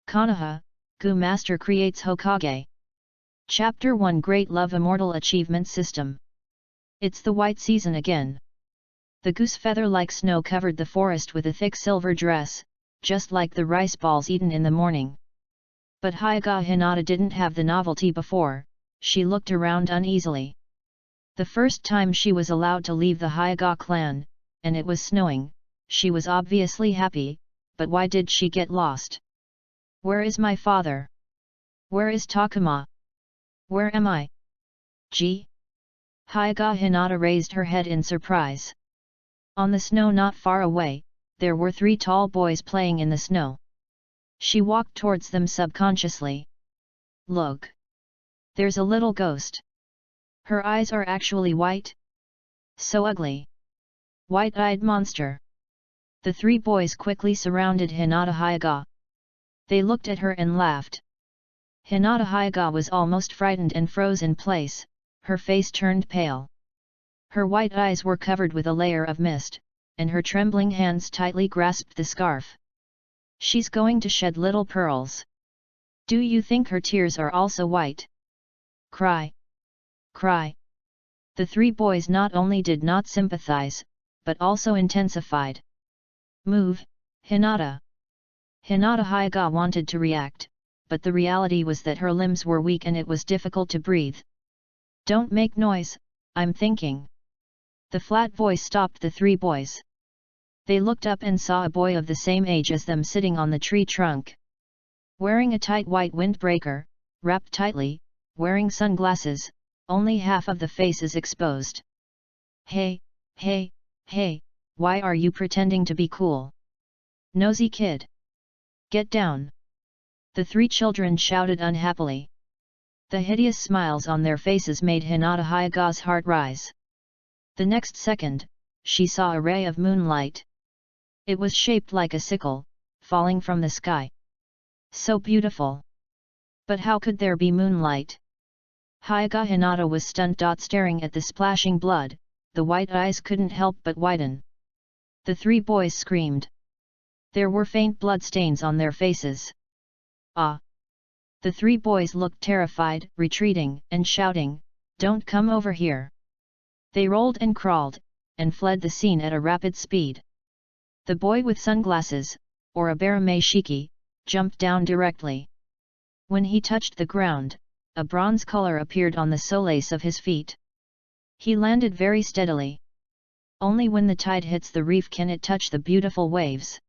Konoha, Gu Master creates Hokage. Chapter 1 Great Love Immortal Achievement System. It's the white season again. The goose feather like snow covered the forest with a thick silver dress, just like the rice balls eaten in the morning. But Hyuga Hinata didn't have the novelty before. She looked around uneasily. The first time she was allowed to leave the Hyuga clan, and it was snowing, she was obviously happy, but why did she get lost? Where is my father? Where is Takuma? Where am I? Gee! Hyuga Hinata raised her head in surprise. On the snow not far away, there were 3 tall boys playing in the snow. She walked towards them subconsciously. Look! There's a little ghost. Her eyes are actually white? So ugly! White-eyed monster! The 3 boys quickly surrounded Hinata Hyuga. They looked at her and laughed. Hinata Hyuga was almost frightened and froze in place, her face turned pale. Her white eyes were covered with a layer of mist, and her trembling hands tightly grasped the scarf. She's going to shed little pearls. Do you think her tears are also white? Cry! Cry! The 3 boys not only did not sympathize, but also intensified. Move, Hinata! Hinata Hyuga wanted to react, but the reality was that her limbs were weak and it was difficult to breathe. Don't make noise, I'm thinking. The flat voice stopped the 3 boys. They looked up and saw a boy of the same age as them sitting on the tree trunk. Wearing a tight white windbreaker, wrapped tightly, wearing sunglasses, only half of the face is exposed. Hey, hey, hey, why are you pretending to be cool? Nosy kid! Get down! The 3 children shouted unhappily. The hideous smiles on their faces made Hinata Hyuga's heart rise. The next second, she saw a ray of moonlight. It was shaped like a sickle, falling from the sky. So beautiful! But how could there be moonlight? Hyuga Hinata was stunned. Staring at the splashing blood, the white eyes couldn't help but widen. The 3 boys screamed. There were faint blood stains on their faces. Ah! The 3 boys looked terrified, retreating, and shouting, "Don't come over here!" They rolled and crawled, and fled the scene at a rapid speed. The boy with sunglasses, or a Barameshiki, jumped down directly. When he touched the ground, a bronze color appeared on the soles of his feet. He landed very steadily. Only when the tide hits the reef can it touch the beautiful waves.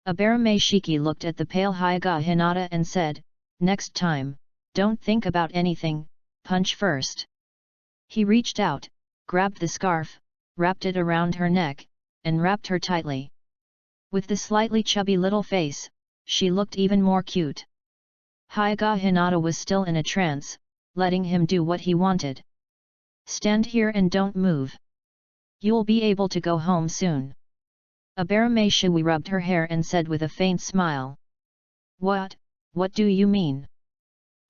A Barameshiki looked at the pale Hyuga Hinata and said, "Next time, don't think about anything, punch first." He reached out, grabbed the scarf, wrapped it around her neck, and wrapped her tightly. With the slightly chubby little face, she looked even more cute. Hyuga Hinata was still in a trance, letting him do what he wanted. "Stand here and don't move. You'll be able to go home soon." A Barameshiki rubbed her hair and said with a faint smile. What do you mean?"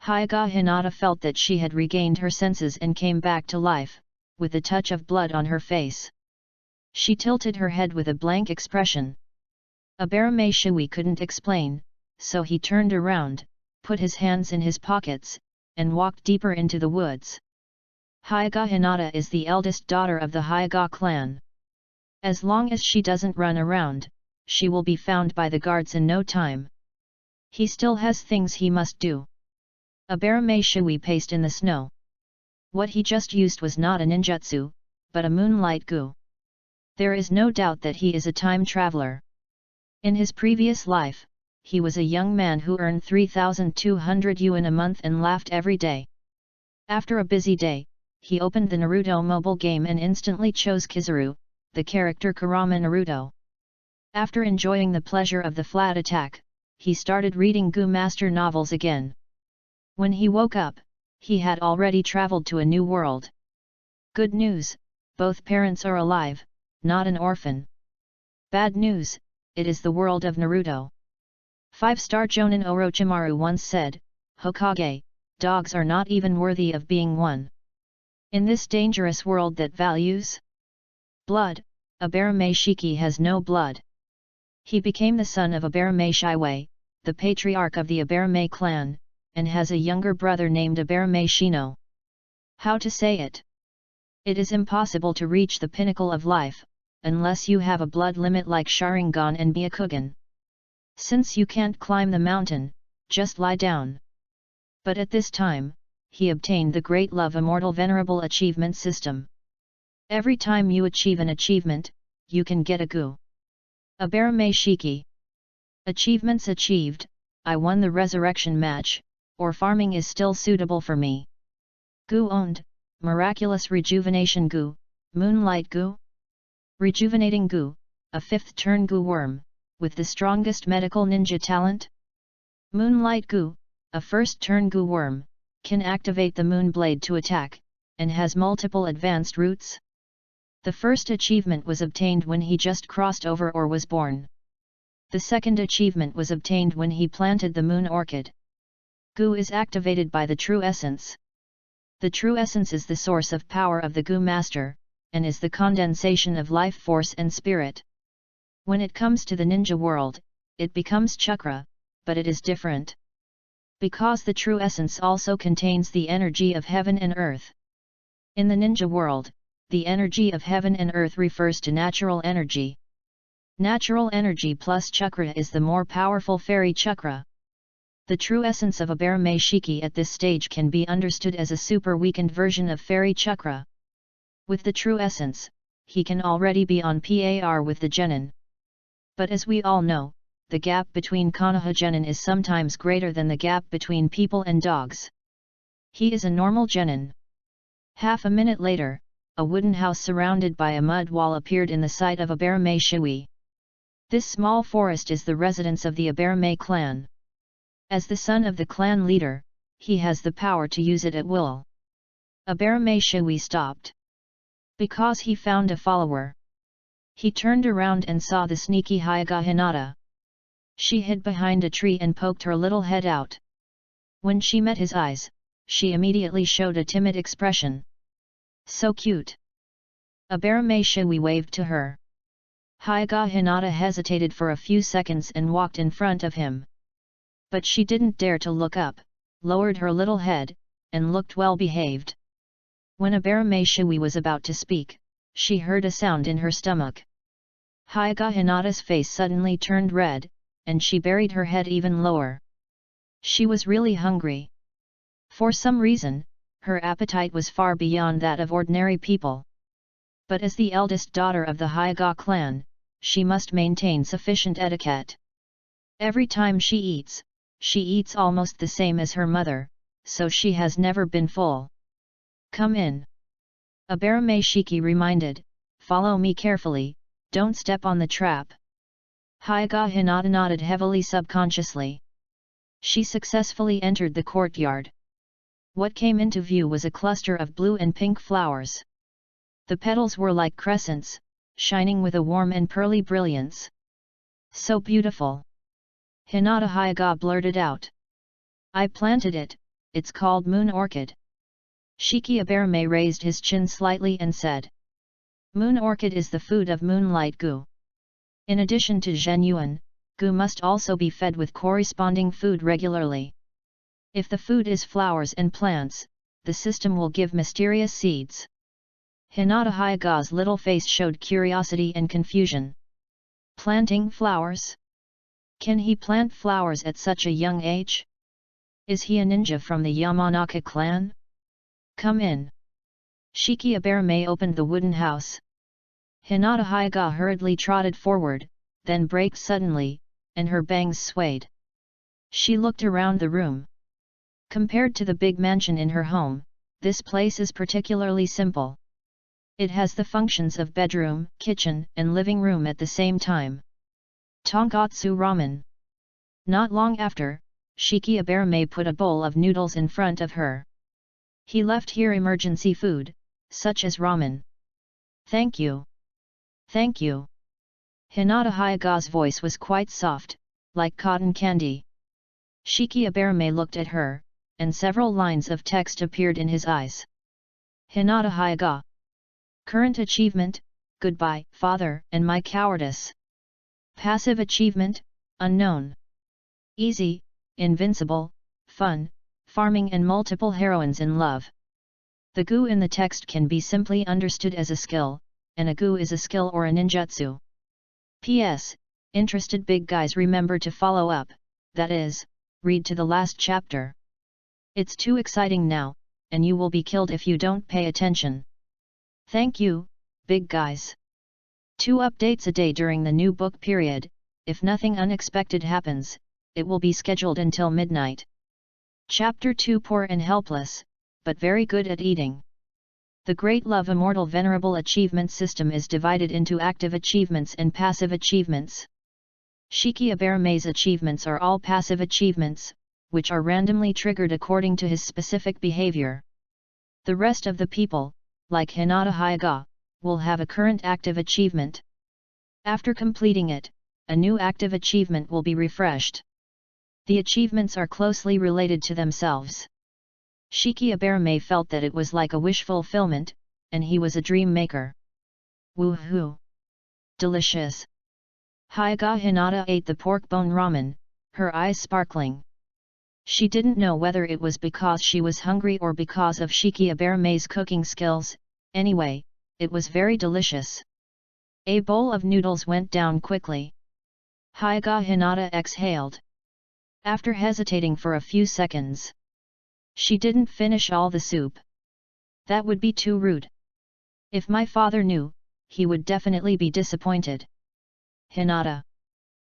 Hyuga Hinata felt that she had regained her senses and came back to life, with a touch of blood on her face. She tilted her head with a blank expression. A Barameshiki couldn't explain, so he turned around, put his hands in his pockets, and walked deeper into the woods. Hyuga Hinata is the eldest daughter of the Hyuga clan. As long as she doesn't run around, she will be found by the guards in no time. He still has things he must do. A Barameshiki paced in the snow. What he just used was not a ninjutsu, but a moonlight gu. There is no doubt that he is a time traveler. In his previous life, he was a young man who earned 3,200 yuan a month and laughed every day. After a busy day, he opened the Naruto mobile game and instantly chose Kizaru, the character Kurama Naruto. After enjoying the pleasure of the flat attack, he started reading Gu Master novels again. When he woke up, he had already traveled to a new world. Good news, both parents are alive, not an orphan. Bad news, it is the world of Naruto. 5-star Jonin Orochimaru once said, "Hokage, dogs are not even worthy of being one." In this dangerous world that values blood, a Barameshiki has no blood. He became the son of a Barameshiki, the patriarch of the Aberame clan, and has a younger brother named Aberame Shino. How to say it? It is impossible to reach the pinnacle of life, unless you have a blood limit like Sharingan and Byakugan. Since you can't climb the mountain, just lie down. But at this time, he obtained the Great Love Immortal Venerable Achievement System. Every time you achieve an achievement, you can get a gu. Aberame Shiki. Achievements achieved, I won the resurrection match, or farming is still suitable for me. Gu owned, Miraculous Rejuvenation Gu, Moonlight Gu. Rejuvenating Gu, a 5th turn Gu worm, with the strongest medical ninja talent. Moonlight Gu, a 1st turn Gu worm, can activate the moon blade to attack, and has multiple advanced routes. The first achievement was obtained when he just crossed over or was born. The second achievement was obtained when he planted the moon orchid. Gu is activated by the true essence. The true essence is the source of power of the Gu master, and is the condensation of life force and spirit. When it comes to the ninja world, it becomes chakra, but it is different. Because the true essence also contains the energy of heaven and earth. In the ninja world, the energy of heaven and earth refers to natural energy. Natural energy plus chakra is the more powerful fairy chakra. The true essence of Aberame Shiki at this stage can be understood as a super weakened version of fairy chakra. With the true essence, he can already be on par with the genin. But as we all know, the gap between Konoha genin is sometimes greater than the gap between people and dogs. He is a normal genin. Half a minute later, a wooden house surrounded by a mud wall appeared in the sight of Aberame Shui. This small forest is the residence of the Aberame clan. As the son of the clan leader, he has the power to use it at will. Aberame Shui stopped. Because he found a follower. He turned around and saw the sneaky Hyuga Hinata. She hid behind a tree and poked her little head out. When she met his eyes, she immediately showed a timid expression. So cute! Aberame Shui waved to her. Hyuga Hinata hesitated for a few seconds and walked in front of him. But she didn't dare to look up, lowered her little head, and looked well behaved. When Aberame Shui was about to speak, she heard a sound in her stomach. Hyuga Hinata's face suddenly turned red, and she buried her head even lower. She was really hungry. For some reason, her appetite was far beyond that of ordinary people. But as the eldest daughter of the Hyuga clan, she must maintain sufficient etiquette. Every time she eats almost the same as her mother, so she has never been full. Come in. Aberame Shiki reminded, follow me carefully, don't step on the trap. Hyuga Hinata nodded heavily subconsciously. She successfully entered the courtyard. What came into view was a cluster of blue and pink flowers. The petals were like crescents, shining with a warm and pearly brilliance. So beautiful! Hinata Hyuga blurted out. I planted it, it's called Moon Orchid. Shiki Aberame raised his chin slightly and said. Moon Orchid is the food of Moonlight Gu. In addition to Zhenyuan, Gu must also be fed with corresponding food regularly. If the food is flowers and plants, the system will give mysterious seeds. Hinata Hyuga's little face showed curiosity and confusion. Planting flowers? Can he plant flowers at such a young age? Is he a ninja from the Yamanaka clan? Come in. Shiki Aberame opened the wooden house. Hinata Hyuga hurriedly trotted forward, then braked suddenly, and her bangs swayed. She looked around the room. Compared to the big mansion in her home, this place is particularly simple. It has the functions of bedroom, kitchen, and living room at the same time. Tonkatsu ramen. Not long after, Shiki Aberame put a bowl of noodles in front of her. He left here emergency food, such as ramen. Thank you. Thank you. Hinata Hyuga's voice was quite soft, like cotton candy. Shiki Aberame looked at her, and several lines of text appeared in his eyes. Hinata Hyuga. Current achievement, goodbye, father, and my cowardice. Passive achievement, unknown. Easy, invincible, fun, farming and multiple heroines in love. The gu in the text can be simply understood as a skill, and a gu is a skill or a ninjutsu. P.S. Interested big guys, remember to follow up, that is, read to the last chapter. It's too exciting now, and you will be killed if you don't pay attention. Thank you, big guys. 2 updates a day during the new book period. If nothing unexpected happens, it will be scheduled until midnight. Chapter 2, Poor and Helpless, but very good at eating. The Great Love Immortal Venerable Achievement System is divided into active achievements and passive achievements. Shiki Abarume's achievements are all passive achievements, which are randomly triggered according to his specific behavior. The rest of the people, like Hinata Hyuga, will have a current active achievement. After completing it, a new active achievement will be refreshed. The achievements are closely related to themselves. Shiki Abarume felt that it was like a wish fulfillment, and he was a dream maker. Woohoo! Delicious! Hyuga Hinata ate the pork bone ramen, her eyes sparkling. She didn't know whether it was because she was hungry or because of Shiki Abarume's cooking skills. Anyway, it was very delicious. A bowl of noodles went down quickly. Hyuga Hinata exhaled. After hesitating for a few seconds, she didn't finish all the soup. That would be too rude. If my father knew, he would definitely be disappointed. Hinata.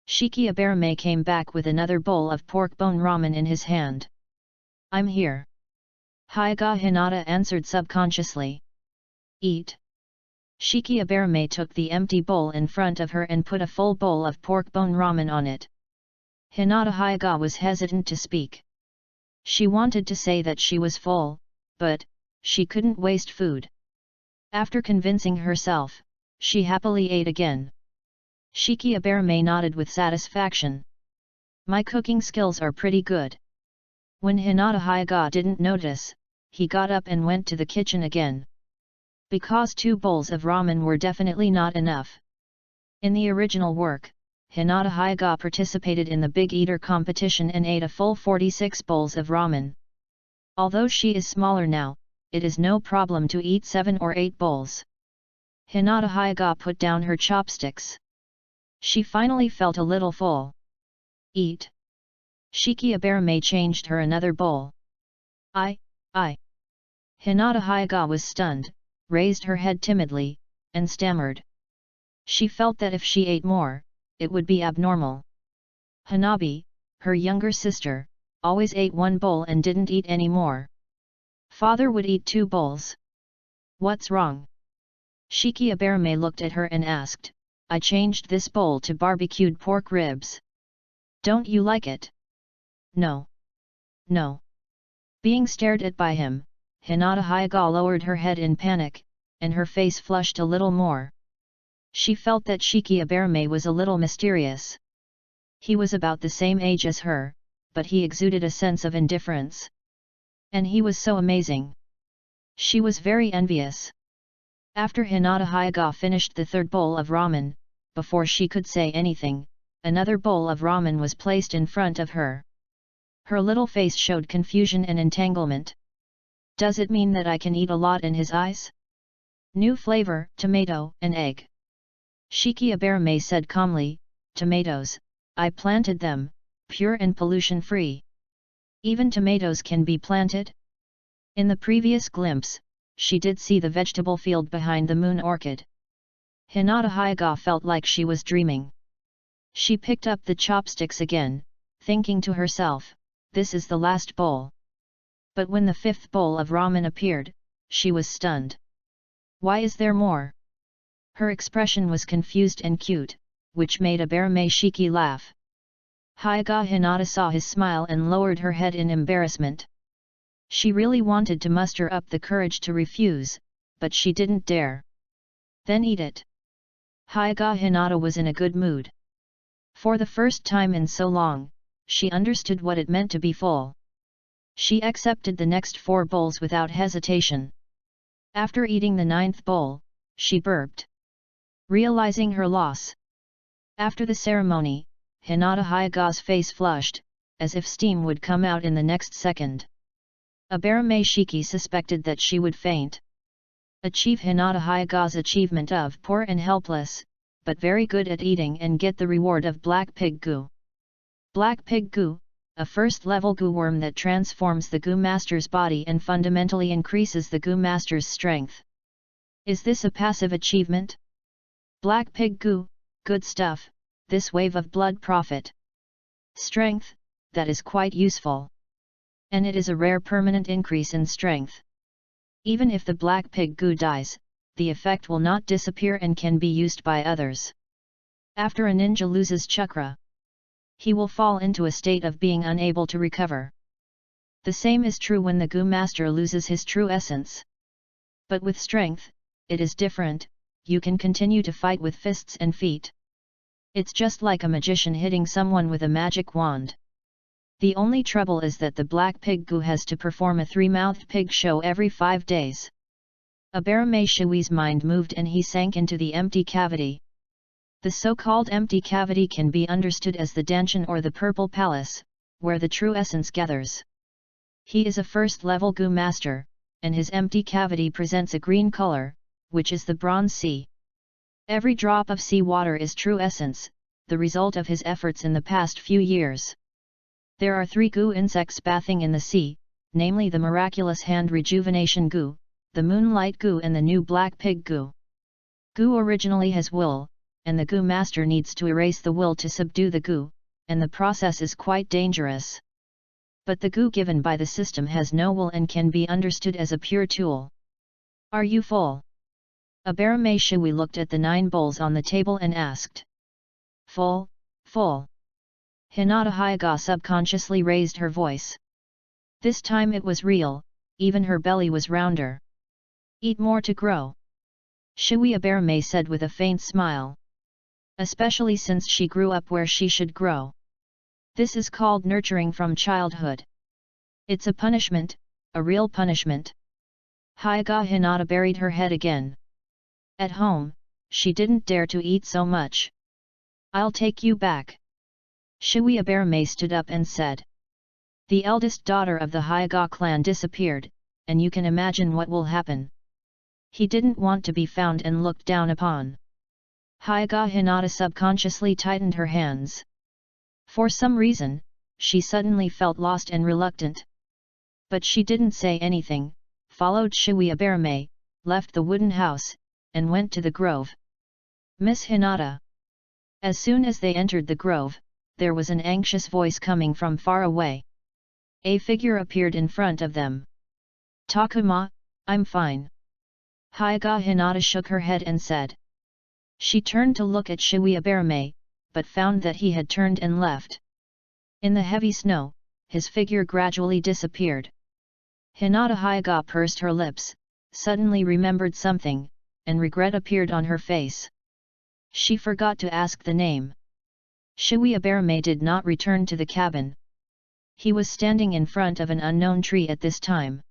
Shiki Abarume came back with another bowl of pork bone ramen in his hand. I'm here. Hyuga Hinata answered subconsciously. Eat. Shiki Abarume took the empty bowl in front of her and put a full bowl of pork bone ramen on it. Hinata Hyuga was hesitant to speak. She wanted to say that she was full, but she couldn't waste food. After convincing herself, she happily ate again. Shiki Abarume nodded with satisfaction. My cooking skills are pretty good. When Hinata Hyuga didn't notice, he got up and went to the kitchen again. Because 2 bowls of ramen were definitely not enough. In the original work, Hinata Hyuga participated in the Big Eater competition and ate a full 46 bowls of ramen. Although she is smaller now, it is no problem to eat 7 or 8 bowls. Hinata Hyuga put down her chopsticks. She finally felt a little full. Eat. Shiki Abarume changed her another bowl. I. Hinata Hyuga was stunned, raised her head timidly, and stammered. She felt that if she ate more, it would be abnormal. Hanabi, her younger sister, always ate 1 bowl and didn't eat any more. Father would eat 2 bowls. What's wrong? Shiki Abarume looked at her and asked, I changed this bowl to barbecued pork ribs. Don't you like it? No. No. Being stared at by him, Hinata Hyuga lowered her head in panic, and her face flushed a little more. She felt that Shiki Abarume was a little mysterious. He was about the same age as her, but he exuded a sense of indifference. And he was so amazing. She was very envious. After Hinata Hyuga finished the 3rd bowl of ramen, before she could say anything, another bowl of ramen was placed in front of her. Her little face showed confusion and entanglement. Does it mean that I can eat a lot in his eyes? New flavor, tomato and egg. Shiki Abarume said calmly, tomatoes, I planted them, pure and pollution-free. Even tomatoes can be planted? In the previous glimpse, she did see the vegetable field behind the moon orchid. Hinata Hyuga felt like she was dreaming. She picked up the chopsticks again, thinking to herself, this is the last bowl. But when the 5th bowl of ramen appeared, she was stunned. Why is there more? Her expression was confused and cute, which made Abarume Shiki laugh. Hyuga Hinata saw his smile and lowered her head in embarrassment. She really wanted to muster up the courage to refuse, but she didn't dare. Then eat it. Hyuga Hinata was in a good mood. For the first time in so long, she understood what it meant to be full. She accepted the next 4 bowls without hesitation. After eating the 9th bowl, she burped. Realizing her loss. After the ceremony, Hinata Hyuga's face flushed, as if steam would come out in the next second. Abarame Shiki suspected that she would faint. Achieve Hinata Hayaga's achievement of poor and helpless, but very good at eating and get the reward of Black Pig Goo. Black Pig Goo, a first-level goo worm that transforms the Goo Master's body and fundamentally increases the Goo Master's strength. Is this a passive achievement? Black Pig Goo, good stuff, this wave of blood profit. Strength, that is quite useful. And it is a rare permanent increase in strength. Even if the Black Pig Goo dies, the effect will not disappear and can be used by others. After a ninja loses chakra, he will fall into a state of being unable to recover. The same is true when the Goo Master loses his true essence. But with strength, it is different, you can continue to fight with fists and feet. It's just like a magician hitting someone with a magic wand. The only trouble is that the Black Pig Goo has to perform a three-mouthed pig show every 5 days. Abarame Shui's mind moved and he sank into the empty cavity. The so-called empty cavity can be understood as the Danshan or the Purple Palace, where the true essence gathers. He is a first-level Goo Master, and his empty cavity presents a green color, which is the Bronze Sea. Every drop of sea water is true essence, the result of his efforts in the past few years. There are 3 Goo insects bathing in the sea, namely the Miraculous Hand Rejuvenation Goo, the Moonlight Goo and the new Black Pig Goo. Goo originally has will, and the Goo Master needs to erase the will to subdue the Goo, and the process is quite dangerous. But the Goo given by the system has no will and can be understood as a pure tool. Are you full? Abarame Shui looked at the 9 bowls on the table and asked. Full, full. Hinata Hayaga subconsciously raised her voice. This time it was real, even her belly was rounder. Eat more to grow. Shui Abarame said with a faint smile. Especially since she grew up where she should grow. This is called nurturing from childhood. It's a punishment, a real punishment. Hayaga Hinata buried her head again. At home, she didn't dare to eat so much. I'll take you back. Shui Abarame stood up and said. The eldest daughter of the Hayaga clan disappeared, and you can imagine what will happen. He didn't want to be found and looked down upon. Hayaga Hinata subconsciously tightened her hands. For some reason, she suddenly felt lost and reluctant. But she didn't say anything, followed Shui Abarame, left the wooden house, and went to the grove. Miss Hinata. As soon as they entered the grove, there was an anxious voice coming from far away. A figure appeared in front of them. Takuma, I'm fine. Hayaga Hinata shook her head and said. She turned to look at Shui Abarame, but found that he had turned and left. In the heavy snow, his figure gradually disappeared. Hinata Hayaga pursed her lips, suddenly remembered something, and regret appeared on her face. She forgot to ask the name. Shui Abarame did not return to the cabin. He was standing in front of an unknown tree at this time.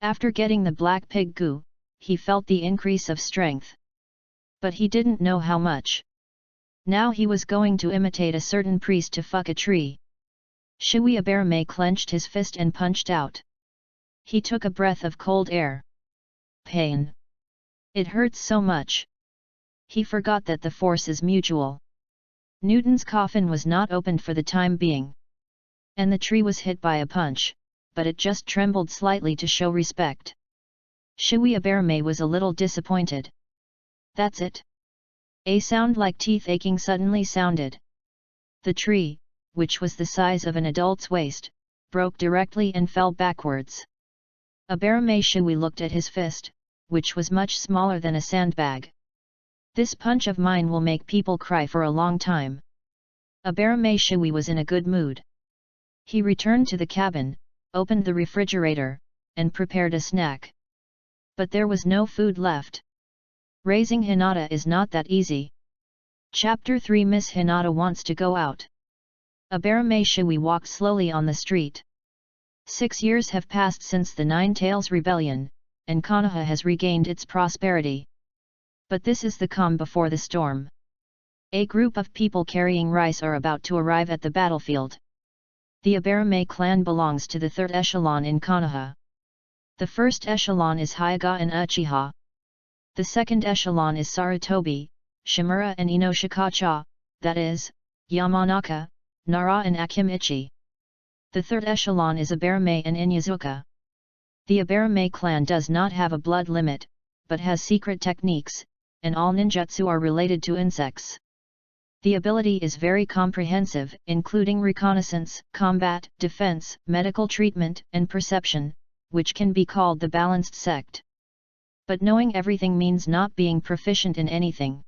After getting the Black Pig Goo, he felt the increase of strength. But he didn't know how much. Now he was going to imitate a certain priest to fuck a tree. Shui Abarame clenched his fist and punched out. He took a breath of cold air. Pain. It hurts so much. He forgot that the force is mutual. Newton's coffin was not opened for the time being. And the tree was hit by a punch, but it just trembled slightly to show respect. Shui Abarame was a little disappointed. That's it. A sound like teeth aching suddenly sounded. The tree, which was the size of an adult's waist, broke directly and fell backwards. Abarame Shui looked at his fist, which was much smaller than a sandbag. This punch of mine will make people cry for a long time. Abarame Shui was in a good mood. He returned to the cabin, opened the refrigerator, and prepared a snack. But there was no food left. Raising Hinata is not that easy. Chapter 3 Miss Hinata wants to go out. Abarame Shui walked slowly on the street. 6 years have passed since the Nine Tails Rebellion, and Konoha has regained its prosperity. But this is the calm before the storm. A group of people carrying rice are about to arrive at the battlefield. The Abarame clan belongs to the third echelon in Konoha. The first echelon is Hyuga and Uchiha. The second echelon is Sarutobi, Shimura and Inoshikacha, that is, Yamanaka, Nara and Akimichi. The third echelon is Abarame and Inyazuka. The Abarame clan does not have a blood limit, but has secret techniques, and all ninjutsu are related to insects. The ability is very comprehensive, including reconnaissance, combat, defense, medical treatment, and perception, which can be called the balanced sect. But knowing everything means not being proficient in anything.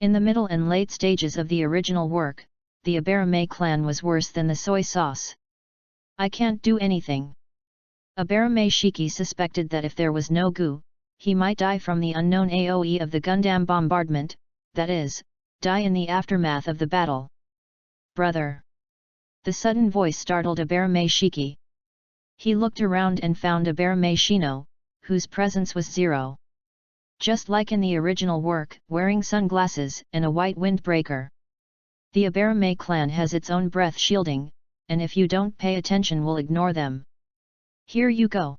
In the middle and late stages of the original work, the Abarame clan was worse than the soy sauce. I can't do anything. Abarame Shiki suspected that if there was no Gu, he might die from the unknown AoE of the Gundam bombardment, that is, die in the aftermath of the battle. Brother! The sudden voice startled Abarame Shiki. He looked around and found Abarame Shino, whose presence was zero. Just like in the original work, wearing sunglasses and a white windbreaker. The Abarame clan has its own breath shielding, and if you don't pay attention will ignore them. Here you go.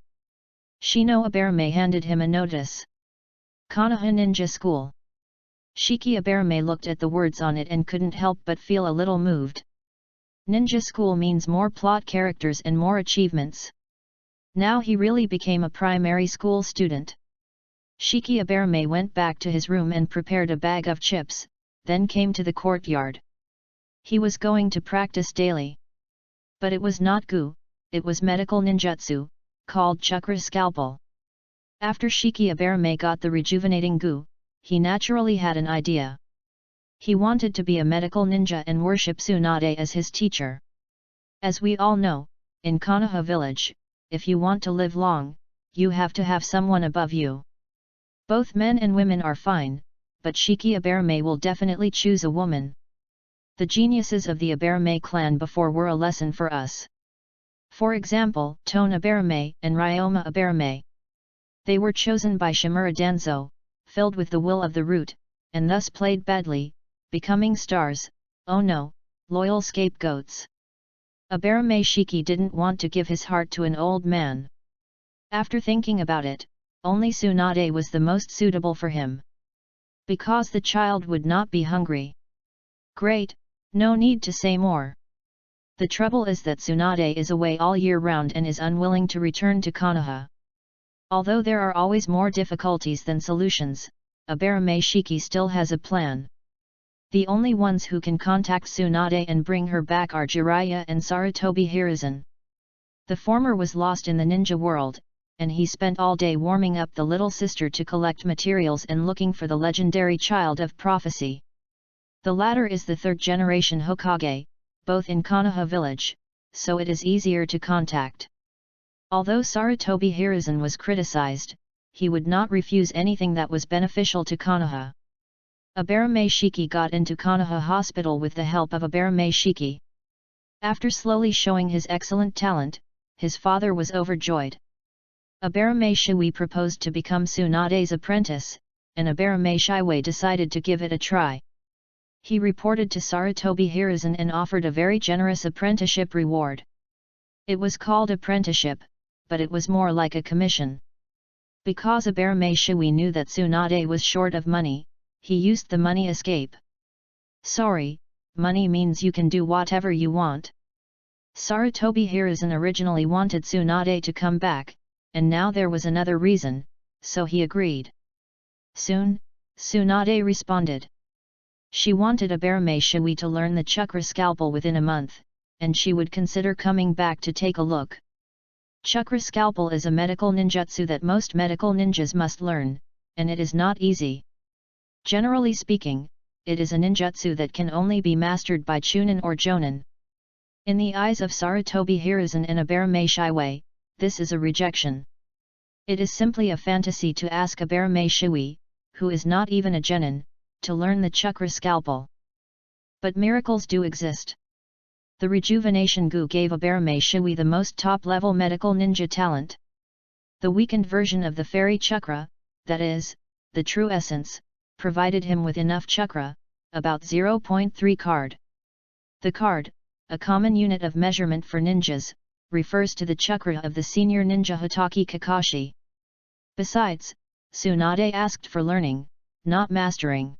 Shino Abarame handed him a notice. Konoha Ninja School. Shiki Abarame looked at the words on it and couldn't help but feel a little moved. Ninja School means more plot characters and more achievements. Now he really became a primary school student. Shiki Abarame went back to his room and prepared a bag of chips, then came to the courtyard. He was going to practice daily. But it was not Gu, it was medical ninjutsu, called Chakra Scalpel. After Shiki Abarame got the rejuvenating Gu, he naturally had an idea. He wanted to be a medical ninja and worship Tsunade as his teacher. As we all know, in Konoha village, if you want to live long, you have to have someone above you. Both men and women are fine, but Shiki Abarame will definitely choose a woman. The geniuses of the Abarame clan before were a lesson for us. For example, Tone Abarame and Ryoma Abarame. They were chosen by Shimura Danzo, filled with the will of the root, and thus played badly, becoming stars, oh no, loyal scapegoats. Abarame Shiki didn't want to give his heart to an old man. After thinking about it, only Tsunade was the most suitable for him. Because the child would not be hungry. Great, no need to say more. The trouble is that Tsunade is away all year round and is unwilling to return to Konoha. Although there are always more difficulties than solutions, Abarame Shiki still has a plan. The only ones who can contact Tsunade and bring her back are Jiraiya and Sarutobi Hiruzen. The former was lost in the ninja world, and he spent all day warming up the little sister to collect materials and looking for the legendary child of prophecy. The latter is the third generation Hokage, both in Konoha village, so it is easier to contact. Although Sarutobi Hiruzen was criticized, he would not refuse anything that was beneficial to Konoha. Abarame Shiki got into Konoha Hospital with the help of Abarame Shiki. After slowly showing his excellent talent, his father was overjoyed. Abarame Shiwi proposed to become Tsunade's apprentice, and Abarame Shiwei decided to give it a try. He reported to Sarutobi Hiruzen and offered a very generous apprenticeship reward. It was called apprenticeship, but it was more like a commission. Because Abarame Shiwi knew that Tsunade was short of money, he used the money escape. Sorry, money means you can do whatever you want. Sarutobi Hiruzen originally wanted Tsunade to come back, and now there was another reason, so he agreed. Soon, Tsunade responded. She wanted Abarame Shiwi to learn the Chakra Scalpel within a month, and she would consider coming back to take a look. Chakra Scalpel is a medical ninjutsu that most medical ninjas must learn, and it is not easy. Generally speaking, it is a ninjutsu that can only be mastered by Chunin or Jonin. In the eyes of Sarutobi Hiruzen and Abarame Shiwei, this is a rejection. It is simply a fantasy to ask Abarame Shiwi, who is not even a genin, to learn the Chakra Scalpel. But miracles do exist. The rejuvenation Gu gave Abarame Shiwi the most top-level medical ninja talent. The weakened version of the fairy chakra, that is, the true essence, provided him with enough chakra, about 0.3 card. The card, a common unit of measurement for ninjas, refers to the chakra of the senior ninja Hotaki Kakashi. Besides, Tsunade asked for learning, not mastering.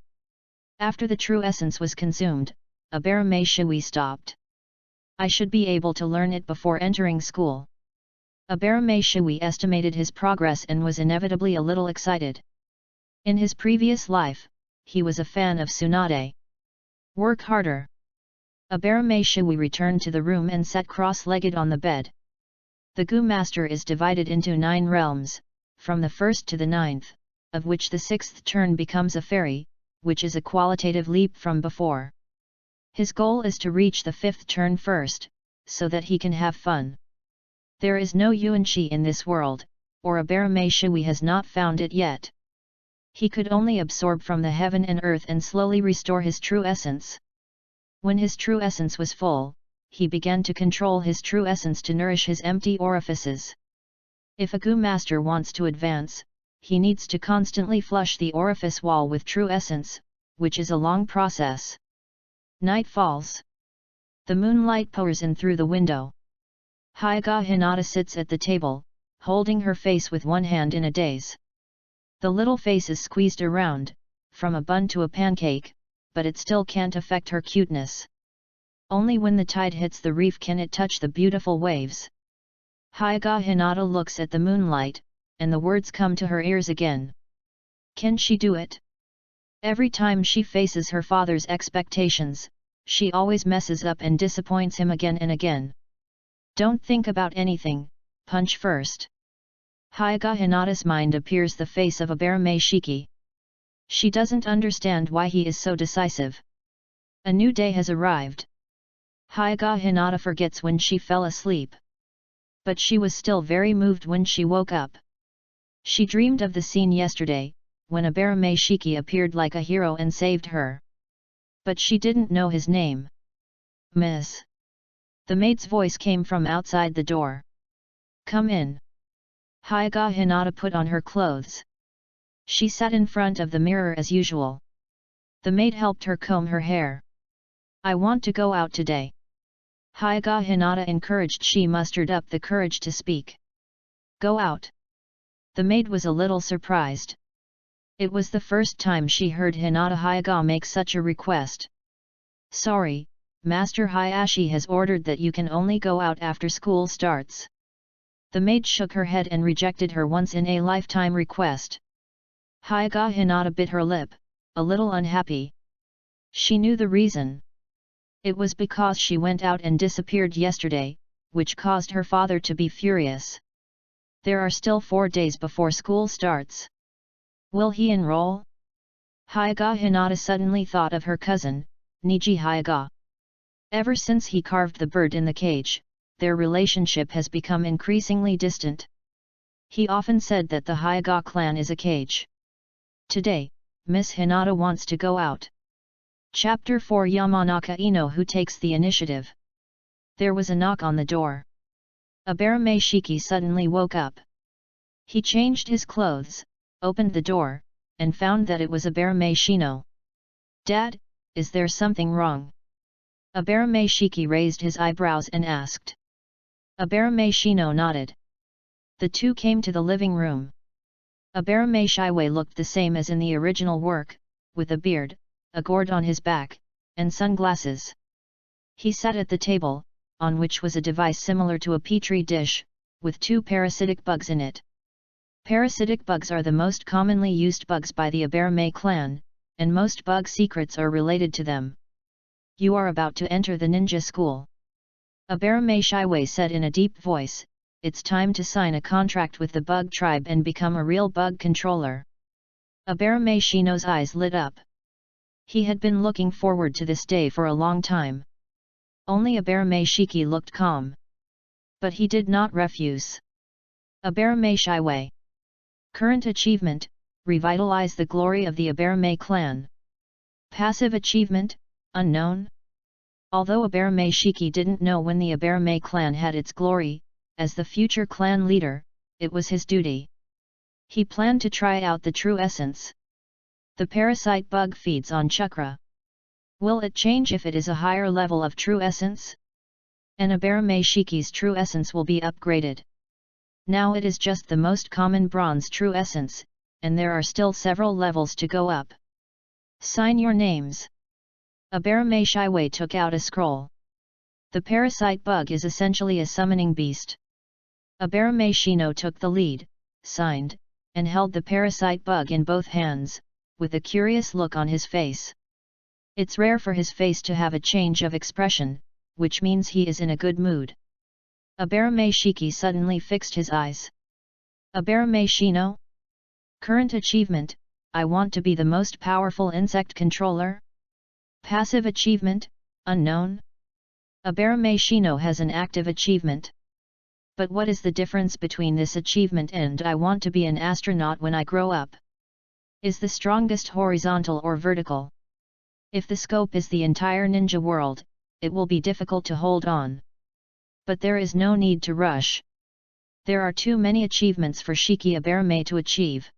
After the true essence was consumed, Abarame Shui stopped. I should be able to learn it before entering school. Abarame Shui estimated his progress and was inevitably a little excited. In his previous life, he was a fan of Tsunade. Work harder. Abarame Shui returned to the room and sat cross-legged on the bed. The Gu Master is divided into 9 realms, from the 1st to the 9th, of which the 6th turn becomes a fairy, which is a qualitative leap from before. His goal is to reach the 5th turn first, so that he can have fun. There is no Yuanqi in this world, or Abarame Shui has not found it yet. He could only absorb from the heaven and earth and slowly restore his true essence. When his true essence was full, he began to control his true essence to nourish his empty orifices. If a Gu Master wants to advance, he needs to constantly flush the orifice wall with true essence, which is a long process. Night falls. The moonlight pours in through the window. Hyuga Hinata sits at the table, holding her face with one hand in a daze. The little face is squeezed around, from a bun to a pancake, but it still can't affect her cuteness. Only when the tide hits the reef can it touch the beautiful waves. Hyuga Hinata looks at the moonlight, and the words come to her ears again. Can she do it? Every time she faces her father's expectations, she always messes up and disappoints him again and again. Don't think about anything, punch first. Hyuga Hinata's mind appears the face of Abarame Shiki. She doesn't understand why he is so decisive. A new day has arrived. Hyuga Hinata forgets when she fell asleep. But she was still very moved when she woke up. She dreamed of the scene yesterday, when Abarame Shiki appeared like a hero and saved her. But she didn't know his name. Miss. The maid's voice came from outside the door. Come in. Hyuga Hinata put on her clothes. She sat in front of the mirror as usual. The maid helped her comb her hair. I want to go out today. Hyuga Hinata encouraged. She mustered up the courage to speak. Go out. The maid was a little surprised. It was the first time she heard Hinata Hyuga make such a request. Sorry, Master Hayashi has ordered that you can only go out after school starts. The maid shook her head and rejected her once-in-a-lifetime request. Hyuga Hinata bit her lip, a little unhappy. She knew the reason. It was because she went out and disappeared yesterday, which caused her father to be furious. There are still 4 days before school starts. Will he enroll? Hyuga Hinata suddenly thought of her cousin, Niji Hyuga. Ever since he carved the bird in the cage, their relationship has become increasingly distant. He often said that the Hyuga clan is a cage. Today, Miss Hinata wants to go out. Chapter 4 Yamanaka Ino Who Takes the Initiative. There was a knock on the door. Abarame Shiki suddenly woke up. He changed his clothes, opened the door, and found that it was Abarame Shino. Dad, is there something wrong? Abarame Shiki raised his eyebrows and asked. Abarame Shino nodded. The two came to the living room. Abarame Shiwei looked the same as in the original work, with a beard, a gourd on his back, and sunglasses. He sat at the table, on which was a device similar to a petri dish, with 2 parasitic bugs in it. Parasitic bugs are the most commonly used bugs by the Abarame clan, and most bug secrets are related to them. You are about to enter the ninja school. Abarame Shiwei said in a deep voice, it's time to sign a contract with the bug tribe and become a real bug controller. Abarame Shino's eyes lit up. He had been looking forward to this day for a long time. Only Abarame Shiki looked calm. But he did not refuse. Abarame Shiwei. Current achievement, revitalize the glory of the Abarame clan. Passive achievement, unknown. Although Abarame Shiki didn't know when the Abarame clan had its glory, as the future clan leader, it was his duty. He planned to try out the true essence. The parasite bug feeds on chakra. Will it change if it is a higher level of true essence? and Abarame Shiki's true essence will be upgraded. Now it is just the most common bronze true essence, and there are still several levels to go up. Sign your names. Abarame Shiwei took out a scroll. The parasite bug is essentially a summoning beast. Abarame Shino took the lead, signed, and held the parasite bug in both hands, with a curious look on his face. It's rare for his face to have a change of expression, which means he is in a good mood. Abarame Shiki suddenly fixed his eyes. Abarame Shino? Current achievement, I want to be the most powerful insect controller? Passive achievement, unknown? Abarame Shino has an active achievement. But what is the difference between this achievement and I want to be an astronaut when I grow up? Is the strongest horizontal or vertical? If the scope is the entire ninja world, it will be difficult to hold on. But there is no need to rush. There are too many achievements for Shiki Abarame to achieve.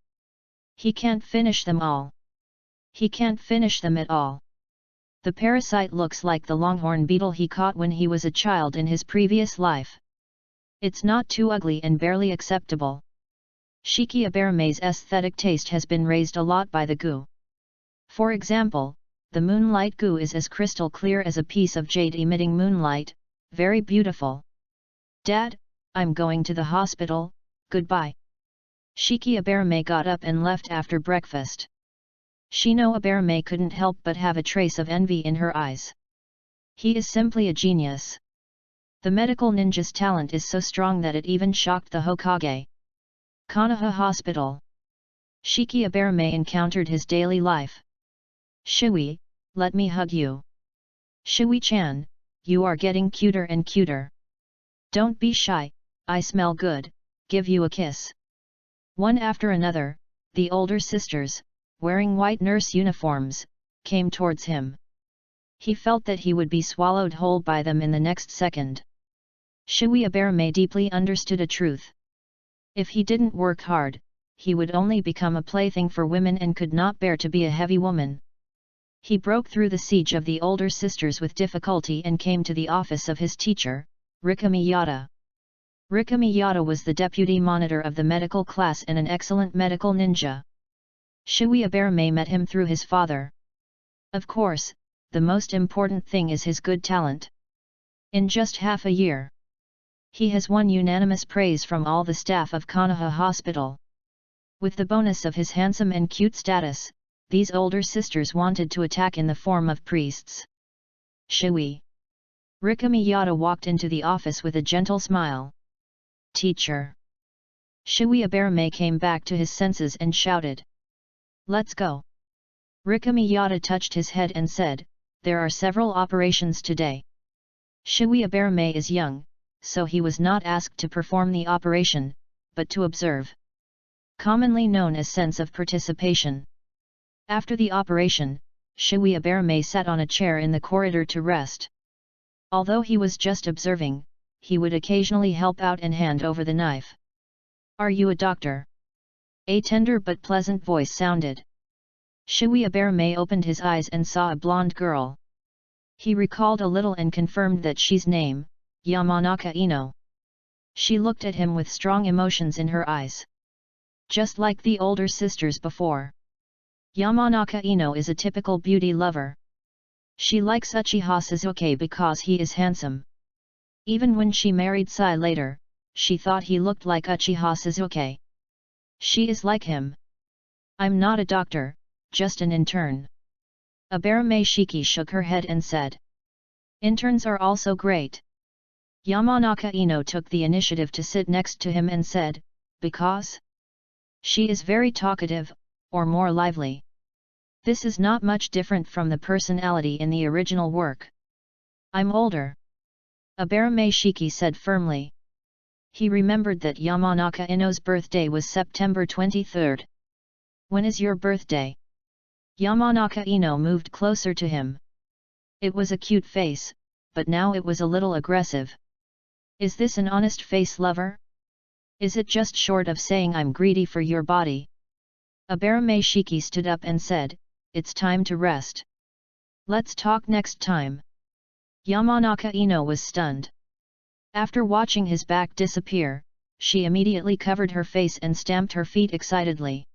He can't finish them all. He can't finish them at all. The parasite looks like the longhorn beetle he caught when he was a child in his previous life. It's not too ugly and barely acceptable. Shiki Abarame's aesthetic taste has been raised a lot by the goo. For example, the moonlight goo is as crystal clear as a piece of jade emitting moonlight, very beautiful. Dad, I'm going to the hospital, goodbye. Shiki Abarame got up and left after breakfast. Shino Abarame couldn't help but have a trace of envy in her eyes. He is simply a genius. The medical ninja's talent is so strong that it even shocked the Hokage. Konoha Hospital. Shiki Abarame encountered his daily life. Shui, let me hug you. Shui-chan, you are getting cuter and cuter. Don't be shy, I smell good, give you a kiss. One after another, the older sisters, wearing white nurse uniforms, came towards him. He felt that he would be swallowed whole by them in the next second. Shui Abarame deeply understood a truth. If he didn't work hard, he would only become a plaything for women and could not bear to be a heavy woman. He broke through the siege of the older sisters with difficulty and came to the office of his teacher, Rikamiyata. Rikamiyata was the deputy monitor of the medical class and an excellent medical ninja. Shui Abarame met him through his father. Of course, the most important thing is his good talent. In just half a year, he has won unanimous praise from all the staff of Konoha Hospital. With the bonus of his handsome and cute status, these older sisters wanted to attack in the form of priests. Shui. Rikamiyata walked into the office with a gentle smile. Teacher. Shui Abarame came back to his senses and shouted. Let's go. Rikamiyata touched his head and said, there are several operations today. Shui Abarame is young, so he was not asked to perform the operation, but to observe. Commonly known as sense of participation. After the operation, Shui Abarame sat on a chair in the corridor to rest. Although he was just observing, he would occasionally help out and hand over the knife. Are you a doctor? A tender but pleasant voice sounded. Shui Abarame opened his eyes and saw a blonde girl. He recalled a little and confirmed that she's name, Yamanaka Ino. She looked at him with strong emotions in her eyes. Just like the older sisters before. Yamanaka Ino is a typical beauty lover. She likes Uchiha Sasuke because he is handsome. Even when she married Sai later, she thought he looked like Uchiha Sasuke. She is like him. I'm not a doctor, just an intern. Abarame Shiki shook her head and said. Interns are also great. Yamanaka Ino took the initiative to sit next to him and said, because? She is very talkative, or more lively. This is not much different from the personality in the original work. I'm older. Abarame Shiki said firmly. He remembered that Yamanaka Ino's birthday was September 23. When is your birthday? Yamanaka Ino moved closer to him. It was a cute face, but now it was a little aggressive. Is this an honest face lover? Is it just short of saying I'm greedy for your body? Abarame Shiki stood up and said, it's time to rest. Let's talk next time. Yamanaka Ino was stunned. After watching his back disappear, she immediately covered her face and stamped her feet excitedly.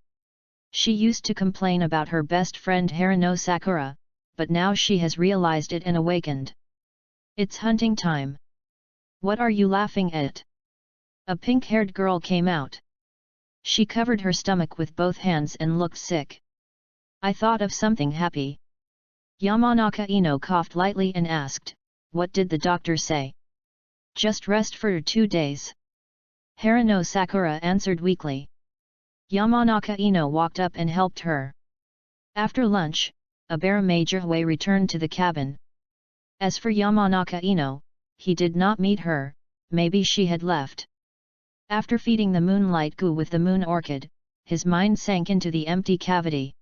She used to complain about her best friend Haruno Sakura, but now she has realized it and awakened. It's hunting time. What are you laughing at? A pink-haired girl came out. She covered her stomach with both hands and looked sick. I thought of something happy. Yamanaka Ino coughed lightly and asked, what did the doctor say? Just rest for 2 days. Haruno Sakura answered weakly. Yamanaka Ino walked up and helped her. After lunch, Abara Majorway returned to the cabin. As for Yamanaka Ino, he did not meet her, maybe she had left. After feeding the moonlight goo with the moon orchid, his mind sank into the empty cavity.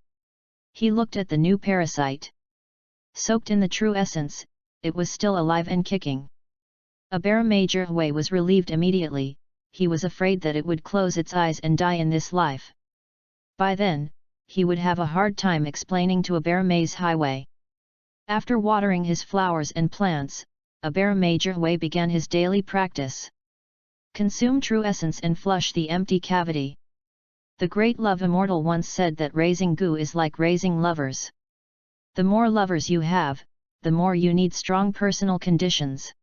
He looked at the new parasite. Soaked in the true essence, it was still alive and kicking. Abara Majorway was relieved immediately. He was afraid that it would close its eyes and die in this life. By then, he would have a hard time explaining to Abara Maze Highway. After watering his flowers and plants, Abara Majorway began his daily practice. Consume true essence and flush the empty cavity. The great love immortal once said that raising goo is like raising lovers. The more lovers you have, the more you need strong personal conditions.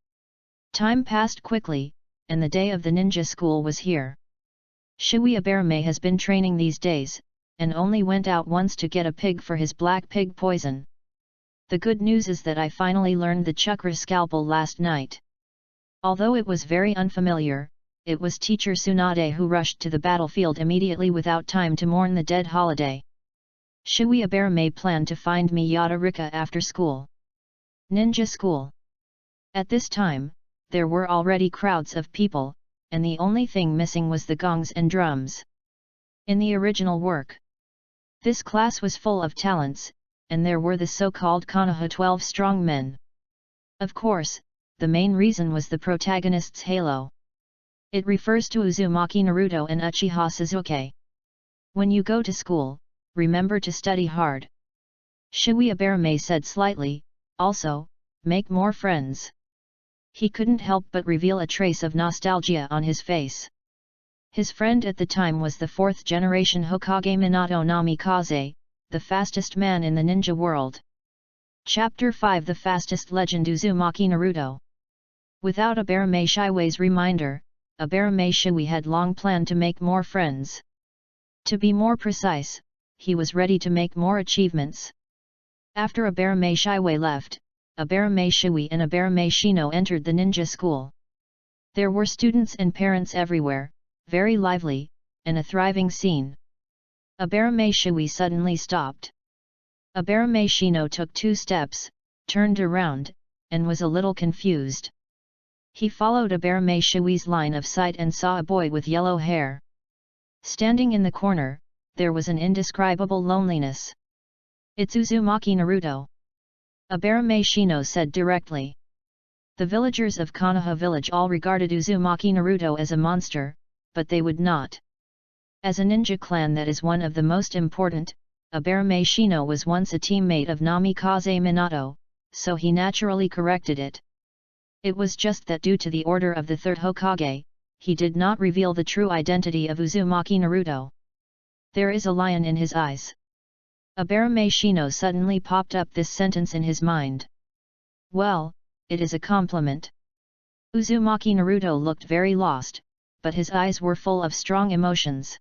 Time passed quickly, and the day of the ninja school was here. Shui Abarame has been training these days, and only went out once to get a pig for his black pig poison. The good news is that I finally learned the chakra scalpel last night. Although it was very unfamiliar, it was teacher Tsunade who rushed to the battlefield immediately without time to mourn the dead holiday. Shui Abarame planned to find me Yadarika after school. Ninja school. At this time, there were already crowds of people, and the only thing missing was the gongs and drums. In the original work, this class was full of talents, and there were the so-called Konoha 12 strong men. Of course, the main reason was the protagonist's halo. It refers to Uzumaki Naruto and Uchiha Sasuke. When you go to school, remember to study hard. Shui Abarame said slightly, also, make more friends. He couldn't help but reveal a trace of nostalgia on his face. His friend at the time was the 4th generation Hokage Minato Namikaze, the fastest man in the ninja world. Chapter 5 The Fastest Legend Uzumaki Naruto. Without Abarame Shiwei's reminder, Abarame Shui had long planned to make more friends. To be more precise, he was ready to make more achievements. After Abarame Shiwei left, Abarame Shui and Abarame Shino entered the ninja school. There were students and parents everywhere, very lively, and a thriving scene. Abarame Shui suddenly stopped. Abarame Shino took 2 steps, turned around, and was a little confused. He followed Abarame Shui's line of sight and saw a boy with yellow hair. Standing in the corner, there was an indescribable loneliness. It's Uzumaki Naruto. Abarame Shino said directly. The villagers of Konoha village all regarded Uzumaki Naruto as a monster, but they would not. As a ninja clan that is one of the most important, Abarame Shino was once a teammate of Namikaze Minato, so he naturally corrected it. It was just that due to the order of the 3rd Hokage, he did not reveal the true identity of Uzumaki Naruto. There is a lion in his eyes. Abarame Shino suddenly popped up this sentence in his mind. Well, it is a compliment. Uzumaki Naruto looked very lost, but his eyes were full of strong emotions.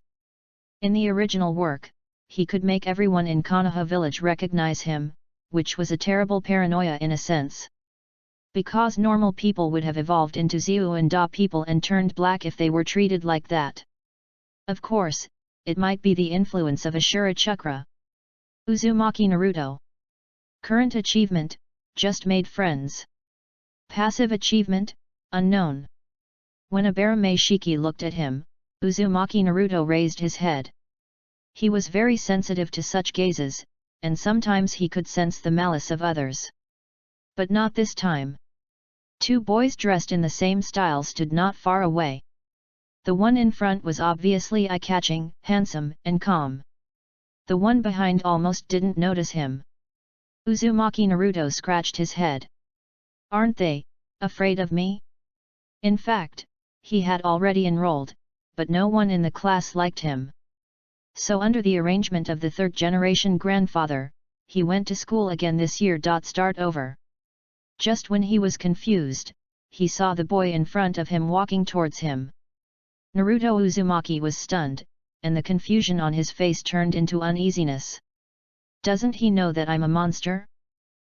In the original work, he could make everyone in Konoha village recognize him, which was a terrible paranoia in a sense. Because normal people would have evolved into Ziu and Da people and turned black if they were treated like that. Of course, it might be the influence of Ashura Chakra. Uzumaki Naruto. Current achievement, just made friends. Passive achievement, unknown. When Abarame Shiki looked at him, Uzumaki Naruto raised his head. He was very sensitive to such gazes, and sometimes he could sense the malice of others. But not this time. 2 boys dressed in the same style stood not far away. The one in front was obviously eye-catching, handsome, and calm. The one behind almost didn't notice him. Uzumaki Naruto scratched his head. Aren't they afraid of me? In fact, he had already enrolled, but no one in the class liked him. So under the arrangement of the third-generation grandfather, he went to school again this year. Start over. Just when he was confused, he saw the boy in front of him walking towards him. Naruto Uzumaki was stunned, and the confusion on his face turned into uneasiness. Doesn't he know that I'm a monster?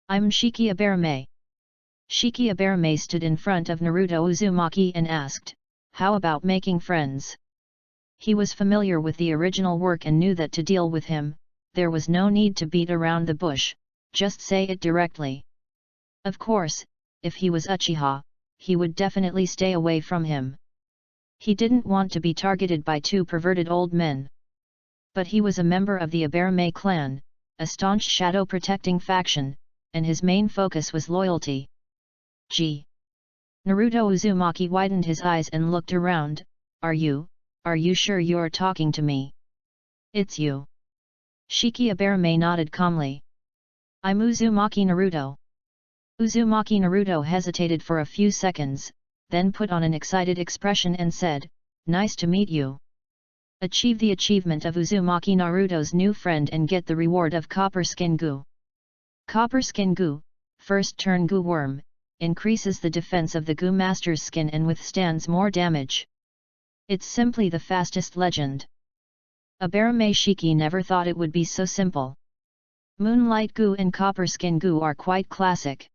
I'm Shiki Abarame. Shiki Abarame stood in front of Naruto Uzumaki and asked, "How about making friends?" He was familiar with the original work and knew that to deal with him, there was no need to beat around the bush, just say it directly. Of course, if he was Uchiha, he would definitely stay away from him. He didn't want to be targeted by two perverted old men. But he was a member of the Abarame clan, a staunch shadow-protecting faction, and his main focus was loyalty. Gee! Naruto Uzumaki widened his eyes and looked around. Are you sure you're talking to me? It's you. Shiki Abarame nodded calmly. I'm Uzumaki Naruto. Uzumaki Naruto hesitated for a few seconds, then put on an excited expression and said, "Nice to meet you. Achieve the achievement of Uzumaki Naruto's new friend and get the reward of Copper Skin Goo. Copper Skin Goo, first turn Goo Worm, increases the defense of the Goo Master's skin and withstands more damage. It's simply the fastest legend." Abarame Shiki never thought it would be so simple. Moonlight Goo and Copper Skin Goo are quite classic.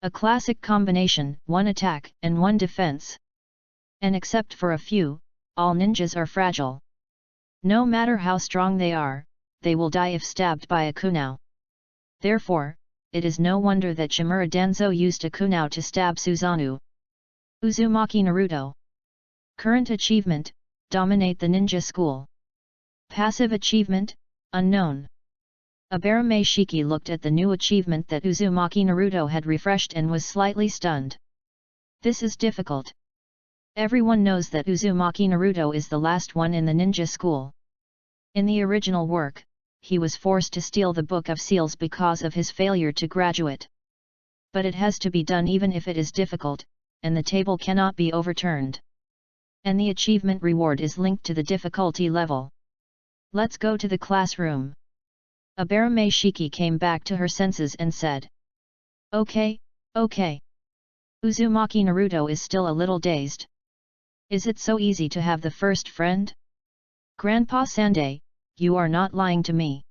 A classic combination, one attack and one defense. And except for a few, all ninjas are fragile. No matter how strong they are, they will die if stabbed by a kunao. Therefore, it is no wonder that Shimura Danzo used a kunao to stab Susanoo. Uzumaki Naruto. Current achievement, dominate the ninja school. Passive achievement, unknown. Abarame Shiki looked at the new achievement that Uzumaki Naruto had refreshed and was slightly stunned. This is difficult. Everyone knows that Uzumaki Naruto is the last one in the ninja school. In the original work, he was forced to steal the Book of Seals because of his failure to graduate. But it has to be done even if it is difficult, and the table cannot be overturned. And the achievement reward is linked to the difficulty level. Let's go to the classroom. Abarame Shiki came back to her senses and said, Okay. Uzumaki Naruto is still a little dazed. Is it so easy to have the first friend? Grandpa Sande, you are not lying to me.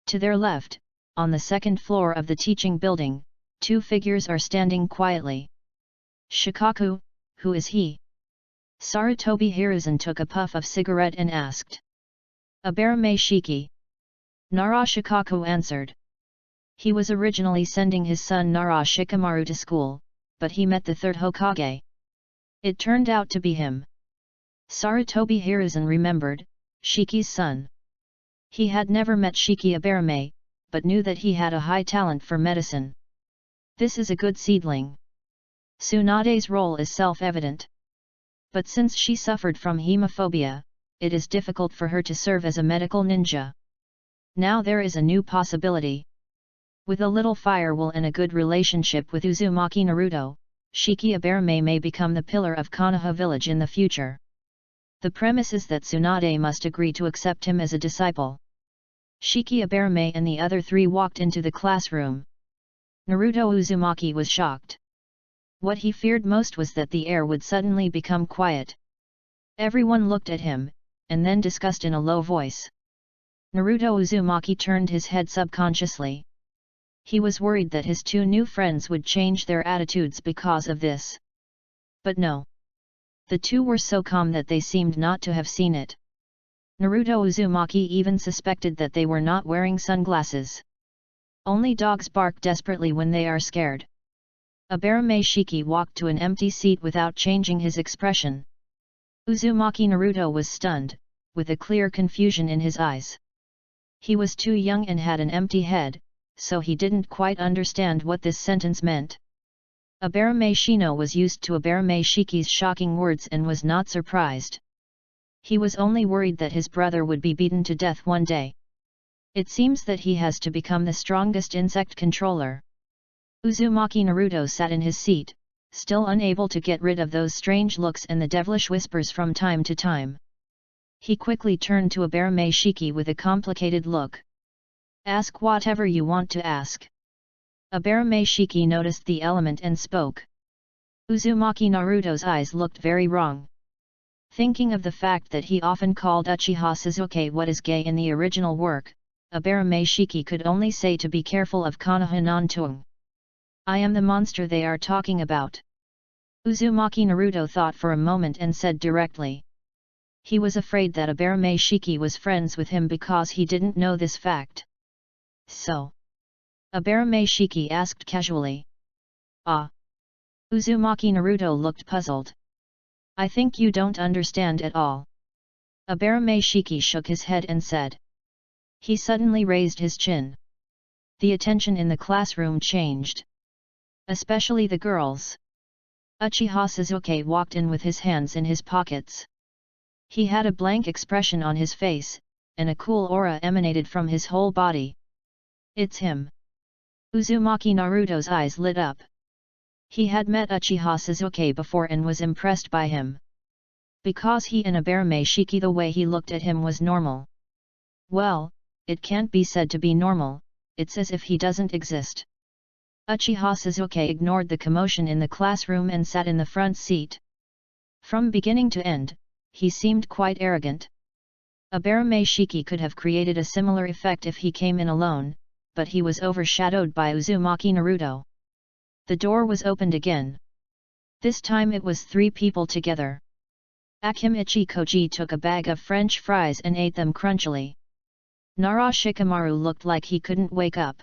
To their left, on the second floor of the teaching building, two figures are standing quietly. Shikaku, who is he? Sarutobi Hiruzen took a puff of cigarette and asked. Abarame Shiki. Nara Shikaku answered. He was originally sending his son Nara Shikamaru to school, but he met the third Hokage. It turned out to be him. Sarutobi Hiruzen remembered, Shiki's son. He had never met Shiki Abarame, but knew that he had a high talent for medicine. This is a good seedling. Tsunade's role is self-evident. But since she suffered from hemophobia, it is difficult for her to serve as a medical ninja. Now there is a new possibility. With a little firewall and a good relationship with Uzumaki Naruto, Shiki Abarame may become the pillar of Konoha village in the future. The premise is that Tsunade must agree to accept him as a disciple. Shiki Abarame and the other three walked into the classroom. Naruto Uzumaki was shocked. What he feared most was that the air would suddenly become quiet. Everyone looked at him, and then discussed in a low voice. Naruto Uzumaki turned his head subconsciously. He was worried that his two new friends would change their attitudes because of this. But no. The two were so calm that they seemed not to have seen it. Naruto Uzumaki even suspected that they were not wearing sunglasses. Only dogs bark desperately when they are scared. Abarame Shiki walked to an empty seat without changing his expression. Uzumaki Naruto was stunned, with a clear confusion in his eyes. He was too young and had an empty head, so he didn't quite understand what this sentence meant. Abarame Shino was used to Abarame Shiki's shocking words and was not surprised. He was only worried that his brother would be beaten to death one day. It seems that he has to become the strongest insect controller. Uzumaki Naruto sat in his seat, still unable to get rid of those strange looks and the devilish whispers from time to time. He quickly turned to Abarame Shiki with a complicated look. "Ask whatever you want to ask." Abarame Shiki noticed the element and spoke. Uzumaki Naruto's eyes looked very wrong. Thinking of the fact that he often called Uchiha Sasuke what is gay in the original work, Abarame Shiki could only say to be careful of Konoha non-tung. "I am the monster they are talking about." Uzumaki Naruto thought for a moment and said directly. He was afraid that Abarame Shiki was friends with him because he didn't know this fact. "So?" Abarame Shiki asked casually. "Ah." Uzumaki Naruto looked puzzled. "I think you don't understand at all." Abarame Shiki shook his head and said. He suddenly raised his chin. The attention in the classroom changed. Especially the girls. Uchiha Sasuke walked in with his hands in his pockets. He had a blank expression on his face, and a cool aura emanated from his whole body. "It's him." Uzumaki Naruto's eyes lit up. He had met Uchiha Sasuke before and was impressed by him. Because he and Abarame Shiki, the way he looked at him was normal. Well, it can't be said to be normal, it's as if he doesn't exist. Uchiha Sasuke ignored the commotion in the classroom and sat in the front seat. From beginning to end, he seemed quite arrogant. Abarame Shiki could have created a similar effect if he came in alone, but he was overshadowed by Uzumaki Naruto. The door was opened again. This time it was 3 people together. Akimichi Koji took a bag of French fries and ate them crunchily. Nara Shikamaru looked like he couldn't wake up.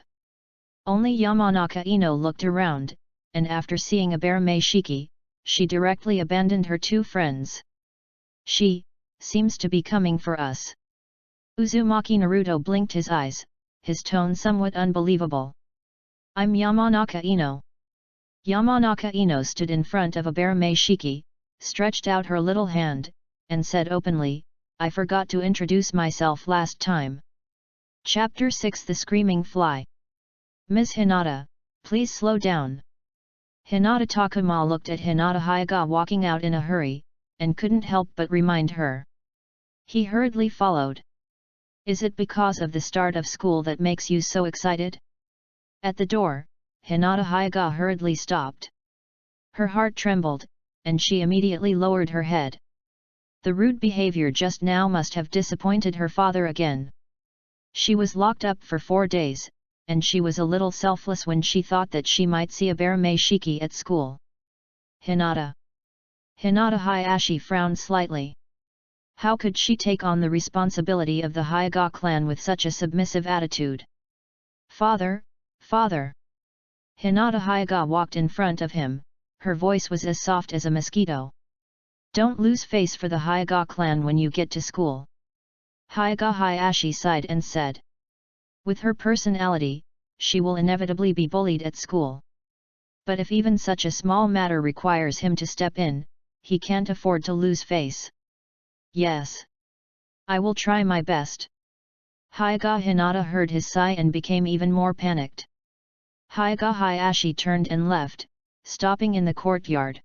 Only Yamanaka Ino looked around, and after seeing Abarame Shiki, she directly abandoned her 2 friends. "She seems to be coming for us." Uzumaki Naruto blinked his eyes, his tone somewhat unbelievable. "I'm Yamanaka Ino." Yamanaka Ino stood in front of Abarame Shiki, stretched out her little hand, and said openly, "I forgot to introduce myself last time." Chapter 6: The Screaming Fly. "Ms. Hinata, please slow down." Hinata Takuma looked at Hinata Hyuga walking out in a hurry, and couldn't help but remind her. He hurriedly followed. "Is it because of the start of school that makes you so excited?" At the door, Hinata Hyuga hurriedly stopped. Her heart trembled, and she immediately lowered her head. The rude behavior just now must have disappointed her father again. She was locked up for 4 days, and she was a little selfless when she thought that she might see Abarame Shiki at school. Hinata Hayashi frowned slightly. How could she take on the responsibility of the Hyuga clan with such a submissive attitude? Father! Hinata Hyuga walked in front of him, her voice was as soft as a mosquito. "Don't lose face for the Hyuga clan when you get to school." Hyuga Hayashi sighed and said. With her personality, she will inevitably be bullied at school. But if even such a small matter requires him to step in, he can't afford to lose face. "Yes. I will try my best." Hyuga Hinata heard his sigh and became even more panicked. Hyuga Hayashi turned and left, stopping in the courtyard.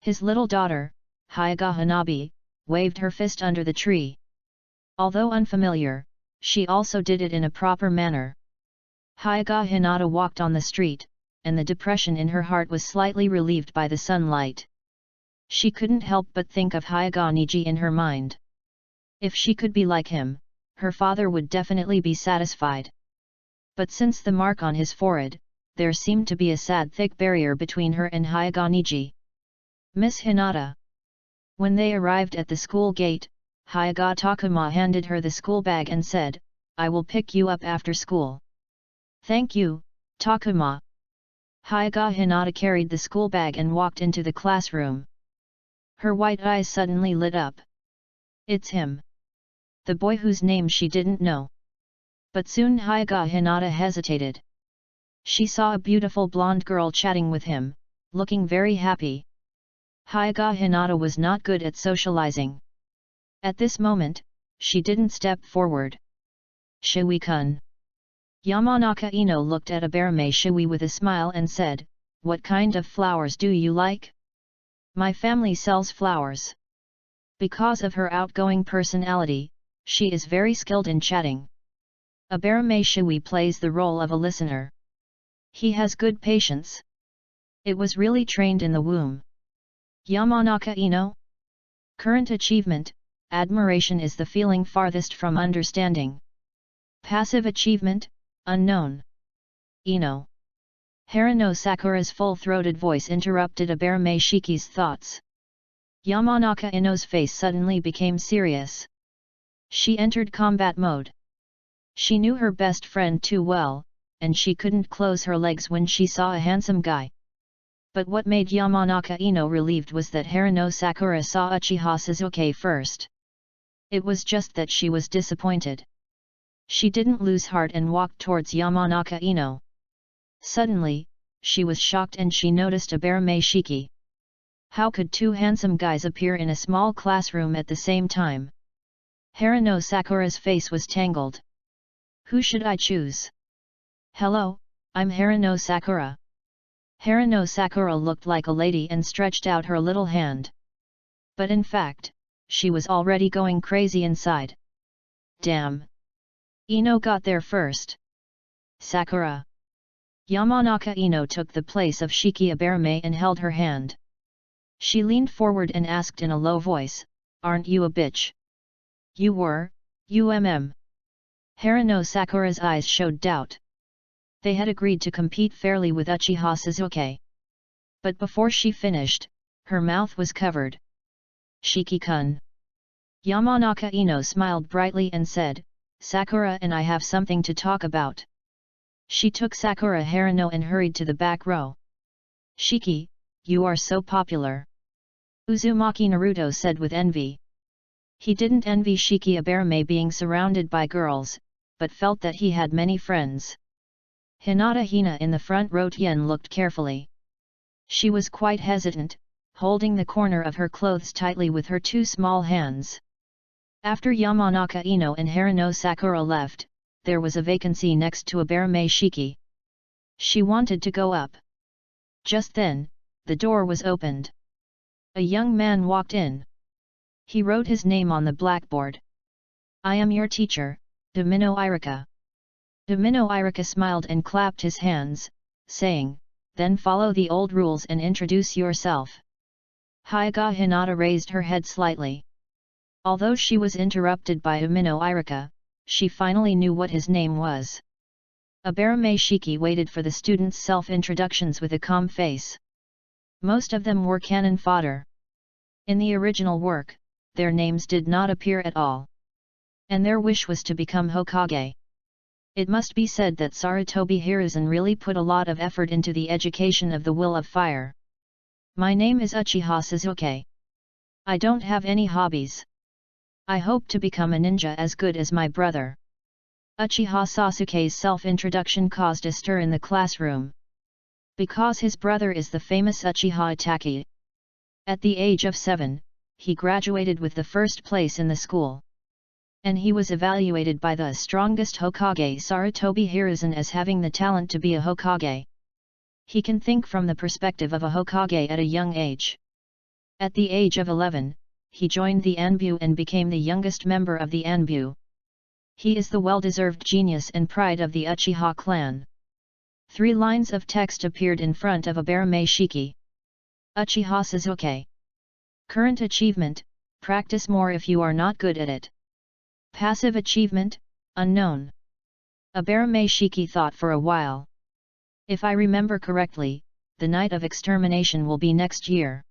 His little daughter, Hyuga Hanabi, waved her fist under the tree. Although unfamiliar, she also did it in a proper manner. Hyuga Hinata walked on the street, and the depression in her heart was slightly relieved by the sunlight. She couldn't help but think of Hyuga Niji in her mind. If she could be like him, her father would definitely be satisfied. But since the mark on his forehead, there seemed to be a sad thick barrier between her and Hyuga Niji. "Miss Hinata." When they arrived at the school gate, Hyuga Takuma handed her the school bag and said, "I will pick you up after school." "Thank you, Takuma." Hyuga Hinata carried the school bag and walked into the classroom. Her white eyes suddenly lit up. It's him. The boy whose name she didn't know. But soon Hyuga Hinata hesitated. She saw a beautiful blonde girl chatting with him, looking very happy. Hyuga Hinata was not good at socializing. At this moment, she didn't step forward. "Shui-kun." Yamanaka Ino looked at Abarame Shui with a smile and said, what kind of flowers do you like? My family sells flowers. Because of her outgoing personality, she is very skilled in chatting. Abarame Shui plays the role of a listener. He has good patience. It was really trained in the womb. Yamanaka Ino? Current achievement, admiration is the feeling farthest from understanding. Passive achievement, unknown. Ino. Harano Sakura's full-throated voice interrupted Abarame Shiki's thoughts. Yamanaka Ino's face suddenly became serious. She entered combat mode. She knew her best friend too well, and she couldn't close her legs when she saw a handsome guy. But what made Yamanaka Ino relieved was that Harano Sakura saw Uchiha Sasuke first. It was just that she was disappointed. She didn't lose heart and walked towards Yamanaka Ino. Suddenly, she was shocked and she noticed Abarame Shiki. How could two handsome guys appear in a small classroom at the same time? Harano Sakura's face was tangled. Who should I choose? Hello, I'm Harano Sakura. Harano Sakura looked like a lady and stretched out her little hand. But in fact, she was already going crazy inside. Damn! Ino got there first. Sakura. Yamanaka Ino took the place of Shiki Abarame and held her hand. She leaned forward and asked in a low voice, "Aren't you a bitch?" "You were, Harano Sakura's eyes showed doubt. They had agreed to compete fairly with Uchiha Sasuke. But before she finished, her mouth was covered. "Shiki-kun." Yamanaka Ino smiled brightly and said, "Sakura and I have something to talk about." She took Sakura Harano and hurried to the back row. "Shiki, you are so popular," Uzumaki Naruto said with envy. He didn't envy Shiki Abarame being surrounded by girls, but felt that he had many friends. Hinata Hina in the front row Tien looked carefully. She was quite hesitant, holding the corner of her clothes tightly with her two small hands. After Yamanaka Ino and Harano Sakura left, there was a vacancy next to Abarame Shiki. She wanted to go up. Just then, the door was opened. A young man walked in. He wrote his name on the blackboard. "I am your teacher, Domino Irika." Domino Irika smiled and clapped his hands, saying, "Then follow the old rules and introduce yourself." Hyuga Hinata raised her head slightly. Although she was interrupted by Domino Irika, she finally knew what his name was. Abarame Shiki waited for the students' self-introductions with a calm face. Most of them were cannon fodder. In the original work, their names did not appear at all. And their wish was to become Hokage. It must be said that Sarutobi Hiruzen really put a lot of effort into the education of the will of fire. "My name is Uchiha Sasuke. I don't have any hobbies. I hope to become a ninja as good as my brother." Uchiha Sasuke's self-introduction caused a stir in the classroom. Because his brother is the famous Uchiha Itachi. At the age of 7, he graduated with the first place in the school. And he was evaluated by the strongest Hokage Sarutobi Hiruzen as having the talent to be a Hokage. He can think from the perspective of a Hokage at a young age. At the age of 11, he joined the Anbu and became the youngest member of the Anbu. He is the well-deserved genius and pride of the Uchiha clan. 3 lines of text appeared in front of Abarame Shiki. Uchiha Sasuke. Current achievement, practice more if you are not good at it. Passive achievement, unknown. Abarame Shiki thought for a while. If I remember correctly, the night of extermination will be next year.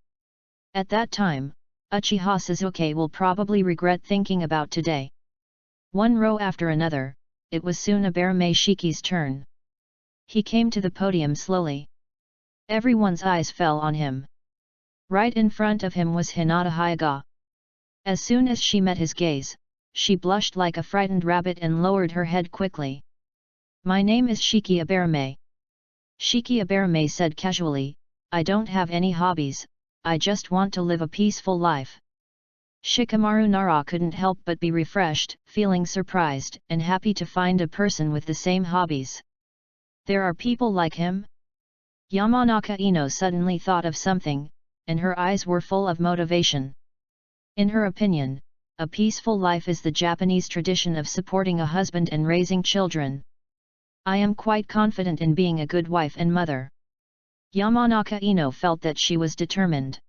At that time, Uchiha Sasuke will probably regret thinking about today. One row after another, it was soon Abarame Shiki's turn. He came to the podium slowly. Everyone's eyes fell on him. Right in front of him was Hinata Hyuga. As soon as she met his gaze, she blushed like a frightened rabbit and lowered her head quickly. "My name is Shiki Abarame." Shiki Abarame said casually, "I don't have any hobbies, I just want to live a peaceful life." Shikamaru Nara couldn't help but be refreshed, feeling surprised and happy to find a person with the same hobbies. There are people like him? Yamanaka Ino suddenly thought of something, and her eyes were full of motivation. In her opinion, a peaceful life is the Japanese tradition of supporting a husband and raising children. I am quite confident in being a good wife and mother. Yamanaka Ino felt that she was determined.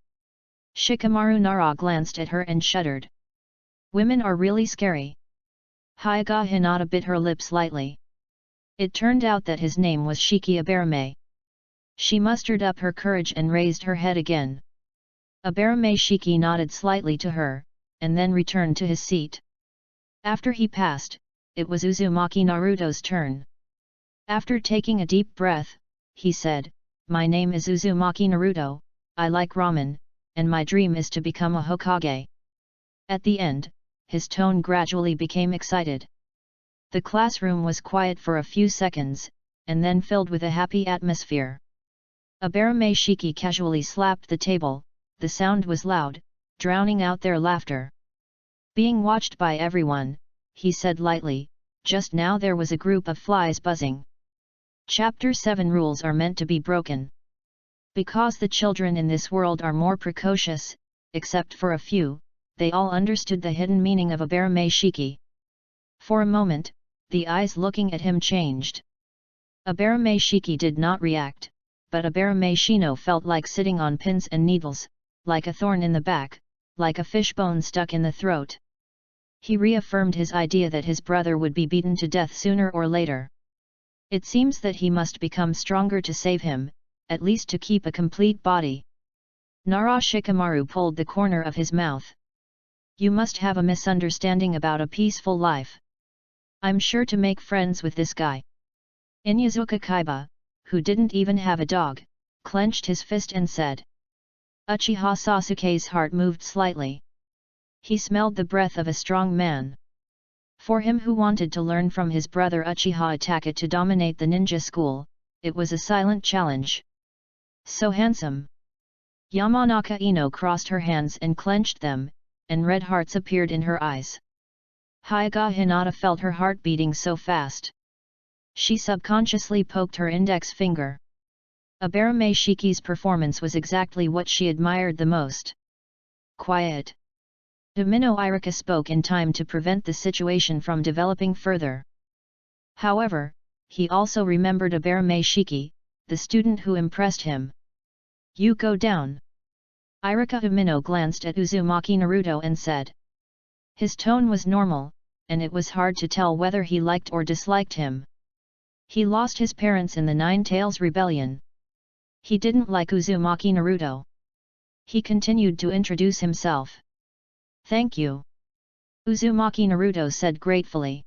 Shikamaru Nara glanced at her and shuddered. Women are really scary. Hyuga Hinata bit her lips lightly. It turned out that his name was Shiki Abarame. She mustered up her courage and raised her head again. Abarame Shiki nodded slightly to her, and then returned to his seat. After he passed, it was Uzumaki Naruto's turn. After taking a deep breath, he said, "My name is Uzumaki Naruto, I like ramen, and my dream is to become a Hokage." At the end, his tone gradually became excited. The classroom was quiet for a few seconds, and then filled with a happy atmosphere. Abarame Shiki casually slapped the table, the sound was loud, drowning out their laughter. Being watched by everyone, he said lightly, "Just now there was a group of flies buzzing." Chapter 7 Rules are meant to be broken. Because the children in this world are more precocious, except for a few, they all understood the hidden meaning of Abarame Shiki. For a moment, the eyes looking at him changed. Abarame Shiki did not react, but Abarame Shino felt like sitting on pins and needles, like a thorn in the back, like a fishbone stuck in the throat. He reaffirmed his idea that his brother would be beaten to death sooner or later. It seems that he must become stronger to save him, at least to keep a complete body. Nara Shikamaru pulled the corner of his mouth. You must have a misunderstanding about a peaceful life. I'm sure to make friends with this guy. Inyazuka Kaiba, who didn't even have a dog, clenched his fist and said. Uchiha Sasuke's heart moved slightly. He smelled the breath of a strong man. For him who wanted to learn from his brother Uchiha Itachi to dominate the ninja school, it was a silent challenge. So handsome. Yamanaka Ino crossed her hands and clenched them, and red hearts appeared in her eyes. Hyuga Hinata felt her heart beating so fast. She subconsciously poked her index finger. Abarame Shiki's performance was exactly what she admired the most. Quiet. Domino Irika spoke in time to prevent the situation from developing further. However, he also remembered Abarame Shiki, the student who impressed him. You go down. Irika Domino glanced at Uzumaki Naruto and said. His tone was normal, and it was hard to tell whether he liked or disliked him. He lost his parents in the Nine Tails Rebellion. He didn't like Uzumaki Naruto. He continued to introduce himself. Thank you. Uzumaki Naruto said gratefully.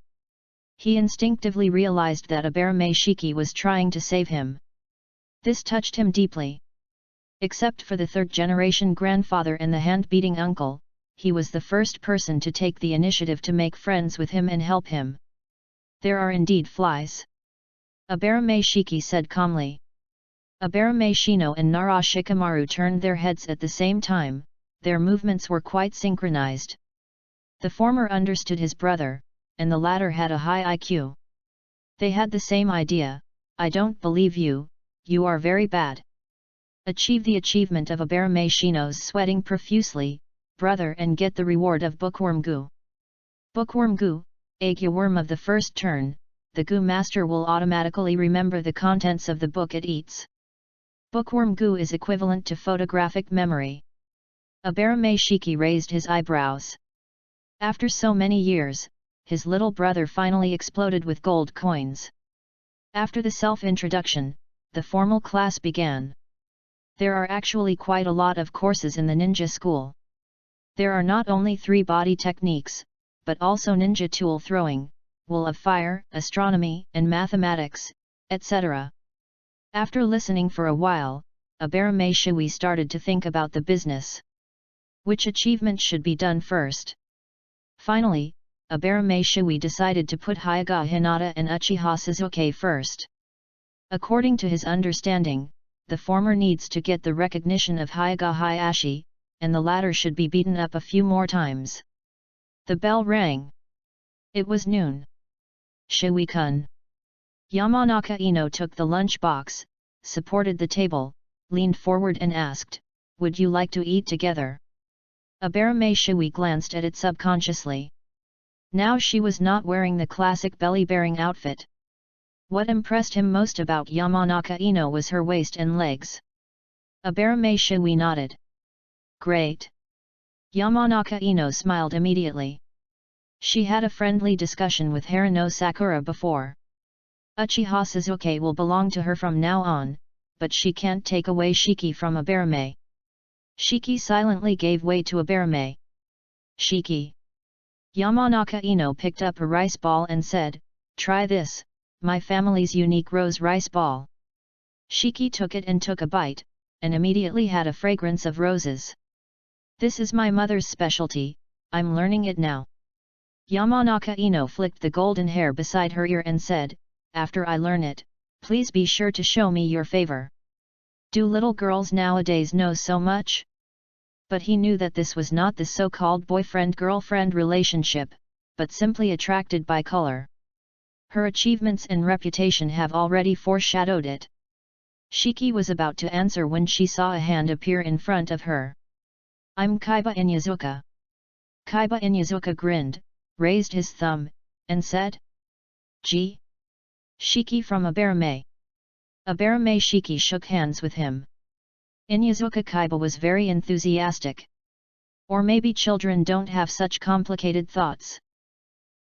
He instinctively realized that Abarame Shiki was trying to save him. This touched him deeply. Except for the third-generation grandfather and the hand-beating uncle, he was the first person to take the initiative to make friends with him and help him. There are indeed flies. Abarame Shiki said calmly. Abarame Shino and Nara Shikamaru turned their heads at the same time, their movements were quite synchronized. The former understood his brother, and the latter had a high IQ. They had the same idea, I don't believe you, you are very bad. Achieve the achievement of Abarame Shino's sweating profusely, brother, and get the reward of Bookworm Goo. Bookworm Goo, Agya worm of the first turn, the Goo master will automatically remember the contents of the book it eats. Bookworm Goo is equivalent to photographic memory. Abarame Shiki raised his eyebrows. After so many years, his little brother finally exploded with gold coins. After the self-introduction, the formal class began. There are actually quite a lot of courses in the ninja school. There are not only 3 body techniques, but also ninja tool throwing, wall of fire, astronomy, and mathematics, etc. After listening for a while, Abarame Shui started to think about the business. Which achievement should be done first? Finally, Abarame Shui decided to put Hyuga Hinata and Uchiha Sasuke first. According to his understanding, the former needs to get the recognition of Hyuga Hayashi, and the latter should be beaten up a few more times. The bell rang. It was noon. Shui-kun. Yamanaka Ino took the lunch box, supported the table, leaned forward and asked, "Would you like to eat together?" Abarame Shui glanced at it subconsciously. Now she was not wearing the classic belly-bearing outfit. What impressed him most about Yamanaka Ino was her waist and legs. Abarame Shui nodded. "Great." Yamanaka Ino smiled immediately. She had a friendly discussion with Harano Sakura before. Uchiha Suzuki will belong to her from now on, but she can't take away Shiki from Abarame. Shiki silently gave way to Abarame. "Shiki." Yamanaka Ino picked up a rice ball and said, "Try this, my family's unique rose rice ball." Shiki took it and took a bite, and immediately had a fragrance of roses. "This is my mother's specialty, I'm learning it now." Yamanaka Ino flicked the golden hair beside her ear and said, "After I learn it, please be sure to show me your favor." Do little girls nowadays know so much? But he knew that this was not the so-called boyfriend-girlfriend relationship, but simply attracted by color. Her achievements and reputation have already foreshadowed it. Shiki was about to answer when she saw a hand appear in front of her. "I'm Kaiba Inyazuka." Kaiba Inyazuka grinned, raised his thumb, and said, "Gee? Shiki from Abarame." Abarame Shiki shook hands with him. Inyazuka Kaiba was very enthusiastic. Or maybe children don't have such complicated thoughts.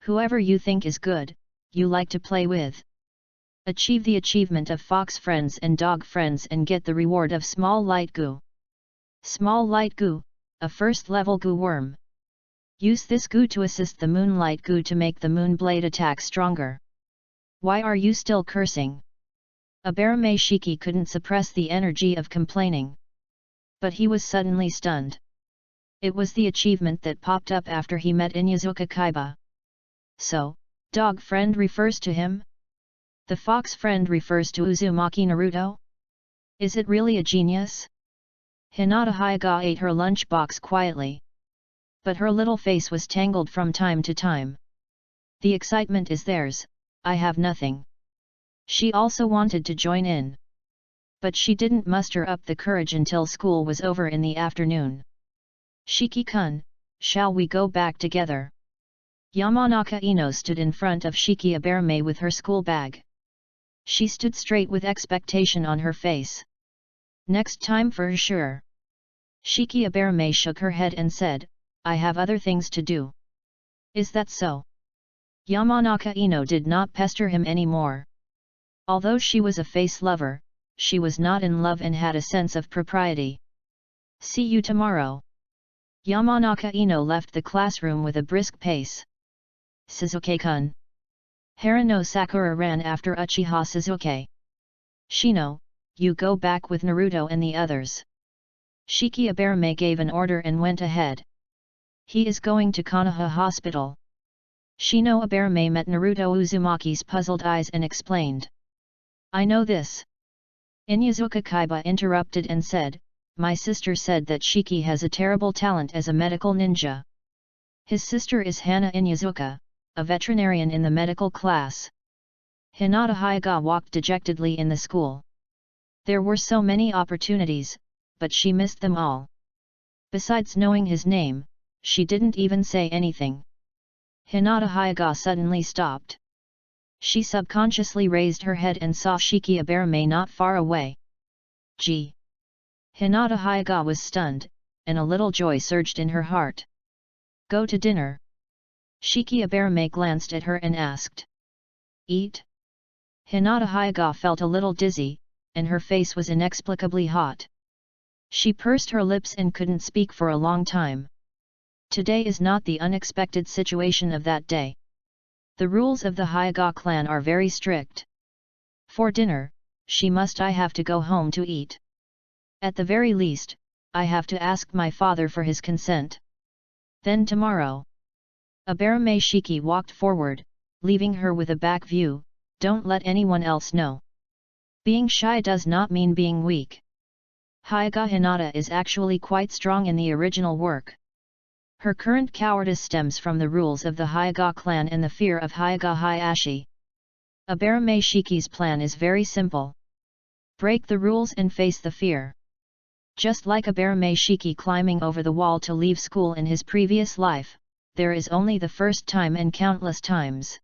Whoever you think is good, you like to play with. Achieve the achievement of fox friends and dog friends and get the reward of small light goo. Small light goo, a first level goo worm. Use this goo to assist the moonlight goo to make the moon blade attack stronger. Why are you still cursing?" Abarame Shiki couldn't suppress the energy of complaining. But he was suddenly stunned. It was the achievement that popped up after he met Inyazuka Kaiba. So, dog friend refers to him? The fox friend refers to Uzumaki Naruto? Is it really a genius? Hinata Hyuga ate her lunchbox quietly. But her little face was tangled from time to time. The excitement is theirs, I have nothing. She also wanted to join in. But she didn't muster up the courage until school was over in the afternoon. "Shiki-kun, shall we go back together?" Yamanaka Ino stood in front of Shiki Abarame with her school bag. She stood straight with expectation on her face. "Next time for sure." Shiki Abarame shook her head and said, "I have other things to do." "Is that so?" Yamanaka Ino did not pester him anymore. Although she was a face lover, she was not in love and had a sense of propriety. "See you tomorrow." Yamanaka Ino left the classroom with a brisk pace. "Suzuki-kun." Harano Sakura ran after Uchiha Suzuki. "Shino, you go back with Naruto and the others." Shiki Abarame gave an order and went ahead. "He is going to Konoha Hospital." Shino Abarame met Naruto Uzumaki's puzzled eyes and explained. "I know this." Inyazuka Kaiba interrupted and said, "My sister said that Shiki has a terrible talent as a medical ninja." His sister is Hana Inyazuka, a veterinarian in the medical class. Hinata Hyuga walked dejectedly in the school. There were so many opportunities, but she missed them all. Besides knowing his name, she didn't even say anything. Hinata Hyuga suddenly stopped. She subconsciously raised her head and saw Shiki Abarame not far away. "Gee!" Hinata Hyuga was stunned, and a little joy surged in her heart. "Go to dinner." Shiki Abarame glanced at her and asked. "Eat?" Hinata Hyuga felt a little dizzy, and her face was inexplicably hot. She pursed her lips and couldn't speak for a long time. Today is not the unexpected situation of that day. The rules of the Hyuga clan are very strict. For dinner, I have to go home to eat. At the very least, I have to ask my father for his consent. Then tomorrow. Abarame Shiki walked forward, leaving her with a back view. Don't let anyone else know. Being shy does not mean being weak. Hyuga Hinata is actually quite strong in the original work. Her current cowardice stems from the rules of the Hyuga clan and the fear of Hyuga Hayashi. Abarame Shiki's plan is very simple. Break the rules and face the fear. Just like Abarame Shiki climbing over the wall to leave school in his previous life, there is only the first time and countless times.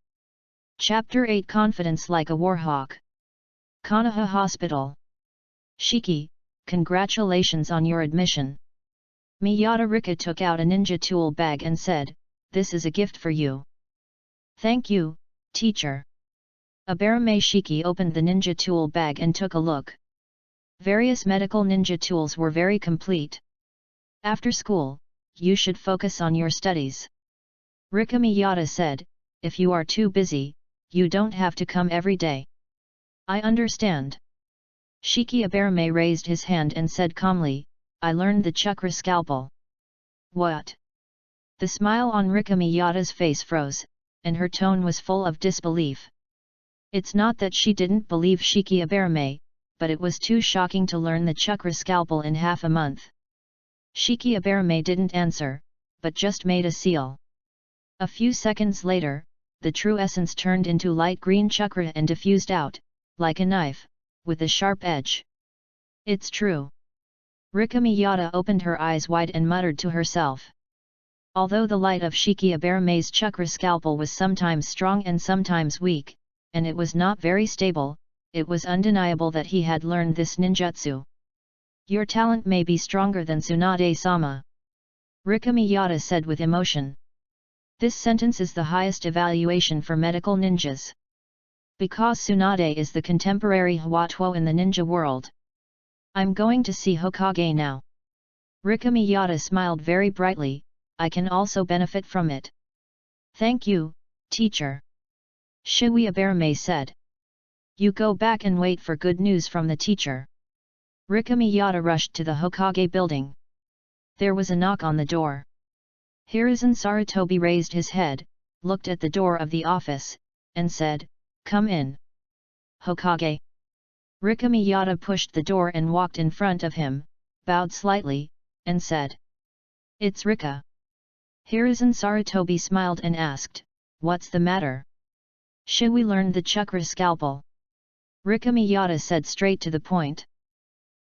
Chapter 8 Confidence like a Warhawk. Konoha Hospital. Shiki, congratulations on your admission. Miyata Rika took out a ninja tool bag and said, "This is a gift for you." "Thank you, teacher." Abarame Shiki opened the ninja tool bag and took a look. Various medical ninja tools were very complete. "After school, you should focus on your studies." Rika Miyata said, "If you are too busy, you don't have to come every day." "I understand." Shiki Abarame raised his hand and said calmly, "I learned the chakra scalpel." "What?" The smile on Rika Miyata's face froze, and her tone was full of disbelief. It's not that she didn't believe Shiki Abarame, but it was too shocking to learn the chakra scalpel in half a month. Shiki Abarame didn't answer, but just made a seal. A few seconds later, the true essence turned into light green chakra and diffused out, like a knife, with a sharp edge. "It's true." Rika Miyata opened her eyes wide and muttered to herself. Although the light of Shiki Abarame's chakra scalpel was sometimes strong and sometimes weak, and it was not very stable, it was undeniable that he had learned this ninjutsu. "Your talent may be stronger than Tsunade-sama," Rika Miyata said with emotion. This sentence is the highest evaluation for medical ninjas. Because Tsunade is the contemporary Hwatuo in the ninja world. "I'm going to see Hokage now." Rika Miyata smiled very brightly, "I can also benefit from it." "Thank you, teacher." Shui Abarame said. "You go back and wait for good news from the teacher." Rika Miyata rushed to the Hokage building. There was a knock on the door. Hiruzen Sarutobi raised his head, looked at the door of the office, and said, "Come in." "Hokage." Rika Miyata pushed the door and walked in front of him, bowed slightly, and said, "It's Rika." Hiruzen Sarutobi smiled and asked, "What's the matter?" "Should we learn the chakra scalpel?" Rika Miyata said straight to the point.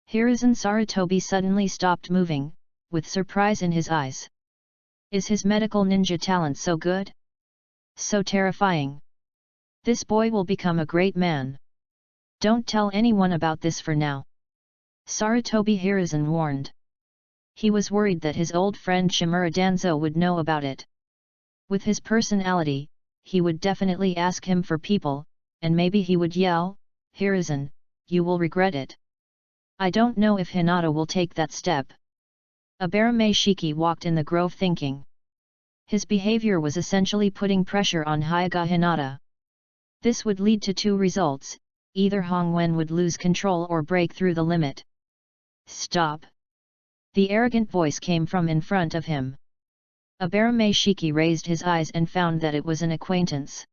Hiruzen Sarutobi suddenly stopped moving, with surprise in his eyes. Is his medical ninja talent so good? So terrifying? This boy will become a great man. Don't tell anyone about this for now. Sarutobi Hiruzen warned. He was worried that his old friend Shimura Danzo would know about it. With his personality, he would definitely ask him for people, and maybe he would yell, "Hiruzen, you will regret it." I don't know if Hinata will take that step. Abarame Shiki walked in the grove thinking. His behavior was essentially putting pressure on Hyuga Hinata. This would lead to two results, either Hongwen would lose control or break through the limit. "Stop!" The arrogant voice came from in front of him. Abarame Shiki raised his eyes and found that it was an acquaintance.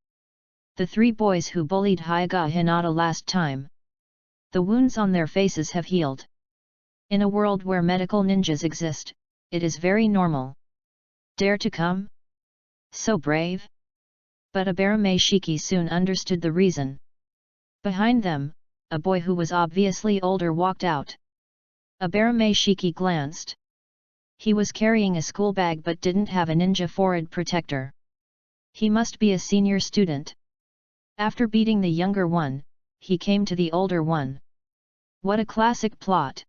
The three boys who bullied Hyuga Hinata last time. The wounds on their faces have healed. In a world where medical ninjas exist, it is very normal. Dare to come? So brave? But Abarame Shiki soon understood the reason. Behind them, a boy who was obviously older walked out. Abarame Shiki glanced. He was carrying a school bag but didn't have a ninja forehead protector. He must be a senior student. After beating the younger one, he came to the older one. What a classic plot!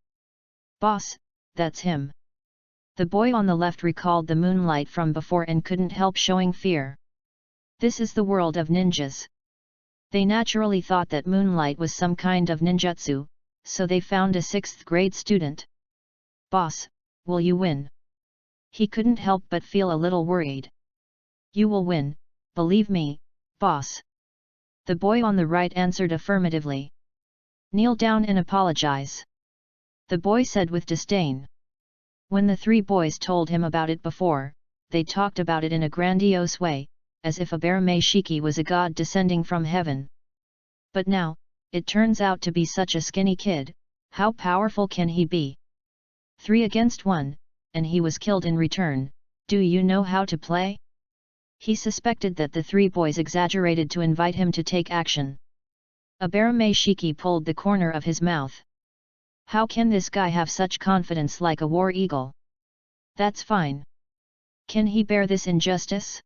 "Boss, that's him." The boy on the left recalled the moonlight from before and couldn't help showing fear. This is the world of ninjas. They naturally thought that moonlight was some kind of ninjutsu, so they found a 6th grade student. "Boss, will you win?" He couldn't help but feel a little worried. "You will win, believe me, boss." The boy on the right answered affirmatively. "Kneel down and apologize," the boy said with disdain. When the three boys told him about it before, they talked about it in a grandiose way, as if Abarame Shiki was a god descending from heaven. But now, it turns out to be such a skinny kid. How powerful can he be? 3 against 1, and he was killed in return. Do you know how to play? He suspected that the three boys exaggerated to invite him to take action. Aberame Shiki pulled the corner of his mouth. How can this guy have such confidence like a war eagle? That's fine. Can he bear this injustice?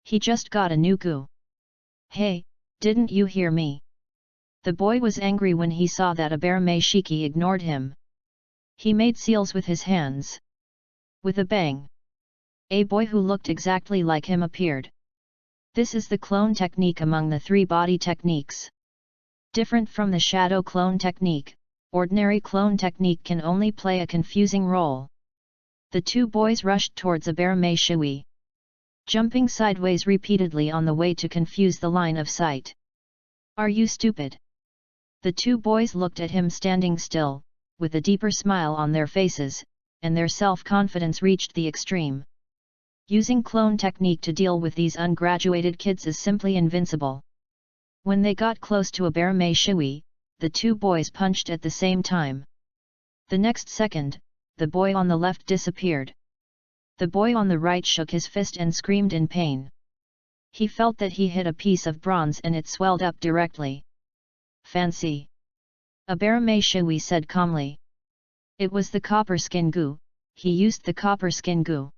He just got a new goo. Hey, didn't you hear me? The boy was angry when he saw that Aberame Shiki ignored him. He made seals with his hands. With a bang, a boy who looked exactly like him appeared. This is the clone technique among the 3 body techniques. Different from the shadow clone technique, ordinary clone technique can only play a confusing role. The 2 boys rushed towards Aberame Shiki, jumping sideways repeatedly on the way to confuse the line of sight. Are you stupid? The 2 boys looked at him standing still, with a deeper smile on their faces, and their self-confidence reached the extreme. Using clone technique to deal with these ungraduated kids is simply invincible. When they got close to Aberame Shiki, the 2 boys punched at the same time. The next second, the boy on the left disappeared. The boy on the right shook his fist and screamed in pain. He felt that he hit a piece of bronze and it swelled up directly. Fancy! Aberame Shiki said calmly. It was the copper skin goo, he used the copper skin goo.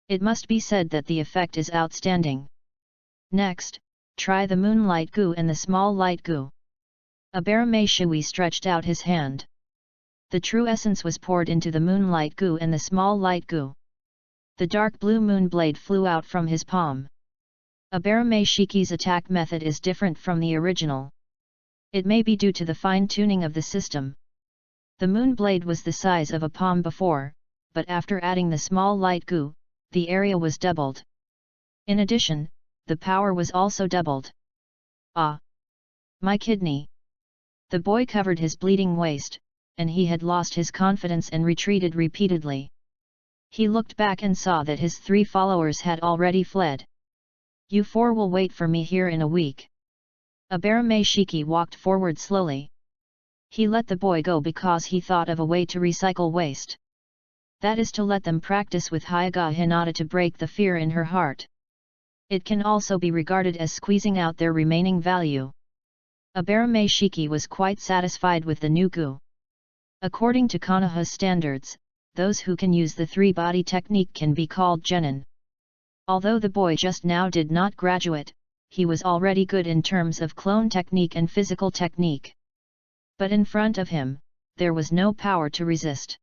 It must be said that the effect is outstanding. Next, try the moonlight goo and the small light goo. Aberame Shiki stretched out his hand. The true essence was poured into the moonlight goo and the small light goo. The dark blue moon blade flew out from his palm. Aberame Shiki's attack method is different from the original. It may be due to the fine-tuning of the system. The moon blade was the size of a palm before, but after adding the small light goo, the area was doubled. In addition, the power was also doubled. Ah! My kidney! The boy covered his bleeding waist, and he had lost his confidence and retreated repeatedly. He looked back and saw that his 3 followers had already fled. You 4 will wait for me here in a week. Aberame Shiki walked forward slowly. He let the boy go because he thought of a way to recycle waste. That is to let them practice with Hyuga Hinata to break the fear in her heart. It can also be regarded as squeezing out their remaining value. Aberame Shiki was quite satisfied with the new goo. According to Konoha's standards, those who can use the 3-body technique can be called genin. Although the boy just now did not graduate, he was already good in terms of clone technique and physical technique. But in front of him, there was no power to resist.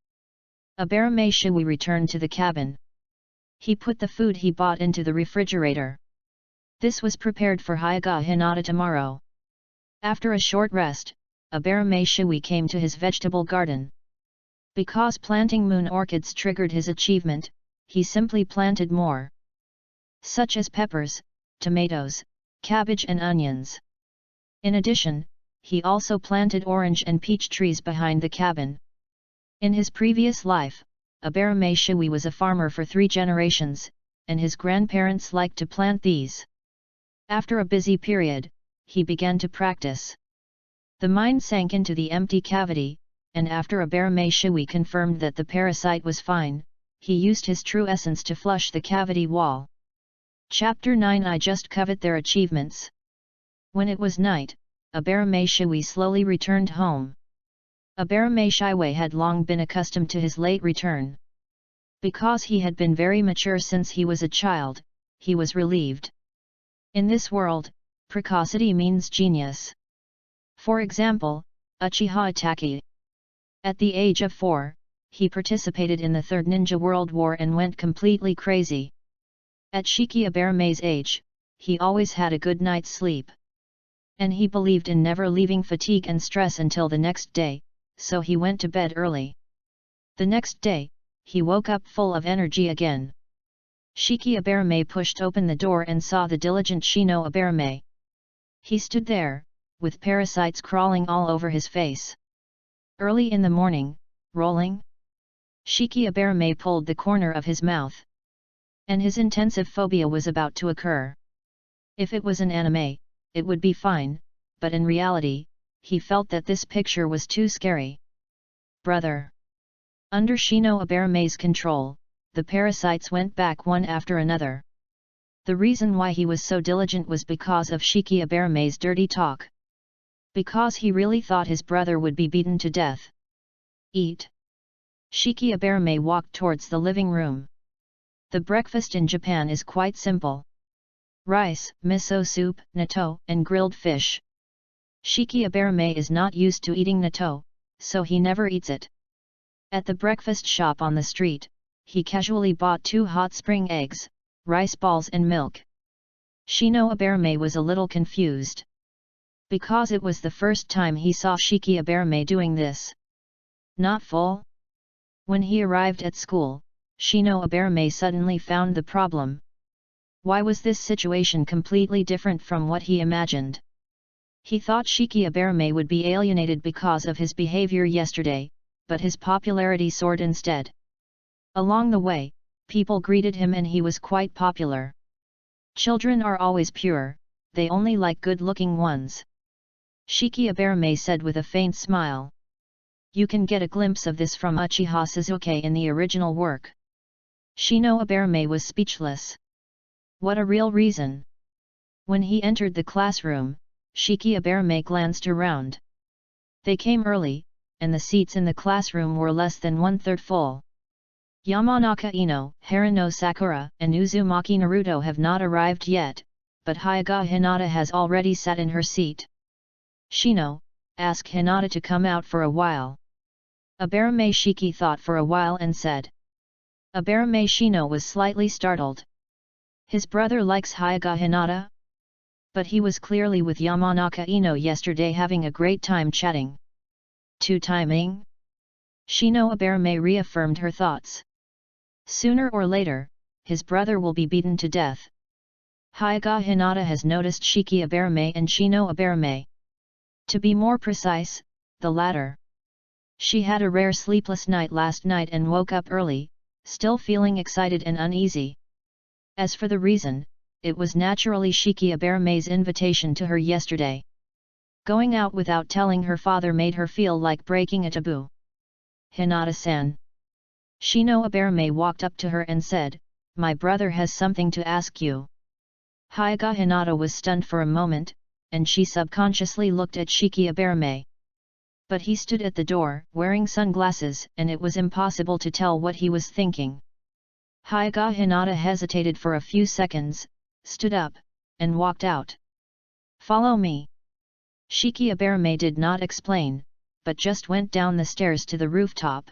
Aberame Shiki returned to the cabin. He put the food he bought into the refrigerator. This was prepared for Hyuga Hinata tomorrow. After a short rest, Aberame Shiki came to his vegetable garden. Because planting moon orchids triggered his achievement, he simply planted more. Such as peppers, tomatoes, cabbage and onions. In addition, he also planted orange and peach trees behind the cabin. In his previous life, Aberame Shiki was a farmer for 3 generations, and his grandparents liked to plant these. After a busy period, he began to practice. The mind sank into the empty cavity, and after Aberame Shiki confirmed that the parasite was fine, he used his true essence to flush the cavity wall. Chapter 9 I just covet their achievements. When it was night, Aberame Shiki slowly returned home. Aberame Shiki had long been accustomed to his late return. Because he had been very mature since he was a child, he was relieved. In this world, precocity means genius. For example, Uchiha Itachi. At the age of 4, he participated in the Third Ninja World War and went completely crazy. At Shiki Aberame's age, he always had a good night's sleep. And he believed in never leaving fatigue and stress until the next day, so he went to bed early. The next day, he woke up full of energy again. Shiki Aberame pushed open the door and saw the diligent Shino Aberame. He stood there, with parasites crawling all over his face. Early in the morning, rolling? Shiki Aberame pulled the corner of his mouth. And his intensive phobia was about to occur. If it was an anime, it would be fine, but in reality, he felt that this picture was too scary. Brother! Under Shino Aberame's control, the parasites went back one after another. The reason why he was so diligent was because of Shiki Aberame's dirty talk. because he really thought his brother would be beaten to death. Eat. Shiki Aberame walked towards the living room. The breakfast in Japan is quite simple. Rice, miso soup, natto, and grilled fish. Shiki Aberame is not used to eating natto, so he never eats it. At the breakfast shop on the street, he casually bought 2 hot spring eggs, rice balls and milk. Shino Aberame was a little confused. Because it was the first time he saw Shiki Aberame doing this. Not full? When he arrived at school, Shino Aberame suddenly found the problem. Why was this situation completely different from what he imagined? He thought Shiki Aberame would be alienated because of his behavior yesterday, but his popularity soared instead. Along the way, people greeted him and he was quite popular. Children are always pure, they only like good-looking ones. Shiki Aberame said with a faint smile. You can get a glimpse of this from Uchiha Suzuki in the original work. Shino Aberame was speechless. What a real reason! When he entered the classroom, Shiki Aberame glanced around. They came early, and the seats in the classroom were less than 1/3 full. Yamanaka Ino, Haruno Sakura, and Uzumaki Naruto have not arrived yet, but Hyuga Hinata has already sat in her seat. Shino, ask Hinata to come out for a while. Aberame Shiki thought for a while and said. Aberame Shino was slightly startled. His brother likes Hyuga Hinata? But he was clearly with Yamanaka Ino yesterday having a great time chatting. Two-timing? Shino Aberame reaffirmed her thoughts. Sooner or later, his brother will be beaten to death. Hyuga Hinata has noticed Shiki Aberame and Shino Aberame. To be more precise, the latter. She had a rare sleepless night last night and woke up early, still feeling excited and uneasy. As for the reason, it was naturally Shiki Aberame's invitation to her yesterday. Going out without telling her father made her feel like breaking a taboo. Hinata-san. Shino Aberame walked up to her and said, My brother has something to ask you. Hyuga Hinata was stunned for a moment, and she subconsciously looked at Shiki Aberame. But he stood at the door, wearing sunglasses, and it was impossible to tell what he was thinking. Hyuga Hinata hesitated for a few seconds, stood up, and walked out. Follow me. Shiki Aberame did not explain, but just went down the stairs to the rooftop.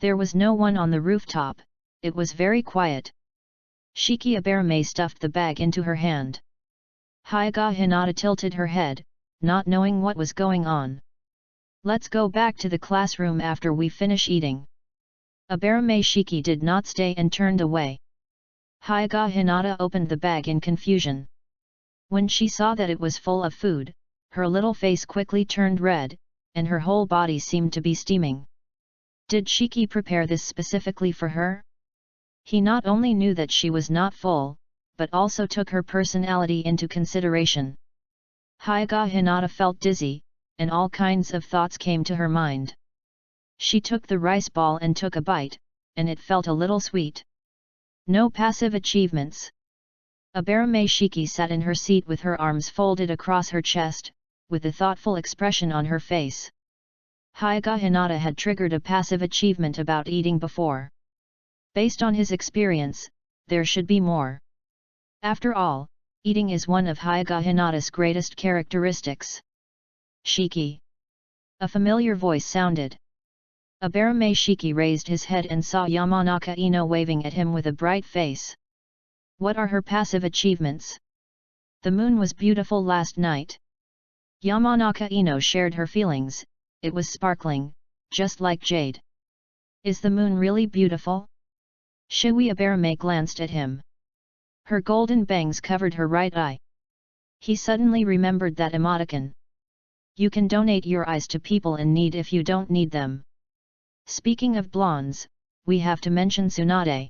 There was no one on the rooftop, it was very quiet. Shiki Aberame stuffed the bag into her hand. Hyuga Hinata tilted her head, not knowing what was going on. Let's go back to the classroom after we finish eating. Aberame Shiki did not stay and turned away. Hyuga Hinata opened the bag in confusion. When she saw that it was full of food, her little face quickly turned red, and her whole body seemed to be steaming. Did Shiki prepare this specifically for her? He not only knew that she was not full, but also took her personality into consideration. Hyuga Hinata felt dizzy, and all kinds of thoughts came to her mind. She took the rice ball and took a bite, and it felt a little sweet. No passive achievements. Aberame Shiki sat in her seat with her arms folded across her chest, with a thoughtful expression on her face. Hyuga Hinata had triggered a passive achievement about eating before. Based on his experience, there should be more. After all, eating is one of Hyuga Hinata's greatest characteristics. Shiki. A familiar voice sounded. Aberame Shiki raised his head and saw Yamanaka Ino waving at him with a bright face. What are her passive achievements? The moon was beautiful last night. Yamanaka Ino shared her feelings, it was sparkling, just like jade. Is the moon really beautiful? Shiwi Aberame glanced at him. Her golden bangs covered her right eye. He suddenly remembered that emoticon. You can donate your eyes to people in need if you don't need them. Speaking of blondes, we have to mention Tsunade.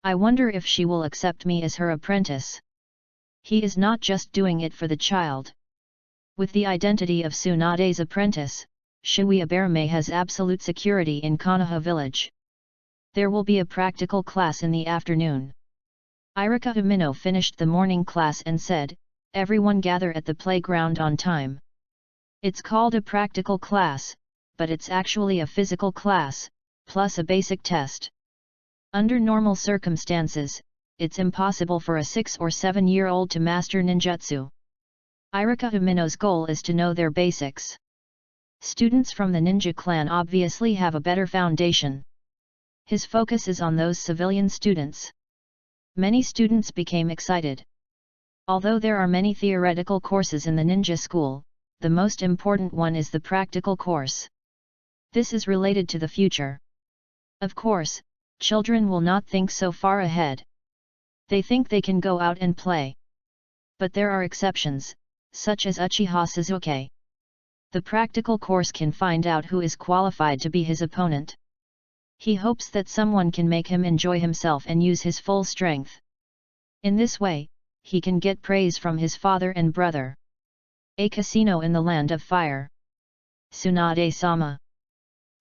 I wonder if she will accept me as her apprentice. He is not just doing it for the child. With the identity of Tsunade's apprentice, Shiwi Aberame has absolute security in Konoha village. There will be a practical class in the afternoon. Irika Umino finished the morning class and said, everyone gather at the playground on time. It's called a practical class, but it's actually a physical class, plus a basic test. Under normal circumstances, it's impossible for a 6 or 7-year-old to master ninjutsu. Irika Umino's goal is to know their basics. Students from the ninja clan obviously have a better foundation. His focus is on those civilian students. Many students became excited. Although there are many theoretical courses in the ninja school, the most important one is the practical course. This is related to the future. Of course, children will not think so far ahead. They think they can go out and play. But there are exceptions, such as Uchiha Sasuke. The practical course can find out who is qualified to be his opponent. He hopes that someone can make him enjoy himself and use his full strength. In this way, he can get praise from his father and brother. A casino in the land of fire. Tsunade-sama.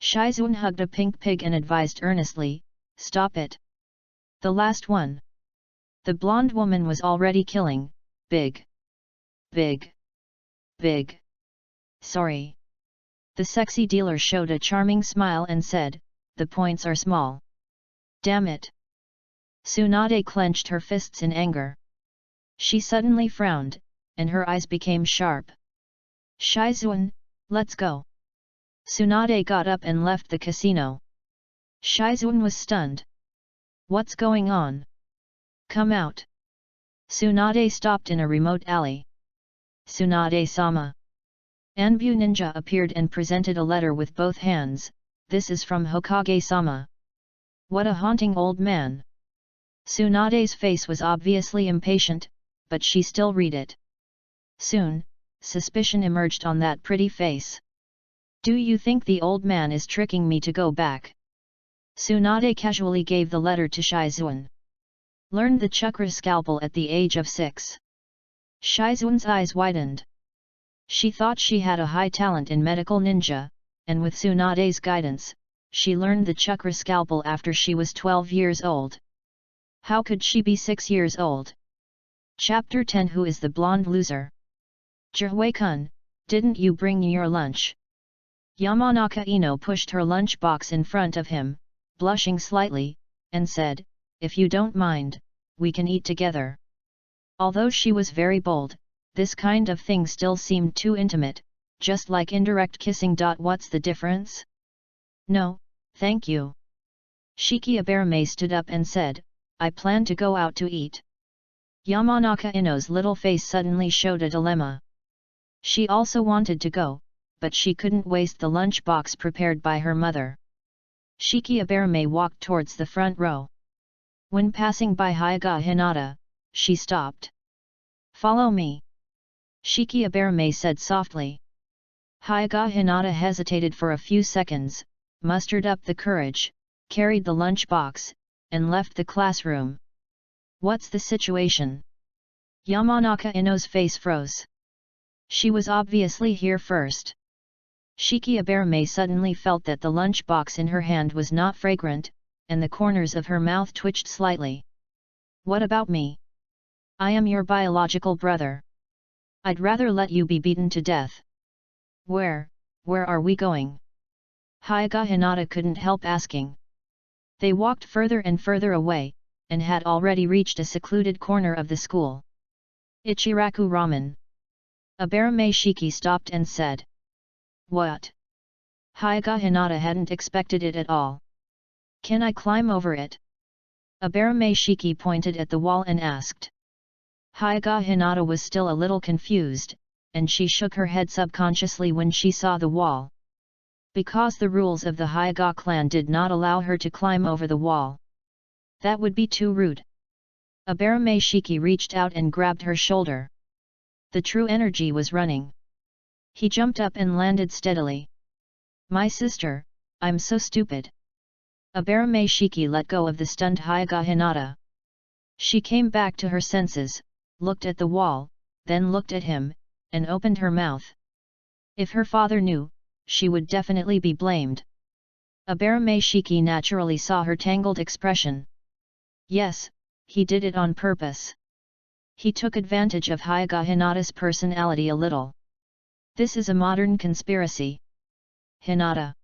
Shizuan hugged a pink pig and advised earnestly, "Stop it. The last one." The blonde woman was already killing. Big. Big. Big. Sorry. The sexy dealer showed a charming smile and said, "The points are small." Damn it. Tsunade clenched her fists in anger. She suddenly frowned, and her eyes became sharp. "Shizuan, let's go." Tsunade got up and left the casino. Shizuan was stunned. "What's going on? Come out." Tsunade stopped in a remote alley. "Tsunade-sama." Anbu Ninja appeared and presented a letter with both hands. "This is from Hokage-sama." What a haunting old man. Tsunade's face was obviously impatient, but she still read it. Soon, suspicion emerged on that pretty face. "Do you think the old man is tricking me to go back?" Tsunade casually gave the letter to Shizuan. Learned the chakra scalpel at the age of 6. Shizuan's eyes widened. She thought she had a high talent in medical ninja, and with Tsunade's guidance, she learned the chakra scalpel after she was 12 years old. How could she be 6 years old? Chapter 10. Who is the blonde loser? Jihui-kun, didn't you bring your lunch? Yamanaka Ino pushed her lunch box in front of him, blushing slightly, and said, "If you don't mind, we can eat together." Although she was very bold, this kind of thing still seemed too intimate, just like indirect kissing. What's the difference? "No, thank you." Shiki Aberame stood up and said, "I plan to go out to eat." Yamanaka Ino's little face suddenly showed a dilemma. She also wanted to go, but she couldn't waste the lunch box prepared by her mother. Shiki Aberame walked towards the front row. When passing by Hyuga Hinata, she stopped. "Follow me," Shiki Aberame said softly. Hyuga Hinata hesitated for a few seconds, mustered up the courage, carried the lunch box, and left the classroom. "What's the situation?" Yamanaka Ino's face froze. She was obviously here first. Shiki Aberame suddenly felt that the lunch box in her hand was not fragrant, and the corners of her mouth twitched slightly. "What about me? I am your biological brother. I'd rather let you be beaten to death." Where are we going?" Hyuga Hinata couldn't help asking. They walked further and further away, and had already reached a secluded corner of the school. "Ichiraku Ramen." Aberame Shiki stopped and said. "What?" Hyuga Hinata hadn't expected it at all. "Can I climb over it?" Aberame Shiki pointed at the wall and asked. Hyuga Hinata was still a little confused, and she shook her head subconsciously when she saw the wall. Because the rules of the Hyuga clan did not allow her to climb over the wall. That would be too rude. Aberame Shiki reached out and grabbed her shoulder. The true energy was running. He jumped up and landed steadily. "My sister, I'm so stupid." Aberame Shiki let go of the stunned Hyuga Hinata. She came back to her senses, looked at the wall, then looked at him, and opened her mouth. If her father knew, she would definitely be blamed. Aberame Shiki naturally saw her tangled expression. Yes, he did it on purpose. He took advantage of Hyuga Hinata's personality a little. This is a modern conspiracy. Hinata.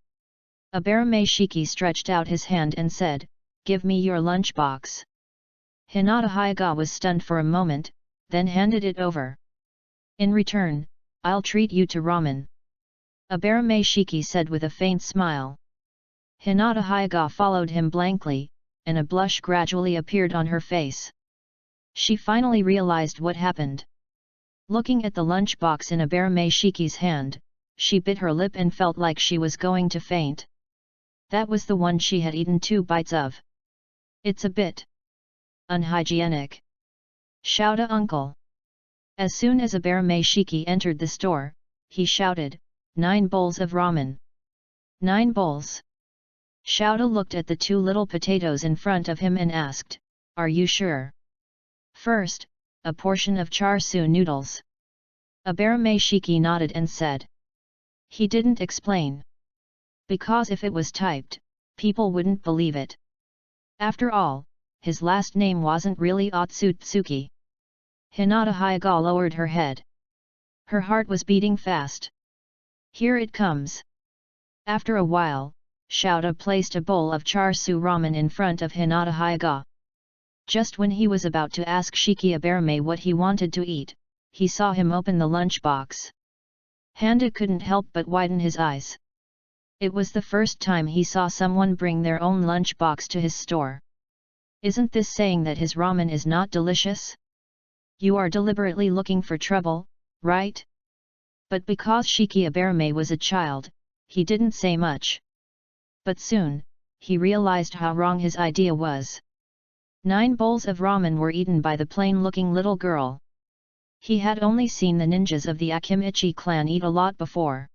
Abarame Shiki stretched out his hand and said, "Give me your lunchbox." Hinata Hyuga was stunned for a moment, then handed it over. "In return, I'll treat you to ramen." Abarame Shiki said with a faint smile. Hinata Hyuga followed him blankly, and a blush gradually appeared on her face. She finally realized what happened. Looking at the lunchbox in Abarame Shiki's hand, she bit her lip and felt like she was going to faint. That was the one she had eaten 2 bites of. "It's a bit unhygienic," shouted Uncle. As soon as Abarame Shiki entered the store, he shouted, "9 bowls of ramen." "9 bowls?" Shouta looked at the 2 little potatoes in front of him and asked, "Are you sure?" "First, a portion of char siu noodles." Abarame Shiki nodded and said. He didn't explain. Because if it was typed, people wouldn't believe it. After all, his last name wasn't really Otsutsuki. Hinata Hyuga lowered her head. Her heart was beating fast. "Here it comes." After a while, Shouta placed a bowl of char siu ramen in front of Hinata Hyuga. Just when he was about to ask Shiki Abarame what he wanted to eat, he saw him open the lunchbox. Handa couldn't help but widen his eyes. It was the first time he saw someone bring their own lunchbox to his store. Isn't this saying that his ramen is not delicious? You are deliberately looking for trouble, right? But because Shiki Abarame was a child, he didn't say much. But soon, he realized how wrong his idea was. 9 bowls of ramen were eaten by the plain-looking little girl. He had only seen the ninjas of the Akimichi clan eat a lot before.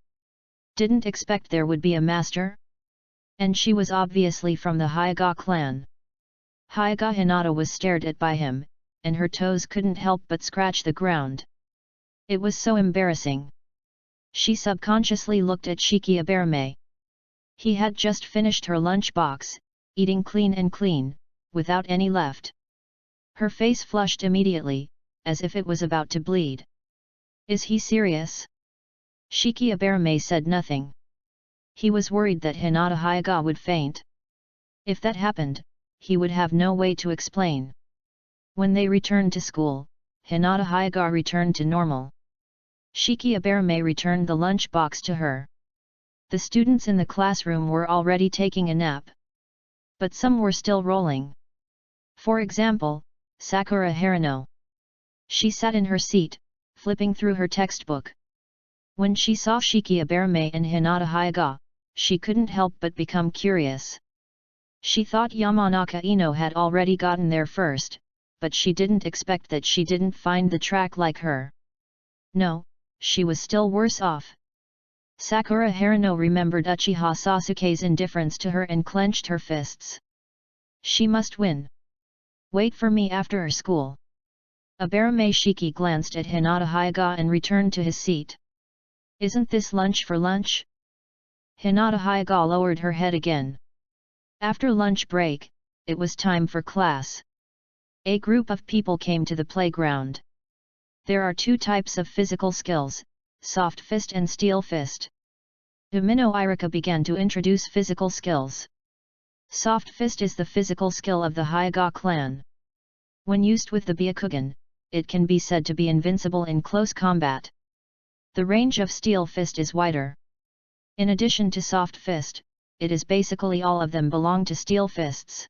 Didn't expect there would be a master? And she was obviously from the Hyuga clan. Hyuga Hinata was stared at by him, and her toes couldn't help but scratch the ground. It was so embarrassing. She subconsciously looked at Shiki Abarame. He had just finished her lunchbox, eating clean and clean, without any left. Her face flushed immediately, as if it was about to bleed. "Is he serious?" Shiki Abarame said nothing. He was worried that Hinata Hyuga would faint. If that happened, he would have no way to explain. When they returned to school, Hinata Hyuga returned to normal. Shiki Abarame returned the lunchbox to her. The students in the classroom were already taking a nap. But some were still rolling. For example, Sakura Harino. She sat in her seat, flipping through her textbook. When she saw Shiki Abarame and Hinata Hyuga, she couldn't help but become curious. She thought Yamanaka Ino had already gotten there first, but she didn't expect that she didn't find the track like her. No, she was still worse off. Sakura Harino remembered Uchiha Sasuke's indifference to her and clenched her fists. She must win. "Wait for me after school." Abarame Shiki glanced at Hinata Hyuga and returned to his seat. "Isn't this lunch for lunch?" Hinata Hyuga lowered her head again. After lunch break, it was time for class. A group of people came to the playground. There are 2 types of physical skills, soft fist and steel fist. Umino Irika began to introduce physical skills. Soft fist is the physical skill of the Hyuga clan. When used with the Byakugan, it can be said to be invincible in close combat. The range of steel fist is wider. In addition to soft fist, it is basically all of them belong to steel fists.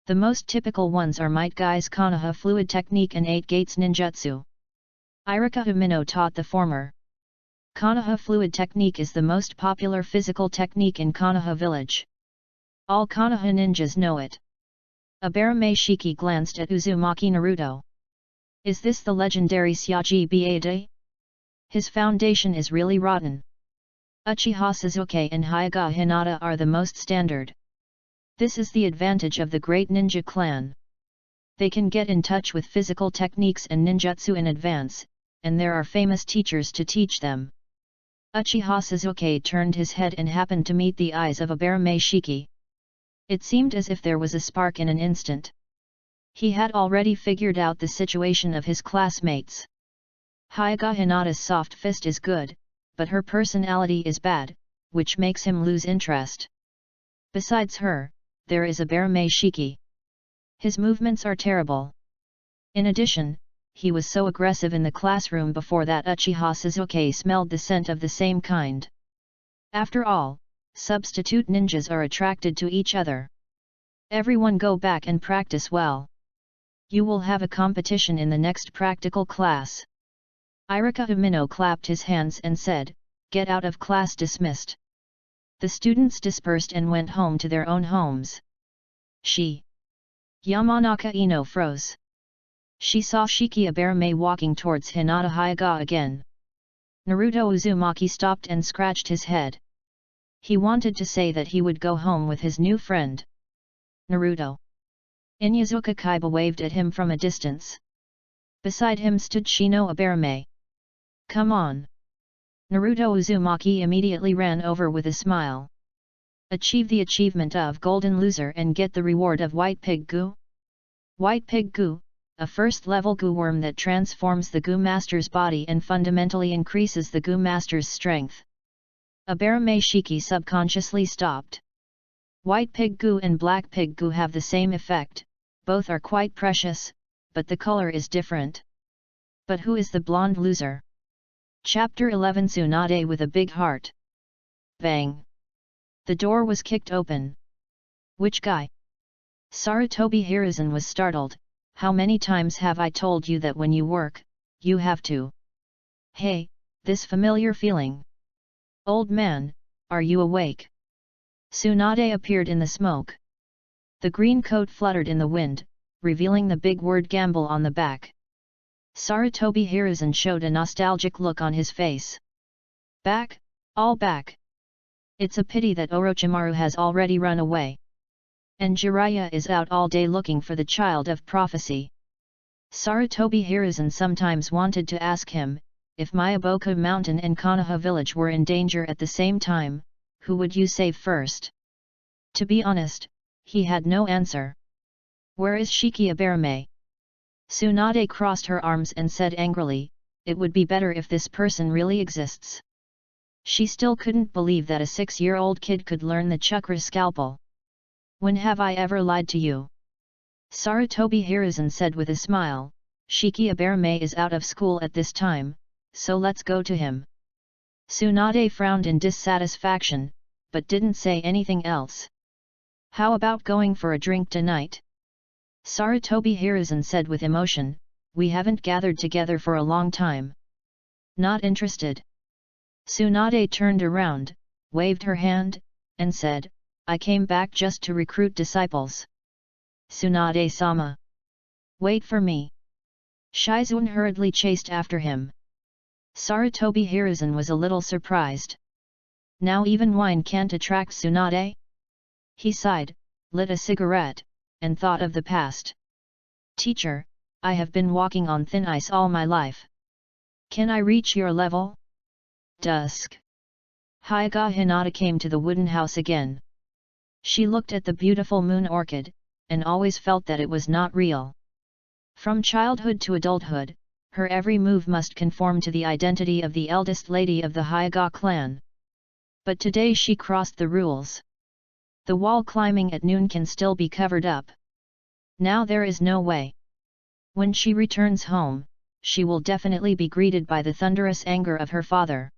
The most typical ones are Might Guy's Konoha fluid technique and 8 gates ninjutsu. Irika Umino taught the former. Konoha fluid technique is the most popular physical technique in Konoha village. All Konoha ninjas know it. Abarame Shiki glanced at Uzumaki Naruto. Is this the legendary Syaji Bade? His foundation is really rotten. Uchiha Sasuke and Hyuga Hinata are the most standard. This is the advantage of the great ninja clan. They can get in touch with physical techniques and ninjutsu in advance, and there are famous teachers to teach them. Uchiha Sasuke turned his head and happened to meet the eyes of Abarame Shiki. It seemed as if there was a spark in an instant. He had already figured out the situation of his classmates. Hyuga Hinata's soft fist is good, but her personality is bad, which makes him lose interest. Besides her, there is Abarame Shiki. His movements are terrible. In addition, he was so aggressive in the classroom before that Uchiha Sasuke smelled the scent of the same kind. After all, substitute ninjas are attracted to each other. Everyone go back and practice well. You will have a competition in the next practical class. Irika Umino clapped his hands and said, "Get out of class, dismissed." The students dispersed and went home to their own homes. Yamanaka Ino froze. She saw Shiki Abarame walking towards Hinata Hyuga again. Naruto Uzumaki stopped and scratched his head. He wanted to say that he would go home with his new friend. Naruto. Inyazuka Kaiba waved at him from a distance. Beside him stood Shino Abarame. "Come on." Naruto Uzumaki immediately ran over with a smile. Achieve the achievement of Golden Loser and get the reward of White Pig Goo. White Pig Goo, a first-level goo worm that transforms the Goo Master's body and fundamentally increases the Goo Master's strength. Abarame Shiki subconsciously stopped. White Pig Goo and Black Pig Goo have the same effect, both are quite precious, but the color is different. But who is the blonde loser? Chapter 11 Tsunade with a big heart. Bang! The door was kicked open. Which guy? Sarutobi Hiruzen was startled. How many times have I told you that when you work, you have to? Hey, this familiar feeling. Old man, are you awake? Tsunade appeared in the smoke. The green coat fluttered in the wind, revealing the big word gamble on the back. Sarutobi Hiruzen showed a nostalgic look on his face. Back, all back. It's a pity that Orochimaru has already run away. And Jiraiya is out all day looking for the child of prophecy. Sarutobi Hiruzen sometimes wanted to ask him, if Miyaboku Mountain and Konoha village were in danger at the same time, who would you save first? To be honest, he had no answer. Where is Shiki Abarame? Tsunade crossed her arms and said angrily, it would be better if this person really exists. She still couldn't believe that a 6-year-old kid could learn the chakra scalpel. When have I ever lied to you? Sarutobi Hiruzen said with a smile, Shiki Abarame is out of school at this time, so let's go to him. Tsunade frowned in dissatisfaction, but didn't say anything else. How about going for a drink tonight? Sarutobi Hiruzen said with emotion, we haven't gathered together for a long time. Not interested. Tsunade turned around, waved her hand, and said, I came back just to recruit disciples. Tsunade-sama. Wait for me. Shizune hurriedly chased after him. Sarutobi Hiruzen was a little surprised. Now even wine can't attract Tsunade? He sighed, lit a cigarette, and thought of the past. Teacher, I have been walking on thin ice all my life. Can I reach your level? Dusk. Hyuga Hinata came to the wooden house again. She looked at the beautiful moon orchid, and always felt that it was not real. From childhood to adulthood, her every move must conform to the identity of the eldest lady of the Hyuga clan. But today she crossed the rules. The wall climbing at noon can still be covered up. Now there is no way. When she returns home, she will definitely be greeted by the thunderous anger of her father.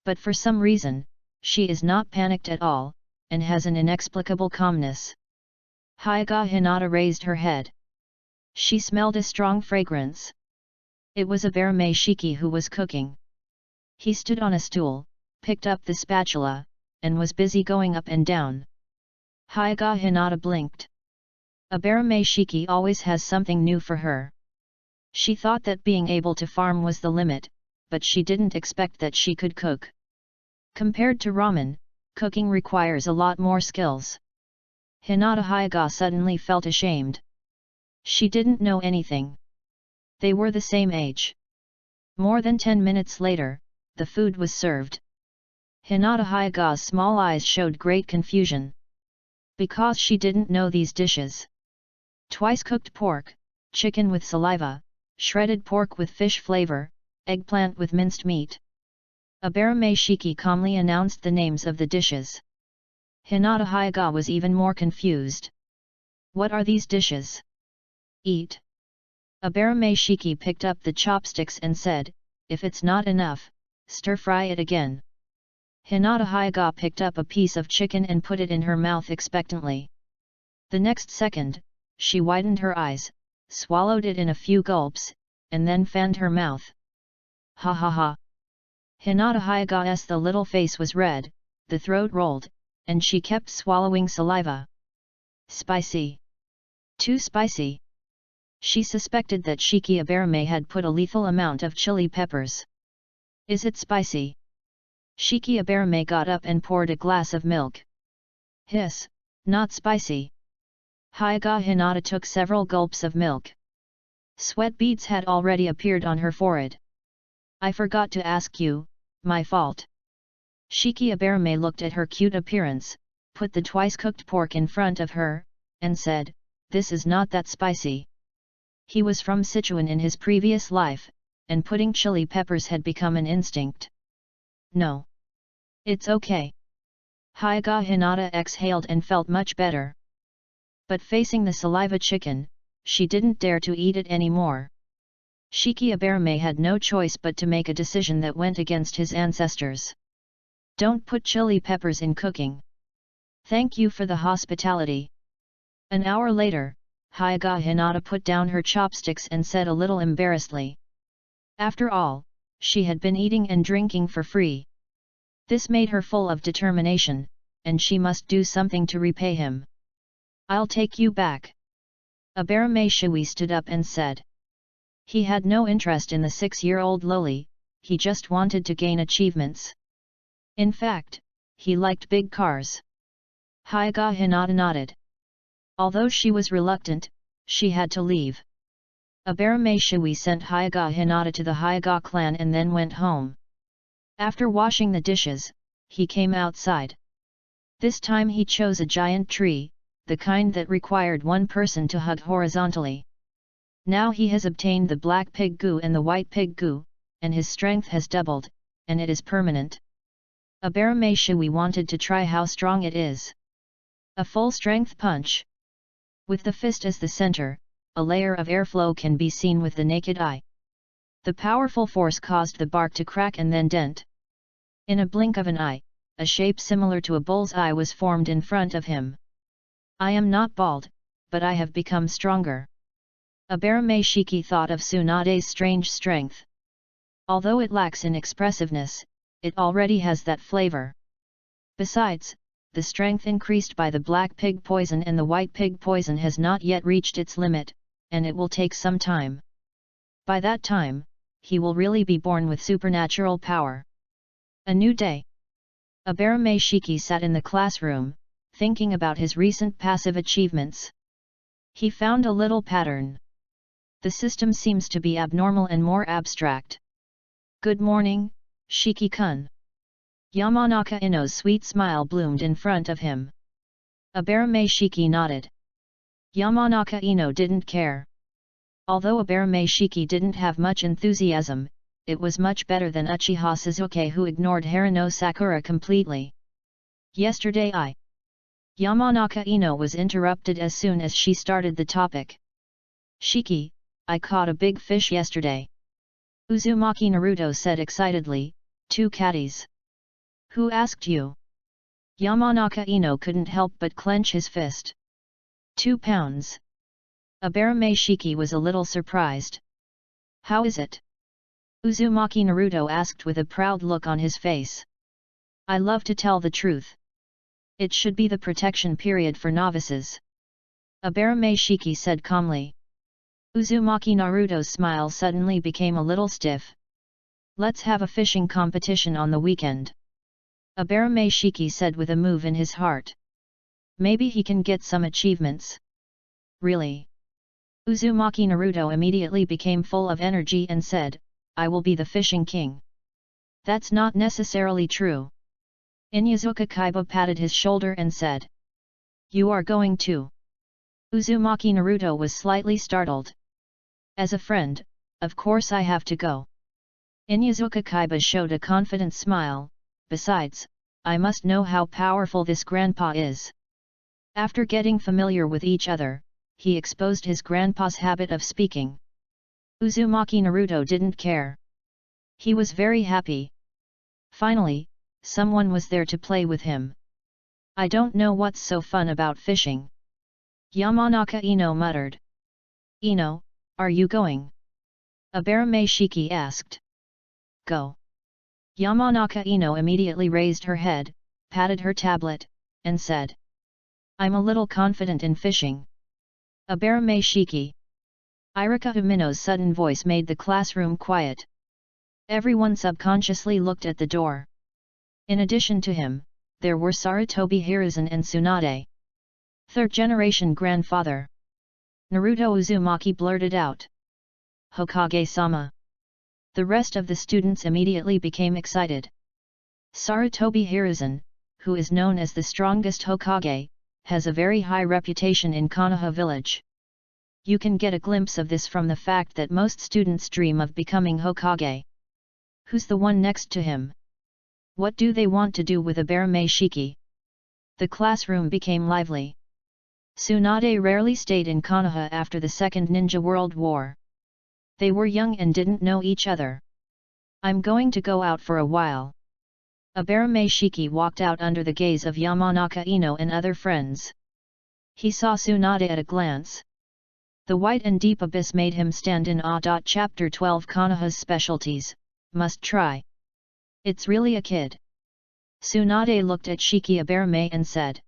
But for some reason, she is not panicked at all, and has an inexplicable calmness. Hyuga Hinata raised her head. She smelled a strong fragrance. It was Abarame Shiki who was cooking. He stood on a stool, picked up the spatula, and was busy going up and down. Hyuga Hinata blinked. Abarame Shiki always has something new for her. She thought that being able to farm was the limit, but she didn't expect that she could cook. Compared to ramen, cooking requires a lot more skills. Hinata Hyuga suddenly felt ashamed. She didn't know anything. They were the same age. More than 10 minutes later, the food was served. Hinata Hyuga's small eyes showed great confusion. Because she didn't know these dishes. Twice cooked pork, chicken with saliva, shredded pork with fish flavor, eggplant with minced meat. Abarame Shiki calmly announced the names of the dishes. Hinata Hyuga was even more confused. What are these dishes? Eat. Abarame Shiki picked up the chopsticks and said, if it's not enough, stir-fry it again. Hinata Hyuga picked up a piece of chicken and put it in her mouth expectantly. The next second, she widened her eyes, swallowed it in a few gulps, and then fanned her mouth. Ha ha ha. Hinata Hyuga's the little face was red, the throat rolled, and she kept swallowing saliva. Spicy. Too spicy. She suspected that Shiki Abarame had put a lethal amount of chili peppers. Is it spicy? Shiki Abarame got up and poured a glass of milk. Hiss, not spicy. Hyuga Hinata took several gulps of milk. Sweat beads had already appeared on her forehead. I forgot to ask you, my fault. Shiki Abarame looked at her cute appearance, put the twice-cooked pork in front of her, and said, this is not that spicy. He was from Sichuan in his previous life, and putting chili peppers had become an instinct. No. It's okay. Hyuga Hinata exhaled and felt much better. But facing the saliva chicken, she didn't dare to eat it anymore. Shiki Abarame had no choice but to make a decision that went against his ancestors. Don't put chili peppers in cooking. Thank you for the hospitality. An hour later, Hyuga Hinata put down her chopsticks and said a little embarrassedly. After all, she had been eating and drinking for free. This made her full of determination, and she must do something to repay him. I'll take you back. Abarame Shui stood up and said. He had no interest in the 6-year-old loli, he just wanted to gain achievements. In fact, he liked big cars. Hyuga Hinata nodded. Although she was reluctant, she had to leave. Abarame Shui sent Hyuga Hinata to the Hyuga clan and then went home. After washing the dishes, he came outside. This time he chose a giant tree, the kind that required one person to hug horizontally. Now he has obtained the black pig goo and the white pig goo, and his strength has doubled, and it is permanent. Abarame Shui wanted to try how strong it is. A full-strength punch. With the fist as the center, a layer of airflow can be seen with the naked eye. The powerful force caused the bark to crack and then dent. In a blink of an eye, a shape similar to a bull's eye was formed in front of him. I am not bald, but I have become stronger. Abarame Shiki thought of Tsunade's strange strength. Although it lacks in expressiveness, it already has that flavor. Besides, the strength increased by the black pig poison and the white pig poison has not yet reached its limit, and it will take some time. By that time, he will really be born with supernatural power. A new day. Abarame Shiki sat in the classroom, thinking about his recent passive achievements. He found a little pattern. The system seems to be abnormal and more abstract. Good morning, Shiki-kun. Yamanaka Ino's sweet smile bloomed in front of him. Abarame Shiki nodded. Yamanaka Ino didn't care. Although Abarame Shiki didn't have much enthusiasm, it was much better than Uchiha Suzuki, who ignored Harano Sakura completely. Yesterday Yamanaka Ino was interrupted as soon as she started the topic. Shiki, I caught a big fish yesterday. Uzumaki Naruto said excitedly, 2 catties. Who asked you? Yamanaka Ino couldn't help but clench his fist. 2 pounds. Abarame Shiki was a little surprised. How is it? Uzumaki Naruto asked with a proud look on his face. I love to tell the truth. It should be the protection period for novices. Abarame Shiki said calmly. Uzumaki Naruto's smile suddenly became a little stiff. Let's have a fishing competition on the weekend. Abarame Shiki said with a move in his heart. Maybe he can get some achievements. Really? Uzumaki Naruto immediately became full of energy and said, I will be the fishing king. That's not necessarily true. Inyazuka Kaiba patted his shoulder and said. You are going to. Uzumaki Naruto was slightly startled. As a friend, of course I have to go. Inyazuka Kaiba showed a confident smile. Besides, I must know how powerful this grandpa is. After getting familiar with each other, he exposed his grandpa's habit of speaking. Uzumaki Naruto didn't care. He was very happy. Finally, someone was there to play with him. I don't know what's so fun about fishing. Yamanaka Ino muttered. Ino, are you going? Abarame Shiki asked. Go. Yamanaka Ino immediately raised her head, patted her tablet, and said. I'm a little confident in fishing. Abarame Shiki. Irika Umino's sudden voice made the classroom quiet. Everyone subconsciously looked at the door. In addition to him, there were Sarutobi Hiruzen and Tsunade. Third-generation grandfather. Naruto Uzumaki blurted out. Hokage-sama. The rest of the students immediately became excited. Sarutobi Hiruzen, who is known as the strongest Hokage, has a very high reputation in Konoha village. You can get a glimpse of this from the fact that most students dream of becoming Hokage. Who's the one next to him? What do they want to do with Abarame Shiki? The classroom became lively. Tsunade rarely stayed in Konoha after the Second Ninja World War. They were young and didn't know each other. I'm going to go out for a while. Abarame Shiki walked out under the gaze of Yamanaka Ino and other friends. He saw Tsunade at a glance. The white and deep abyss made him stand in awe. Chapter 12 Konoha's specialties, must try. It's really a kid. Tsunade looked at Shiki Abarame and said.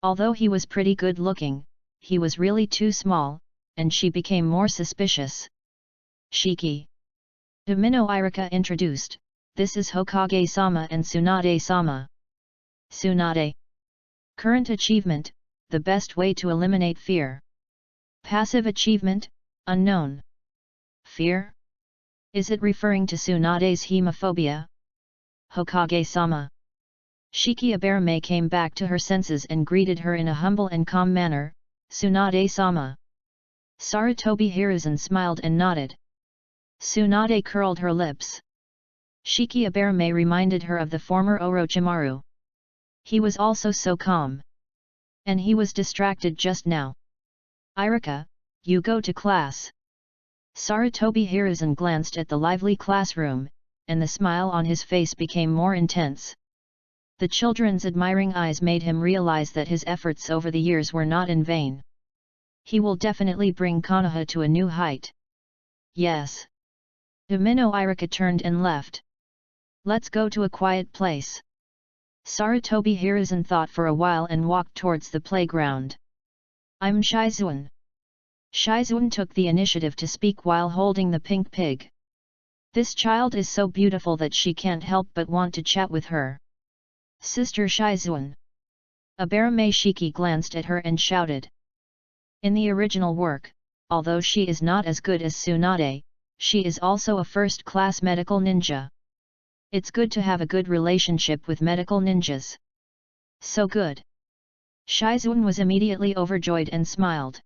Although he was pretty good looking, he was really too small, and she became more suspicious. Shiki. Umino Irika introduced, this is Hokage-sama and Tsunade-sama. Tsunade. Current achievement, the best way to eliminate fear. Passive achievement, unknown. Fear? Is it referring to Tsunade's hemophobia? Hokage-sama. Shiki Abarame came back to her senses and greeted her in a humble and calm manner, Tsunade-sama. Sarutobi Hiruzen smiled and nodded. Tsunade curled her lips. Shiki Abarame reminded her of the former Orochimaru. He was also so calm. And he was distracted just now. Irika, you go to class. Sarutobi Hiruzen glanced at the lively classroom, and the smile on his face became more intense. The children's admiring eyes made him realize that his efforts over the years were not in vain. He will definitely bring Konoha to a new height. Yes. Umino Irika turned and left. Let's go to a quiet place. Sarutobi Hiruzen thought for a while and walked towards the playground. I'm Shizuan. Shizuan took the initiative to speak while holding the pink pig. This child is so beautiful that she can't help but want to chat with her. Sister Shizuan. Abarame Shiki glanced at her and shouted. In the original work, although she is not as good as Tsunade, she is also a first-class medical ninja. It's good to have a good relationship with medical ninjas. So good. Shizuan was immediately overjoyed and smiled.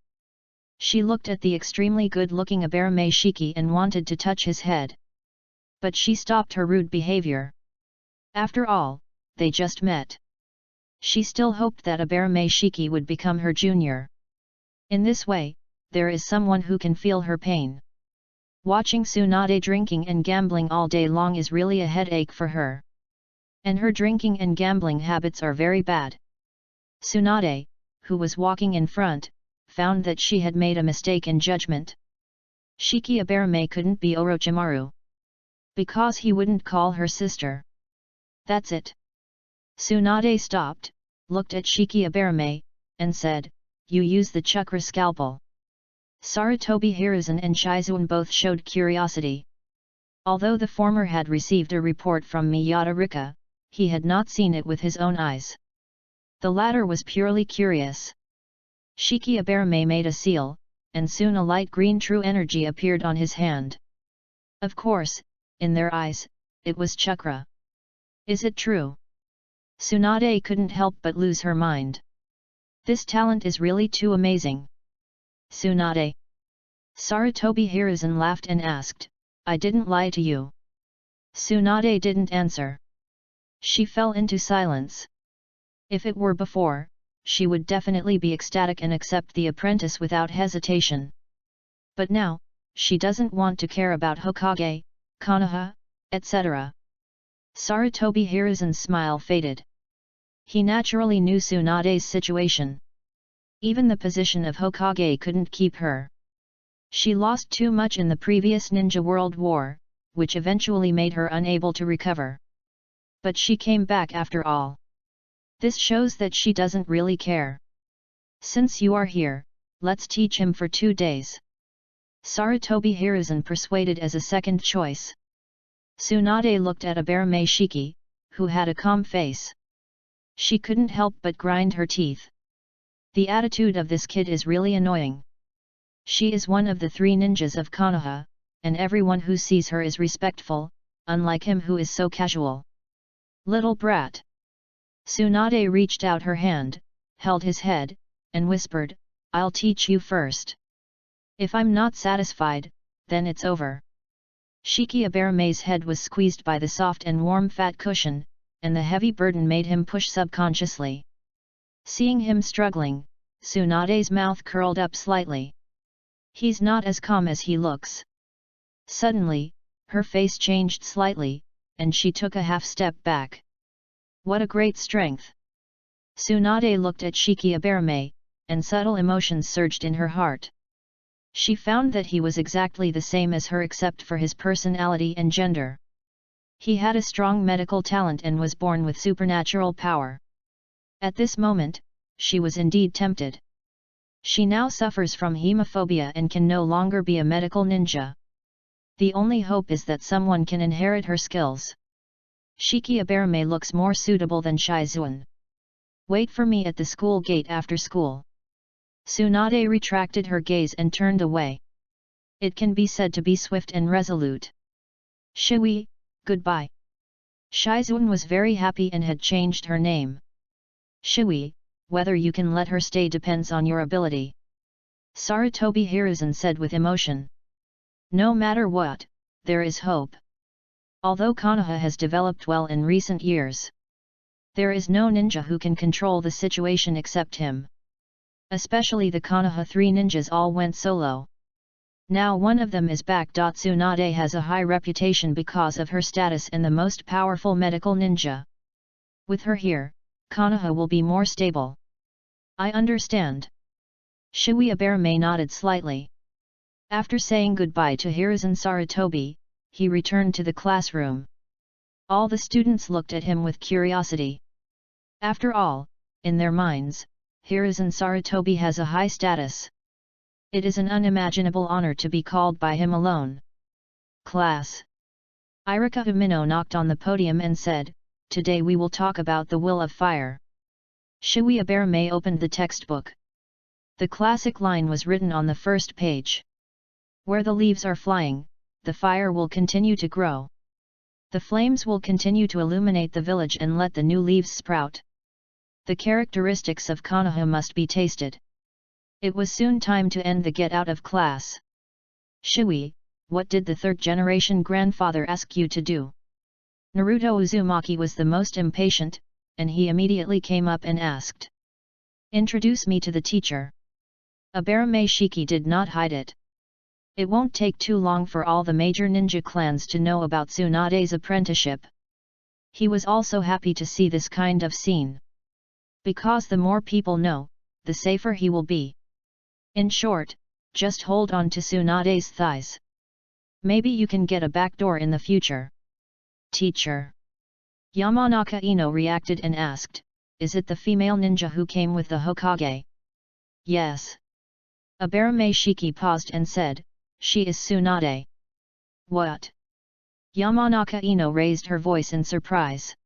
She looked at the extremely good-looking Abarame Shiki and wanted to touch his head. But she stopped her rude behavior. After all, they just met. She still hoped that Abarame Shiki would become her junior. In this way, there is someone who can feel her pain. Watching Tsunade drinking and gambling all day long is really a headache for her. And her drinking and gambling habits are very bad. Tsunade, who was walking in front, found that she had made a mistake in judgment. Shiki Abarame couldn't be Orochimaru. Because he wouldn't call her sister. That's it. Tsunade stopped, looked at Shiki Abarame, and said, you use the chakra scalpel. Sarutobi Hiruzen and Shizuan both showed curiosity. Although the former had received a report from Miyata Rika, he had not seen it with his own eyes. The latter was purely curious. Shiki Abarame made a seal, and soon a light green true energy appeared on his hand. Of course, in their eyes, it was chakra. Is it true? Tsunade couldn't help but lose her mind. This talent is really too amazing. Tsunade. Sarutobi Hiruzen laughed and asked, I didn't lie to you. Tsunade didn't answer. She fell into silence. If it were before, she would definitely be ecstatic and accept the apprentice without hesitation. But now, she doesn't want to care about Hokage, Konoha, etc. Sarutobi Hiruzen's smile faded. He naturally knew Tsunade's situation. Even the position of Hokage couldn't keep her. She lost too much in the previous Ninja World War, which eventually made her unable to recover. But she came back after all. This shows that she doesn't really care. Since you are here, let's teach him for 2 days. Sarutobi Hiruzen persuaded as a second choice. Tsunade looked at Aberame Shiki, who had a calm face. She couldn't help but grind her teeth. The attitude of this kid is really annoying. She is one of the 3 ninjas of Konoha, and everyone who sees her is respectful, unlike him who is so casual. Little brat. Tsunade reached out her hand, held his head, and whispered, "I'll teach you first. If I'm not satisfied, then it's over." Shiki Abarame's head was squeezed by the soft and warm fat cushion, and the heavy burden made him push subconsciously. Seeing him struggling, Tsunade's mouth curled up slightly. He's not as calm as he looks. Suddenly, her face changed slightly, and she took a half step back. What a great strength! Tsunade looked at Shiki Aberame, and subtle emotions surged in her heart. She found that he was exactly the same as her except for his personality and gender. He had a strong medical talent and was born with supernatural power. At this moment, she was indeed tempted. She now suffers from hemophobia and can no longer be a medical ninja. The only hope is that someone can inherit her skills. Shiki Aberame looks more suitable than Shizuan. Wait for me at the school gate after school. Tsunade retracted her gaze and turned away. It can be said to be swift and resolute. Shui, goodbye. Shizuan was very happy and had changed her name. Shui, whether you can let her stay depends on your ability. Sarutobi Hiruzen said with emotion. No matter what, there is hope. Although Konoha has developed well in recent years, there is no ninja who can control the situation except him. Especially the Konoha 3 ninjas all went solo. Now one of them is back. Tsunade has a high reputation because of her status and the most powerful medical ninja. With her here, Konoha will be more stable. I understand. Shui Aberame nodded slightly. After saying goodbye to Hiruzen Sarutobi, he returned to the classroom. All the students looked at him with curiosity. After all, in their minds, Hiruzen Sarutobi has a high status. It is an unimaginable honor to be called by him alone. Class. Irika Umino knocked on the podium and said, "Today we will talk about the will of fire." Shui Aberame opened the textbook. The classic line was written on the first page. Where the leaves are flying, the fire will continue to grow. The flames will continue to illuminate the village and let the new leaves sprout. The characteristics of Konoha must be tasted. It was soon time to end the get out of class. Shui, what did the 3rd-generation grandfather ask you to do? Naruto Uzumaki was the most impatient, and he immediately came up and asked. Introduce me to the teacher. Aberame Shiki did not hide it. It won't take too long for all the major ninja clans to know about Tsunade's apprenticeship. He was also happy to see this kind of scene. Because the more people know, the safer he will be. In short, just hold on to Tsunade's thighs. Maybe you can get a backdoor in the future. Teacher. Yamanaka Ino reacted and asked, is it the female ninja who came with the Hokage? Yes. Aberame Shiki paused and said, she is Tsunade. What? Yamanaka Ino raised her voice in surprise.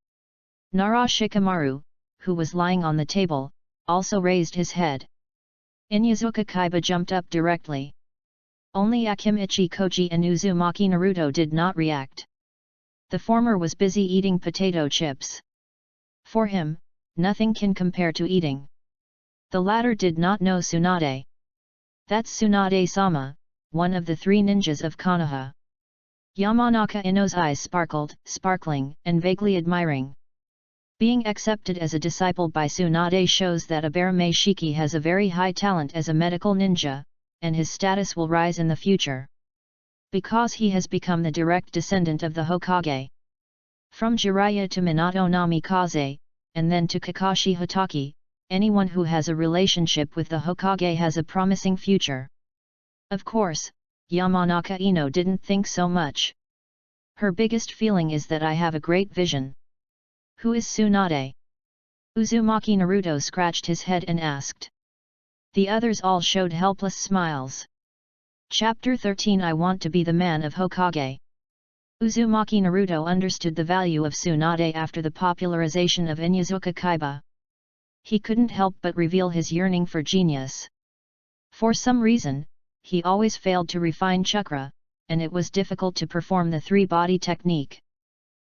Nara Shikamaru, who was lying on the table, also raised his head. Inyazuka Kaiba jumped up directly. Only Akimichi Koji and Uzumaki Naruto did not react. The former was busy eating potato chips. For him, nothing can compare to eating. The latter did not know Tsunade. That's Tsunade-sama, one of the 3 ninjas of Konoha. Yamanaka Ino's eyes sparkling, and vaguely admiring. Being accepted as a disciple by Tsunade shows that Abarame Shiki has a very high talent as a medical ninja, and his status will rise in the future. Because he has become the direct descendant of the Hokage. From Jiraiya to Minato Namikaze, and then to Kakashi Hatake, anyone who has a relationship with the Hokage has a promising future. Of course, Yamanaka Ino didn't think so much. Her biggest feeling is that I have a great vision. Who is Tsunade? Uzumaki Naruto scratched his head and asked. The others all showed helpless smiles. Chapter 13 I want to be the man of Hokage. Uzumaki Naruto understood the value of Tsunade after the popularization of Inyazuka Kaiba. He couldn't help but reveal his yearning for genius. For some reason, he always failed to refine chakra, and it was difficult to perform the three-body technique.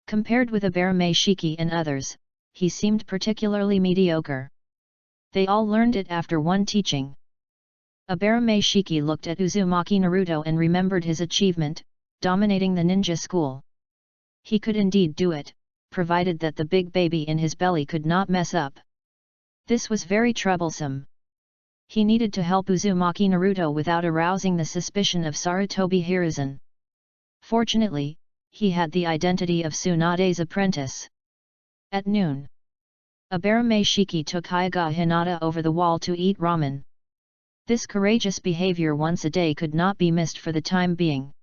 Compared with Abarame Shiki and others, he seemed particularly mediocre. They all learned it after one teaching. Abarame Shiki looked at Uzumaki Naruto and remembered his achievement, dominating the ninja school. He could indeed do it, provided that the big baby in his belly could not mess up. This was very troublesome. He needed to help Uzumaki Naruto without arousing the suspicion of Sarutobi Hiruzen. Fortunately, he had the identity of Tsunade's apprentice. At noon, Abarame Shiki took Hyuga Hinata over the wall to eat ramen. This courageous behavior once a day could not be missed for the time being.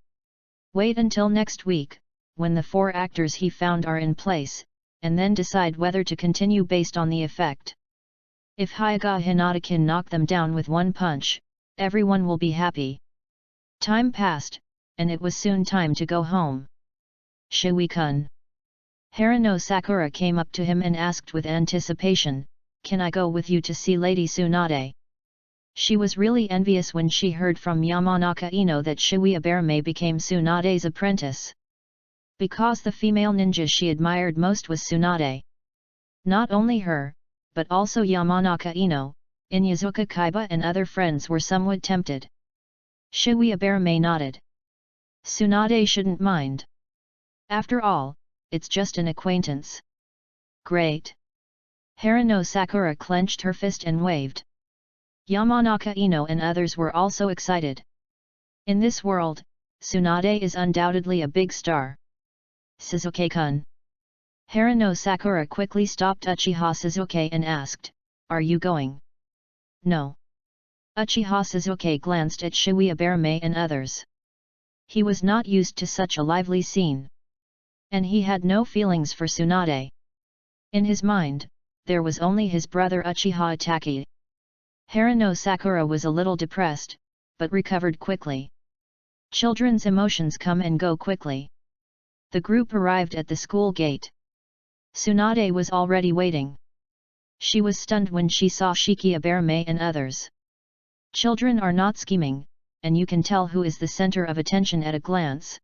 Wait until next week, when the 4 actors he found are in place, and then decide whether to continue based on the effect. If Hyuga Hinata can knock them down with one punch, everyone will be happy. Time passed, and it was soon time to go home. Shui-kun. Harano Sakura came up to him and asked with anticipation, "Can I go with you to see Lady Tsunade?" She was really envious when she heard from Yamanaka Ino that Shui Abarame became Tsunade's apprentice. Because the female ninja she admired most was Tsunade. Not only her, but also Yamanaka Ino, Inyazuka Kaiba and other friends were somewhat tempted. Shui Abarame nodded. Tsunade shouldn't mind. After all, it's just an acquaintance. Great! Harano Sakura clenched her fist and waved. Yamanaka Ino and others were also excited. In this world, Tsunade is undoubtedly a big star. Suzuki-kun. Harano Sakura quickly stopped Uchiha Suzuki and asked, "Are you going?" "No." Uchiha Suzuki glanced at Shui Abarame and others. He was not used to such a lively scene. And he had no feelings for Tsunade. In his mind, there was only his brother Uchiha Itachi. Harano Sakura was a little depressed, but recovered quickly. Children's emotions come and go quickly. The group arrived at the school gate. Tsunade was already waiting. She was stunned when she saw Shiki Abarame and others. Children are not scheming, and you can tell who is the center of attention at a glance.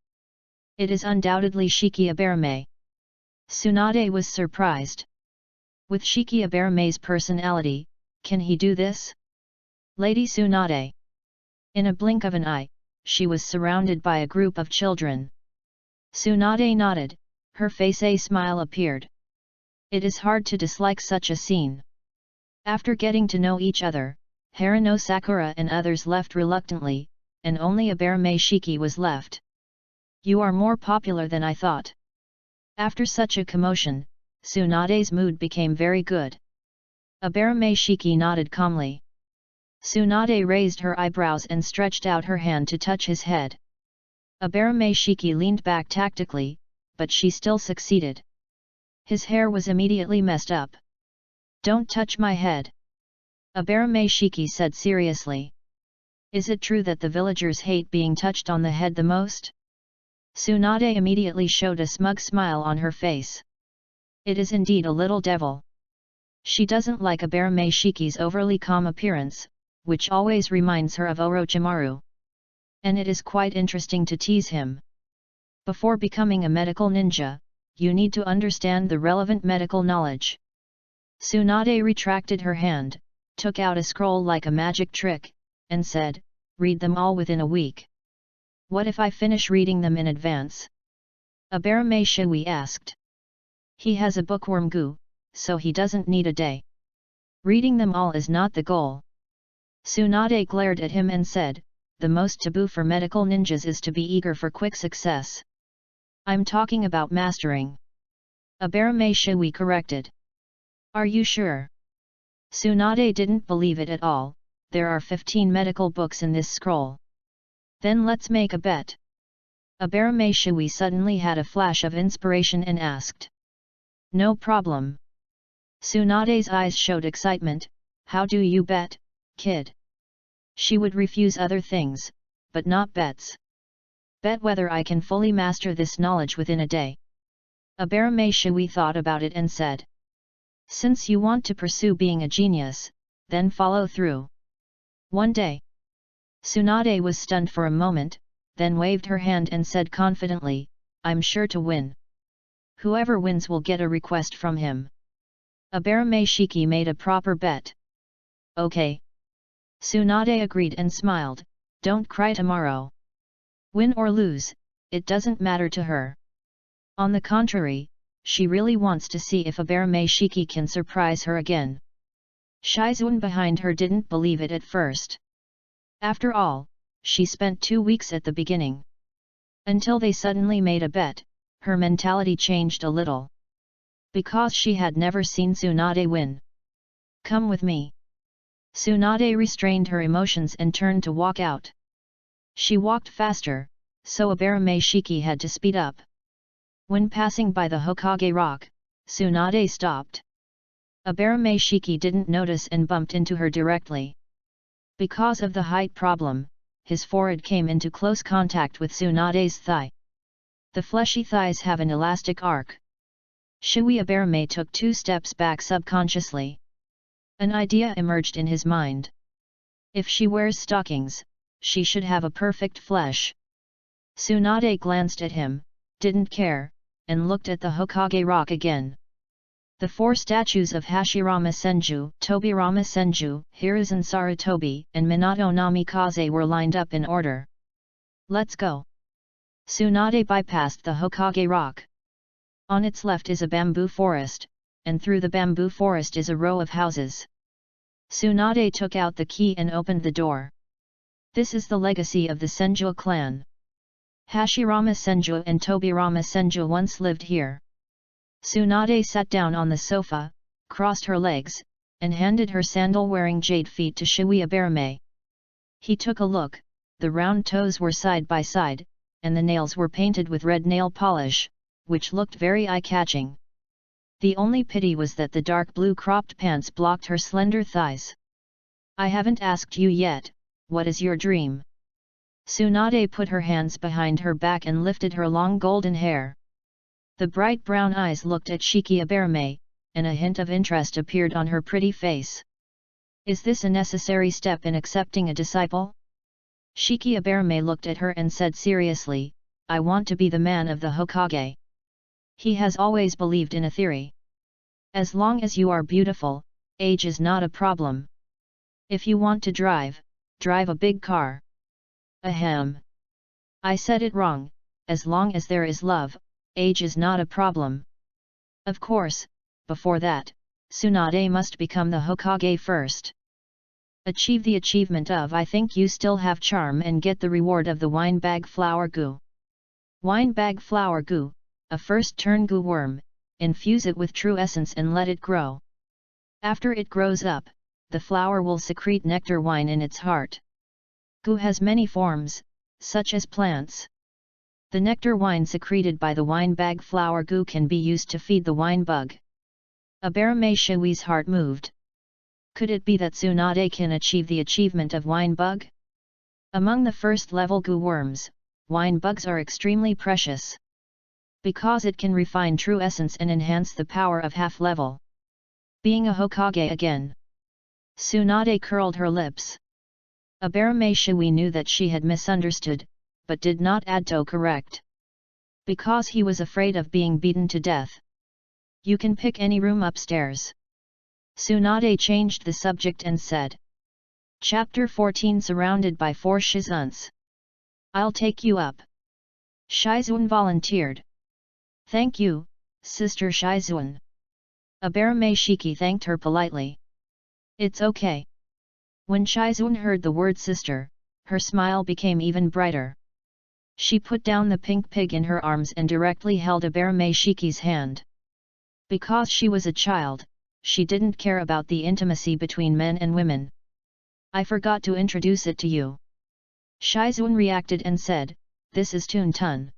It is undoubtedly Shiki Abarame. Tsunade was surprised. With Shiki Abarame's personality, can he do this? Lady Tsunade. In a blink of an eye, she was surrounded by a group of children. Tsunade nodded, her face a smile appeared. It is hard to dislike such a scene. After getting to know each other, Harano Sakura and others left reluctantly, and only Abarame Shiki was left. You are more popular than I thought. After such a commotion, Tsunade's mood became very good. Abarame Shiki nodded calmly. Tsunade raised her eyebrows and stretched out her hand to touch his head. Abarame Shiki leaned back tactically, but she still succeeded. His hair was immediately messed up. "Don't touch my head," Abarame Shiki said seriously. "Is it true that the villagers hate being touched on the head the most?" Tsunade immediately showed a smug smile on her face. It is indeed a little devil. She doesn't like Abarame Shiki's overly calm appearance, which always reminds her of Orochimaru. And it is quite interesting to tease him. Before becoming a medical ninja, you need to understand the relevant medical knowledge. Tsunade retracted her hand, took out a scroll like a magic trick, and said, "Read them all within a week." What if I finish reading them in advance? Abarame Shui asked. He has a bookworm goo, so he doesn't need a day. Reading them all is not the goal. Tsunade glared at him and said, the most taboo for medical ninjas is to be eager for quick success. I'm talking about mastering. Abarame Shui corrected. Are you sure? Tsunade didn't believe it at all. There are 15 medical books in this scroll. Then let's make a bet. Abarame Shui suddenly had a flash of inspiration and asked. No problem. Tsunade's eyes showed excitement. How do you bet, kid? She would refuse other things, but not bets. Bet whether I can fully master this knowledge within a day. Abarame Shui thought about it and said. Since you want to pursue being a genius, then follow through. One day. Tsunade was stunned for a moment, then waved her hand and said confidently, I'm sure to win. Whoever wins will get a request from him. Abarame Shiki made a proper bet. Okay. Tsunade agreed and smiled, don't cry tomorrow. Win or lose, it doesn't matter to her. On the contrary, she really wants to see if Abarame Shiki can surprise her again. Shizun behind her didn't believe it at first. After all, she spent 2 weeks at the beginning. Until they suddenly made a bet, her mentality changed a little. Because she had never seen Tsunade win. Come with me. Tsunade restrained her emotions and turned to walk out. She walked faster, so Abarame Shiki had to speed up. When passing by the Hokage rock, Tsunade stopped. Abarame Shiki didn't notice and bumped into her directly. Because of the height problem, his forehead came into close contact with Tsunade's thigh. The fleshy thighs have an elastic arc. Shui Abarame took 2 steps back subconsciously. An idea emerged in his mind. If she wears stockings, she should have a perfect flesh. Tsunade glanced at him, didn't care, and looked at the Hokage rock again. The 4 statues of Hashirama Senju, Tobirama Senju, Hiruzen Sarutobi, and Minato Namikaze were lined up in order. Let's go. Tsunade bypassed the Hokage rock. On its left is a bamboo forest, and through the bamboo forest is a row of houses. Tsunade took out the key and opened the door. This is the legacy of the Senju clan. Hashirama Senju and Tobirama Senju once lived here. Tsunade sat down on the sofa, crossed her legs, and handed her sandal-wearing jade feet to Shui Abarame. He took a look, the round toes were side by side, and the nails were painted with red nail polish, which looked very eye-catching. The only pity was that the dark blue cropped pants blocked her slender thighs. I haven't asked you yet, what is your dream? Tsunade put her hands behind her back and lifted her long golden hair. The bright brown eyes looked at Shiki Abarame, and a hint of interest appeared on her pretty face. Is this a necessary step in accepting a disciple? Shiki Abarame looked at her and said seriously, I want to be the man of the Hokage. He has always believed in a theory. As long as you are beautiful, age is not a problem. If you want to drive, drive a big car. Ahem. I said it wrong, as long as there is love, age is not a problem. Of course, before that, Tsunade must become the Hokage first. Achieve the achievement of I think you still have charm and get the reward of the wine bag flower goo. Wine bag flower goo, a first turn goo worm, infuse it with true essence and let it grow. After it grows up, the flower will secrete nectar wine in its heart. Goo has many forms, such as plants. The nectar wine secreted by the wine bag flower goo can be used to feed the wine bug. Abarame Shui's heart moved. Could it be that Tsunade can achieve the achievement of wine bug? Among the first level goo worms, wine bugs are extremely precious. Because it can refine true essence and enhance the power of half level. Being a Hokage again. Tsunade curled her lips. Abarame Shui knew that she had misunderstood, but did not auto-correct. Because he was afraid of being beaten to death. You can pick any room upstairs. Tsunade changed the subject and said. Chapter 14 Surrounded by 4 Shizuns. I'll take you up. Shizuan volunteered. Thank you, Sister Shizuan. Abarame Shiki thanked her politely. It's okay. When Shizuan heard the word sister, her smile became even brighter. She put down the pink pig in her arms and directly held Abarame Shiki's hand. Because she was a child, she didn't care about the intimacy between men and women. I forgot to introduce it to you. Shizuan reacted and said, this is Tuntun.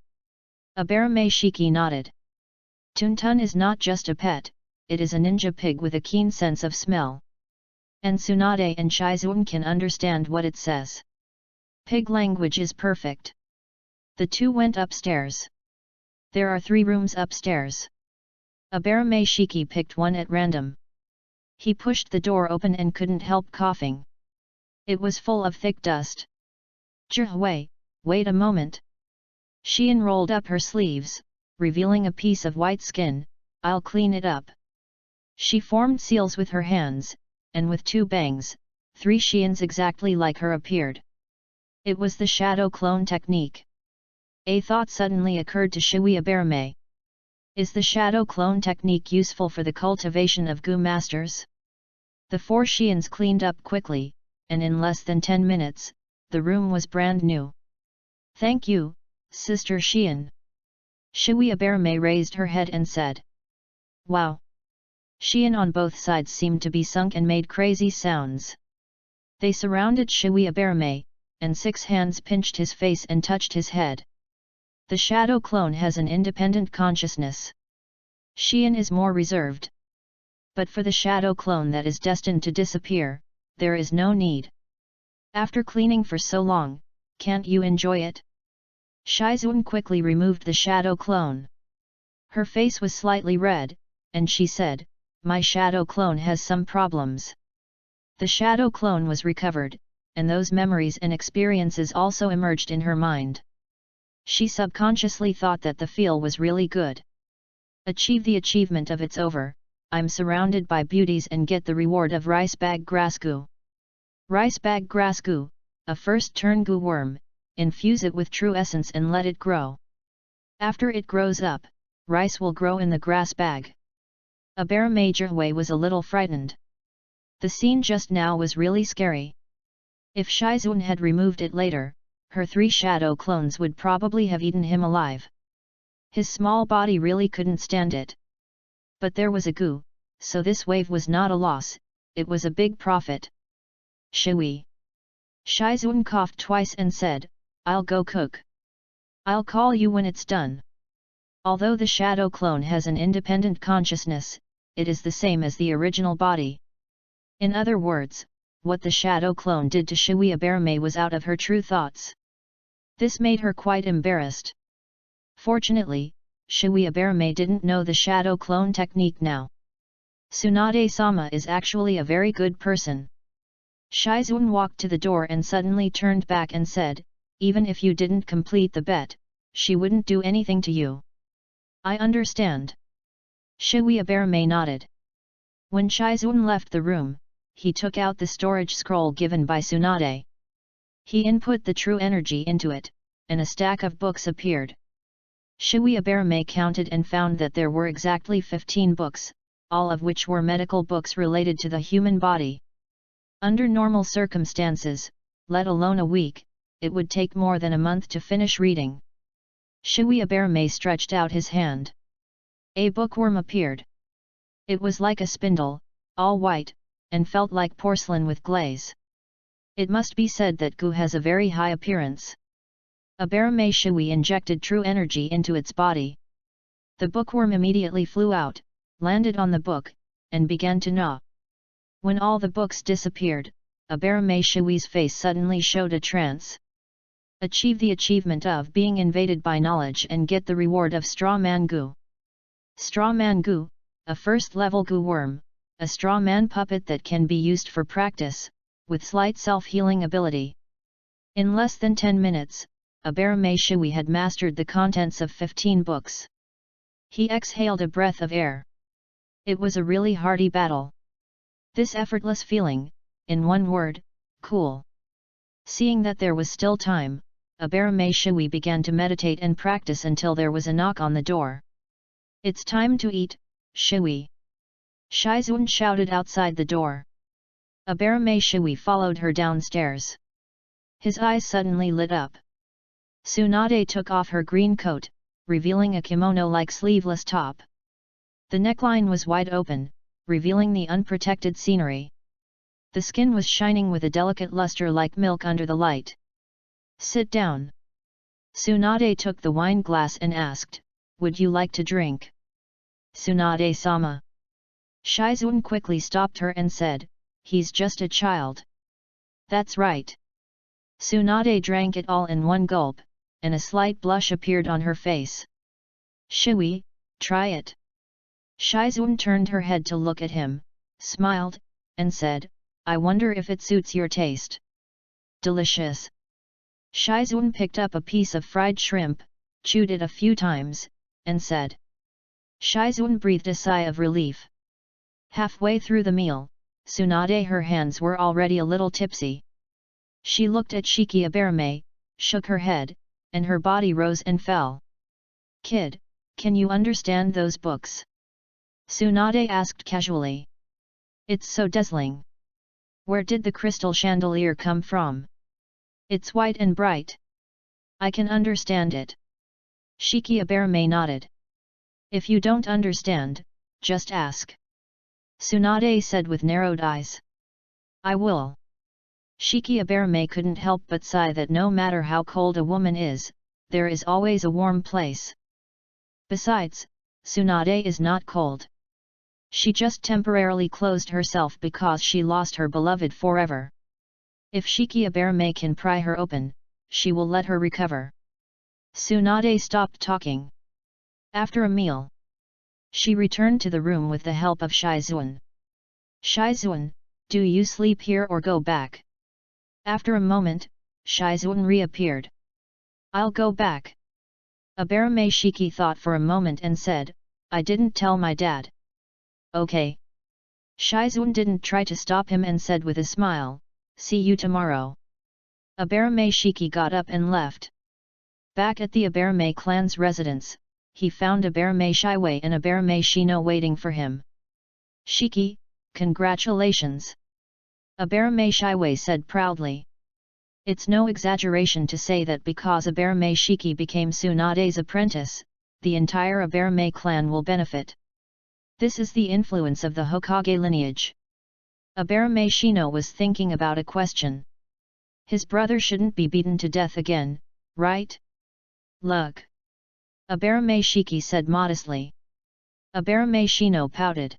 Abarame Shiki nodded. Tuntun is not just a pet, it is a ninja pig with a keen sense of smell. And Tsunade and Shizuan can understand what it says. Pig language is perfect. The two went upstairs. There are 3 rooms upstairs. Abarame Shiki picked one at random. He pushed the door open and couldn't help coughing. It was full of thick dust. Zhihui, wait a moment. Xian rolled up her sleeves, revealing a piece of white skin. I'll clean it up. She formed seals with her hands, and with 2 bangs, 3 Xians exactly like her appeared. It was the shadow clone technique. A thought suddenly occurred to Shui Abarame. Is the shadow clone technique useful for the cultivation of Gu masters? The 4 Xians cleaned up quickly, and in less than 10 minutes, the room was brand new. Thank you, Sister Xian. Shui Abarame raised her head and said. Wow! Xian on both sides seemed to be sunk and made crazy sounds. They surrounded Shui Abarame, and 6 hands pinched his face and touched his head. The shadow clone has an independent consciousness. Xian is more reserved. But for the shadow clone that is destined to disappear, there is no need. After cleaning for so long, can't you enjoy it? Shizuan quickly removed the shadow clone. Her face was slightly red, and she said, my shadow clone has some problems. The shadow clone was recovered, and those memories and experiences also emerged in her mind. She subconsciously thought that the feel was really good. Achieve the achievement of it's over, I'm surrounded by beauties and get the reward of rice bag grass goo. Rice bag grass goo, a first turn goo worm, infuse it with true essence and let it grow. After it grows up, rice will grow in the grass bag. Abarame Zhihui was a little frightened. The scene just now was really scary. If Shizuan had removed it later, her 3 shadow clones would probably have eaten him alive. His small body really couldn't stand it. But there was a goo, so this wave was not a loss, it was a big profit. Shui. Shizuan coughed twice and said, I'll go cook. I'll call you when it's done. Although the shadow clone has an independent consciousness, it is the same as the original body. In other words, what the shadow clone did to Shui Abarame was out of her true thoughts. This made her quite embarrassed. Fortunately, Shui Abarame didn't know the shadow clone technique now. Tsunade-sama is actually a very good person. Shizuan walked to the door and suddenly turned back and said, even if you didn't complete the bet, she wouldn't do anything to you. I understand. Shui Abarame nodded. When Shizuan left the room, he took out the storage scroll given by Tsunade. He input the true energy into it, and a stack of books appeared. Shui Abarame counted and found that there were exactly 15 books, all of which were medical books related to the human body. Under normal circumstances, let alone a week, it would take more than a month to finish reading. Shui Abarame stretched out his hand. A bookworm appeared. It was like a spindle, all white, and felt like porcelain with glaze. It must be said that Gu has a very high appearance. Abarame Shui injected true energy into its body. The bookworm immediately flew out, landed on the book, and began to gnaw. When all the books disappeared, Abarame Shui's face suddenly showed a trance. Achieve the achievement of being invaded by knowledge and get the reward of Straw Man Gu. Straw Man Gu, a first-level Gu worm, a straw man puppet that can be used for practice, with slight self-healing ability. In less than 10 minutes, Abarame Shui had mastered the contents of 15 books. He exhaled a breath of air. It was a really hearty battle. This effortless feeling, in one word, cool. Seeing that there was still time, Abarame Shui began to meditate and practice until there was a knock on the door. "It's time to eat, Shui!" Shizun shouted outside the door. Abarame Shui followed her downstairs. His eyes suddenly lit up. Tsunade took off her green coat, revealing a kimono-like sleeveless top. The neckline was wide open, revealing the unprotected scenery. The skin was shining with a delicate luster like milk under the light. "Sit down." Tsunade took the wine glass and asked, "Would you like to drink?" "Tsunade-sama." Shizun quickly stopped her and said, "He's just a child." "That's right." Tsunade drank it all in one gulp, and a slight blush appeared on her face. "Shui, try it." Shizun turned her head to look at him, smiled, and said, "I wonder if it suits your taste." "Delicious." Shizun picked up a piece of fried shrimp, chewed it a few times, and said. Shizun breathed a sigh of relief. Halfway through the meal, Tsunade her hands were already a little tipsy. She looked at Shiki Abarame, shook her head, and her body rose and fell. "Kid, can you understand those books?" Tsunade asked casually. "It's so dazzling. Where did the crystal chandelier come from? It's white and bright. I can understand it." Shiki Abarame nodded. "If you don't understand, just ask." Tsunade said with narrowed eyes. "I will." Shiki Abarame couldn't help but sigh that no matter how cold a woman is, there is always a warm place. Besides, Tsunade is not cold. She just temporarily closed herself because she lost her beloved forever. If Shiki Abarame can pry her open, she will let her recover. Tsunade stopped talking. After a meal, she returned to the room with the help of Shizun. "Shizun, do you sleep here or go back?" After a moment, Shizun reappeared. "I'll go back." Abarame Shiki thought for a moment and said, "I didn't tell my dad." "Okay." Shizun didn't try to stop him and said with a smile, "See you tomorrow." Abarame Shiki got up and left. Back at the Abarame clan's residence, he found Abarame Shiwei and Abarame Shino waiting for him. "Shiki, congratulations!" Abarame Shiwei said proudly. It's no exaggeration to say that because Abarame Shiki became Tsunade's apprentice, the entire Abarame clan will benefit. This is the influence of the Hokage lineage. Abarame Shino was thinking about a question. His brother shouldn't be beaten to death again, right? "Look." Abarame Shiki said modestly. Abarame Shino pouted.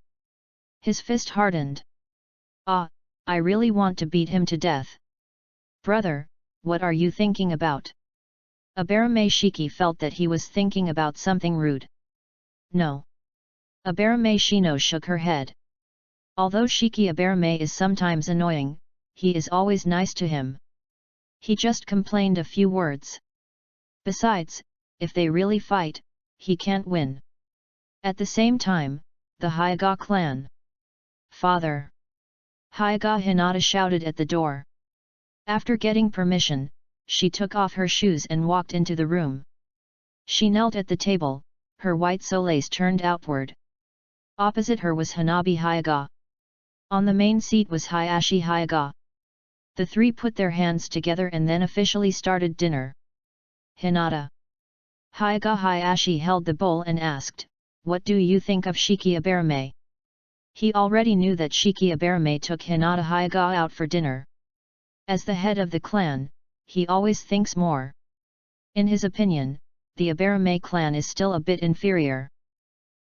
His fist hardened. "Ah, I really want to beat him to death." "Brother, what are you thinking about?" Abarame Shiki felt that he was thinking about something rude. "No." Abarame Shino shook her head. Although Shiki Abarame is sometimes annoying, he is always nice to him. He just complained a few words. Besides, if they really fight, he can't win. At the same time, the Hyuga clan. "Father!" Hyuga Hinata shouted at the door. After getting permission, she took off her shoes and walked into the room. She knelt at the table, her white soles turned outward. Opposite her was Hanabi Hyuga. On the main seat was Hayashi Hyuga. The three put their hands together and then officially started dinner. "Hinata." Hyuga Hayashi held the bowl and asked, "What do you think of Shiki Abarame?" He already knew that Shiki Abarame took Hinata Hyuga out for dinner. As the head of the clan, he always thinks more. In his opinion, the Abarame clan is still a bit inferior.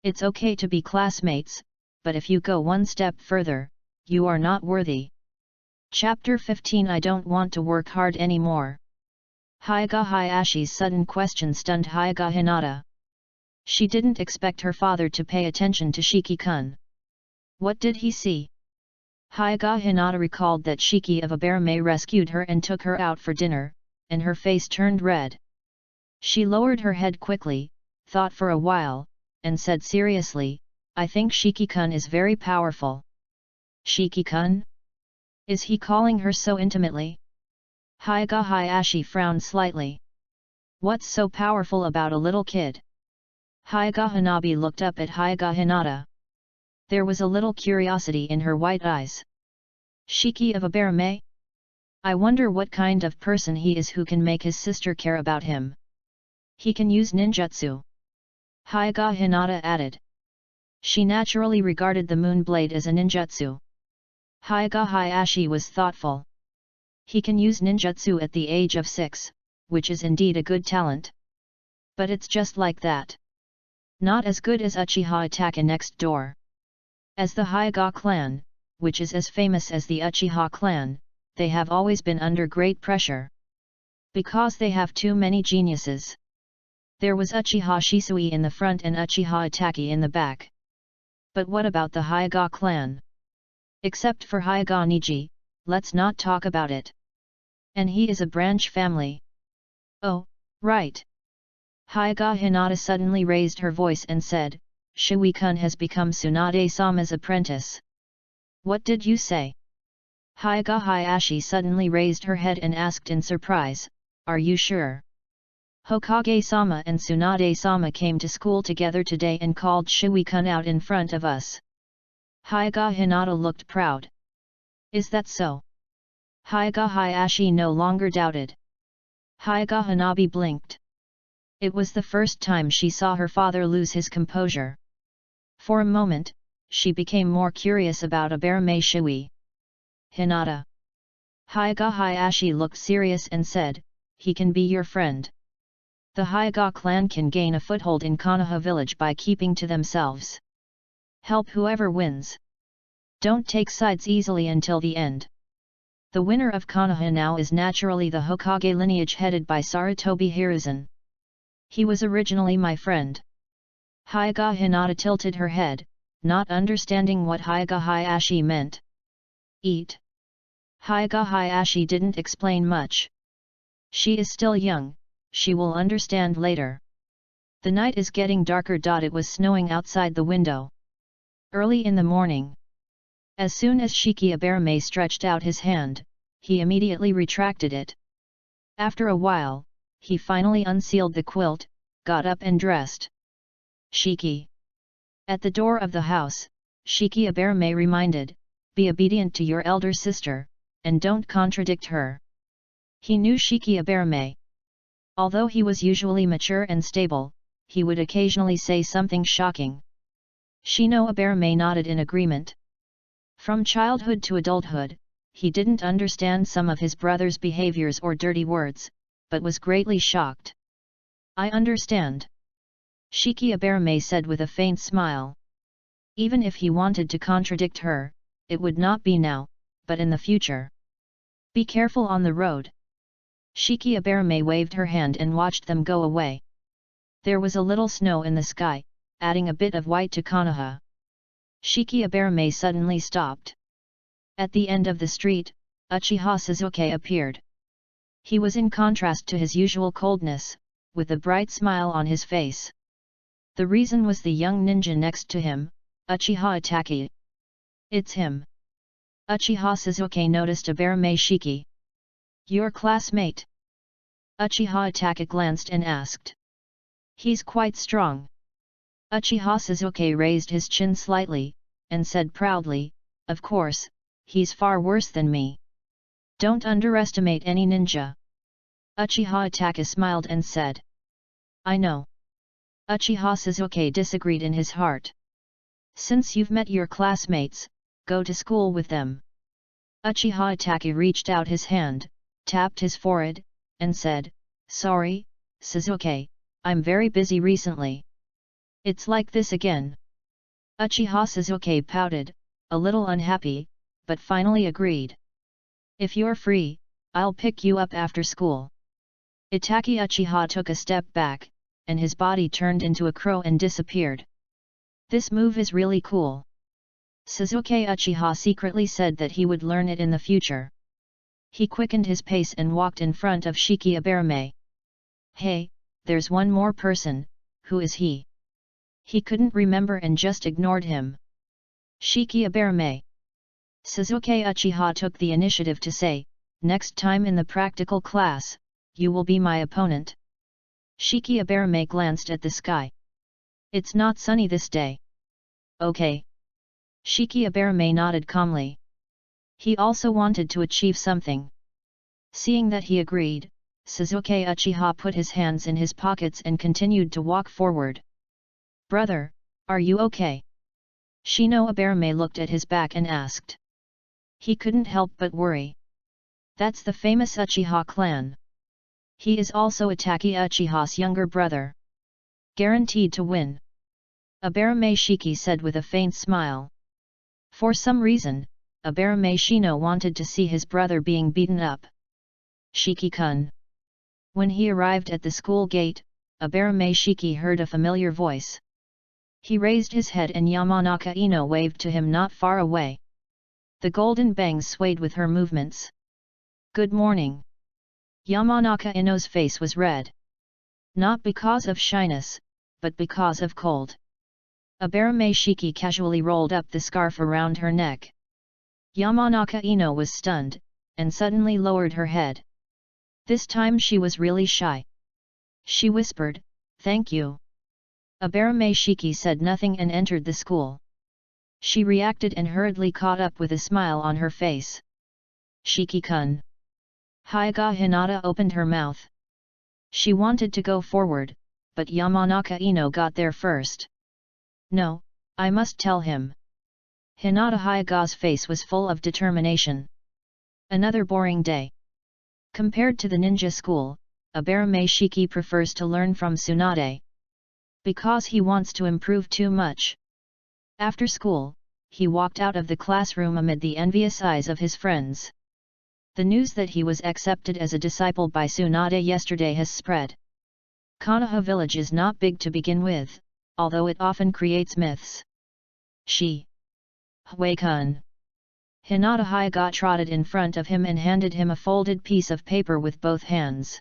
It's okay to be classmates, but if you go one step further, you are not worthy. Chapter 15 I don't want to work hard anymore. Hyuga Hayashi's sudden question stunned Hyuga Hinata. She didn't expect her father to pay attention to Shiki-kun. What did he see? Hyuga Hinata recalled that Shiki of Abarame rescued her and took her out for dinner, and her face turned red. She lowered her head quickly, thought for a while, and said seriously, "I think Shiki-kun is very powerful." "Shiki-kun? Is he calling her so intimately?" Hyuga Hayashi frowned slightly. What's so powerful about a little kid? Hyuga Hanabi looked up at Hyuga Hinata. There was a little curiosity in her white eyes. Shiki of Aberame? I wonder what kind of person he is who can make his sister care about him. He can use ninjutsu. Hyuga Hinata added. She naturally regarded the moon blade as a ninjutsu. Hyuga Hayashi was thoughtful. He can use ninjutsu at the age of 6, which is indeed a good talent. But it's just like that. Not as good as Uchiha Itachi next door. As the Hyuga clan, which is as famous as the Uchiha clan, they have always been under great pressure. Because they have too many geniuses. There was Uchiha Shisui in the front and Uchiha Itachi in the back. But what about the Hyuga clan? Except for Hyuga Niji, let's not talk about it. And he is a branch family. Oh, right. Hyuga Hinata suddenly raised her voice and said, Shui-kun has become Tsunade-sama's apprentice. What did you say? Hyuga Hayashi suddenly raised her head and asked in surprise, Are you sure? Hokage-sama and Tsunade-sama came to school together today and called Shui-kun out in front of us. Hyuga Hinata looked proud. Is that so? Hyuga Hayashi no longer doubted. Hyuga Hanabi blinked. It was the first time she saw her father lose his composure. For a moment, she became more curious about Aberame Shui. Hinata. Hyuga Hayashi looked serious and said, He can be your friend. The Hyuga clan can gain a foothold in Konoha village by keeping to themselves. Help whoever wins. Don't take sides easily until the end. The winner of Konoha now is naturally the Hokage lineage headed by Sarutobi Hiruzen. He was originally my friend. Hyuga Hinata tilted her head, not understanding what Hyuga Hayashi meant. Eat. Hyuga Hayashi didn't explain much. She is still young, she will understand later. The night is getting darker. It was snowing outside the window. Early in the morning. As soon as Shiki Aberame stretched out his hand, he immediately retracted it. After a while, he finally unsealed the quilt, got up and dressed. Shiki. At the door of the house, Shiki Aberame reminded, Be obedient to your elder sister, and don't contradict her. He knew Shiki Aberame. Although he was usually mature and stable, he would occasionally say something shocking. Shino Aberame nodded in agreement. From childhood to adulthood, he didn't understand some of his brother's behaviors or dirty words, but was greatly shocked. I understand. Shiki Aberame said with a faint smile. Even if he wanted to contradict her, it would not be now, but in the future. Be careful on the road. Shiki Aberame waved her hand and watched them go away. There was a little snow in the sky, adding a bit of white to Konoha. Shiki Aberame suddenly stopped. At the end of the street, Uchiha Suzuki appeared. He was in contrast to his usual coldness, with a bright smile on his face. The reason was the young ninja next to him, Uchiha Itachi. It's him. Uchiha Suzuki noticed Aberame Shiki. Your classmate? Uchiha Itachi glanced and asked. He's quite strong. Uchiha Suzuki raised his chin slightly, and said proudly, Of course, he's far worse than me. Don't underestimate any ninja. Uchiha Itachi smiled and said. I know. Uchiha Suzuki disagreed in his heart. Since you've met your classmates, go to school with them. Uchiha Itachi reached out his hand, tapped his forehead, and said, Sorry, Suzuki, I'm very busy recently. It's like this again. Uchiha Suzuki pouted, a little unhappy, but finally agreed. If you're free, I'll pick you up after school. Itachi Uchiha took a step back, and his body turned into a crow and disappeared. This move is really cool. Suzuki Uchiha secretly said that he would learn it in the future. He quickened his pace and walked in front of Shiki Aberame. Hey, there's one more person, who is he? He couldn't remember and just ignored him. Shiki Aberame. Suzuki Uchiha took the initiative to say, next time in the practical class, you will be my opponent. Shiki Aberame glanced at the sky. It's not sunny this day. Okay. Shiki Aberame nodded calmly. He also wanted to achieve something. Seeing that he agreed, Suzuki Uchiha put his hands in his pockets and continued to walk forward. Brother, are you okay? Shino Aberame looked at his back and asked. He couldn't help but worry. That's the famous Uchiha clan. He is also Itaki Uchiha's younger brother. Guaranteed to win. Aberame Shiki said with a faint smile. For some reason, Aberame Shino wanted to see his brother being beaten up. Shiki-kun. When he arrived at the school gate, Aberame Shiki heard a familiar voice. He raised his head and Yamanaka Ino waved to him not far away. The golden bangs swayed with her movements. Good morning. Yamanaka Ino's face was red. Not because of shyness, but because of cold. Aberame Shiki casually rolled up the scarf around her neck. Yamanaka Ino was stunned, and suddenly lowered her head. This time she was really shy. She whispered, "Thank you." Aberame Shiki said nothing and entered the school. She reacted and hurriedly caught up with a smile on her face. Shiki-kun. Hyuga Hinata opened her mouth. She wanted to go forward, but Yamanaka Ino got there first. No, I must tell him. Hinata Hyuga's face was full of determination. Another boring day. Compared to the ninja school, Aberame Shiki prefers to learn from Tsunade. Because he wants to improve too much. After school, he walked out of the classroom amid the envious eyes of his friends. The news that he was accepted as a disciple by Tsunade yesterday has spread. Konoha village is not big to begin with, although it often creates myths. Hui-kun. Hinata Hyuga trotted in front of him and handed him a folded piece of paper with both hands.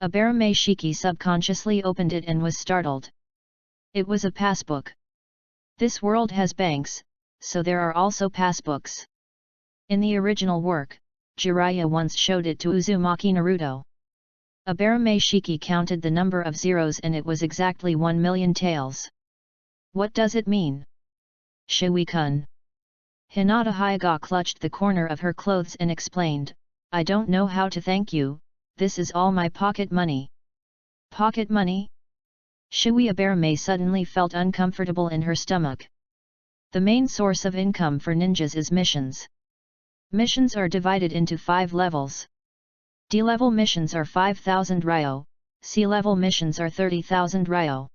Aberame Shiki subconsciously opened it and was startled. It was a passbook. This world has banks, so there are also passbooks. In the original work, Jiraiya once showed it to Uzumaki Naruto. Aberame Shiki counted the number of zeros and it was exactly 1,000,000 taels. What does it mean? Shui-kun. Hinata Hyuga clutched the corner of her clothes and explained, I don't know how to thank you, this is all my pocket money. Pocket money? Shui Aberame suddenly felt uncomfortable in her stomach. The main source of income for ninjas is missions. Missions are divided into 5 levels. D-level missions are 5,000 ryo, C-level missions are 30,000 ryo.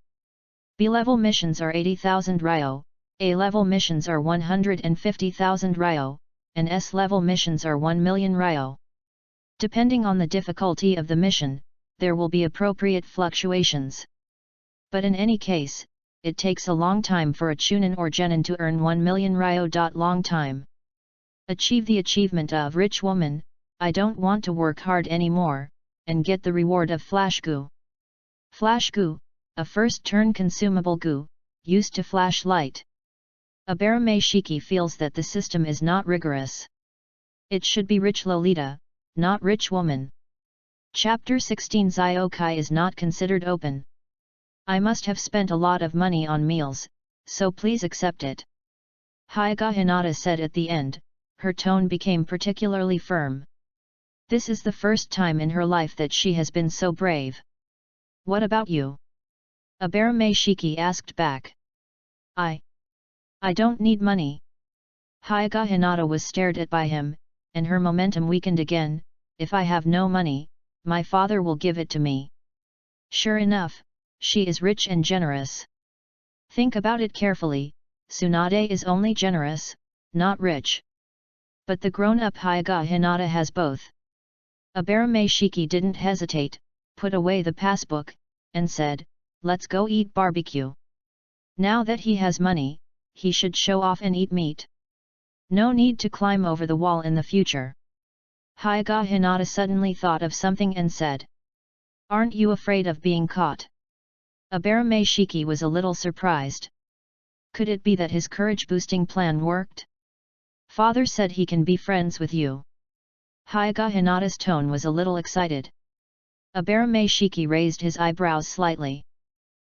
B-level missions are 80,000 ryo, A-level missions are 150,000 ryo, and S-level missions are 1,000,000 ryo. Depending on the difficulty of the mission, there will be appropriate fluctuations. But in any case, it takes a long time for a chunin or genin to earn 1,000,000 ryo. Long time. Achieve the achievement of rich woman, I don't want to work hard anymore, and get the reward of flash gu. Flash gu, a first turn consumable gu, used to flash light. Aberame Shiki feels that the system is not rigorous. It should be rich Lolita, not rich woman. Chapter 16 Zyokai is not considered open. I must have spent a lot of money on meals, so please accept it. Hyuga Hinata said at the end, her tone became particularly firm. This is the first time in her life that she has been so brave. What about you? Aberame Shiki asked back. I don't need money. Hyuga Hinata was stared at by him, and her momentum weakened again. If I have no money, my father will give it to me. Sure enough, she is rich and generous. Think about it carefully, Tsunade is only generous, not rich. But the grown-up Hyuga Hinata has both. Aberame Shiki didn't hesitate, put away the passbook, and said, let's go eat barbecue. Now that he has money, he should show off and eat meat. No need to climb over the wall in the future. Hyuga Hinata suddenly thought of something and said, aren't you afraid of being caught? Aberame Shiki was a little surprised. Could it be that his courage-boosting plan worked? Father said he can be friends with you. Hyuga Hinata's tone was a little excited. Abarame Shiki raised his eyebrows slightly.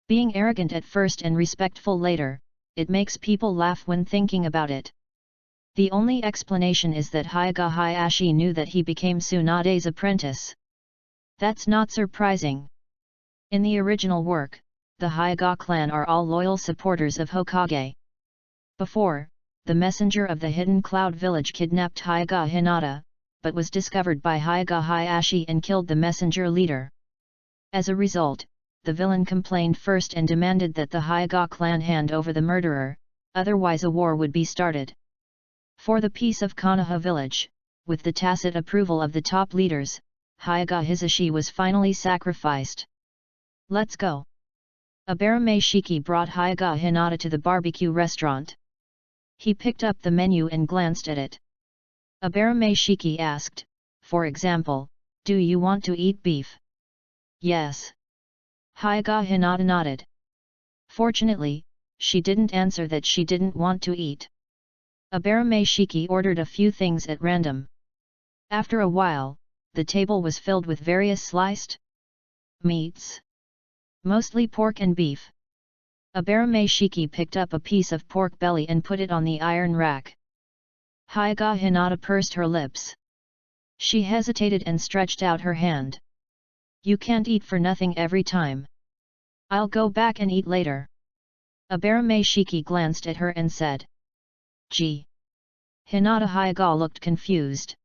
Being arrogant at first and respectful later, it makes people laugh when thinking about it. The only explanation is that Hyuga Hayashi knew that he became Tsunade's apprentice. That's not surprising. In the original work, the Hyuga clan are all loyal supporters of Hokage. Before, the messenger of the Hidden Cloud Village kidnapped Hyuga Hinata, but was discovered by Hyuga Hayashi and killed the messenger leader. As a result, the villain complained first and demanded that the Hyuga clan hand over the murderer, otherwise a war would be started. For the peace of Konoha village, with the tacit approval of the top leaders, Hyuga Hisashi was finally sacrificed. Let's go. Abarame Shiki brought Hyuga Hinata to the barbecue restaurant. He picked up the menu and glanced at it. Abarame Shiki asked, for example, do you want to eat beef? Yes. Hyuga Hinata nodded. Fortunately, she didn't answer that she didn't want to eat. Abarame Shiki ordered a few things at random. After a while, the table was filled with various sliced meats. Mostly pork and beef. Abarame Shiki picked up a piece of pork belly and put it on the iron rack. Hyuga Hinata pursed her lips. She hesitated and stretched out her hand. You can't eat for nothing every time. I'll go back and eat later. Abarame Shiki glanced at her and said. Gee. Hinata Hyuga looked confused.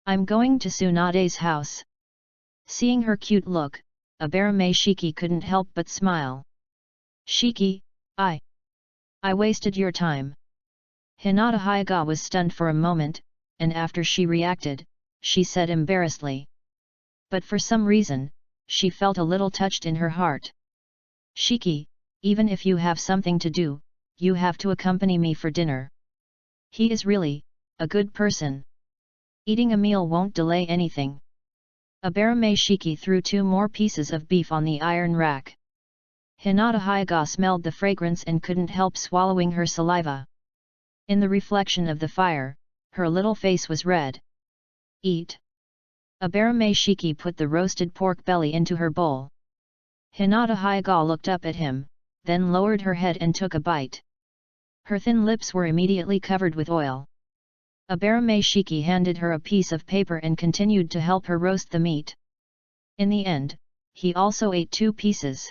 I'm going to Tsunade's house. Seeing her cute look, Abarame Shiki couldn't help but smile. Shiki, I wasted your time. Hinata Hyuga was stunned for a moment, and after she reacted, she said embarrassedly. But for some reason, she felt a little touched in her heart. Shiki, even if you have something to do, you have to accompany me for dinner. He is really a good person. Eating a meal won't delay anything. Abarame Shiki threw 2 more pieces of beef on the iron rack. Hinata Hyuga smelled the fragrance and couldn't help swallowing her saliva. In the reflection of the fire, her little face was red. Eat. Abarame Shiki put the roasted pork belly into her bowl. Hinata Hyuga looked up at him, then lowered her head and took a bite. Her thin lips were immediately covered with oil. Abarame Shiki handed her a piece of paper and continued to help her roast the meat. In the end, he also ate 2 pieces.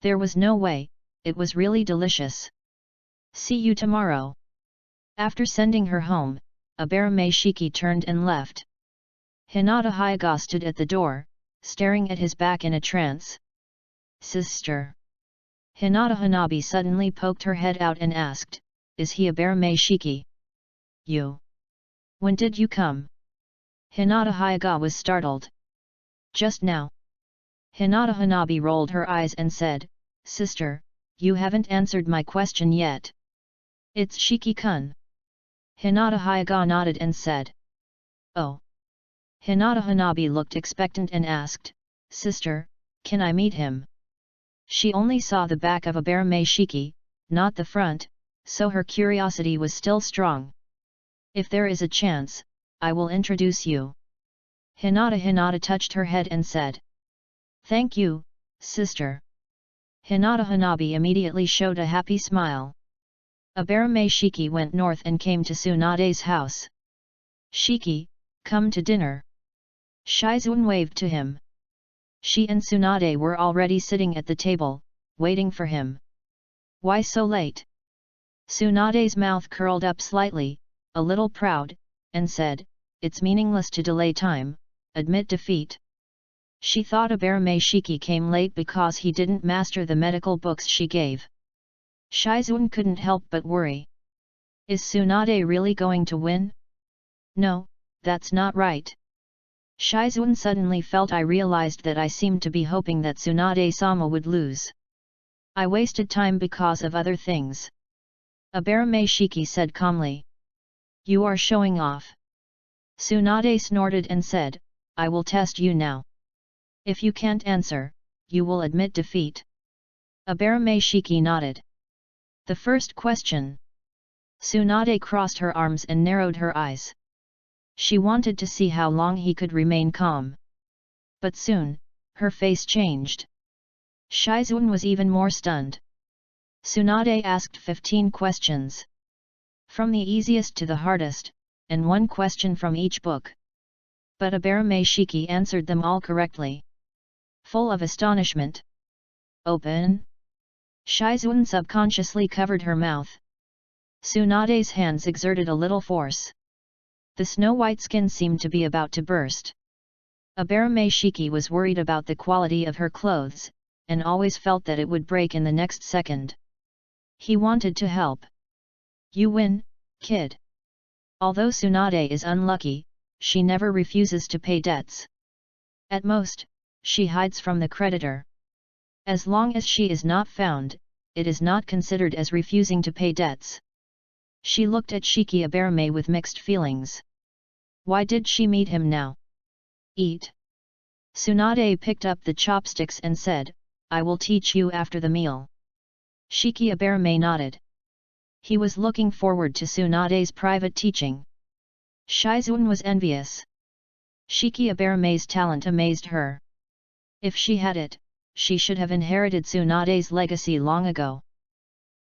There was no way, it was really delicious. See you tomorrow. After sending her home, Abarame Shiki turned and left. Hinata Hyuga stood at the door, staring at his back in a trance. Sister. Hinata Hanabi suddenly poked her head out and asked, Is he Abarame Shiki? You. When did you come? Hinata Hyuga was startled. Just now. Hinata Hanabi rolled her eyes and said, Sister, you haven't answered my question yet. It's Shiki-kun. Hinata Hyuga nodded and said. Oh. Hinata Hanabi looked expectant and asked, Sister, can I meet him? She only saw the back of Abarame Shiki, not the front, so her curiosity was still strong. If there is a chance, I will introduce you. Hinata touched her head and said. Thank you, sister. Hinata Hanabi immediately showed a happy smile. Abarame Shiki went north and came to Tsunade's house. Shiki, come to dinner. Shizuan waved to him. She and Tsunade were already sitting at the table, waiting for him. Why so late? Tsunade's mouth curled up slightly, a little proud, and said, It's meaningless to delay time, admit defeat. She thought Abarame Shiki came late because he didn't master the medical books she gave. Shizuan couldn't help but worry. Is Tsunade really going to win? No, that's not right. Shizuan suddenly felt I realized that I seemed to be hoping that Tsunade-sama would lose. I wasted time because of other things. Abarame Shiki said calmly. You are showing off. Tsunade snorted and said, I will test you now. If you can't answer, you will admit defeat. Abarame Shiki nodded. The first question. Tsunade crossed her arms and narrowed her eyes. She wanted to see how long he could remain calm. But soon, her face changed. Shizun was even more stunned. Tsunade asked 15 questions. From the easiest to the hardest, and one question from each book. But Abarame Shiki answered them all correctly. Full of astonishment. Open? Shizun subconsciously covered her mouth. Tsunade's hands exerted a little force. The snow-white skin seemed to be about to burst. Abarame Shiki was worried about the quality of her clothes, and always felt that it would break in the next second. He wanted to help. You win, kid. Although Tsunade is unlucky, she never refuses to pay debts. At most, she hides from the creditor. As long as she is not found, it is not considered as refusing to pay debts. She looked at Shiki Abarame with mixed feelings. Why did she meet him now? Eat. Tsunade picked up the chopsticks and said, I will teach you after the meal. Shiki Abarame nodded. He was looking forward to Tsunade's private teaching. Shizun was envious. Shiki Abarame's talent amazed her. If she had it, she should have inherited Tsunade's legacy long ago.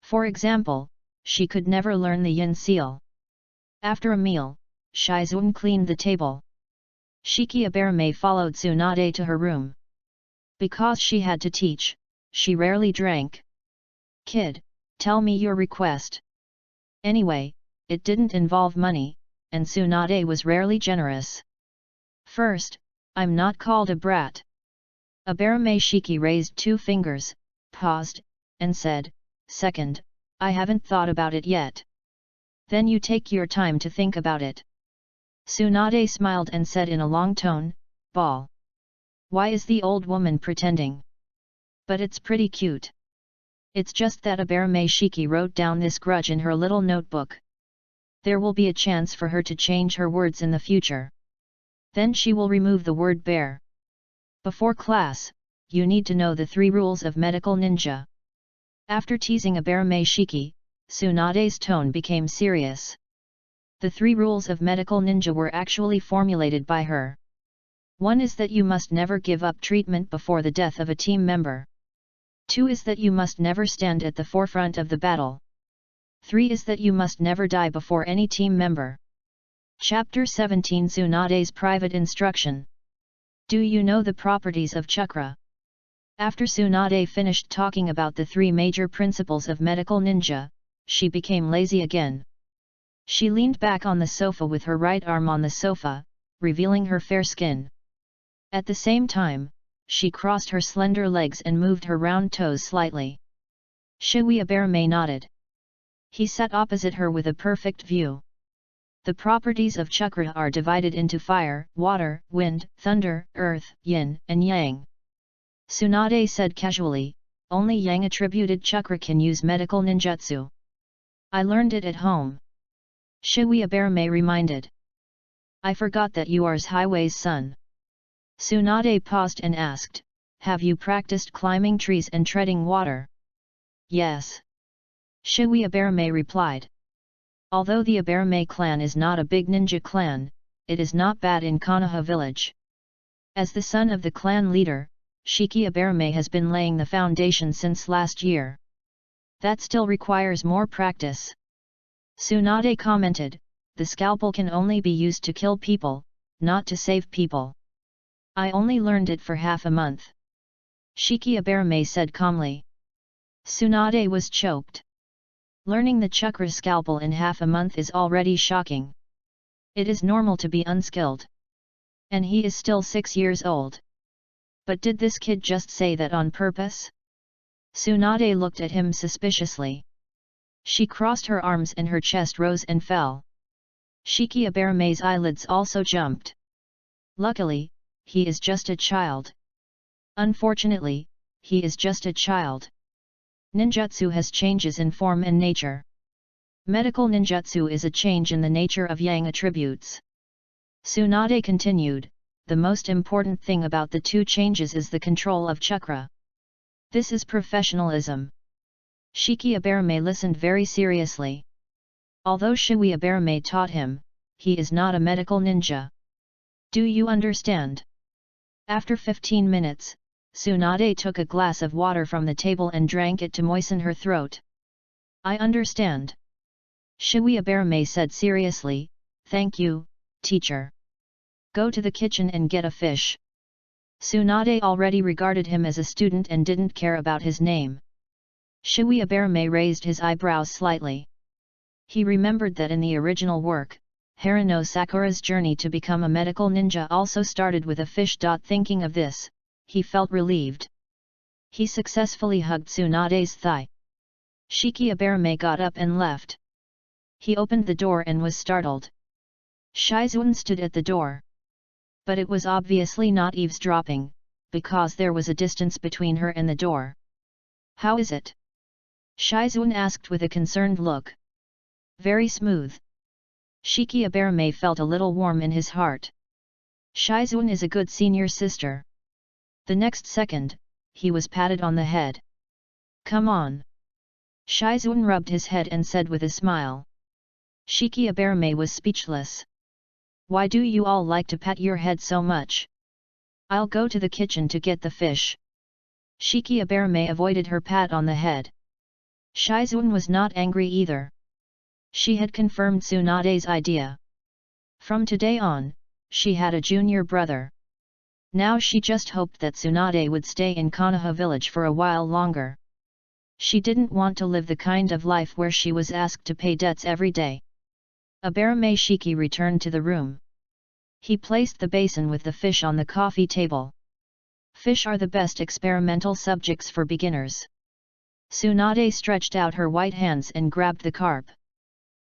For example, she could never learn the yin seal. After a meal, Shizun cleaned the table. Shiki Abarame followed Tsunade to her room. Because she had to teach, she rarely drank. Kid, tell me your request. Anyway, it didn't involve money, and Tsunade was rarely generous. First, I'm not called a brat. Abarame Shiki raised 2 fingers, paused, and said, Second, I haven't thought about it yet. Then you take your time to think about it. Tsunade smiled and said in a long tone, Ball. Why is the old woman pretending? But it's pretty cute. It's just that Abarame Shiki wrote down this grudge in her little notebook. There will be a chance for her to change her words in the future. Then she will remove the word bear. Before class, you need to know the 3 rules of medical ninja. After teasing Abarame Shiki, Tsunade's tone became serious. The 3 rules of medical ninja were actually formulated by her. 1 is that you must never give up treatment before the death of a team member. 2 is that you must never stand at the forefront of the battle. 3 is that you must never die before any team member. Chapter 17 Tsunade's Private Instruction. Do you know the properties of chakra? After Tsunade finished talking about the 3 major principles of medical ninja, she became lazy again. She leaned back on the sofa with her right arm on the sofa, revealing her fair skin. At the same time, she crossed her slender legs and moved her round toes slightly. Shiwi Abarame nodded. He sat opposite her with a perfect view. The properties of chakra are divided into fire, water, wind, thunder, earth, yin, and yang. Tsunade said casually, only yang-attributed chakra can use medical ninjutsu. I learned it at home. Shiwi Abarame reminded. I forgot that you are Highway's son. Tsunade paused and asked, have you practiced climbing trees and treading water? Yes. Shiwi Abarame replied. Although the Abarame clan is not a big ninja clan, it is not bad in Konoha village. As the son of the clan leader, Shiki Abarame has been laying the foundation since last year. That still requires more practice. Tsunade commented, the scalpel can only be used to kill people, not to save people. I only learned it for half a month. Shiki Abarame said calmly. Tsunade was choked. Learning the chakra scalpel in half a month is already shocking. It is normal to be unskilled. And he is still 6 years old. But did this kid just say that on purpose? Tsunade looked at him suspiciously. She crossed her arms and her chest rose and fell. Shiki Abarame's eyelids also jumped. Luckily, he is just a child. Unfortunately, he is just a child. Ninjutsu has changes in form and nature. Medical ninjutsu is a change in the nature of yang attributes. Tsunade continued, the most important thing about the 2 changes is the control of chakra. This is professionalism. Shiki Abarame listened very seriously. Although Shiwi Abarame taught him, he is not a medical ninja. Do you understand? After 15 minutes, Tsunade took a glass of water from the table and drank it to moisten her throat. I understand. Shibuya said seriously, thank you, teacher. Go to the kitchen and get a fish. Tsunade already regarded him as a student and didn't care about his name. Shibuya raised his eyebrows slightly. He remembered that in the original work, Haruno Sakura's journey to become a medical ninja also started with a fish. Thinking of this, he felt relieved. He successfully hugged Tsunade's thigh. Shibuya got up and left. He opened the door and was startled. Shizuan stood at the door. But it was obviously not eavesdropping, because there was a distance between her and the door. How is it? Shizuan asked with a concerned look. Very smooth. Shibuya felt a little warm in his heart. Shizuan is a good senior sister. The next second, he was patted on the head. Come on. Shizuan rubbed his head and said with a smile. Shibuya was speechless. Why do you all like to pat your head so much? I'll go to the kitchen to get the fish. Shibuya avoided her pat on the head. Shizuan was not angry either. She had confirmed Tsunade's idea. From today on, she had a junior brother. Now she just hoped that Tsunade would stay in Konoha village for a while longer. She didn't want to live the kind of life where she was asked to pay debts every day. Abarame Shiki returned to the room. He placed the basin with the fish on the coffee table. Fish are the best experimental subjects for beginners. Tsunade stretched out her white hands and grabbed the carp.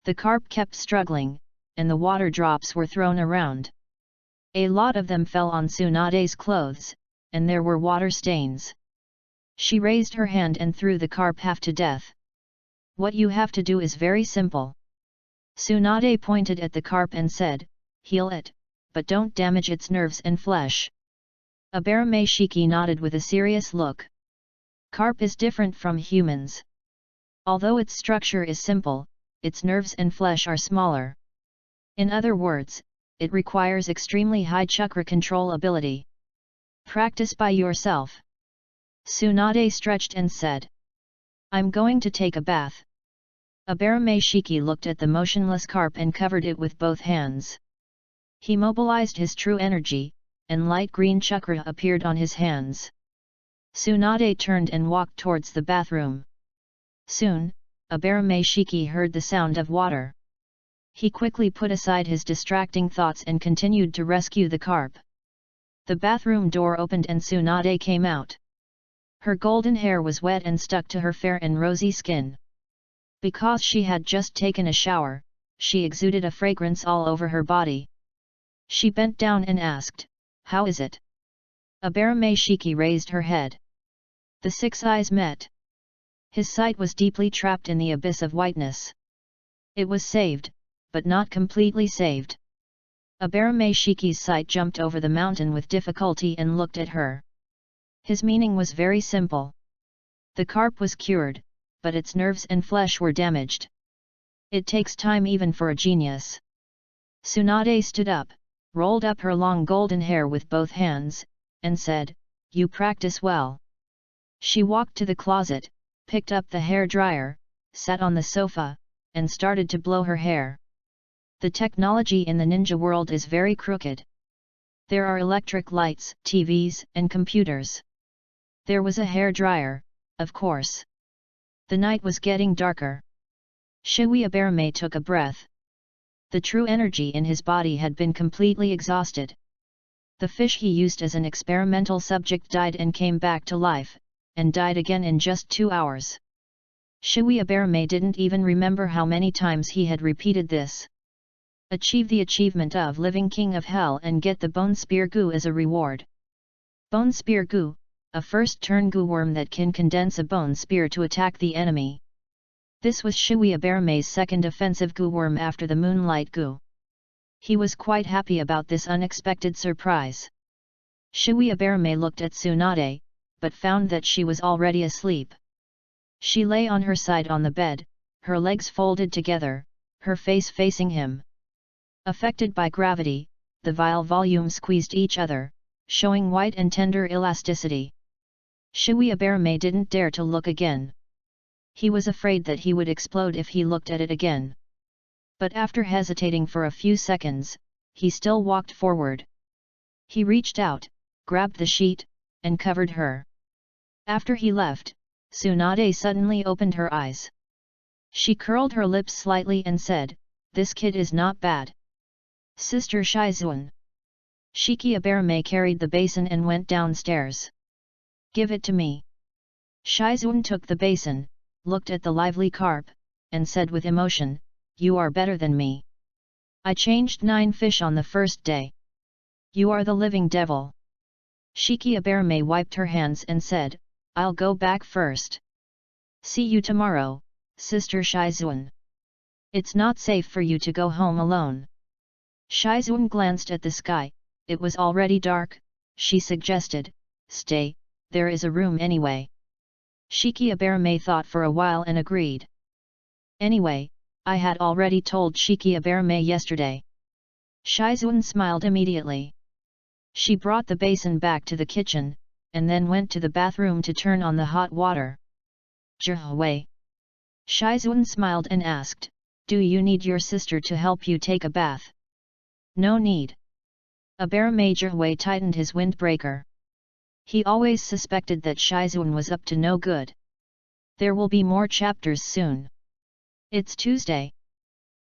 The carp kept struggling, and the water drops were thrown around. A lot of them fell on Tsunade's clothes, and there were water stains. She raised her hand and threw the carp half to death. What you have to do is very simple. Tsunade pointed at the carp and said, heal it, but don't damage its nerves and flesh. Abarame Shiki nodded with a serious look. Carp is different from humans. Although its structure is simple, its nerves and flesh are smaller. In other words, it requires extremely high chakra control ability. Practice by yourself. Tsunade stretched and said. I'm going to take a bath. Abarame Shiki looked at the motionless carp and covered it with both hands. He mobilized his true energy, and light green chakra appeared on his hands. Tsunade turned and walked towards the bathroom. Soon, Abarame Shiki heard the sound of water. He quickly put aside his distracting thoughts and continued to rescue the carp. The bathroom door opened and Tsunade came out. Her golden hair was wet and stuck to her fair and rosy skin. Because she had just taken a shower, she exuded a fragrance all over her body. She bent down and asked, how is it? Abarame Shiki raised her head. The six eyes met. His sight was deeply trapped in the abyss of whiteness. It was saved, but not completely saved. Abarame Shiki's sight jumped over the mountain with difficulty and looked at her. His meaning was very simple. The carp was cured, but its nerves and flesh were damaged. It takes time even for a genius. Tsunade stood up, rolled up her long golden hair with both hands, and said, you practice well. She walked to the closet, picked up the hair dryer, sat on the sofa, and started to blow her hair. The technology in the ninja world is very crooked. There are electric lights, TVs, and computers. There was a hair dryer, of course. The night was getting darker. Shibuya took a breath. The true energy in his body had been completely exhausted. The fish he used as an experimental subject died and came back to life, and died again in just 2 hours. Shibuya didn't even remember how many times he had repeated this. Achieve the achievement of Living King of Hell and get the Bone Spear Goo as a reward. Bone Spear Goo, a first-turn goo worm that can condense a bone spear to attack the enemy. This was Shibuya second offensive goo worm after the Moonlight Goo. He was quite happy about this unexpected surprise. Shibuya looked at Tsunade, but found that she was already asleep. She lay on her side on the bed, her legs folded together, her face facing him. Affected by gravity, the vial volumes squeezed each other, showing white and tender elasticity. Shui Aberame didn't dare to look again. He was afraid that he would explode if he looked at it again. But after hesitating for a few seconds, he still walked forward. He reached out, grabbed the sheet, and covered her. After he left, Tsunade suddenly opened her eyes. She curled her lips slightly and said, "This kid is not bad." Sister Shizuan. Shiki Aberame carried the basin and went downstairs. "Give it to me." Shizuan took the basin, looked at the lively carp, and said with emotion, "You are better than me. I changed 9 fish on the first day. You are the living devil." Shiki Aberame wiped her hands and said, "I'll go back first. See you tomorrow, Sister Shizuan. It's not safe for you to go home alone." Shizuan glanced at the sky. It was already dark. She suggested, "Stay, there is a room anyway." Shiki Aberame thought for a while and agreed. "Anyway, I had already told Shiki Aberame yesterday." Shizuan smiled immediately. She brought the basin back to the kitchen, and then went to the bathroom to turn on the hot water. "Jihwei." Shizuan smiled and asked, "Do you need your sister to help you take a bath?" "No need." Aberame Jihwei tightened his windbreaker. He always suspected that Shizuan was up to no good. There will be more chapters soon. It's Tuesday.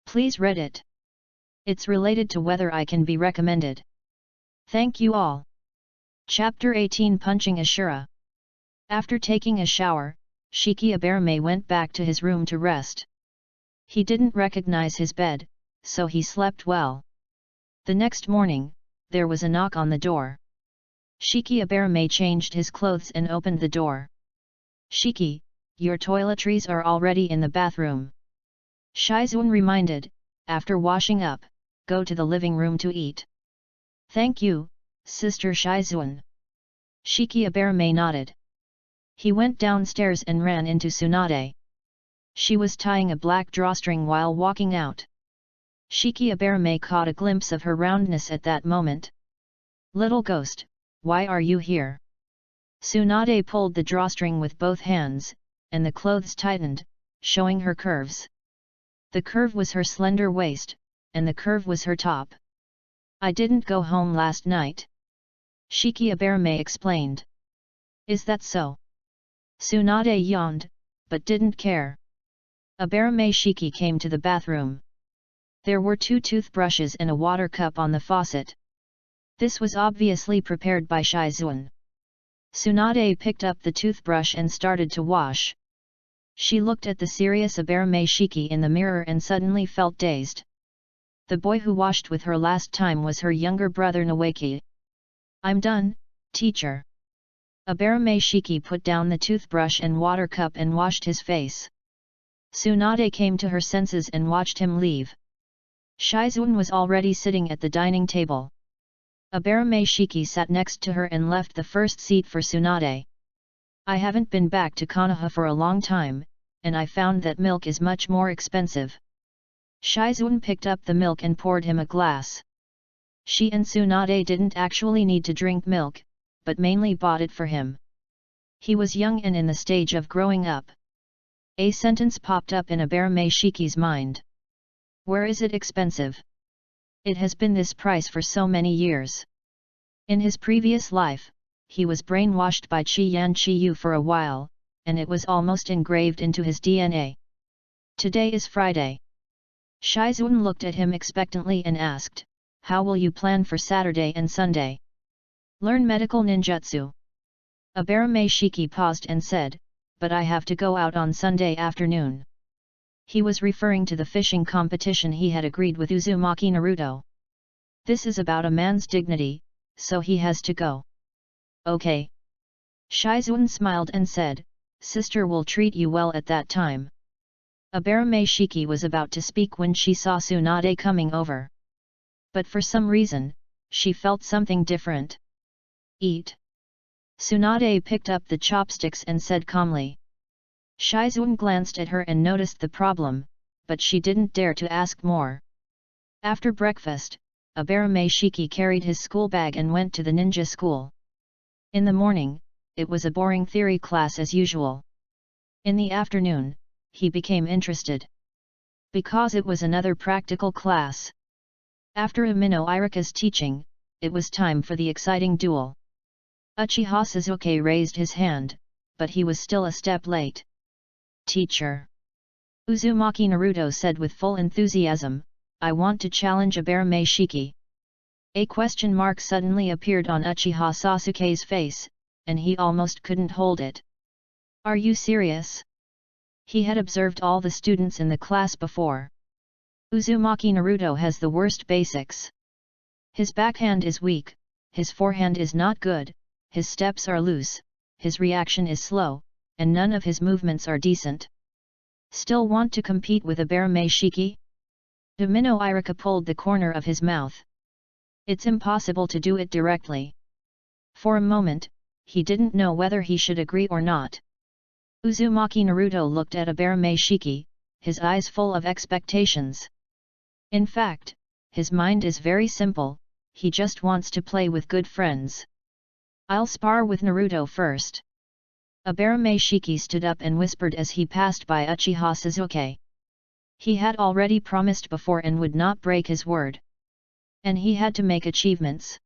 Please read it. It's related to whether I can be recommended. Thank you all. Chapter 18 Punching Ashura. After taking a shower, Shiki Aberame went back to his room to rest. He didn't recognize his bed, so he slept well. The next morning, there was a knock on the door. Shiki Aberame changed his clothes and opened the door. "Shiki, your toiletries are already in the bathroom." Shizuan reminded, "After washing up, go to the living room to eat." "Thank you, Sister Shizuan." Shiki Aberame nodded. He went downstairs and ran into Tsunade. She was tying a black drawstring while walking out. Shiki Aberame caught a glimpse of her roundness at that moment. "Little ghost, why are you here?" Tsunade pulled the drawstring with both hands, and the clothes tightened, showing her curves. The curve was her slender waist, and the curve was her top. "I didn't go home last night," Shiki Aberame explained. "Is that so?" Tsunade yawned, but didn't care. Aberame Shiki came to the bathroom. There were 2 toothbrushes and a water cup on the faucet. This was obviously prepared by Shizuan. Tsunade picked up the toothbrush and started to wash. She looked at the serious Aberame Shiki in the mirror and suddenly felt dazed. The boy who washed with her last time was her younger brother Nawaki. "I'm done, teacher." Aberame Shiki put down the toothbrush and water cup and washed his face. Tsunade came to her senses and watched him leave. Shizuan was already sitting at the dining table. Aberame Shiki sat next to her and left the first seat for Tsunade. "I haven't been back to Konoha for a long time, and I found that milk is much more expensive." Shizuan picked up the milk and poured him a glass. She and Tsunade didn't actually need to drink milk, but mainly bought it for him. He was young and in the stage of growing up. A sentence popped up in Aberame Shiki's mind. "Where is it expensive? It has been this price for so many years." In his previous life, he was brainwashed by Chi Yan Chi Yu for a while, and it was almost engraved into his DNA. "Today is Friday." Shizuan looked at him expectantly and asked, "How will you plan for Saturday and Sunday?" "Learn medical ninjutsu." Aberame Shiki paused and said, "But I have to go out on Sunday afternoon." He was referring to the fishing competition he had agreed with Uzumaki Naruto. "This is about a man's dignity, so he has to go." "Okay." Shizuan smiled and said, "Sister will treat you well at that time." Aberame Shiki was about to speak when she saw Tsunade coming over. But for some reason, she felt something different. "Eat." Tsunade picked up the chopsticks and said calmly. Shizuan glanced at her and noticed the problem, but she didn't dare to ask more. After breakfast, Abarame Shiki carried his school bag and went to the ninja school. In the morning, it was a boring theory class as usual. In the afternoon, he became interested. Because it was another practical class. After Umino Irika's teaching, it was time for the exciting duel. Uchiha Sasuke raised his hand, but he was still a step late. "Teacher," Uzumaki Naruto said with full enthusiasm, "I want to challenge Abarame Shiki." A question mark suddenly appeared on Uchiha Sasuke's face, and he almost couldn't hold it. "Are you serious?" He had observed all the students in the class before. Uzumaki Naruto has the worst basics. His backhand is weak, his forehand is not good, his steps are loose, his reaction is slow, and none of his movements are decent. Still want to compete with Abarame Shiki? Umino Irika pulled the corner of his mouth. It's impossible to do it directly. For a moment, he didn't know whether he should agree or not. Uzumaki Naruto looked at Abarame Shiki, his eyes full of expectations. In fact, his mind is very simple, he just wants to play with good friends. "I'll spar with Naruto first." Abarame Shiki stood up and whispered as he passed by Uchiha Sasuke. He had already promised before and would not break his word. And he had to make achievements.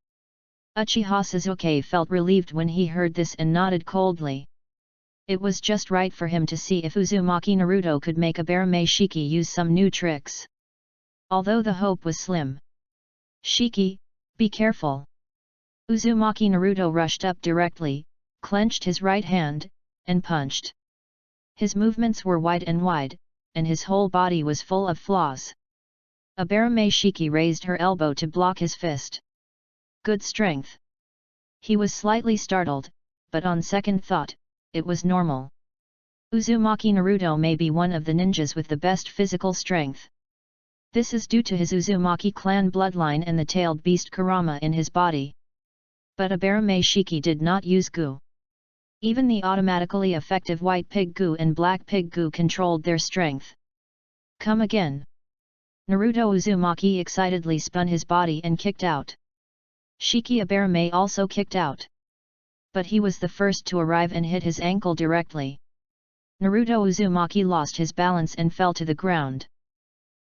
Uchiha Sasuke felt relieved when he heard this and nodded coldly. It was just right for him to see if Uzumaki Naruto could make Abarame Shiki use some new tricks. Although the hope was slim. "Shiki, be careful." Uzumaki Naruto rushed up directly, clenched his right hand, and punched. His movements were wide, and his whole body was full of flaws. Abarame Shiki raised her elbow to block his fist. Good strength. He was slightly startled, but on second thought, it was normal. Uzumaki Naruto may be one of the ninjas with the best physical strength. This is due to his Uzumaki clan bloodline and the tailed beast Kurama in his body. But Abarame Shiki did not use goo. Even the automatically effective white pig goo and black pig goo controlled their strength. "Come again." Naruto Uzumaki excitedly spun his body and kicked out. Shiki Abarame also kicked out. But he was the first to arrive and hit his ankle directly. Naruto Uzumaki lost his balance and fell to the ground.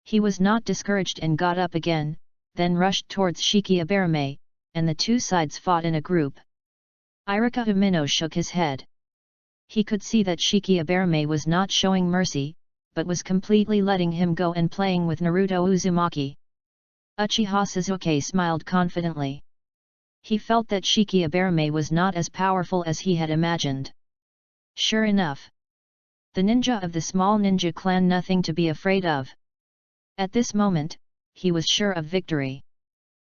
He was not discouraged and got up again, then rushed towards Shiki Abarame, and the two sides fought in a group. Irika Umino shook his head. He could see that Shiki Abarame was not showing mercy, but was completely letting him go and playing with Naruto Uzumaki. Uchiha Sasuke smiled confidently. He felt that Shiki Abarame was not as powerful as he had imagined. Sure enough. The ninja of the small ninja clan, nothing to be afraid of. At this moment, he was sure of victory.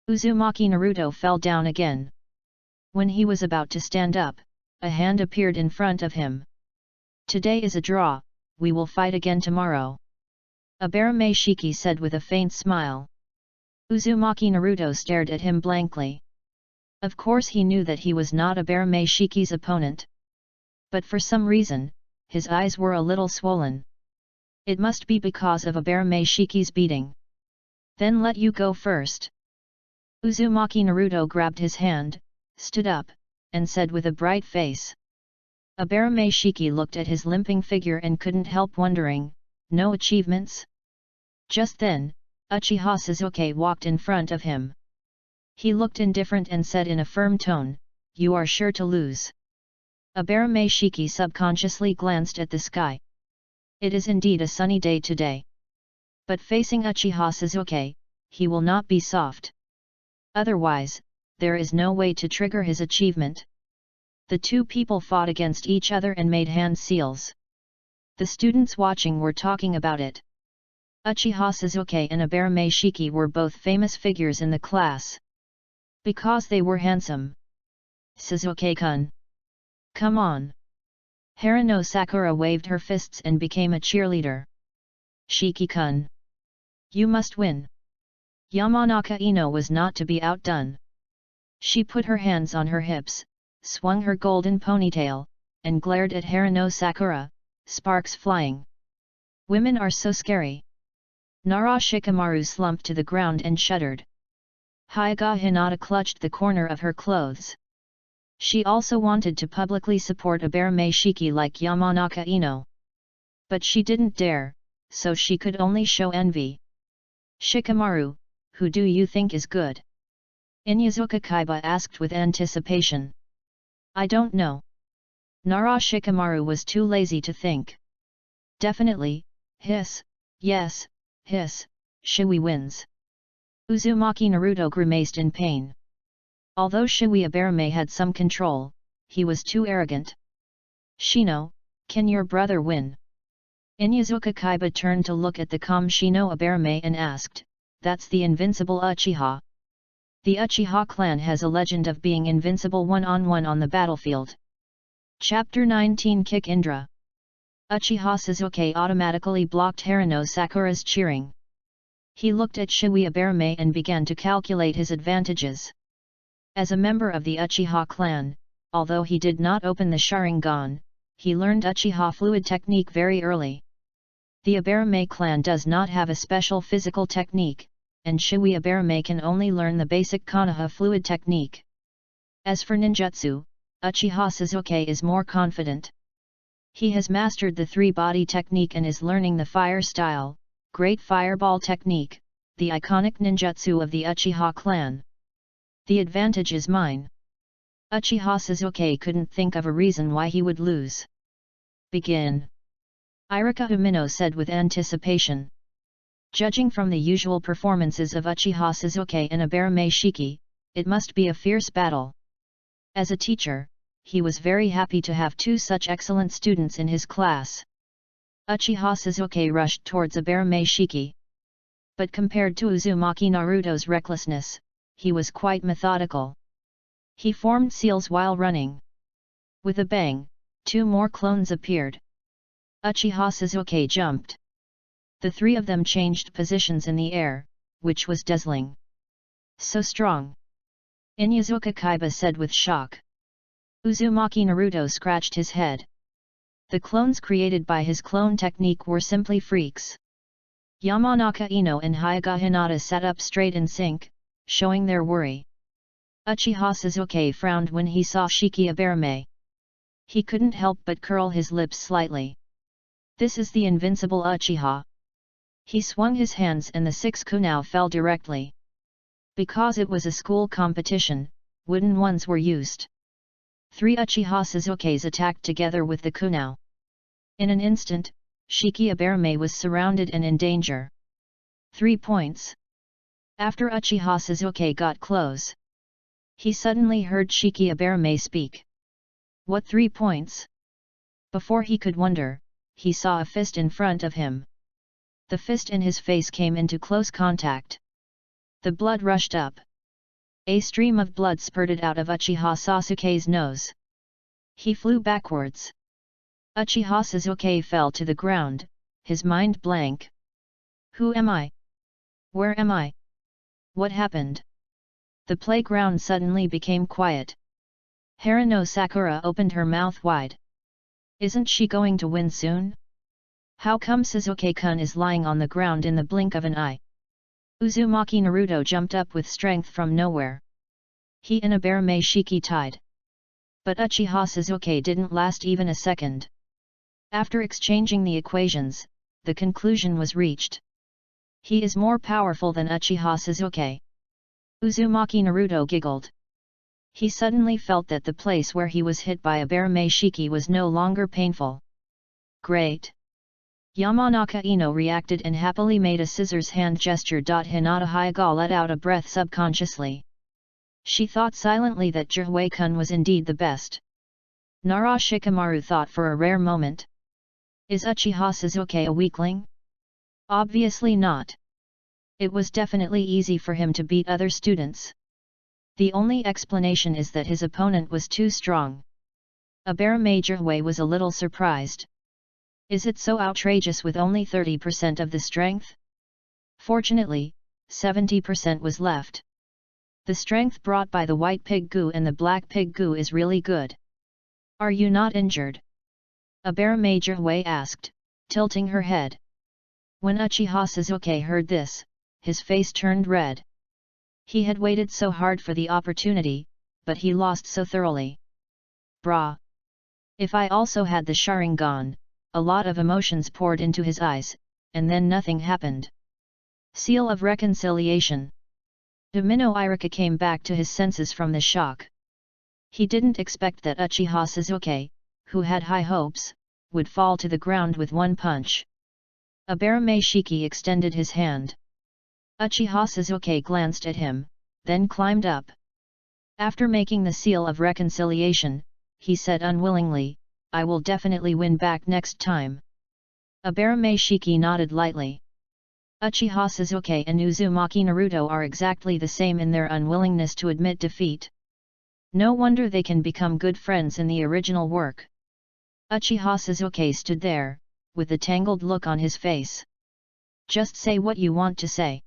Uzumaki Naruto fell down again. When he was about to stand up, a hand appeared in front of him. "Today is a draw, we will fight again tomorrow," Abarame Shiki said with a faint smile. Uzumaki Naruto stared at him blankly. Of course he knew that he was not Abarame Shiki's opponent. But for some reason, his eyes were a little swollen. It must be because of Abarame Shiki's beating. "Then let you go first." Uzumaki Naruto grabbed his hand, stood up, and said with a bright face. Abarame Shiki looked at his limping figure and couldn't help wondering, no achievements? Just then, Uchiha Sasuke walked in front of him. He looked indifferent and said in a firm tone, "You are sure to lose." Abarame Shiki subconsciously glanced at the sky. It is indeed a sunny day today. But facing Uchiha Sasuke, he will not be soft. Otherwise, there is no way to trigger his achievement. The two people fought against each other and made hand seals. The students watching were talking about it. Uchiha Sasuke and Abarame Shiki were both famous figures in the class. Because they were handsome. "Sasuke-kun! Come on!" Harano Sakura waved her fists and became a cheerleader. "Shiki-kun! You must win!" Yamanaka Ino was not to be outdone. She put her hands on her hips, swung her golden ponytail, and glared at Harano Sakura, sparks flying. "Women are so scary. Nara Shikamaru slumped to the ground and shuddered. Hyuga Hinata clutched the corner of her clothes. She also wanted to publicly support Aberame Shiki like Yamanaka Ino. But she didn't dare, so she could only show envy. Shikamaru, who do you think is good? Inyazuka Kaiba asked with anticipation. I don't know. Nara Shikamaru was too lazy to think. Definitely, hiss, yes, hiss, Shui wins. Uzumaki Naruto grimaced in pain. Although Shui Aberame had some control, he was too arrogant. Shino, can your brother win? Inyazuka Kaiba turned to look at the calm Shino Aberame and asked, that's the invincible Uchiha. The Uchiha clan has a legend of being invincible one-on-one on the battlefield. Chapter 19 Kick Indra. Uchiha Sasuke automatically blocked Haruno Sakura's cheering. He looked at Shui Aberame and began to calculate his advantages. As a member of the Uchiha clan, although he did not open the Sharingan, he learned Uchiha fluid technique very early. The Aberame clan does not have a special physical technique, and Shui Aberame can only learn the basic Konoha fluid technique. As for ninjutsu, Uchiha Sasuke is more confident. He has mastered the three-body technique and is learning the fire style, Great Fireball technique, the iconic ninjutsu of the Uchiha clan. The advantage is mine. Uchiha Sasuke couldn't think of a reason why he would lose. Begin. Irika Umino said with anticipation. Judging from the usual performances of Uchiha Sasuke and Aberame Shiki, it must be a fierce battle. As a teacher, he was very happy to have two such excellent students in his class. Uchiha Sasuke rushed towards Aberame Shiki. But compared to Uzumaki Naruto's recklessness, he was quite methodical. He formed seals while running. With a bang, two more clones appeared. Uchiha Sasuke jumped. The three of them changed positions in the air, which was dazzling. So strong. Inyazuka Kaiba said with shock. Uzumaki Naruto scratched his head. The clones created by his clone technique were simply freaks. Yamanaka Ino and Hyuga Hinata sat up straight in sync, showing their worry. Uchiha Sasuke frowned when he saw Shiki Aberame. He couldn't help but curl his lips slightly. This is the invincible Uchiha. He swung his hands and the 6 kunai fell directly. Because it was a school competition, wooden ones were used. 3 Uchiha Sasukes attacked together with the kunai. In an instant, Shiki Aberame was surrounded and in danger. 3 points. After Uchiha Sasuke got close, he suddenly heard Shiki Aberame speak. What 3 points? Before he could wonder, he saw a fist in front of him. The fist and his face came into close contact. The blood rushed up. A stream of blood spurted out of Uchiha Sasuke's nose. He flew backwards. Uchiha Sasuke fell to the ground, his mind blank. Who am I? Where am I? What happened? The playground suddenly became quiet. Haruno Sakura opened her mouth wide. Isn't she going to win soon? How come Sasuke-kun is lying on the ground in the blink of an eye? Uzumaki Naruto jumped up with strength from nowhere. He and Aberame Shiki tied. But Uchiha Sasuke didn't last even a second. After exchanging the equations, the conclusion was reached. He is more powerful than Uchiha Sasuke. Uzumaki Naruto giggled. He suddenly felt that the place where he was hit by Aberame Shiki was no longer painful. Great! Yamanaka Ino reacted and happily made a scissors hand gesture. Hinata Hyuga let out a breath subconsciously. She thought silently that Jirui-kun was indeed the best. Nara Shikamaru thought for a rare moment. Is Uchiha Sasuke a weakling? Obviously not. It was definitely easy for him to beat other students. The only explanation is that his opponent was too strong. Aberame Jirui was a little surprised. Is it so outrageous with only 30% of the strength? Fortunately, 70% was left. The strength brought by the white pig goo and the black pig goo is really good. Are you not injured? Aberame Jirui asked, tilting her head. When Uchiha Sasuke heard this, his face turned red. He had waited so hard for the opportunity, but he lost so thoroughly. Brah! If I also had the Sharingan! A lot of emotions poured into his eyes, and then nothing happened. Seal of reconciliation. Domino Irika came back to his senses from the shock. He didn't expect that Uchiha Sasuke, who had high hopes, would fall to the ground with one punch. Abarame Shiki extended his hand. Uchiha Sasuke glanced at him, then climbed up. After making the seal of reconciliation, he said unwillingly, "I will definitely win back next time." Abarame Shiki nodded lightly. Uchiha Sasuke and Uzumaki Naruto are exactly the same in their unwillingness to admit defeat. No wonder they can become good friends in the original work. Uchiha Sasuke stood there, with a tangled look on his face. "Just say what you want to say."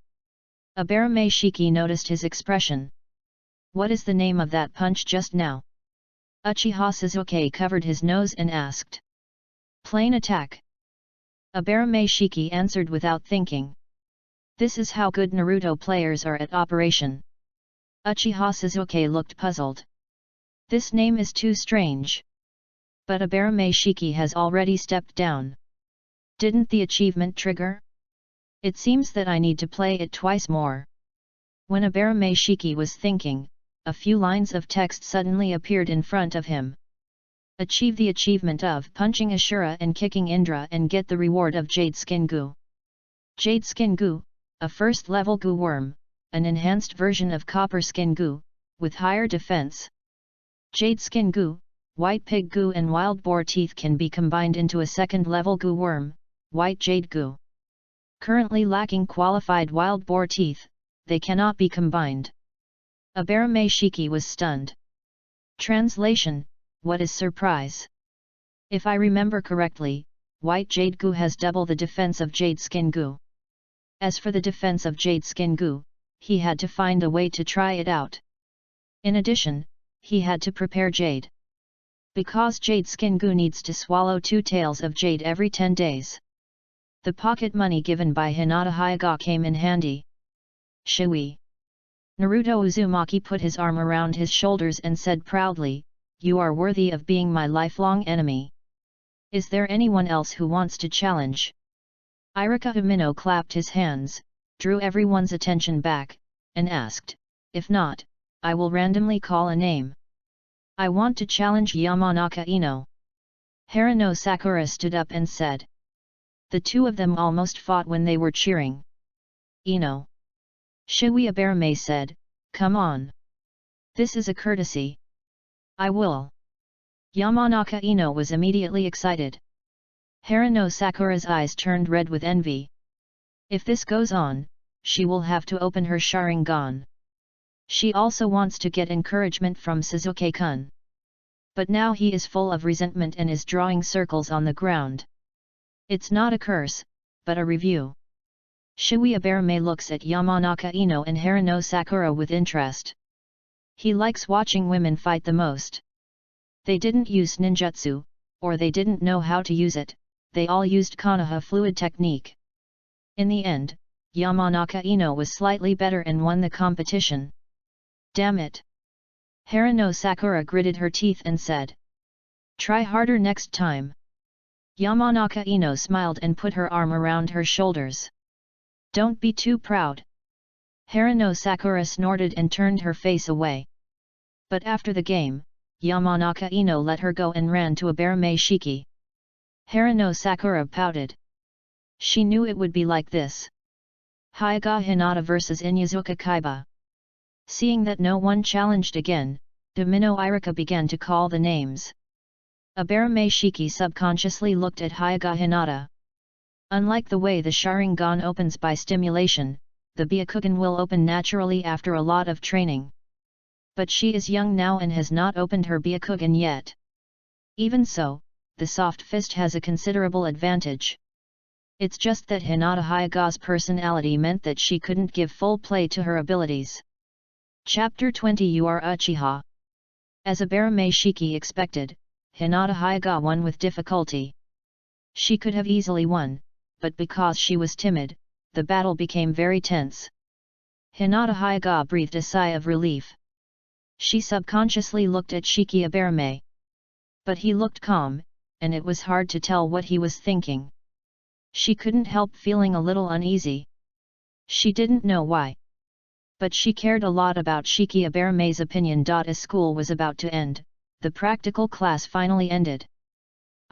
Abarame Shiki noticed his expression. "What is the name of that punch just now?" Uchiha Sasuke covered his nose and asked. "Plain attack." Abarame Shiki answered without thinking. This is how good Naruto players are at operation. Uchiha Sasuke looked puzzled. This name is too strange. But Abarame Shiki has already stepped down. Didn't the achievement trigger? It seems that I need to play it twice more. When Abarame Shiki was thinking, a few lines of text suddenly appeared in front of him. Achieve the achievement of punching Ashura and kicking Indra and get the reward of Jade Skin Goo. Jade Skin Goo, a first-level goo worm, an enhanced version of Copper Skin Goo, with higher defense. Jade Skin Goo, White Pig Goo and Wild Boar Teeth can be combined into a second-level goo worm, White Jade Goo. Currently lacking qualified Wild Boar Teeth, they cannot be combined. Abarame Shiki was stunned. Translation: What is surprise? If I remember correctly, White Jade Goo has double the defense of Jade Skin Goo. As for the defense of Jade Skin Goo, he had to find a way to try it out. In addition, he had to prepare Jade. Because Jade Skin Goo needs to swallow 2 tails of Jade every 10 days. The pocket money given by Hinata Hyuga came in handy. Shui. Naruto Uzumaki put his arm around his shoulders and said proudly, "You are worthy of being my lifelong enemy. Is there anyone else who wants to challenge?" Irika Umino clapped his hands, drew everyone's attention back, and asked, "If not, I will randomly call a name. I want to challenge Yamanaka Ino." Harano Sakura stood up and said. The two of them almost fought when they were cheering. "Ino." Shui Abarame said, "Come on. This is a courtesy. I will." Yamanaka Ino was immediately excited. Harano Sakura's eyes turned red with envy. If this goes on, she will have to open her Sharingan. She also wants to get encouragement from Sasuke-kun. But now he is full of resentment and is drawing circles on the ground. It's not a curse, but a review. Shui Abarame looks at Yamanaka Ino and Harano Sakura with interest. He likes watching women fight the most. They didn't use ninjutsu, or they didn't know how to use it, they all used Konoha fluid technique. In the end, Yamanaka Ino was slightly better and won the competition. Damn it! Harano Sakura gritted her teeth and said. Try harder next time. Yamanaka Ino smiled and put her arm around her shoulders. Don't be too proud. Harano Sakura snorted and turned her face away. But after the game, Yamanaka Ino let her go and ran to Abarame Shiki. Harano Sakura pouted. She knew it would be like this. Hyuga Hinata vs Inyazuka Kaiba. Seeing that no one challenged again, Domino Irika began to call the names. Abarame Shiki subconsciously looked at Hyuga Hinata. Unlike the way the Sharingan opens by stimulation, the Byakugan will open naturally after a lot of training. But she is young now and has not opened her Byakugan yet. Even so, the soft fist has a considerable advantage. It's just that Hinata Hyuga's personality meant that she couldn't give full play to her abilities. Chapter 20 You are Uchiha. As Abarame Shiki expected, Hinata Hyuga won with difficulty. She could have easily won, but because she was timid, the battle became very tense. Hinata Hyuga breathed a sigh of relief. She subconsciously looked at Shiki Aberame. But he looked calm, and it was hard to tell what he was thinking. She couldn't help feeling a little uneasy. She didn't know why. But she cared a lot about Shiki Aberame's opinion. As school was about to end, the practical class finally ended.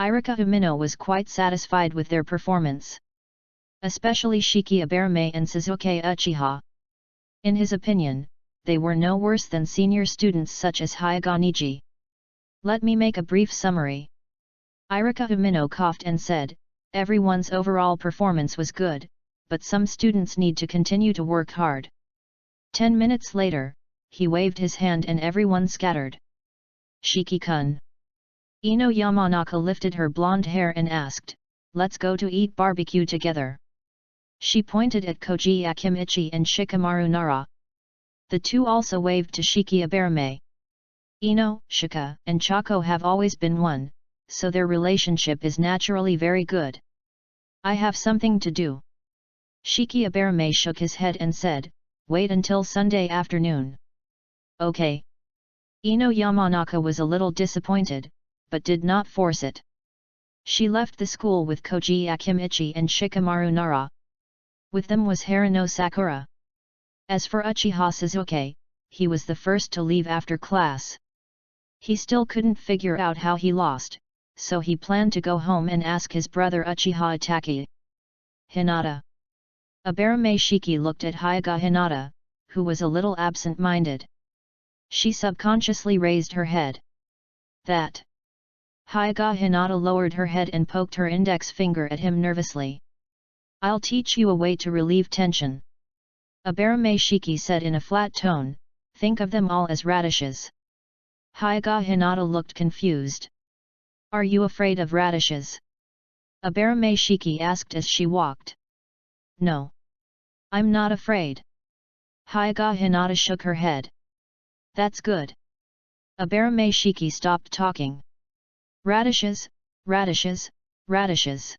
Irika Umino was quite satisfied with their performance. Especially Shiki Aberame and Suzuki Uchiha. In his opinion, they were no worse than senior students such as Hyuga Niji. Let me make a brief summary. Irika Umino coughed and said, everyone's overall performance was good, but some students need to continue to work hard. 10 minutes later, he waved his hand and everyone scattered. Shiki-kun. Ino Yamanaka lifted her blonde hair and asked, let's go to eat barbecue together. She pointed at Koji Akimichi and Shikamaru Nara. The two also waved to Shiki Aberame. Ino, Shika, and Chako have always been one, so their relationship is naturally very good. I have something to do. Shiki Aberame shook his head and said, wait until Sunday afternoon. Okay. Ino Yamanaka was a little disappointed, but did not force it. She left the school with Koji Akimichi and Shikamaru Nara. With them was Harano Sakura. As for Uchiha Suzuki, he was the first to leave after class. He still couldn't figure out how he lost, so he planned to go home and ask his brother Uchiha Itachi. Hinata. Aberame Shiki looked at Hyuga Hinata, who was a little absent-minded. She subconsciously raised her head. That. Hyuga Hinata lowered her head and poked her index finger at him nervously. I'll teach you a way to relieve tension. Aberame Shiki said in a flat tone, think of them all as radishes. Hyuga Hinata looked confused. Are you afraid of radishes? Aberame Shiki asked as she walked. No. I'm not afraid. Hyuga Hinata shook her head. That's good. Aberame Shiki stopped talking. Radishes, radishes, radishes.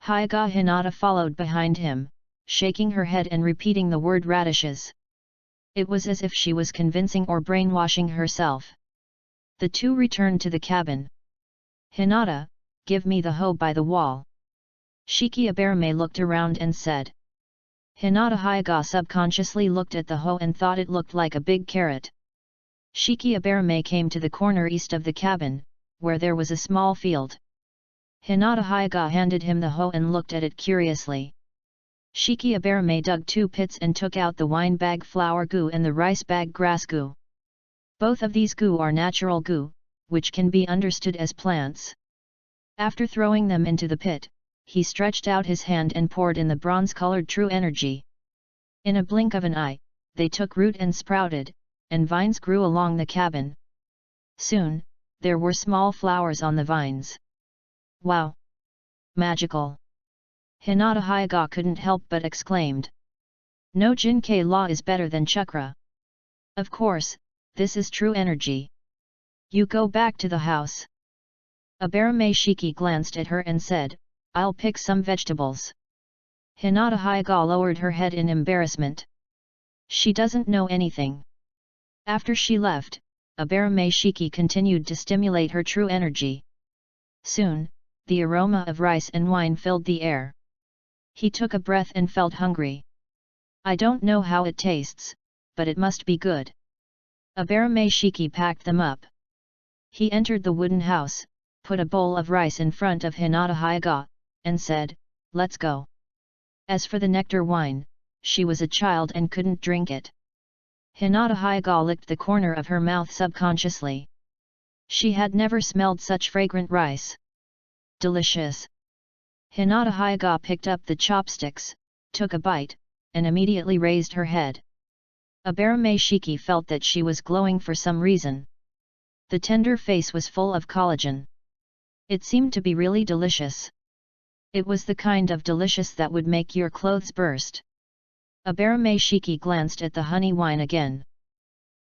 Hyuga Hinata followed behind him, shaking her head and repeating the word radishes. It was as if she was convincing or brainwashing herself. The two returned to the cabin. Hinata, give me the hoe by the wall. Shiki Aberame looked around and said. Hinata Hyuga subconsciously looked at the hoe and thought it looked like a big carrot. Shiki Aberame came to the corner east of the cabin, where there was a small field. Hinata Hyuga handed him the hoe and looked at it curiously. Shiki Aberame dug 2 pits and took out the wine bag flour goo and the rice bag grass goo. Both of these goo are natural goo, which can be understood as plants. After throwing them into the pit, he stretched out his hand and poured in the bronze-colored true energy. In a blink of an eye, they took root and sprouted, and vines grew along the cabin. Soon, there were small flowers on the vines. Wow! Magical! Hinata Hyuga couldn't help but exclaimed. No Jinkei law is better than chakra. Of course, this is true energy. You go back to the house. Aberame Shiki glanced at her and said, I'll pick some vegetables. Hinata Hyuga lowered her head in embarrassment. She doesn't know anything. After she left, Aberame Shiki continued to stimulate her true energy. Soon, the aroma of rice and wine filled the air. He took a breath and felt hungry. I don't know how it tastes, but it must be good. Aberame Shiki packed them up. He entered the wooden house, put a bowl of rice in front of Hinata Hyuga, and said, let's go. As for the nectar wine, she was a child and couldn't drink it. Hinata Hyuga licked the corner of her mouth subconsciously. She had never smelled such fragrant rice. Delicious. Hinata Hyuga picked up the chopsticks, took a bite, and immediately raised her head. Aberame Shiki felt that she was glowing for some reason. The tender face was full of collagen. It seemed to be really delicious. It was the kind of delicious that would make your clothes burst. Aberame Shiki glanced at the honey wine again.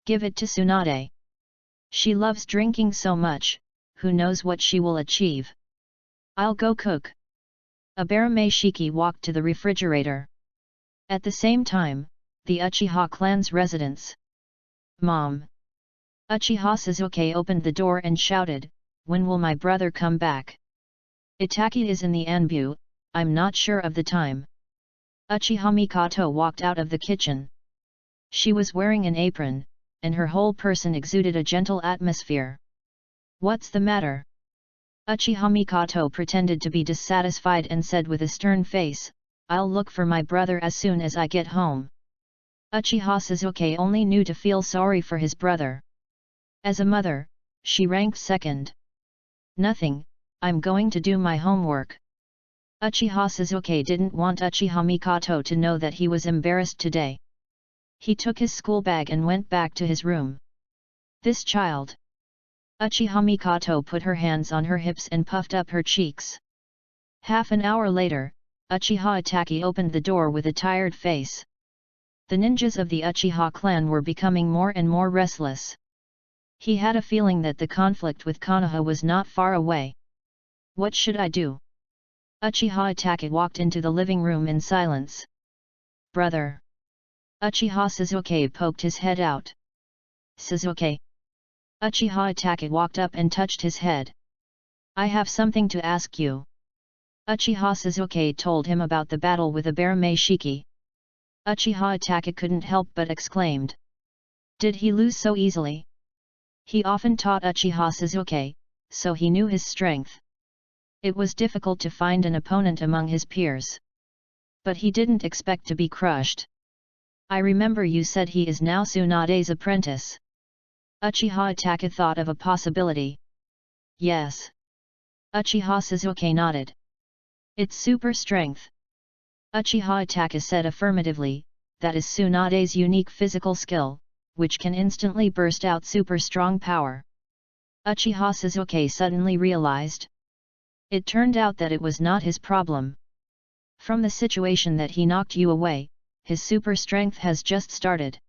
Give it to Tsunade. She loves drinking so much, who knows what she will achieve. I'll go cook. Abarame Shiki walked to the refrigerator. At the same time, the Uchiha clan's residence. Mom! Uchiha Sasuke opened the door and shouted, "When will my brother come back? Itaki is in the Anbu, I'm not sure of the time." Uchiha Mikoto walked out of the kitchen. She was wearing an apron, and her whole person exuded a gentle atmosphere. "What's the matter?" Uchiha Mikoto pretended to be dissatisfied and said with a stern face, "I'll look for my brother as soon as I get home." Uchiha Sasuke only knew to feel sorry for his brother. As a mother, she ranked second. "Nothing, I'm going to do my homework." Uchiha Sasuke didn't want Uchiha Mikoto to know that he was embarrassed today. He took his school bag and went back to his room. "This child." Uchiha Mikoto put her hands on her hips and puffed up her cheeks. Half an hour later, Uchiha Itaki opened the door with a tired face. The ninjas of the Uchiha clan were becoming more and more restless. He had a feeling that the conflict with Konoha was not far away. "What should I do?" Uchiha Itaki walked into the living room in silence. "Brother." Uchiha Sasuke poked his head out. "Sasuke." Uchiha Itaki walked up and touched his head. "I have something to ask you." Uchiha Sasuke told him about the battle with Abarame Shiki. Uchiha Itaki couldn't help but exclaimed. Did he lose so easily? He often taught Uchiha Sasuke, so he knew his strength. It was difficult to find an opponent among his peers. But he didn't expect to be crushed. "I remember you said he is now Tsunade's apprentice." Uchiha Itaki thought of a possibility. "Yes." Uchiha Sasuke nodded. "It's super strength." Uchiha Itaki said affirmatively, "That is Tsunade's unique physical skill, which can instantly burst out super strong power." Uchiha Sasuke suddenly realized. It turned out that it was not his problem. From the situation that he knocked you away, his super strength has just started.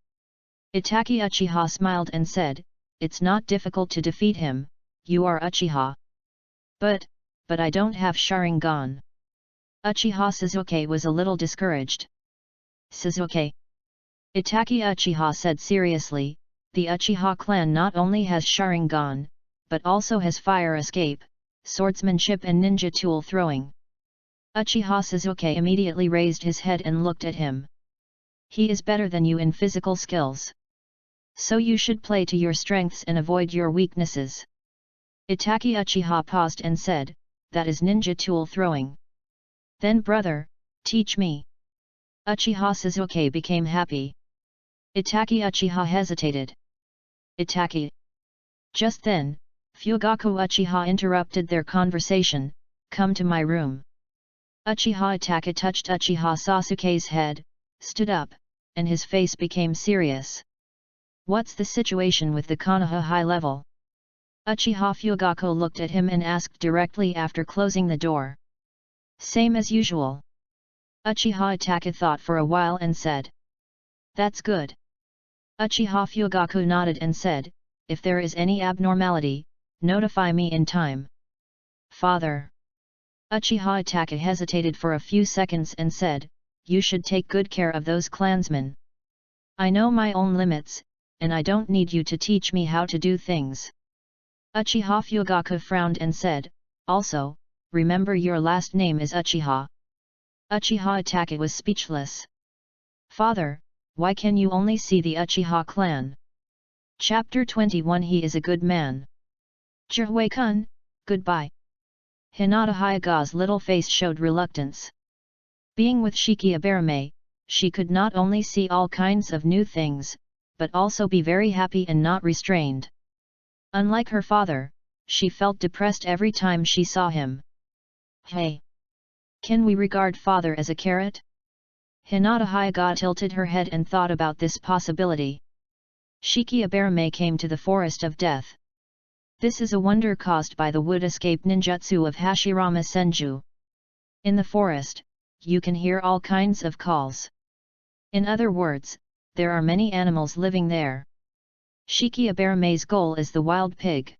Itaki Uchiha smiled and said, "It's not difficult to defeat him, you are Uchiha." But I don't have Sharingan." Uchiha Sasuke was a little discouraged. "Sasuke." Itaki Uchiha said seriously, "The Uchiha clan not only has Sharingan, but also has fire escape, swordsmanship and ninja tool throwing." Uchiha Sasuke immediately raised his head and looked at him. "He is better than you in physical skills. So you should play to your strengths and avoid your weaknesses." Itaki Uchiha paused and said, "That is ninja tool throwing." "Then brother, teach me." Uchiha Sasuke became happy. Itaki Uchiha hesitated. "Itaki." Just then, Fugaku Uchiha interrupted their conversation, "Come to my room." Uchiha Itaki touched Uchiha Sasuke's head, stood up, and his face became serious. "What's the situation with the Konoha high level?" Uchiha Fugaku looked at him and asked directly after closing the door. "Same as usual." Uchiha Itaki thought for a while and said. "That's good." Uchiha Fugaku nodded and said, "If there is any abnormality, notify me in time." "Father." Uchiha Itaki hesitated for a few seconds and said, "You should take good care of those clansmen. I know my own limits, and I don't need you to teach me how to do things." Uchiha Fugaku frowned and said, "Also, remember your last name is Uchiha." Uchiha Itaki was speechless. "Father, why can you only see the Uchiha clan?" Chapter 21 He is a good man. Jirui-kun, goodbye. Hinata Hyaga's little face showed reluctance. Being with Shiki Abarame, she could not only see all kinds of new things, but also be very happy and not restrained. Unlike her father, she felt depressed every time she saw him. "Hey! Can we regard father as a carrot?" Hinata Hyaga tilted her head and thought about this possibility. Shiki Abarame came to the Forest of Death. This is a wonder caused by the wood escape ninjutsu of Hashirama Senju. In the forest, you can hear all kinds of calls. In other words, there are many animals living there. Shiki Abarame's goal is the wild pig.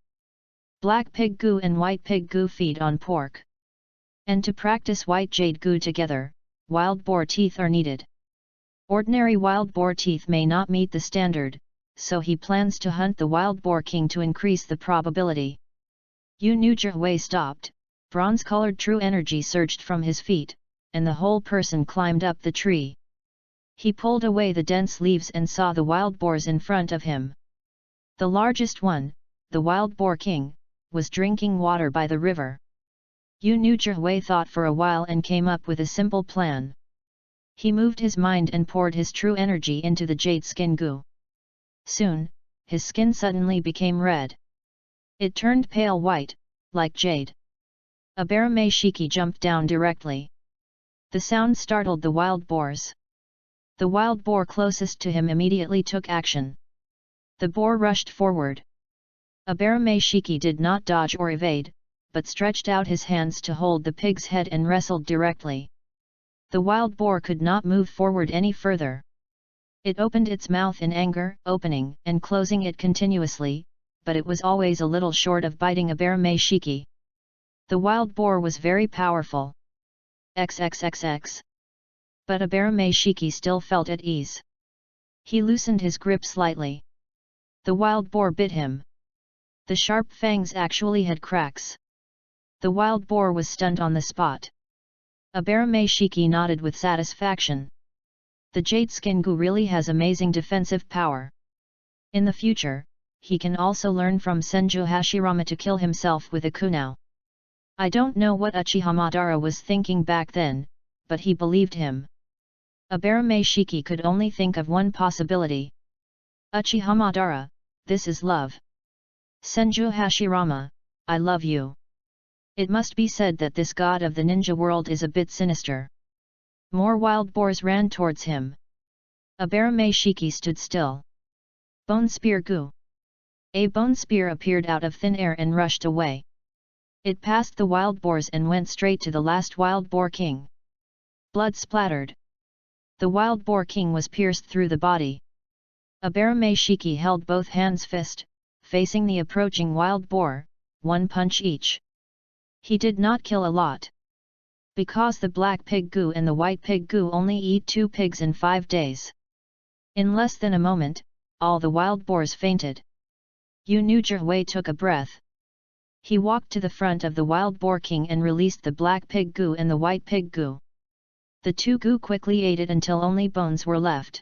Black pig goo and white pig goo feed on pork. And to practice white jade goo together, wild boar teeth are needed. Ordinary wild boar teeth may not meet the standard, so he plans to hunt the wild boar king to increase the probability. Yu Nujihwei stopped, bronze-colored true energy surged from his feet, and the whole person climbed up the tree. He pulled away the dense leaves and saw the wild boars in front of him. The largest one, the wild boar king, was drinking water by the river. Yu Nujihwei thought for a while and came up with a simple plan. He moved his mind and poured his true energy into the jade skin goo. Soon, his skin suddenly became red. It turned pale white, like jade. A Baramei-shiki jumped down directly. The sound startled the wild boars. The wild boar closest to him immediately took action. The boar rushed forward. A Baramei-shiki did not dodge or evade, but stretched out his hands to hold the pig's head and wrestled directly. The wild boar could not move forward any further. It opened its mouth in anger, opening and closing it continuously, but it was always a little short of biting a Baramei-shiki. The wild boar was very powerful. XXXX. But a Baramei-shiki still felt at ease. He loosened his grip slightly. The wild boar bit him. The sharp fangs actually had cracks. The wild boar was stunned on the spot. A Baramei-shiki nodded with satisfaction. The jade skin goo really has amazing defensive power. In the future, he can also learn from Senju Hashirama to kill himself with a kunao. I don't know what Uchiha Madara was thinking back then, but he believed him. A Baramei-shiki could only think of one possibility. Uchiha Madara, this is love. Senju Hashirama, I love you. It must be said that this god of the ninja world is a bit sinister. More wild boars ran towards him. A Baramei-shiki stood still. Bone spear goo. A bone spear appeared out of thin air and rushed away. It passed the wild boars and went straight to the last wild boar king. Blood splattered. The wild boar king was pierced through the body. A Baramei-shiki held both hands fist, facing the approaching wild boar, one punch each. He did not kill a lot. Because the black pig goo and the white pig goo only eat 2 pigs in 5 days. In less than a moment, all the wild boars fainted. Yu Nujihwei took a breath. He walked to the front of the wild boar king and released the black pig goo and the white pig goo. The 2 goo quickly ate it until only bones were left.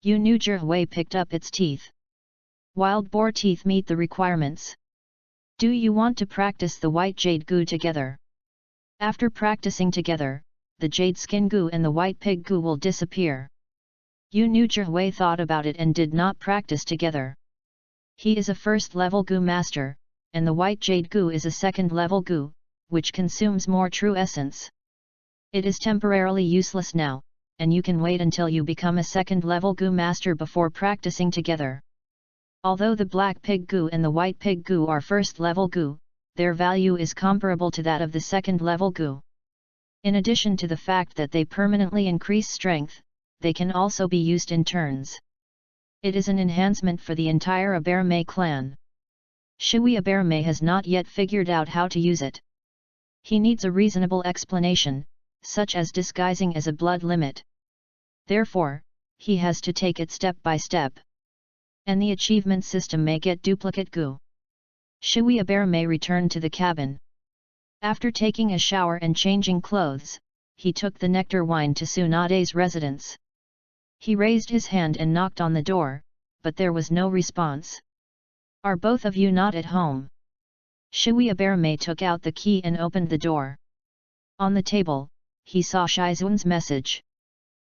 Yu Nujihwei picked up its teeth. Wild boar teeth meet the requirements. Do you want to practice the white jade goo together? After practicing together, the jade skin goo and the white pig goo will disappear. Yu Nujihwei thought about it and did not practice together. He is a first-level goo master, and the white jade goo is a second-level goo, which consumes more true essence. It is temporarily useless now, and you can wait until you become a second-level goo master before practicing together. Although the black pig goo and the white pig goo are first-level goo, their value is comparable to that of the second-level goo. In addition to the fact that they permanently increase strength, they can also be used in turns. It is an enhancement for the entire Abarame clan. Shui Abarame has not yet figured out how to use it. He needs a reasonable explanation, such as disguising as a blood limit. Therefore, he has to take it step by step. And the achievement system may get duplicate goo. Shui Abarame returned to the cabin. After taking a shower and changing clothes, he took the nectar wine to Tsunade's residence. He raised his hand and knocked on the door, but there was no response. Are both of you not at home? Shui Abarame took out the key and opened the door. On the table, he saw Shizun's message.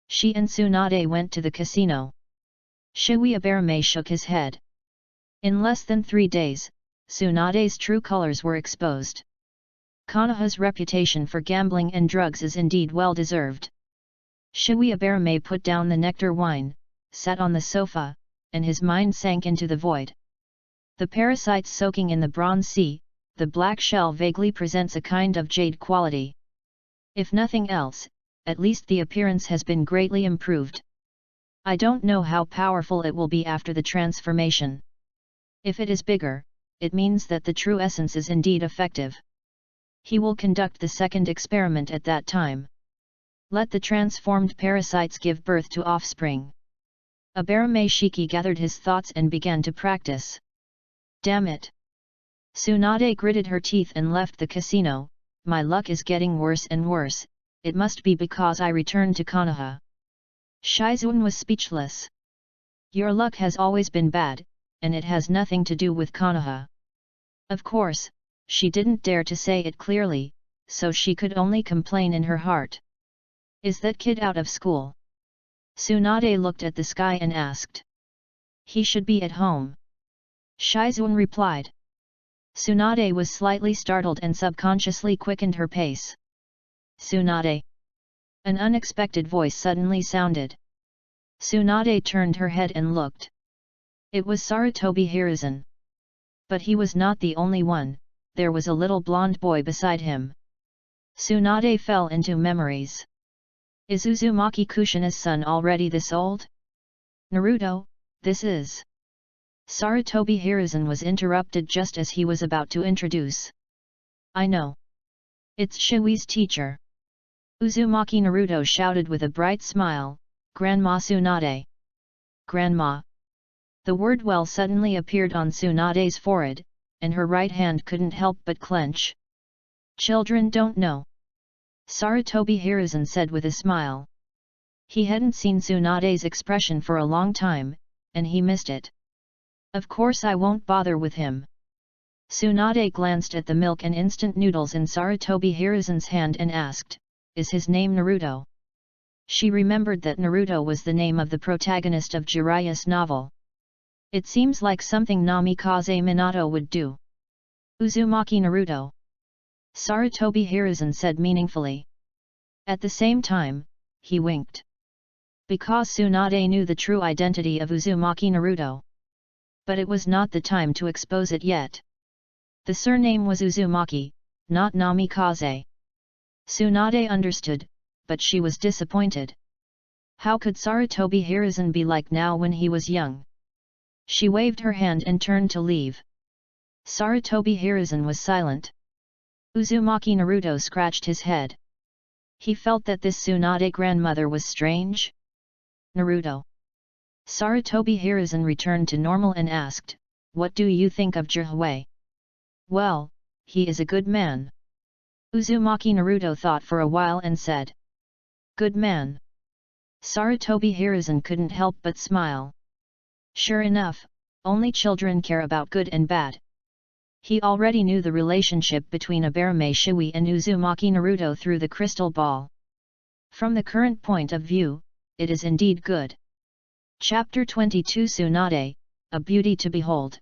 She and Tsunade went to the casino. Shui Abarame shook his head. In less than 3 days, Tsunade's true colors were exposed. Konoha's reputation for gambling and drugs is indeed well deserved. Shui Abarame put down the nectar wine, sat on the sofa, and his mind sank into the void. The parasites soaking in the bronze sea, the black shell vaguely presents a kind of jade quality. If nothing else, at least the appearance has been greatly improved. I don't know how powerful it will be after the transformation. If it is bigger, it means that the true essence is indeed effective. He will conduct the second experiment at that time. Let the transformed parasites give birth to offspring. Abarame Shiki gathered his thoughts and began to practice. Damn it! Tsunade gritted her teeth and left the casino. My luck is getting worse and worse, it must be because I returned to Konoha. Shizun was speechless. Your luck has always been bad, and it has nothing to do with Konoha. Of course, she didn't dare to say it clearly, so she could only complain in her heart. Is that kid out of school? Tsunade looked at the sky and asked. He should be at home. Shizun replied. Tsunade was slightly startled and subconsciously quickened her pace. Tsunade! An unexpected voice suddenly sounded. Tsunade turned her head and looked. It was Sarutobi Hiruzen. But he was not the only one, there was a little blonde boy beside him. Tsunade fell into memories. Is Uzumaki Kushina's son already this old? Naruto, this is... Sarutobi Hiruzen was interrupted just as he was about to introduce. I know. It's Shui's teacher. Uzumaki Naruto shouted with a bright smile, Grandma Tsunade. Grandma. The word well suddenly appeared on Tsunade's forehead, and her right hand couldn't help but clench. Children don't know. Sarutobi Hiruzen said with a smile. He hadn't seen Tsunade's expression for a long time, and he missed it. Of course I won't bother with him. Tsunade glanced at the milk and instant noodles in Sarutobi Hiruzen's hand and asked, is his name Naruto? She remembered that Naruto was the name of the protagonist of Jiraiya's novel. It seems like something Namikaze Minato would do. Uzumaki Naruto. Sarutobi Hiruzen said meaningfully. At the same time, he winked. Because Tsunade knew the true identity of Uzumaki Naruto. But it was not the time to expose it yet. The surname was Uzumaki, not Namikaze. Tsunade understood, but she was disappointed. How could Sarutobi Hiruzen be like now when he was young? She waved her hand and turned to leave. Sarutobi Hiruzen was silent. Uzumaki Naruto scratched his head. He felt that this Tsunade grandmother was strange. Naruto. Sarutobi Hiruzen returned to normal and asked, what do you think of Jiraiya? Well, he is a good man. Uzumaki Naruto thought for a while and said. Good man. Sarutobi Hiruzen couldn't help but smile. Sure enough, only children care about good and bad. He already knew the relationship between Abarame Shui and Uzumaki Naruto through the crystal ball. From the current point of view, it is indeed good. Chapter 22 Tsunade, a beauty to behold.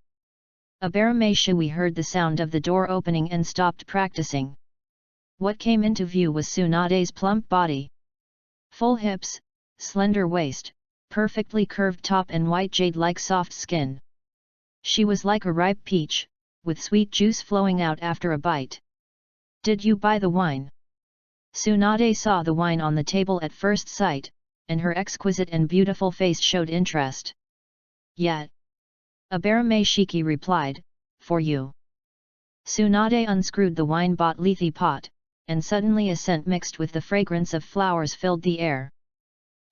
Abarame Shui heard the sound of the door opening and stopped practicing. What came into view was Tsunade's plump body. Full hips, slender waist, perfectly curved top and white jade-like soft skin. She was like a ripe peach, with sweet juice flowing out after a bite. Did you buy the wine? Tsunade saw the wine on the table at first sight, and her exquisite and beautiful face showed interest. Yet. Abarame Shiki replied, for you. Tsunade unscrewed the wine-bought lethe pot, and suddenly a scent mixed with the fragrance of flowers filled the air.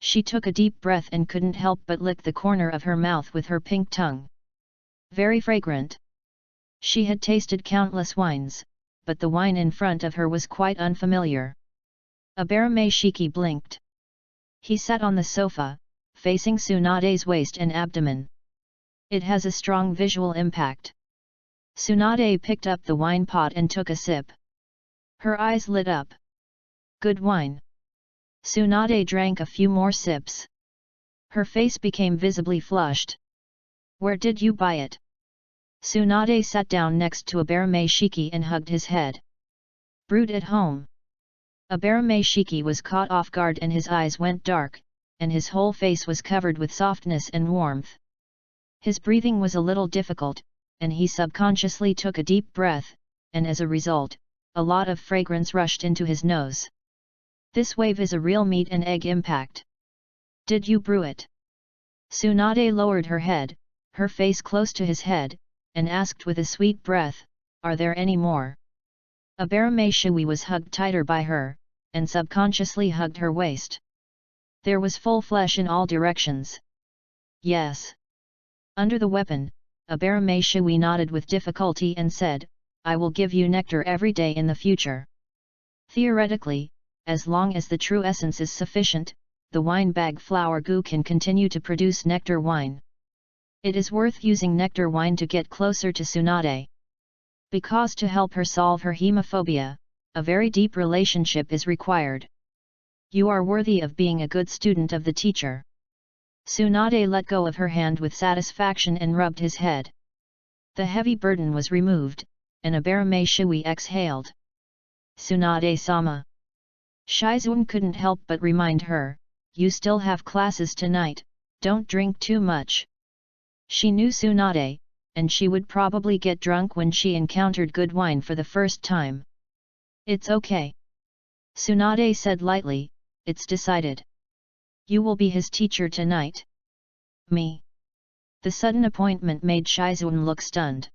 She took a deep breath and couldn't help but lick the corner of her mouth with her pink tongue. Very fragrant. She had tasted countless wines, but the wine in front of her was quite unfamiliar. Abarame Shiki blinked. He sat on the sofa, facing Tsunade's waist and abdomen. It has a strong visual impact. Tsunade picked up the wine pot and took a sip. Her eyes lit up. Good wine. Tsunade drank a few more sips. Her face became visibly flushed. Where did you buy it? Tsunade sat down next to Abarame Shiki and hugged his head. Brewed at home. Abarame Shiki was caught off guard and his eyes went dark, and his whole face was covered with softness and warmth. His breathing was a little difficult, and he subconsciously took a deep breath, and as a result, a lot of fragrance rushed into his nose. This wave is a real meat and egg impact. Did you brew it? Tsunade lowered her head, her face close to his head, and asked with a sweet breath, are there any more? Abarame Shui was hugged tighter by her, and subconsciously hugged her waist. There was full flesh in all directions. Yes. Under the weapon, Abarame Shui nodded with difficulty and said, I will give you nectar every day in the future. Theoretically, as long as the true essence is sufficient, the wine bag flower goo can continue to produce nectar wine. It is worth using nectar wine to get closer to Tsunade. Because to help her solve her hemophobia, a very deep relationship is required. You are worthy of being a good student of the teacher. Tsunade let go of her hand with satisfaction and rubbed his head. The heavy burden was removed, and Abarame Shui exhaled. Tsunade-sama. Shizun couldn't help but remind her, you still have classes tonight, don't drink too much. She knew Tsunade, and she would probably get drunk when she encountered good wine for the first time. It's okay. Tsunade said lightly, it's decided. You will be his teacher tonight. Me? The sudden appointment made Shizun look stunned.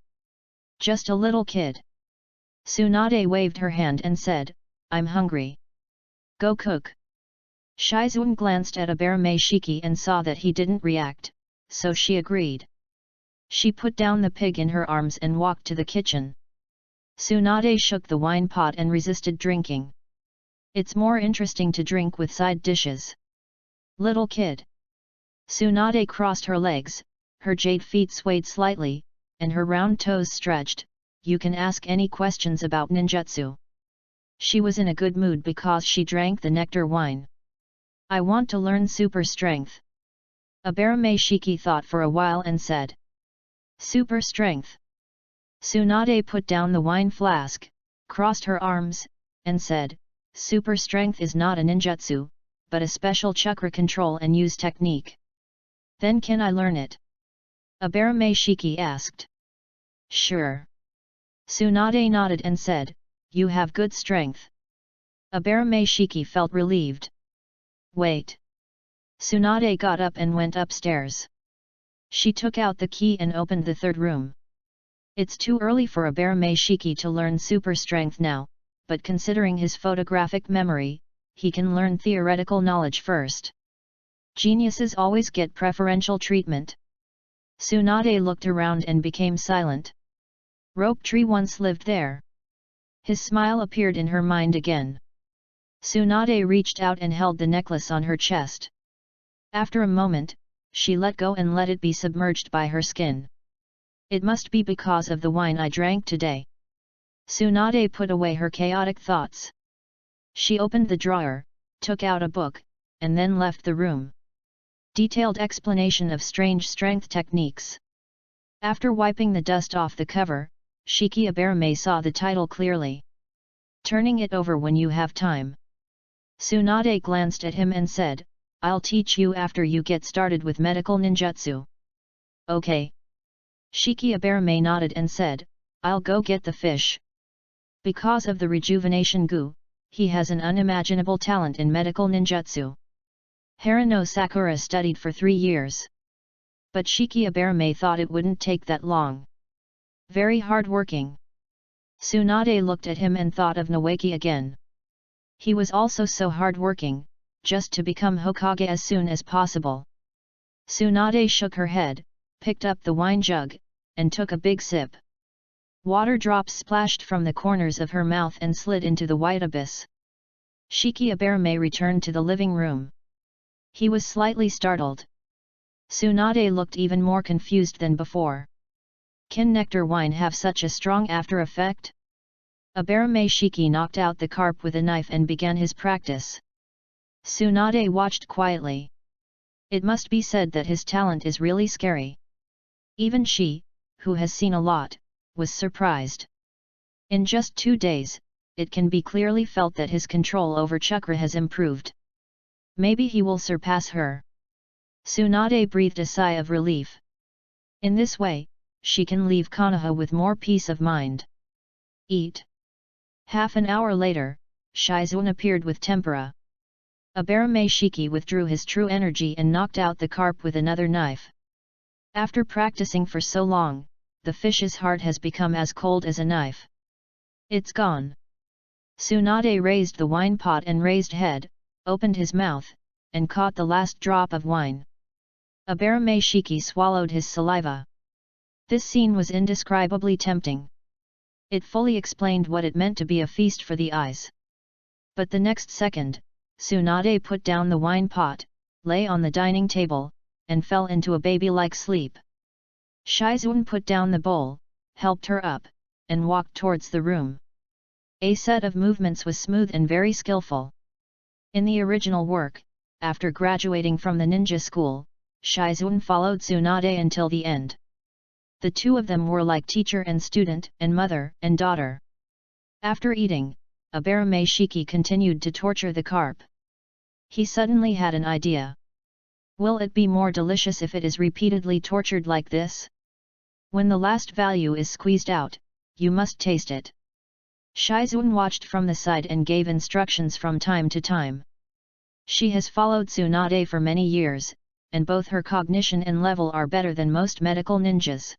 Just a little kid. Tsunade waved her hand and said, I'm hungry. Go cook. Shizun glanced at Abarame Shiki and saw that he didn't react, so she agreed. She put down the pig in her arms and walked to the kitchen. Tsunade shook the wine pot and resisted drinking. It's more interesting to drink with side dishes. Little kid. Tsunade crossed her legs, her jade feet swayed slightly, and her round toes stretched. You can ask any questions about ninjutsu. She was in a good mood because she drank the nectar wine. I want to learn super strength. Abarame Shiki thought for a while and said. Super strength. Tsunade put down the wine flask, crossed her arms, and said, super strength is not a ninjutsu, but a special chakra control and use technique. Then can I learn it? Abarame Shiki asked. Sure. Tsunade nodded and said, you have good strength. Abarame Shiki felt relieved. Wait. Tsunade got up and went upstairs. She took out the key and opened the third room. It's too early for Abarame Shiki to learn super strength now, but considering his photographic memory, he can learn theoretical knowledge first. Geniuses always get preferential treatment. Tsunade looked around and became silent. Rope Tree once lived there. His smile appeared in her mind again. Tsunade reached out and held the necklace on her chest. After a moment, she let go and let it be submerged by her skin. It must be because of the wine I drank today. Tsunade put away her chaotic thoughts. She opened the drawer, took out a book, and then left the room. Detailed explanation of strange strength techniques. After wiping the dust off the cover, Shiki Abarame saw the title clearly. Turning it over when you have time. Tsunade glanced at him and said, I'll teach you after you get started with medical ninjutsu. Okay. Shiki Abarame nodded and said, I'll go get the fish. Because of the rejuvenation goo, he has an unimaginable talent in medical ninjutsu. Harano Sakura studied for 3 years. But Shiki Abarame thought it wouldn't take that long. Very hard-working. Tsunade looked at him and thought of Noeki again. He was also so hard-working, just to become Hokage as soon as possible. Tsunade shook her head, picked up the wine jug, and took a big sip. Water drops splashed from the corners of her mouth and slid into the white abyss. Shiki Abarame returned to the living room. He was slightly startled. Tsunade looked even more confused than before. Can nectar wine have such a strong after effect? Abarame Shiki knocked out the carp with a knife and began his practice. Tsunade watched quietly. It must be said that his talent is really scary. Even she, who has seen a lot, was surprised. In just 2 days, it can be clearly felt that his control over chakra has improved. Maybe he will surpass her. Tsunade breathed a sigh of relief. In this way, she can leave Konoha with more peace of mind. Eat. Half an hour later, Shizun appeared with tempura. Abarame Shiki withdrew his true energy and knocked out the carp with another knife. After practicing for so long, the fish's heart has become as cold as a knife. It's gone. Tsunade raised the wine pot and raised head, opened his mouth, and caught the last drop of wine. Abarame Shiki swallowed his saliva. This scene was indescribably tempting. It fully explained what it meant to be a feast for the eyes. But the next second, Tsunade put down the wine pot, lay on the dining table, and fell into a baby-like sleep. Shizun put down the bowl, helped her up, and walked towards the room. A set of movements was smooth and very skillful. In the original work, after graduating from the ninja school, Shizun followed Tsunade until the end. The two of them were like teacher and student and mother and daughter. After eating, Abarame Shiki continued to torture the carp. He suddenly had an idea. Will it be more delicious if it is repeatedly tortured like this? When the last value is squeezed out, you must taste it. Shizun watched from the side and gave instructions from time to time. She has followed Tsunade for many years, and both her cognition and level are better than most medical ninjas.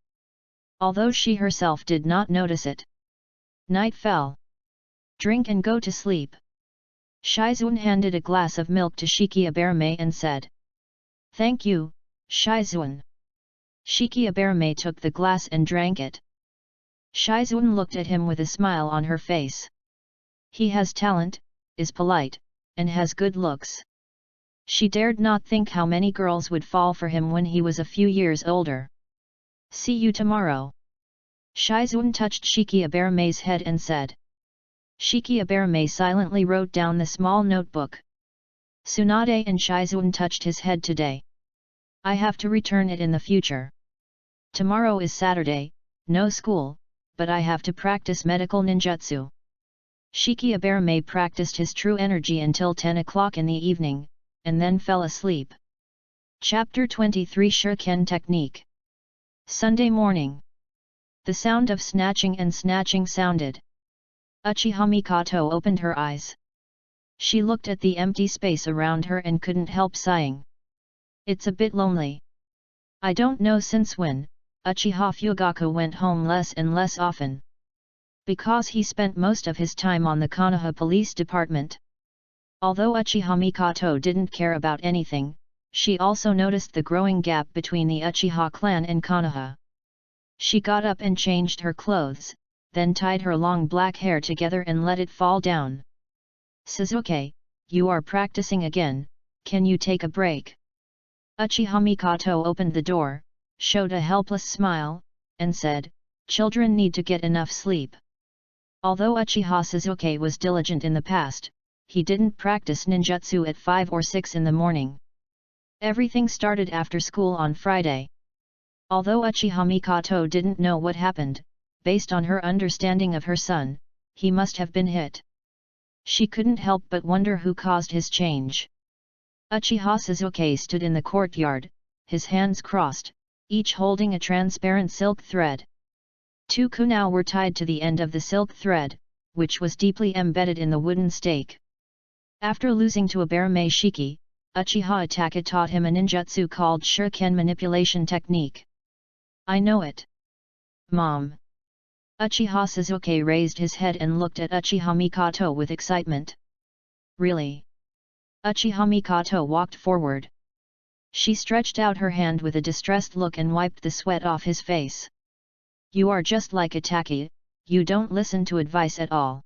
Although she herself did not notice it. Night fell. Drink and go to sleep. Shizun handed a glass of milk to Shiki Abarame and said, "Thank you, Shizun." Shiki Abarame took the glass and drank it. Shizun looked at him with a smile on her face. He has talent, is polite, and has good looks. She dared not think how many girls would fall for him when he was a few years older. See you tomorrow. Shizun touched Shiki Abarame's head and said. Shiki Abarame silently wrote down the small notebook. Tsunade and Shizun touched his head today. I have to return it in the future. Tomorrow is Saturday, no school, but I have to practice medical ninjutsu. Shiki Abarame practiced his true energy until 10 o'clock in the evening, and then fell asleep. Chapter 23 Shuriken Technique. Sunday morning. The sound of snatching and snatching sounded. Uchiha Mikoto opened her eyes. She looked at the empty space around her and couldn't help sighing. It's a bit lonely. I don't know since when, Uchiha Fugaku went home less and less often. Because he spent most of his time on the Konoha police department. Although Uchiha Mikoto didn't care about anything, she also noticed the growing gap between the Uchiha clan and Konoha. She got up and changed her clothes, then tied her long black hair together and let it fall down. Suzuki, you are practicing again, can you take a break? Uchiha Mikoto opened the door, showed a helpless smile, and said, children need to get enough sleep. Although Uchiha Suzuki was diligent in the past, he didn't practice ninjutsu at 5 or 6 in the morning. Everything started after school on Friday. Although Uchiha Mikoto didn't know what happened, based on her understanding of her son, he must have been hit. She couldn't help but wonder who caused his change. Uchiha Suzuki stood in the courtyard, his hands crossed, each holding a transparent silk thread. 2 kunai were tied to the end of the silk thread, which was deeply embedded in the wooden stake. After losing to Abarame Shiki, Uchiha Itachi taught him a ninjutsu called Shuriken manipulation technique. I know it. Mom. Uchiha Suzuki raised his head and looked at Uchiha Mikoto with excitement. Really? Uchiha Mikoto walked forward. She stretched out her hand with a distressed look and wiped the sweat off his face. You are just like Itachi, you don't listen to advice at all.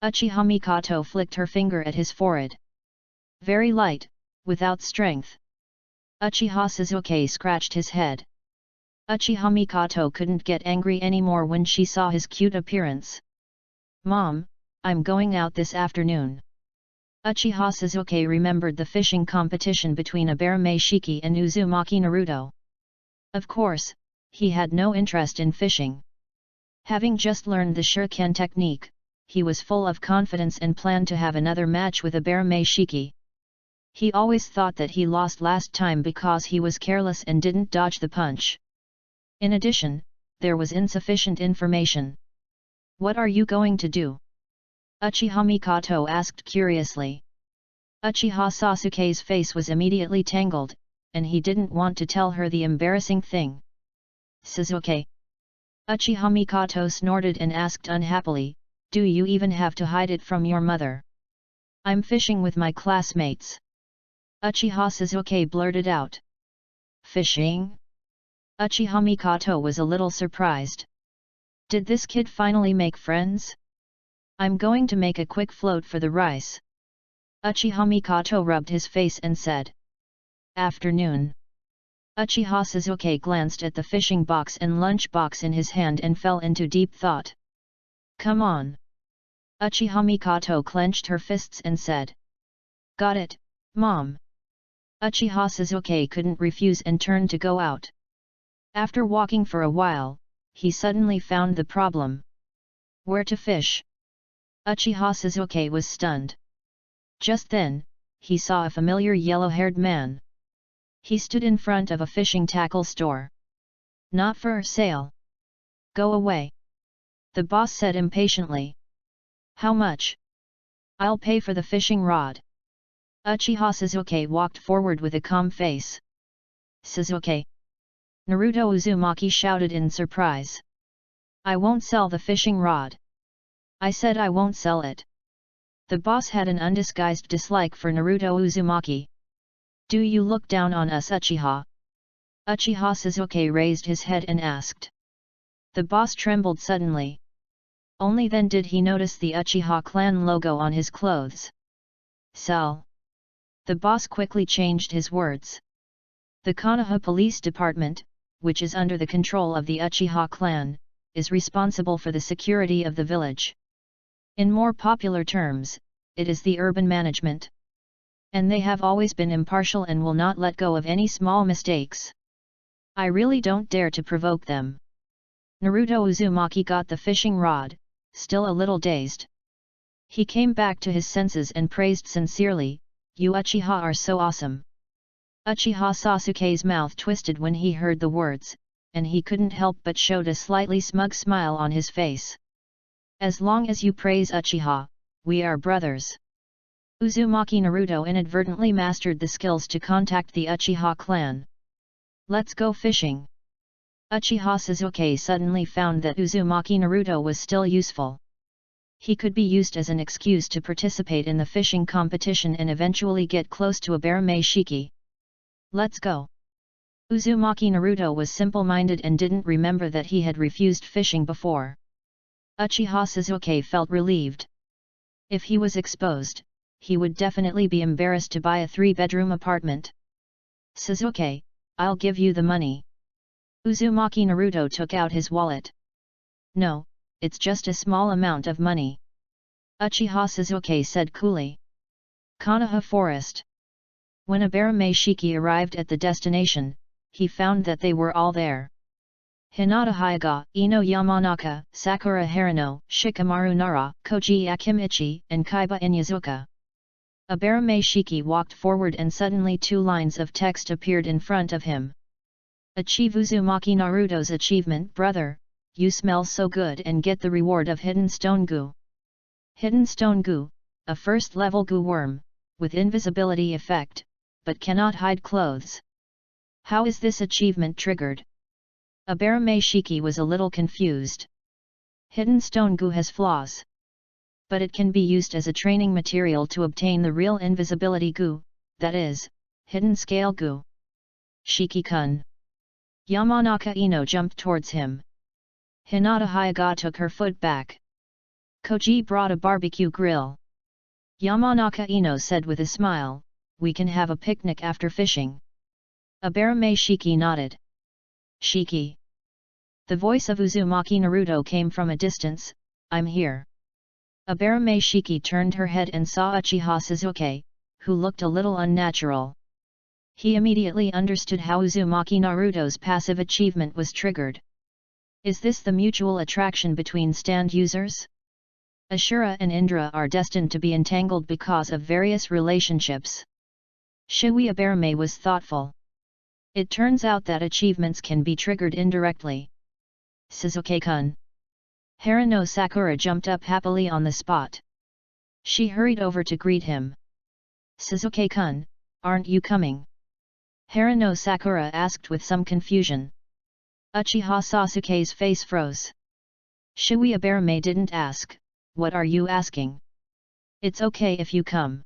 Uchiha Mikoto flicked her finger at his forehead. Very light, without strength. Uchiha Suzuki scratched his head. Uchiha Mikoto couldn't get angry anymore when she saw his cute appearance. Mom, I'm going out this afternoon. Uchiha Suzuki remembered the fishing competition between Abarame Shiki and Uzumaki Naruto. Of course, he had no interest in fishing. Having just learned the Shuriken technique, he was full of confidence and planned to have another match with Abarame Shiki. He always thought that he lost last time because he was careless and didn't dodge the punch. In addition, there was insufficient information. What are you going to do? Uchiha Mikoto asked curiously. Uchiha Sasuke's face was immediately tangled, and he didn't want to tell her the embarrassing thing. Suzuki. Uchiha Mikoto snorted and asked unhappily, Do you even have to hide it from your mother? I'm fishing with my classmates. Uchiha Suzuki blurted out. Fishing? Uchiha Mikoto was a little surprised. Did this kid finally make friends? I'm going to make a quick float for the rice. Uchiha Mikoto rubbed his face and said. Afternoon. Uchiha Suzuki glanced at the fishing box and lunch box in his hand and fell into deep thought. Come on. Uchiha Mikoto clenched her fists and said. Got it, Mom. Uchiha Suzuki couldn't refuse and turned to go out. After walking for a while, he suddenly found the problem. Where to fish? Uchiha Suzuki was stunned. Just then, he saw a familiar yellow-haired man. He stood in front of a fishing tackle store. Not for sale. Go away. The boss said impatiently. How much? I'll pay for the fishing rod. Uchiha Suzuki walked forward with a calm face. Suzuki. Naruto Uzumaki shouted in surprise. I won't sell the fishing rod. I said I won't sell it. The boss had an undisguised dislike for Naruto Uzumaki. Do you look down on us, Uchiha? Uchiha Suzuki raised his head and asked. The boss trembled suddenly. Only then did he notice the Uchiha clan logo on his clothes. Sell. The boss quickly changed his words. The Konoha Police Department, which is under the control of the Uchiha clan, is responsible for the security of the village. In more popular terms, it is the urban management. And they have always been impartial and will not let go of any small mistakes. I really don't dare to provoke them. Naruto Uzumaki got the fishing rod, still a little dazed. He came back to his senses and praised sincerely, You Uchiha are so awesome. Uchiha Sasuke's mouth twisted when he heard the words, and he couldn't help but showed a slightly smug smile on his face. As long as you praise Uchiha, we are brothers. Uzumaki Naruto inadvertently mastered the skills to contact the Uchiha clan. Let's go fishing. Uchiha Suzuki suddenly found that Uzumaki Naruto was still useful. He could be used as an excuse to participate in the fishing competition and eventually get close to a Barame Shiki. Let's go. Uzumaki Naruto was simple-minded and didn't remember that he had refused fishing before. Uchiha Suzuki felt relieved. If he was exposed, he would definitely be embarrassed to buy a 3-bedroom apartment. Suzuki, I'll give you the money. Uzumaki Naruto took out his wallet. No, it's just a small amount of money. Uchiha Suzuki said coolly. Konoha Forest. When a Barame Shiki arrived at the destination, he found that they were all there. Hinata Hyuga, Ino Yamanaka, Sakura Harano, Shikamaru Nara, Koji Akimichi, and Kaiba Inyazuka. A Barame Shiki walked forward and suddenly 2 lines of text appeared in front of him. Achieve Uzumaki Naruto's achievement, brother, you smell so good and get the reward of Hidden Stone Goo. Hidden Stone Goo, a first-level goo worm, with invisibility effect, but cannot hide clothes. How is this achievement triggered? A Barame Shiki was a little confused. Hidden Stone Goo has flaws. But it can be used as a training material to obtain the real invisibility goo, that is, hidden scale goo. Shiki-kun. Yamanaka Ino jumped towards him. Hinata Hyuga took her foot back. Koji brought a barbecue grill. Yamanaka Ino said with a smile, we can have a picnic after fishing. A Barame Shiki nodded. Shiki. The voice of Uzumaki Naruto came from a distance, I'm here. A Barame Shiki turned her head and saw Uchiha Suzuki, who looked a little unnatural. He immediately understood how Uzumaki Naruto's passive achievement was triggered. Is this the mutual attraction between stand users? Ashura and Indra are destined to be entangled because of various relationships. Shibuya Barame was thoughtful. It turns out that achievements can be triggered indirectly. Suzuki-kun. Harano Sakura jumped up happily on the spot. She hurried over to greet him. Suzuki-kun, aren't you coming? Harano Sakura asked with some confusion. Uchiha Sasuke's face froze. Shibuya Barame didn't ask, what are you asking? It's okay if you come.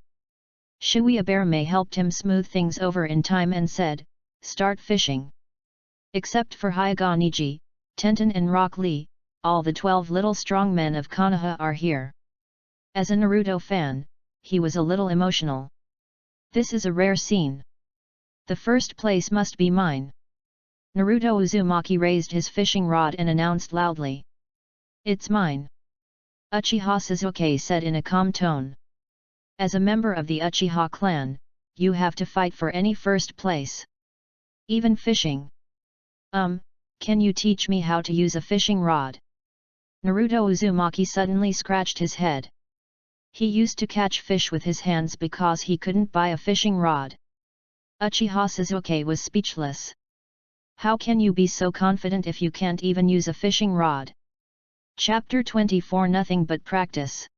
Shui Aberame helped him smooth things over in time and said, start fishing. Except for Hyuga Niji, Tenten and Rock Lee, all the 12 little strong men of Konoha are here. As a Naruto fan, he was a little emotional. This is a rare scene. The first place must be mine. Naruto Uzumaki raised his fishing rod and announced loudly. It's mine. Uchiha Sasuke said in a calm tone. As a member of the Uchiha clan, you have to fight for any first place. Even fishing. Can you teach me how to use a fishing rod? Naruto Uzumaki suddenly scratched his head. He used to catch fish with his hands because he couldn't buy a fishing rod. Uchiha Sasuke was speechless. How can you be so confident if you can't even use a fishing rod? Chapter 24 Nothing but practice.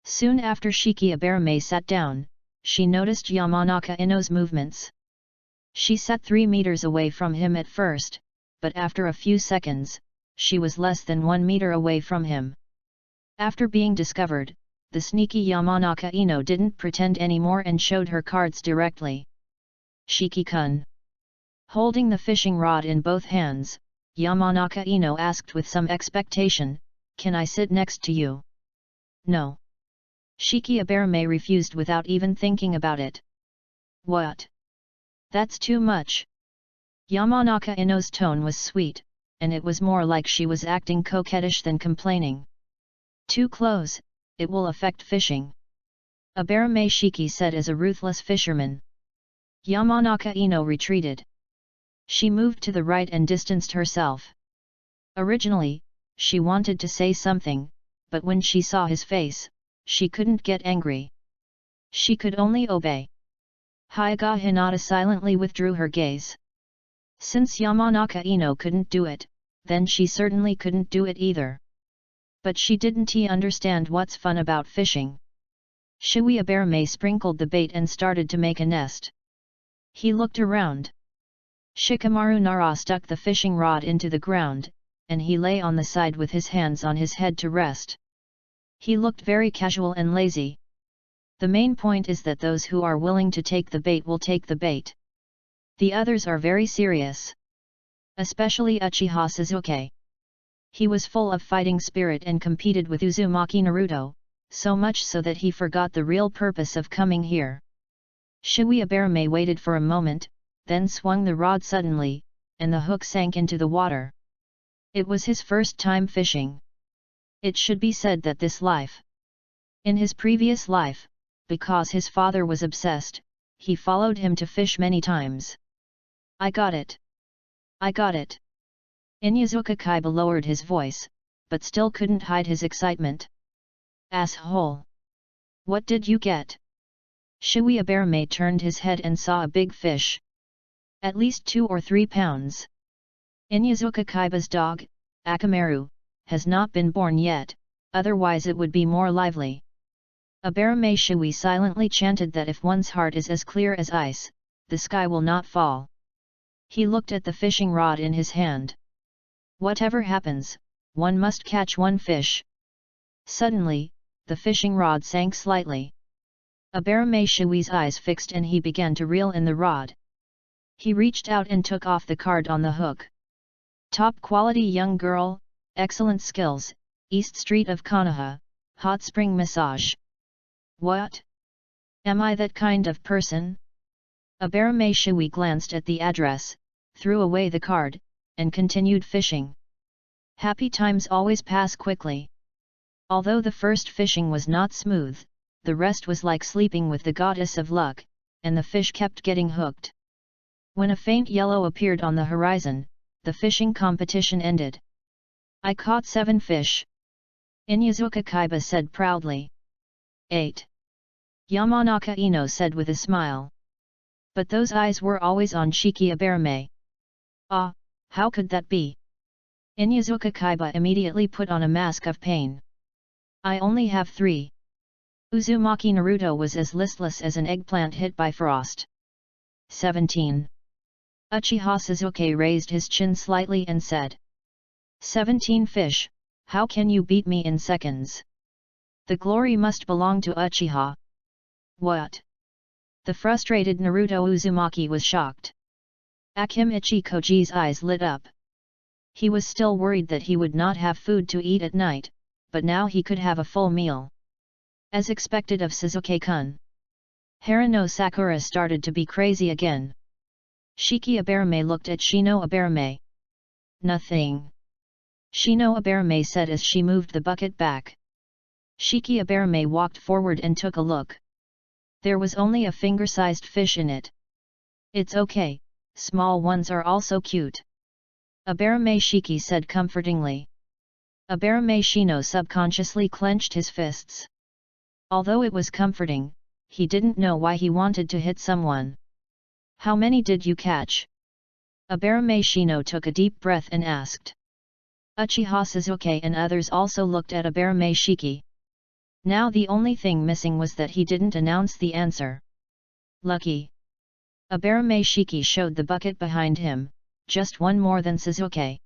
Soon after Shiki Aberame sat down, she noticed Yamanaka Ino's movements. She sat 3 meters away from him at first, but after a few seconds, she was less than 1 meter away from him. After being discovered, the sneaky Yamanaka Ino didn't pretend anymore and showed her cards directly. Shiki-kun. Holding the fishing rod in both hands, Yamanaka Ino asked with some expectation, can I sit next to you? No. Shiki Aberame refused without even thinking about it. What? That's too much. Yamanaka Ino's tone was sweet, and it was more like she was acting coquettish than complaining. Too close, it will affect fishing. Aberame Shiki said as a ruthless fisherman. Yamanaka Ino retreated. She moved to the right and distanced herself. Originally, she wanted to say something, but when she saw his face, she couldn't get angry. She could only obey. Hyuga Hinata silently withdrew her gaze. Since Yamanaka Ino couldn't do it, then she certainly couldn't do it either. But she didn't understand what's fun about fishing. Shui Aberame sprinkled the bait and started to make a nest. He looked around. Shikamaru Nara stuck the fishing rod into the ground, and he lay on the side with his hands on his head to rest. He looked very casual and lazy. The main point is that those who are willing to take the bait will take the bait. The others are very serious. Especially Uchiha Sasuke. He was full of fighting spirit and competed with Uzumaki Naruto, so much so that he forgot the real purpose of coming here. Shui Aberame waited for a moment, then swung the rod suddenly, and the hook sank into the water. It was his first time fishing. It should be said that this life. In his previous life, because his father was obsessed, he followed him to fish many times. I got it. I got it. Inyazuka Kaiba lowered his voice, but still couldn't hide his excitement. Asshole! What did you get? Shui Aberame turned his head and saw a big fish. At least 2 or 3 pounds. Inyazuka Kaiba's dog, Akamaru, has not been born yet, otherwise it would be more lively. Aberame Shui silently chanted that if one's heart is as clear as ice, the sky will not fall. He looked at the fishing rod in his hand. Whatever happens, one must catch one fish. Suddenly, the fishing rod sank slightly. Aberame Shui's eyes fixed and he began to reel in the rod. He reached out and took off the card on the hook. Top quality young girl, excellent skills, East Street of Konoha, hot spring massage. What? Am I that kind of person? Aberame Shui glanced at the address, threw away the card, and continued fishing. Happy times always pass quickly. Although the first fishing was not smooth, the rest was like sleeping with the goddess of luck, and the fish kept getting hooked. When a faint yellow appeared on the horizon, the fishing competition ended. I caught 7 fish. Inyazuka Kaiba said proudly. 8. Yamanaka Ino said with a smile. But those eyes were always on Shiki Aberame. Ah, how could that be? Inyazuka Kaiba immediately put on a mask of pain. I only have 3. Uzumaki Naruto was as listless as an eggplant hit by frost. 17. Uchiha Sasuke raised his chin slightly and said. 17 fish, how can you beat me in seconds? The glory must belong to Uchiha. What? The frustrated Naruto Uzumaki was shocked. Akimichi Koji's eyes lit up. He was still worried that he would not have food to eat at night, but now he could have a full meal. As expected of Suzuki-kun. Harano Sakura started to be crazy again. Shiki Aberame looked at Shino Aberame. Nothing. Shino Aberame said as she moved the bucket back. Shiki Aberame walked forward and took a look. There was only a finger-sized fish in it. It's okay, small ones are also cute. Aberame Shiki said comfortingly. Aberame Shino subconsciously clenched his fists. Although it was comforting, he didn't know why he wanted to hit someone. How many did you catch? Aberame Shino took a deep breath and asked. Uchiha Suzuki and others also looked at Aberame Shiki. Now the only thing missing was that he didn't announce the answer. Lucky. Aberame Shiki showed the bucket behind him, just one more than Suzuki.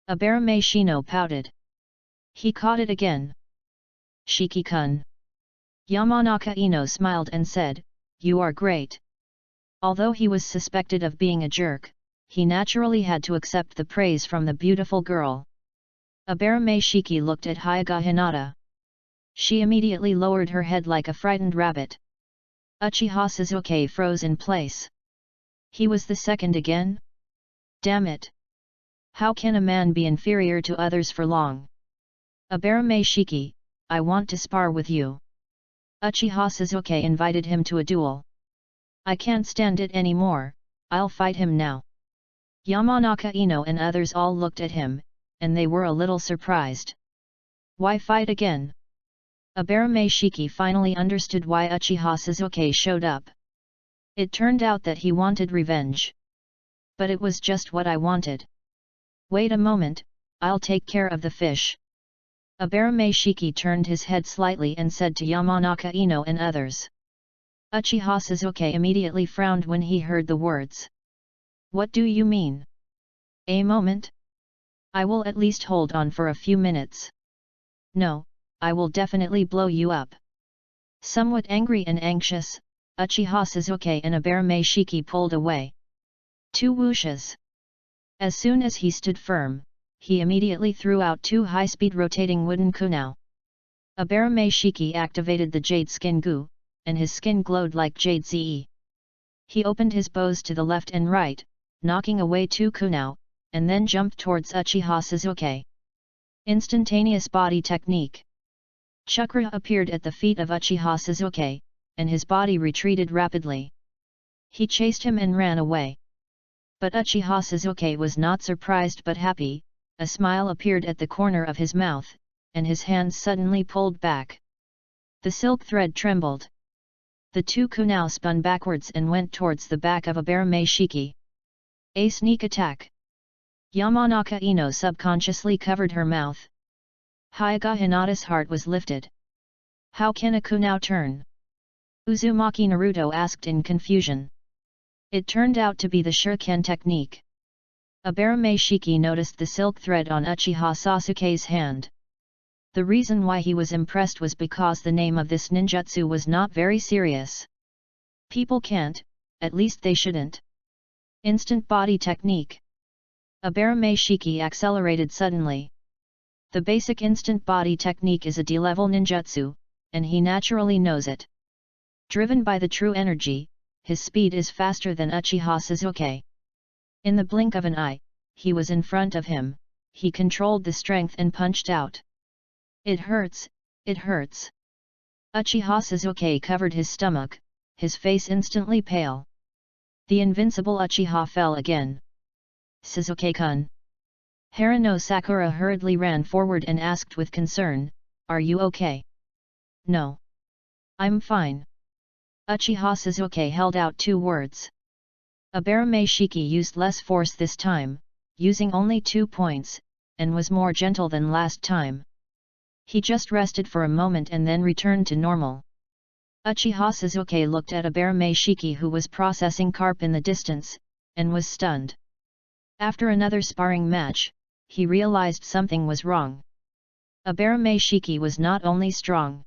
Aberame Shino pouted. He caught it again. Shiki-kun. Yamanaka Ino smiled and said, "You are great." Although he was suspected of being a jerk, he naturally had to accept the praise from the beautiful girl. Aberame Shiki looked at Hyuga Hinata. She immediately lowered her head like a frightened rabbit. Uchiha Suzuki froze in place. He was the second again? Damn it! How can a man be inferior to others for long? Aberame Shiki, I want to spar with you. Uchiha Suzuki invited him to a duel. I can't stand it anymore, I'll fight him now. Yamanaka Ino and others all looked at him, and they were a little surprised. Why fight again? Aberame Shiki finally understood why Uchiha Suzuki showed up. It turned out that he wanted revenge. But it was just what I wanted. Wait a moment, I'll take care of the fish. Aberame Shiki turned his head slightly and said to Yamanaka Ino and others. Uchiha Suzuki immediately frowned when he heard the words. What do you mean? A moment? I will at least hold on for a few minutes. No, I will definitely blow you up. Somewhat angry and anxious, Uchiha Suzuki and Aberame Shiki pulled away. 2 whooshes. As soon as he stood firm, he immediately threw out 2 high-speed rotating wooden kunai. Aberame Shiki activated the Jade Skin Goo, and his skin glowed like Jade Ze. He opened his bows to the left and right, knocking away 2 kunai, and then jumped towards Uchiha Suzuki. Instantaneous body technique. Chakra appeared at the feet of Uchiha Suzuki, and his body retreated rapidly. He chased him and ran away. But Uchiha Suzuki was not surprised but happy. A smile appeared at the corner of his mouth, and his hands suddenly pulled back. The silk thread trembled. The 2 kunai spun backwards and went towards the back of Aberame Shiki. A sneak attack. Yamanaka Ino subconsciously covered her mouth. Hyuga Hinata's heart was lifted. How can a kunai turn? Uzumaki Naruto asked in confusion. It turned out to be the shuriken technique. Aberame Shiki noticed the silk thread on Uchiha Sasuke's hand. The reason why he was impressed was because the name of this ninjutsu was not very serious. People can't, at least they shouldn't. Instant body technique. Aberame Shiki accelerated suddenly. The basic instant body technique is a D-level ninjutsu, and he naturally knows it. Driven by the true energy, his speed is faster than Uchiha Suzuki. In the blink of an eye, he was in front of him, he controlled the strength and punched out. It hurts, it hurts. Uchiha Suzuki covered his stomach, his face instantly pale. The invincible Uchiha fell again. Suzuki-kun. Harano Sakura hurriedly ran forward and asked with concern, "Are you okay?" "No. I'm fine." Uchiha Suzuki held out 2 words. Aberame Shiki used less force this time, using only 2 points, and was more gentle than last time. He just rested for a moment and then returned to normal. Uchiha Suzuki looked at Aberame Shiki who was processing carp in the distance, and was stunned. After another sparring match, he realized something was wrong. Aberame Shiki was not only strong.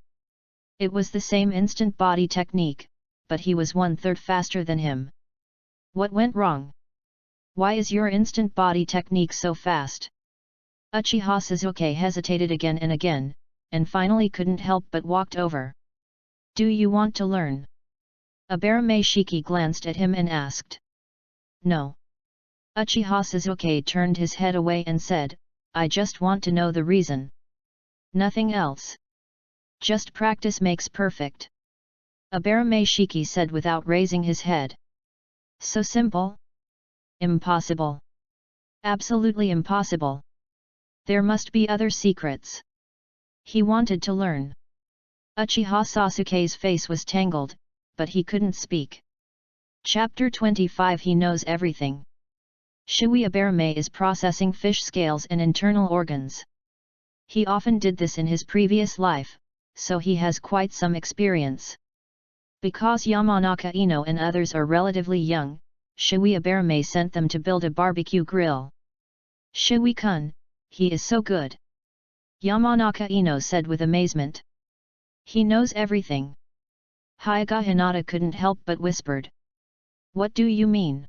It was the same instant body technique, but he was 1/3 faster than him. What went wrong? Why is your instant body technique so fast? Uchiha Sasuke hesitated again and again, and finally couldn't help but walked over. Do you want to learn? Abarame Shiki glanced at him and asked. No. Uchiha Sasuke turned his head away and said, I just want to know the reason. Nothing else. Just practice makes perfect. Abarame Shiki said without raising his head. So simple? Impossible. Absolutely impossible. There must be other secrets. He wanted to learn. Uchiha Sasuke's face was tangled, but he couldn't speak. Chapter 25 He knows everything. Shui Abarame is processing fish scales and internal organs. He often did this in his previous life, so he has quite some experience. Because Yamanaka Ino and others are relatively young, Shui Abarame sent them to build a barbecue grill. Shui-kun, he is so good. Yamanaka Ino said with amazement. He knows everything. Hyuga Hinata couldn't help but whispered. What do you mean?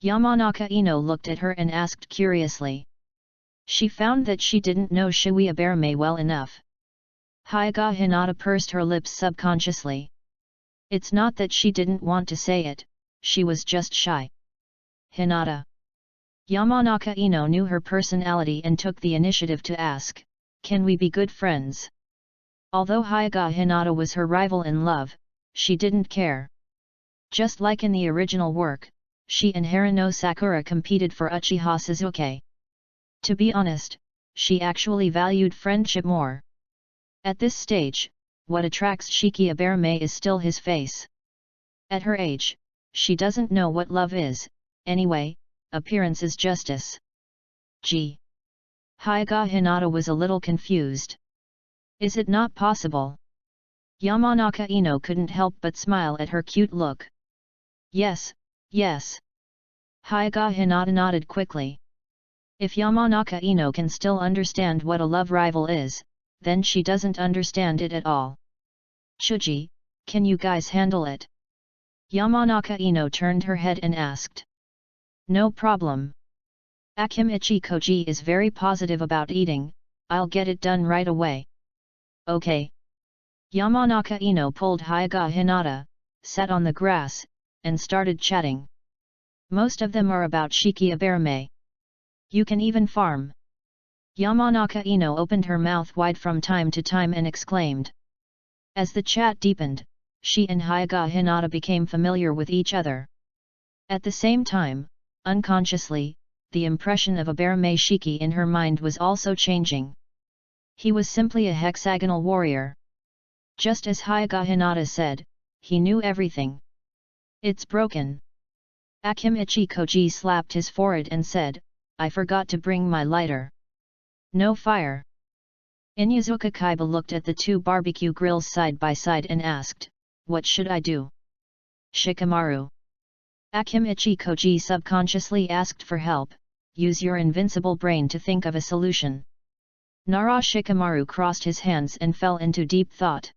Yamanaka Ino looked at her and asked curiously. She found that she didn't know Shui Abarame well enough. Hyuga Hinata pursed her lips subconsciously. It's not that she didn't want to say it, she was just shy. Hinata. Yamanaka Ino knew her personality and took the initiative to ask, can we be good friends? Although Hyuga Hinata was her rival in love, she didn't care. Just like in the original work, she and Harino Sakura competed for Uchiha Sasuke. To be honest, she actually valued friendship more. At this stage, what attracts Shiki Abarame is still his face. At her age, she doesn't know what love is, anyway, appearance is justice. Gee. Hyuga Hinata was a little confused. Is it not possible? Yamanaka Ino couldn't help but smile at her cute look. Yes, yes. Hyuga Hinata nodded quickly. If Yamanaka Ino can still understand what a love rival is, then she doesn't understand it at all. Chuji, can you guys handle it? Yamanaka Ino turned her head and asked. No problem. Akimichi Koji is very positive about eating, I'll get it done right away. Okay. Yamanaka Ino pulled Hyuga Hinata, sat on the grass, and started chatting. Most of them are about Shiki Abarame. You can even farm. Yamanaka Ino opened her mouth wide from time to time and exclaimed. As the chat deepened, she and Hyuga Hinata became familiar with each other. At the same time, unconsciously, the impression of Abarame Shiki in her mind was also changing. He was simply a hexagonal warrior. Just as Hyuga Hinata said, he knew everything. It's broken. Akimichi Koji slapped his forehead and said, I forgot to bring my lighter. No fire. Inyazuka Kaiba looked at the two barbecue grills side by side and asked, what should I do? Shikamaru. Akimichi Koji subconsciously asked for help, use your invincible brain to think of a solution. Nara Shikamaru crossed his hands and fell into deep thought.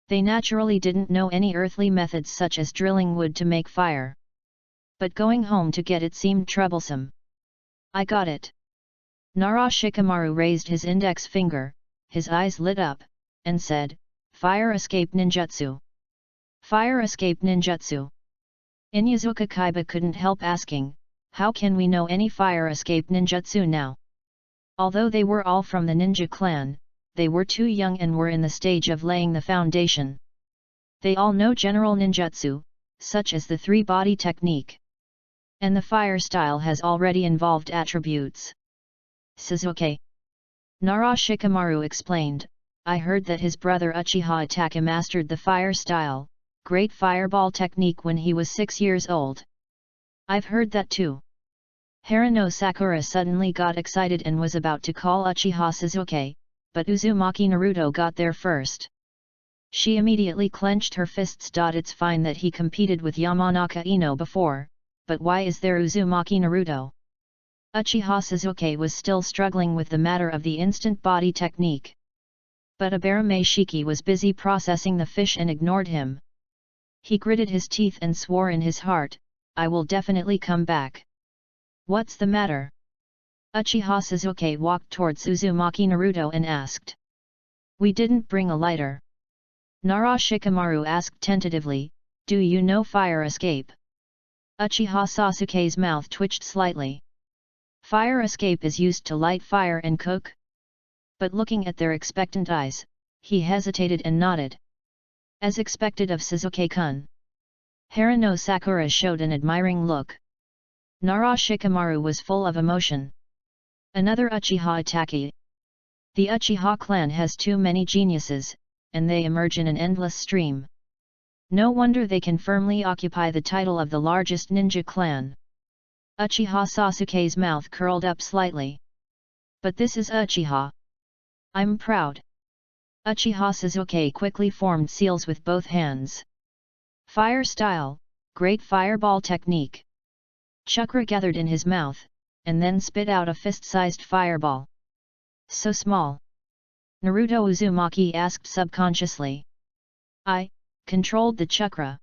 They naturally didn't know any earthly methods such as drilling wood to make fire. But going home to get it seemed troublesome. I got it. Nara Shikamaru raised his index finger, his eyes lit up, and said, Fire escape ninjutsu. Fire escape ninjutsu. Inyazuka Kaiba couldn't help asking, how can we know any fire escape ninjutsu now? Although they were all from the ninja clan, they were too young and were in the stage of laying the foundation. They all know general ninjutsu, such as the three-body technique. And the fire style has already involved attributes. Sasuke. Nara Shikamaru explained, I heard that his brother Uchiha Itachi mastered the fire style, Great Fireball technique when he was 6 years old. I've heard that too. Harino Sakura suddenly got excited and was about to call Uchiha Sasuke, but Uzumaki Naruto got there first. She immediately clenched her fists. It's fine that he competed with Yamanaka Ino before, but why is there Uzumaki Naruto? Uchiha Sasuke was still struggling with the matter of the instant body technique. But Abarame Shiki was busy processing the fish and ignored him. He gritted his teeth and swore in his heart, "I will definitely come back." "What's the matter?" Uchiha Sasuke walked towards Uzumaki Naruto and asked. "We didn't bring a lighter." Nara Shikamaru asked tentatively, "Do you know fire escape?" Uchiha Sasuke's mouth twitched slightly. Fire escape is used to light fire and cook? But looking at their expectant eyes, he hesitated and nodded. As expected of Sasuke-kun. Harano Sakura showed an admiring look. Nara Shikamaru was full of emotion. Another Uchiha Itachi. The Uchiha clan has too many geniuses, and they emerge in an endless stream. No wonder they can firmly occupy the title of the largest ninja clan. Uchiha Sasuke's mouth curled up slightly. But this is Uchiha. I'm proud. Uchiha Sasuke quickly formed seals with both hands. Fire style, great fireball technique. Chakra gathered in his mouth, and then spit out a fist-sized fireball. So small. Naruto Uzumaki asked subconsciously. I controlled the chakra.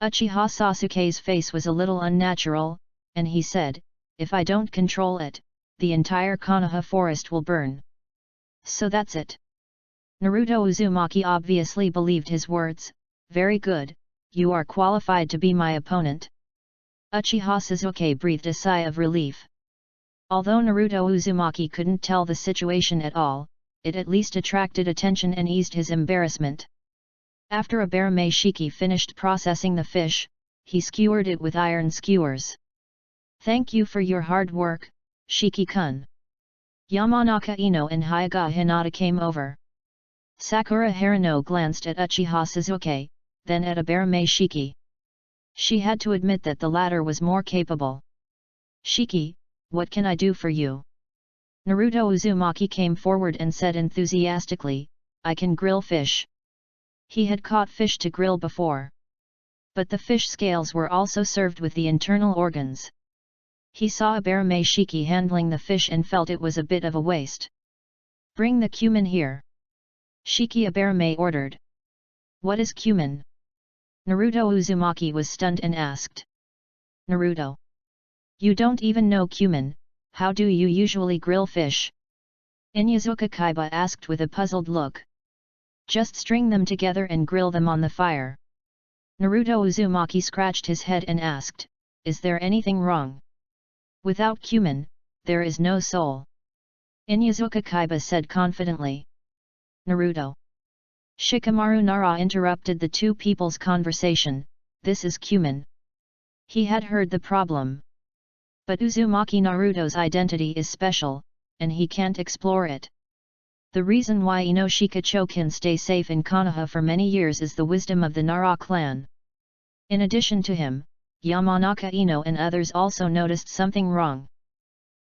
Uchiha Sasuke's face was a little unnatural, and he said, "If I don't control it, the entire Konoha forest will burn." So that's it. Naruto Uzumaki obviously believed his words. "Very good, you are qualified to be my opponent." Uchiha Sasuke breathed a sigh of relief. Although Naruto Uzumaki couldn't tell the situation at all, it at least attracted attention and eased his embarrassment. After Abarame Shiki finished processing the fish, he skewered it with iron skewers. "Thank you for your hard work, Shiki-kun." Yamanaka Ino and Hyuga Hinata came over. Sakura Harano glanced at Uchiha Sasuke, then at Abarame Shiki. She had to admit that the latter was more capable. "Shiki, what can I do for you?" Naruto Uzumaki came forward and said enthusiastically, "I can grill fish." He had caught fish to grill before. But the fish scales were also served with the internal organs. He saw Abarame Shiki handling the fish and felt it was a bit of a waste. "Bring the cumin here." Shiki Abarame ordered. "What is cumin?" Naruto Uzumaki was stunned and asked. "Naruto, you don't even know cumin, how do you usually grill fish?" Inyazuka Kaiba asked with a puzzled look. "Just string them together and grill them on the fire." Naruto Uzumaki scratched his head and asked, "Is there anything wrong?" "Without cumin, there is no soul," Inyazuka Kaiba said confidently. "Naruto." Shikamaru Nara interrupted the two people's conversation. "This is cumin." He had heard the problem. But Uzumaki Naruto's identity is special, and he can't explore it. The reason why Inoshika-cho can stay safe in Konoha for many years is the wisdom of the Nara clan. In addition to him, Yamanaka Ino and others also noticed something wrong.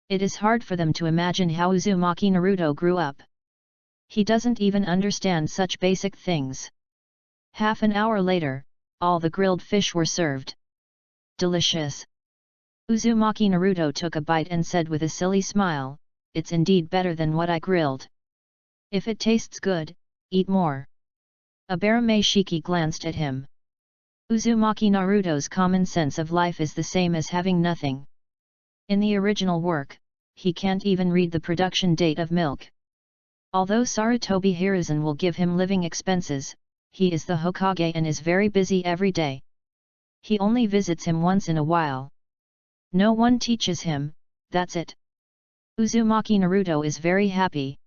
It is hard for them to imagine how Uzumaki Naruto grew up. He doesn't even understand such basic things. Half an hour later, all the grilled fish were served. "Delicious." Uzumaki Naruto took a bite and said with a silly smile, "It's indeed better than what I grilled. If it tastes good, eat more." Abarame Shiki glanced at him. Uzumaki Naruto's common sense of life is the same as having nothing. In the original work, he can't even read the production date of milk. Although Sarutobi Hiruzen will give him living expenses, he is the Hokage and is very busy every day. He only visits him once in a while. No one teaches him, that's it. Uzumaki Naruto is very happy.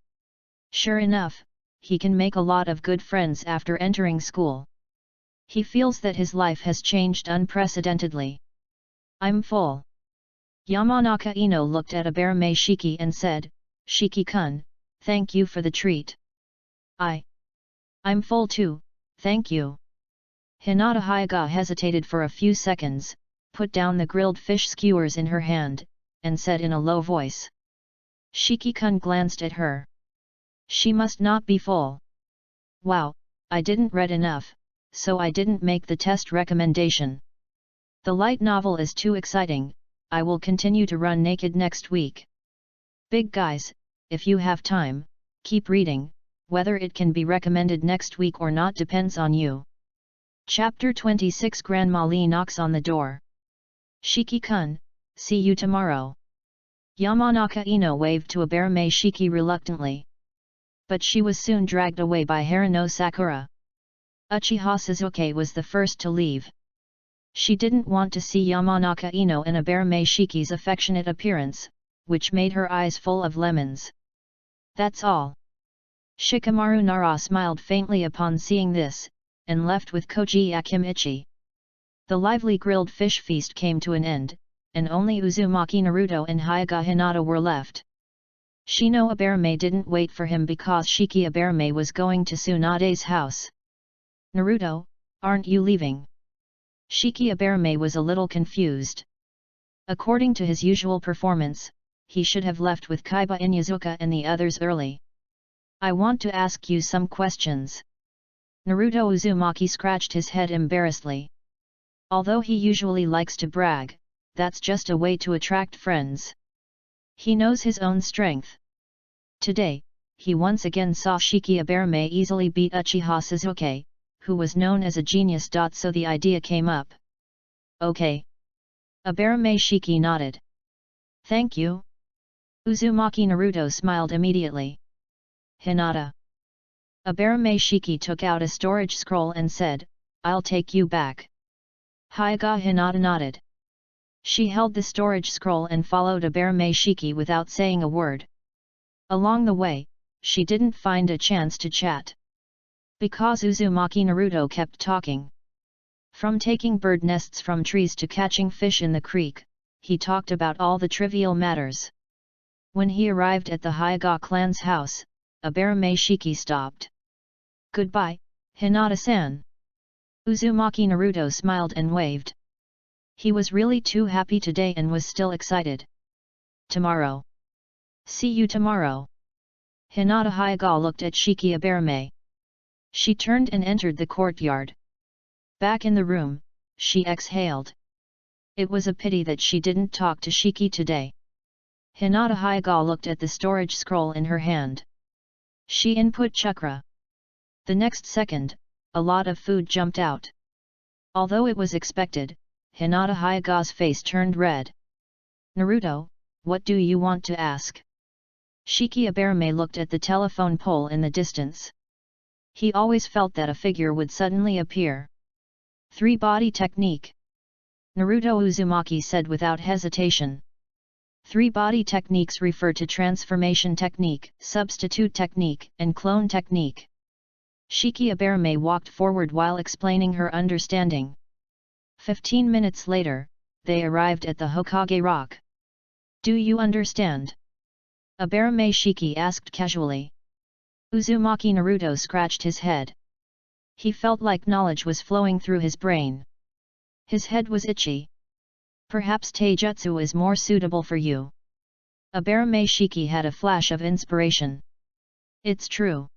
Sure enough, he can make a lot of good friends after entering school. He feels that his life has changed unprecedentedly. "I'm full." Yamanaka Ino looked at Abarame Shiki and said, "Shiki-kun, thank you for the treat." I'm full too, thank you." Hinata Hyuga hesitated for a few seconds, put down the grilled fish skewers in her hand, and said in a low voice. Shiki-kun glanced at her. She must not be full. "Wow, I didn't read enough, so I didn't make the test recommendation. The light novel is too exciting, I will continue to run naked next week. Big guys, if you have time, keep reading, whether it can be recommended next week or not depends on you. Chapter 26 Grandma Lee knocks on the door. Shiki-kun, see you tomorrow. Yamanaka Ino waved to Aberame Shiki reluctantly. But she was soon dragged away by Harano Sakura. Uchiha Suzuki was the first to leave. She didn't want to see Yamanaka Ino and Aberame Shiki's affectionate appearance, which made her eyes full of lemons. That's all. Shikamaru Nara smiled faintly upon seeing this, and left with Koji Akimichi. The lively grilled fish feast came to an end, and only Uzumaki Naruto and Hyuga Hinata were left. Shino Aberame didn't wait for him because Shiki Aberame was going to Tsunade's house. Naruto, aren't you leaving? Shiki Aberame was a little confused. According to his usual performance, he should have left with Kaiba Inyazuka and the others early. I want to ask you some questions. Naruto Uzumaki scratched his head embarrassedly. Although he usually likes to brag, that's just a way to attract friends. He knows his own strength. Today, he once again saw Shiki Aberame easily beat Uchiha Suzuki, who was known as a genius. So the idea came up. Okay. Aberame Shiki nodded. Thank you. Uzumaki Naruto smiled immediately. Hinata. Aberame Shiki took out a storage scroll and said, I'll take you back. Hyuga Hinata nodded. She held the storage scroll and followed Aberame Shiki without saying a word. Along the way, she didn't find a chance to chat. Because Uzumaki Naruto kept talking. From taking bird nests from trees to catching fish in the creek, he talked about all the trivial matters. When he arrived at the Hyuga clan's house, Aberame Shiki stopped. Goodbye, Hinata-san. Uzumaki Naruto smiled and waved. He was really too happy today and was still excited. Tomorrow. See you tomorrow. Hinata Hyuga looked at Shiki Aberame. She turned and entered the courtyard. Back in the room, she exhaled. It was a pity that she didn't talk to Shiki today. Hinata Hyuga looked at the storage scroll in her hand. She input chakra. The next second, a lot of food jumped out. Although it was expected, Hinata Hyuga's face turned red. Naruto, what do you want to ask? Shiki Aberame looked at the telephone pole in the distance. He always felt that a figure would suddenly appear. Three-body technique. Naruto Uzumaki said without hesitation. Three-body techniques refer to transformation technique, substitute technique, and clone technique. Shiki Aberame walked forward while explaining her understanding. 15 minutes later, they arrived at the Hokage Rock. Do you understand? Aberame Shiki asked casually. Uzumaki Naruto scratched his head. He felt like knowledge was flowing through his brain. His head was itchy. Perhaps Taijutsu is more suitable for you. Aberame Shiki had a flash of inspiration. It's true.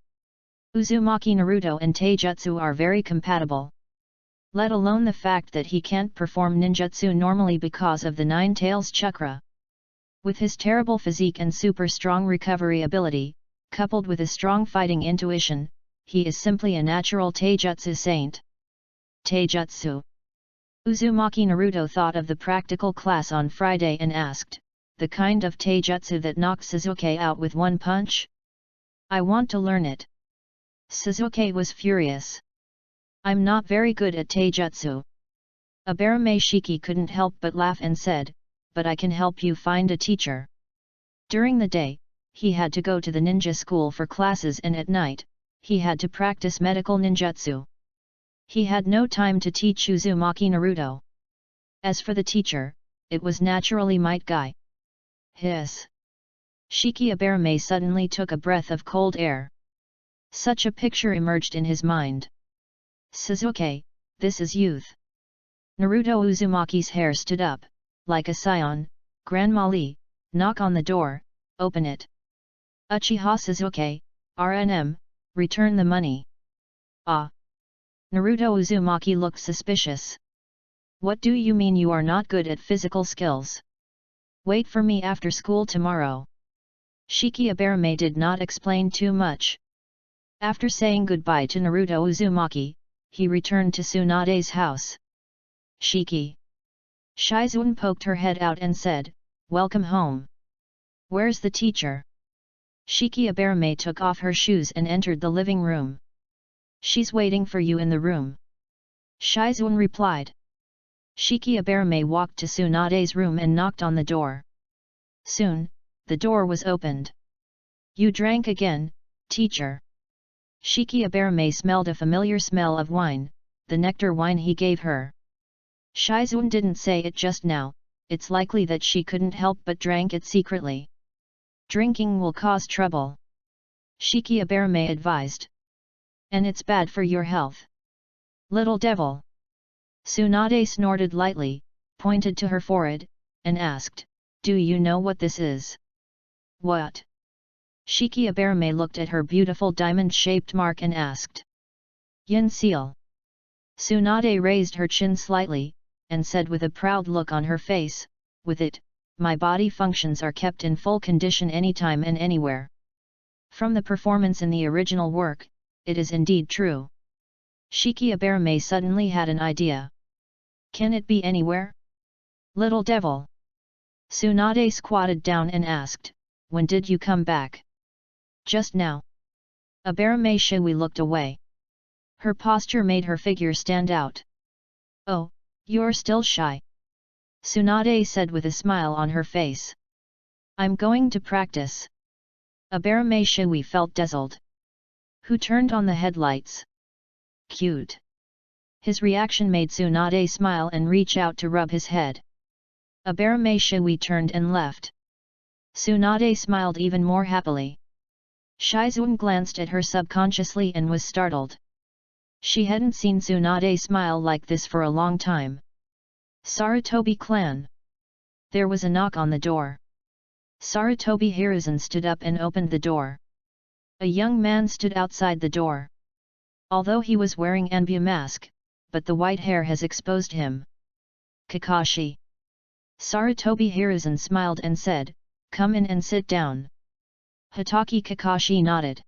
Uzumaki Naruto and Taijutsu are very compatible. Let alone the fact that he can't perform ninjutsu normally because of the Nine Tails chakra. With his terrible physique and super strong recovery ability, coupled with a strong fighting intuition, he is simply a natural Taijutsu saint. Taijutsu. Uzumaki Naruto thought of the practical class on Friday and asked, the kind of Taijutsu that knocked Suzuki out with one punch? I want to learn it. Suzuki was furious. I'm not very good at Taijutsu. Aberame Shiki couldn't help but laugh and said, but I can help you find a teacher. During the day, he had to go to the ninja school for classes and at night, he had to practice medical ninjutsu. He had no time to teach Uzumaki Naruto. As for the teacher, it was naturally Might Guy. Hiss. Shiki Aberame suddenly took a breath of cold air. Such a picture emerged in his mind. Suzuki, this is youth. Naruto Uzumaki's hair stood up, like a scion. Grandma Lee, knock on the door, open it. Uchiha Suzuki, RNM, return the money. Ah. Naruto Uzumaki looked suspicious. What do you mean you are not good at physical skills? Wait for me after school tomorrow. Shiki Aberame did not explain too much. After saying goodbye to Naruto Uzumaki, he returned to Tsunade's house. Shiki. Shizuan poked her head out and said, "Welcome home. Where's the teacher?" Shiki Aberame took off her shoes and entered the living room. "She's waiting for you in the room," Shizuan replied. Shiki Aberame walked to Tsunade's room and knocked on the door. Soon, the door was opened. "You drank again, teacher." Shiki Aberame smelled a familiar smell of wine, the nectar wine he gave her. Shizuan didn't say it just now, it's likely that she couldn't help but drank it secretly. "Drinking will cause trouble," Shiki Aberame advised. "And it's bad for your health." "Little devil." Tsunade snorted lightly, pointed to her forehead, and asked, "Do you know what this is?" "What?" Shiki Aberame looked at her beautiful diamond-shaped mark and asked. "Yin seal." Tsunade raised her chin slightly, and said with a proud look on her face, "With it, my body functions are kept in full condition anytime and anywhere." From the performance in the original work, it is indeed true. Shiki Aberame suddenly had an idea. "Can it be anywhere?" "Little devil." Tsunade squatted down and asked, "When did you come back?" "Just now." Aberame Shui looked away. Her posture made her figure stand out. "Oh, you're still shy," Tsunade said with a smile on her face. "I'm going to practice." Aberame Shui felt dazzled. "Who turned on the headlights?" "Cute." His reaction made Tsunade smile and reach out to rub his head. Aberame Shui turned and left. Tsunade smiled even more happily. Shizuan glanced at her subconsciously and was startled. She hadn't seen Tsunade smile like this for a long time. Sarutobi clan. There was a knock on the door. Sarutobi Hiruzen stood up and opened the door. A young man stood outside the door. Although he was wearing Anbu mask, but the white hair has exposed him. "Kakashi." Sarutobi Hiruzen smiled and said, "Come in and sit down." Hitaki Kakashi nodded.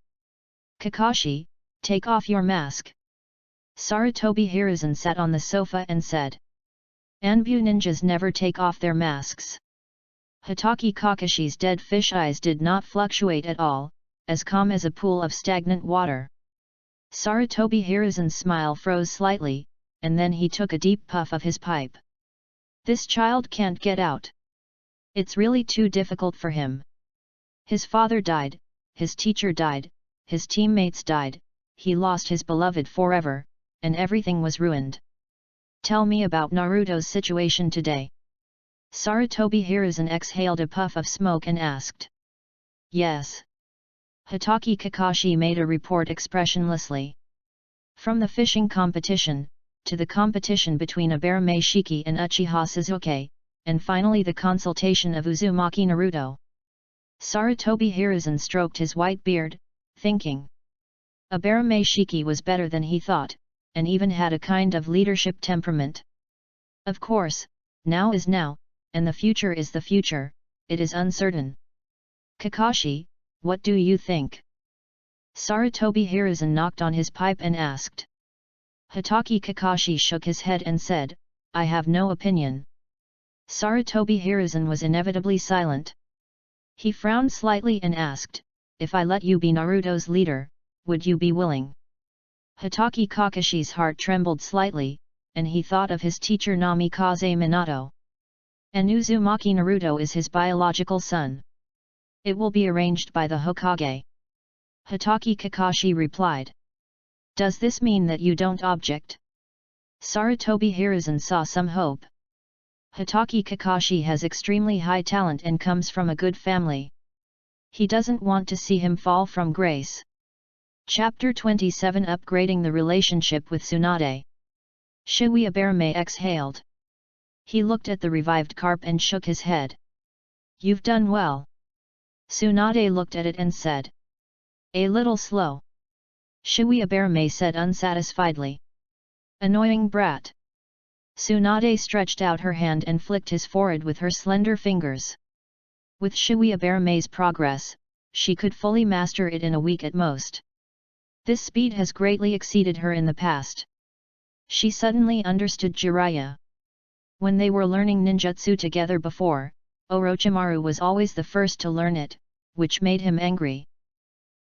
"Kakashi, take off your mask." Sarutobi Hiruzen sat on the sofa and said, "Anbu ninjas never take off their masks." Hitaki Kakashi's dead fish eyes did not fluctuate at all, as calm as a pool of stagnant water. Sarutobi Hiruzen's smile froze slightly, and then he took a deep puff of his pipe. "This child can't get out. It's really too difficult for him. His father died, his teacher died, his teammates died, he lost his beloved forever, and everything was ruined. Tell me about Naruto's situation today." Sarutobi Hiruzen exhaled a puff of smoke and asked. "Yes." Hitaki Kakashi made a report expressionlessly. From the fishing competition, to the competition between Aberame Shiki and Uchiha Sasuke, and finally the consultation of Uzumaki Naruto. Sarutobi Hiruzen stroked his white beard, thinking. Aberame Shiki was better than he thought, and even had a kind of leadership temperament. Of course, now is now, and the future is the future, it is uncertain. "Kakashi, what do you think?" Sarutobi Hiruzen knocked on his pipe and asked. Hitaki Kakashi shook his head and said, "I have no opinion." Sarutobi Hiruzen was inevitably silent. He frowned slightly and asked, "If I let you be Naruto's leader, would you be willing?" Hitaki Kakashi's heart trembled slightly, and he thought of his teacher Namikaze Minato. And Uzumaki Naruto is his biological son. "It will be arranged by the Hokage." Hitaki Kakashi replied. "Does this mean that you don't object?" Sarutobi Hiruzen saw some hope. Hitaki Kakashi has extremely high talent and comes from a good family. He doesn't want to see him fall from grace. Chapter 27 Upgrading the relationship with Tsunade. Shui Aberame exhaled. He looked at the revived carp and shook his head. "You've done well." Tsunade looked at it and said. "A little slow." Shui Aberame said unsatisfiedly. "Annoying brat." Tsunade stretched out her hand and flicked his forehead with her slender fingers. With Shui Aberame's progress, she could fully master it in a week at most. This speed has greatly exceeded her in the past. She suddenly understood Jiraiya. When they were learning ninjutsu together before, Orochimaru was always the first to learn it, which made him angry.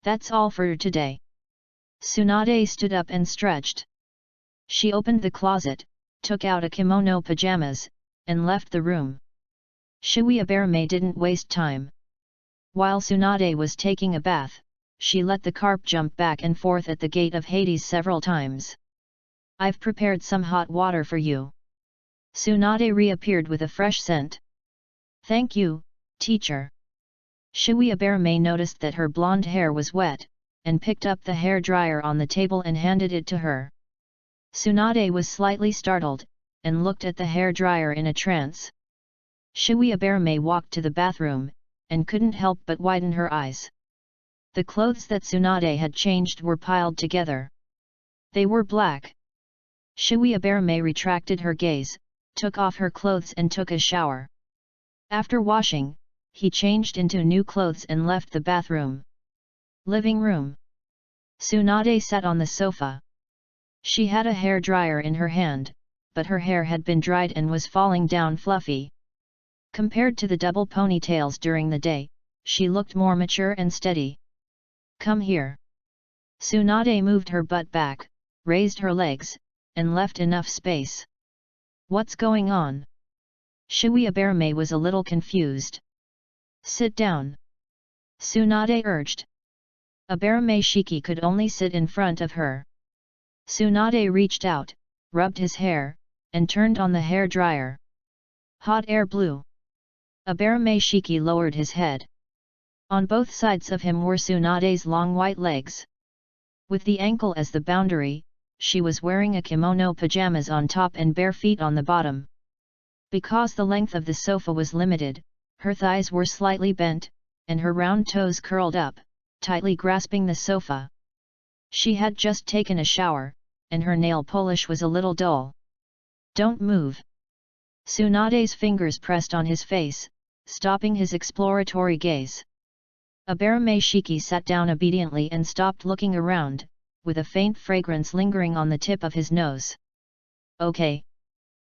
That's all for today. Tsunade stood up and stretched. She opened the closet, took out a kimono pajamas, and left the room. Shibuya didn't waste time. While Tsunade was taking a bath, she let the carp jump back and forth at the gate of Hades several times. I've prepared some hot water for you. Tsunade reappeared with a fresh scent. Thank you, teacher. Shibuya noticed that her blonde hair was wet, and picked up the hair dryer on the table and handed it to her. Tsunade was slightly startled, and looked at the hair dryer in a trance. Shibuya walked to the bathroom, and couldn't help but widen her eyes. The clothes that Tsunade had changed were piled together. They were black. Shibuya retracted her gaze, took off her clothes and took a shower. After washing, he changed into new clothes and left the bathroom. Living room. Tsunade sat on the sofa. She had a hair dryer in her hand, but her hair had been dried and was falling down fluffy. Compared to the double ponytails during the day, she looked more mature and steady. Come here. Tsunade moved her butt back, raised her legs, and left enough space. What's going on? Shibuya was a little confused. Sit down. Tsunade urged. Abarame Shiki could only sit in front of her. Tsunade reached out, rubbed his hair, and turned on the hair dryer. Hot air blew. Abarame Shiki lowered his head. On both sides of him were Tsunade's long white legs. With the ankle as the boundary, she was wearing a kimono pajamas on top and bare feet on the bottom. Because the length of the sofa was limited, her thighs were slightly bent, and her round toes curled up, tightly grasping the sofa. She had just taken a shower, and her nail polish was a little dull. Don't move. Tsunade's fingers pressed on his face, stopping his exploratory gaze. Abarame Shiki sat down obediently and stopped looking around, with a faint fragrance lingering on the tip of his nose. Okay.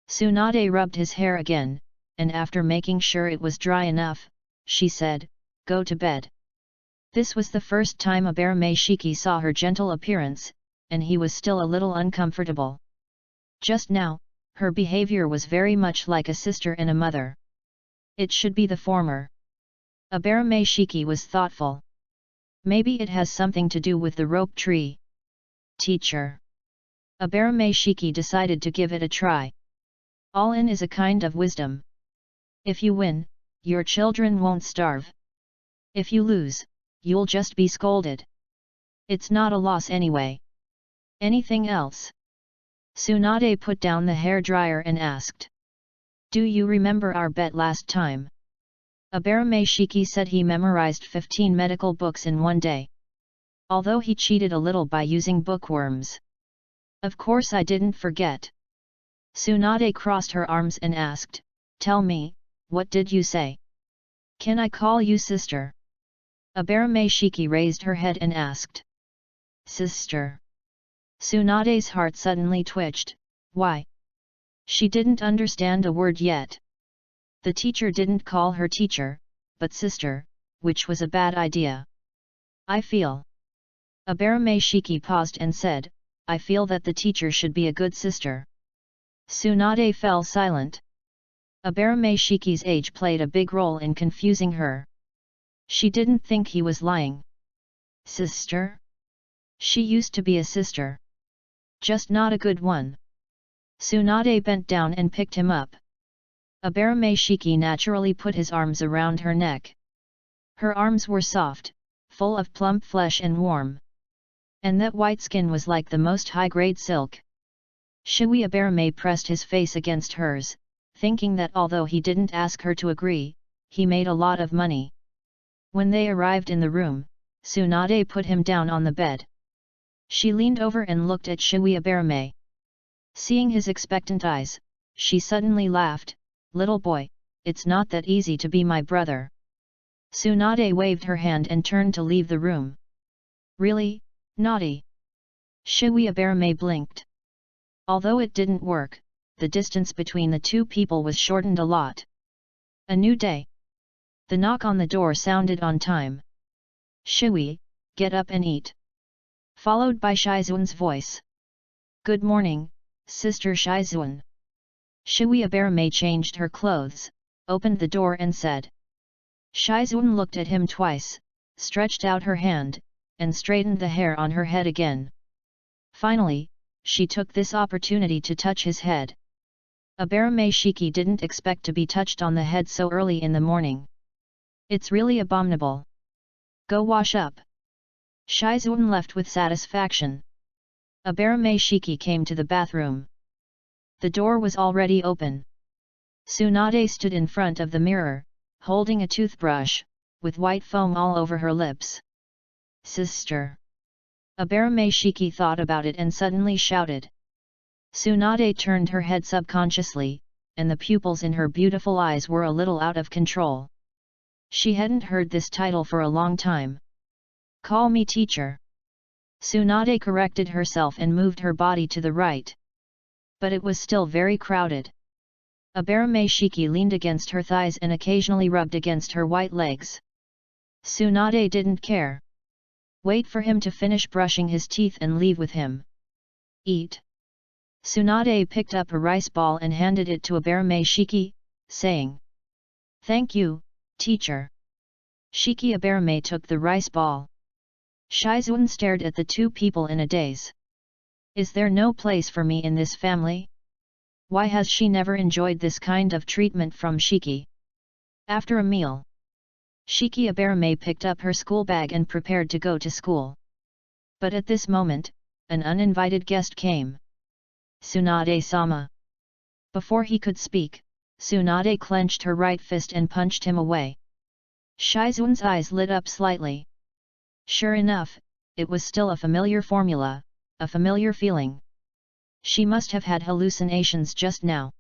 Tsunade rubbed his hair again, and after making sure it was dry enough, she said, go to bed. This was the first time Abarame Shiki saw her gentle appearance, and he was still a little uncomfortable. Just now, her behavior was very much like a sister and a mother. It should be the former. Abarame Shiki was thoughtful. Maybe it has something to do with the rope tree. Teacher. Abarame Shiki decided to give it a try. All-in is a kind of wisdom. If you win, your children won't starve. If you lose, you'll just be scolded. It's not a loss anyway. Anything else? Tsunade put down the hair dryer and asked. Do you remember our bet last time? Abarame Shiki said he memorized 15 medical books in one day. Although he cheated a little by using bookworms. Of course I didn't forget. Tsunade crossed her arms and asked, tell me, what did you say? Can I call you sister? Abarame Shiki raised her head and asked. Sister. Tsunade's heart suddenly twitched. Why? She didn't understand a word yet. The teacher didn't call her teacher, but sister, which was a bad idea. I feel. Abarame Shiki paused and said, I feel that the teacher should be a good sister. Tsunade fell silent. Abarame Shiki's age played a big role in confusing her. She didn't think he was lying. Sister? She used to be a sister. Just not a good one. Tsunade bent down and picked him up. Abarame Shiki naturally put his arms around her neck. Her arms were soft, full of plump flesh and warm. And that white skin was like the most high-grade silk. Shibuya pressed his face against hers, thinking that although he didn't ask her to agree, he made a lot of money. When they arrived in the room, Tsunade put him down on the bed. She leaned over and looked at Shibuya. Seeing his expectant eyes, she suddenly laughed, little boy, it's not that easy to be my brother. Tsunade waved her hand and turned to leave the room. Really, naughty. Shui Abarame blinked. Although it didn't work, the distance between the two people was shortened a lot. A new day. The knock on the door sounded on time. Shui, get up and eat. Followed by Shizuan's voice. Good morning, Sister Shizuan. Shui Abarame changed her clothes, opened the door and said. Shizuan looked at him twice, stretched out her hand, and straightened the hair on her head again. Finally, she took this opportunity to touch his head. Abarame Shiki didn't expect to be touched on the head so early in the morning. It's really abominable. Go wash up. Shizuan left with satisfaction. Abarame Shiki came to the bathroom. The door was already open. Tsunade stood in front of the mirror, holding a toothbrush, with white foam all over her lips. Sister. Abarame Shiki thought about it and suddenly shouted. Tsunade turned her head subconsciously, and the pupils in her beautiful eyes were a little out of control. She hadn't heard this title for a long time. Call me teacher. Tsunade corrected herself and moved her body to the right. But it was still very crowded. Abarame Shiki leaned against her thighs and occasionally rubbed against her white legs. Tsunade didn't care. Wait for him to finish brushing his teeth and leave with him. Eat. Tsunade picked up a rice ball and handed it to Abarame Shiki, saying. Thank you, teacher. Shiki Abarame took the rice ball. Shizuan stared at the two people in a daze. Is there no place for me in this family? Why has she never enjoyed this kind of treatment from Shiki? After a meal, Shiki Abarame picked up her school bag and prepared to go to school. But at this moment, an uninvited guest came. Tsunade-sama. Before he could speak, Tsunade clenched her right fist and punched him away. Shizuan's eyes lit up slightly. Sure enough, it was still a familiar formula, a familiar feeling. She must have had hallucinations just now.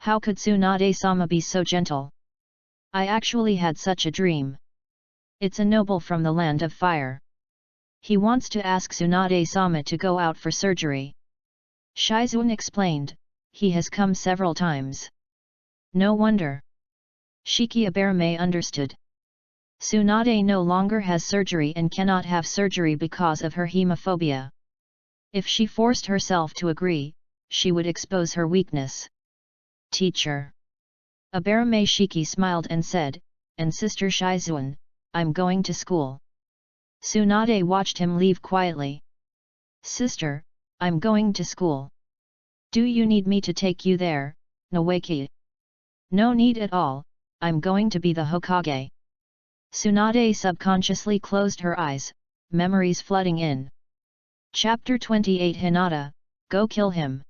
How could Tsunade-sama be so gentle? I actually had such a dream. It's a noble from the land of fire. He wants to ask Tsunade-sama to go out for surgery. Shizuan explained, he has come several times. No wonder. Shiki Abarame understood. Tsunade no longer has surgery and cannot have surgery because of her hemophobia. If she forced herself to agree, she would expose her weakness. Teacher. Abarame Shiki smiled and said, and Sister Shizuan, I'm going to school. Tsunade watched him leave quietly. Sister, I'm going to school. Do you need me to take you there, Noeki? No need at all, I'm going to be the Hokage. Tsunade subconsciously closed her eyes, memories flooding in. Chapter 28 Hinata, Go Kill Him.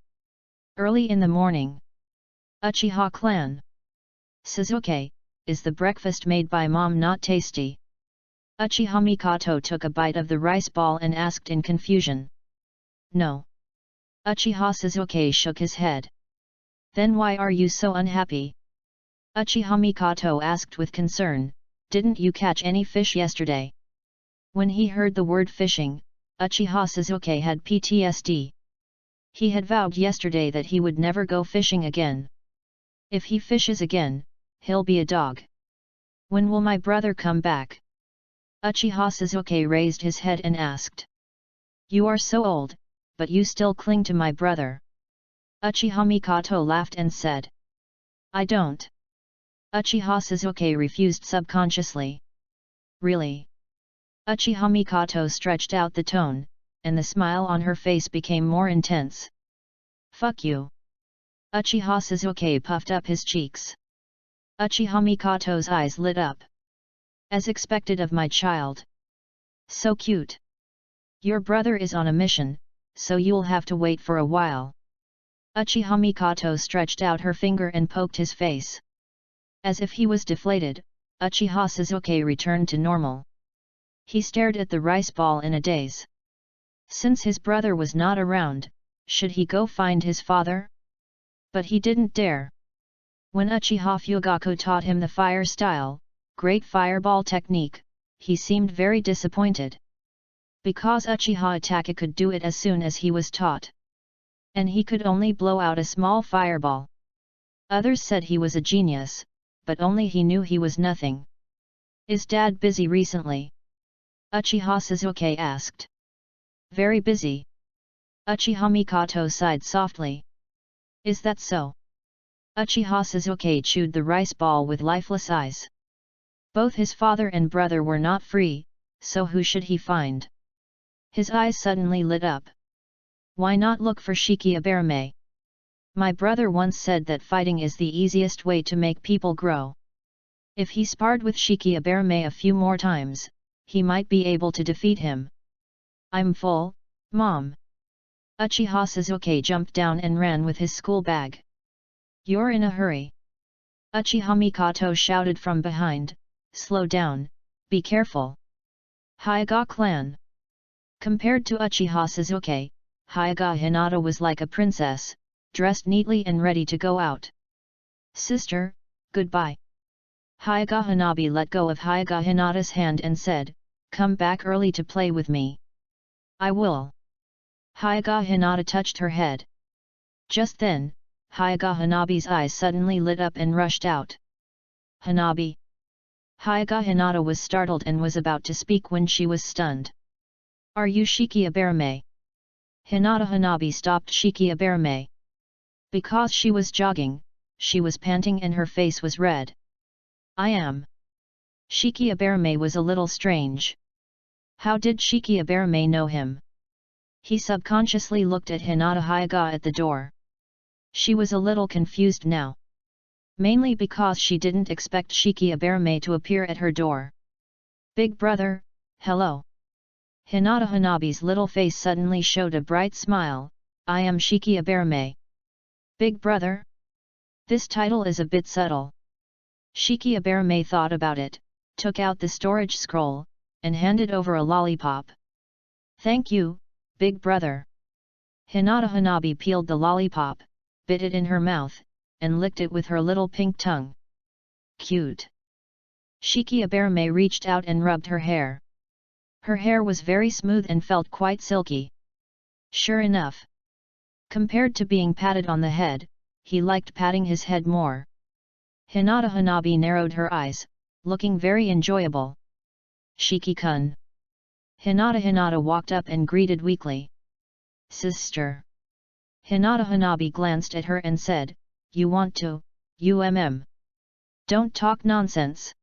Early in the morning. Uchiha Clan. Suzuki, is the breakfast made by Mom not tasty? Uchiha Mikoto took a bite of the rice ball and asked in confusion. No. Uchiha Suzuki shook his head. Then why are you so unhappy? Uchiha Mikoto asked with concern, didn't you catch any fish yesterday? When he heard the word fishing, Uchiha Suzuki had PTSD. He had vowed yesterday that he would never go fishing again. If he fishes again, he'll be a dog. When will my brother come back? Uchiha Suzuki raised his head and asked. You are so old, but you still cling to my brother. Uchiha Mikoto laughed and said. I don't. Uchiha Suzuki refused subconsciously. Really? Uchiha Mikoto stretched out the tone, and the smile on her face became more intense. Fuck you. Uchiha Suzuki puffed up his cheeks. Uchiha Mikoto's eyes lit up. As expected of my child. So cute. Your brother is on a mission, so you'll have to wait for a while. Uchiha Mikoto stretched out her finger and poked his face. As if he was deflated, Uchiha Suzuki returned to normal. He stared at the rice ball in a daze. Since his brother was not around, should he go find his father? But he didn't dare. When Uchiha Fugaku taught him the fire style, great fireball technique, he seemed very disappointed. Because Uchiha Itachi could do it as soon as he was taught. And he could only blow out a small fireball. Others said he was a genius, but only he knew he was nothing. Is Dad busy recently? Uchiha Sasuke asked. Very busy. Uchiha Mikoto sighed softly. Is that so? Uchiha Sasuke chewed the rice ball with lifeless eyes. Both his father and brother were not free, so who should he find? His eyes suddenly lit up. Why not look for Shiki Abarame? My brother once said that fighting is the easiest way to make people grow. If he sparred with Shiki Abarame a few more times, he might be able to defeat him. I'm full, Mom. Uchiha Sasuke jumped down and ran with his school bag. You're in a hurry. Uchiha Mikoto shouted from behind, slow down, be careful. Hyuga clan. Compared to Uchiha Sasuke, Hyuga Hinata was like a princess, dressed neatly and ready to go out. Sister, goodbye. Hyuga Hanabi let go of Hyuga Hinata's hand and said, come back early to play with me. I will. Hyuga Hinata touched her head. Just then, Hyuga Hanabi's eyes suddenly lit up and rushed out. Hanabi. Hyuga Hinata was startled and was about to speak when she was stunned. Are you Shiki Abarame? Hinata Hanabi stopped Shiki Abarame. Because she was jogging, she was panting and her face was red. I am. Shiki Abarame was a little strange. How did Shiki Abarame know him? He subconsciously looked at Hinata Hyuga at the door. She was a little confused now. Mainly because she didn't expect Shiki Abarame to appear at her door. Big brother, hello. Hinata Hanabi's little face suddenly showed a bright smile. I am Shiki Abarame. Big brother? This title is a bit subtle. Shiki Abarame thought about it, took out the storage scroll, and handed over a lollipop. Thank you, big brother. Hinata Hanabi peeled the lollipop, bit it in her mouth, and licked it with her little pink tongue. Cute. Shiki Abarame reached out and rubbed her hair. Her hair was very smooth and felt quite silky. Sure enough. Compared to being patted on the head, he liked patting his head more. Hinata Hanabi narrowed her eyes, looking very enjoyable. Shiki-kun. Hinata walked up and greeted weakly. Sister. Hinata Hanabi glanced at her and said, you want to, Don't talk nonsense.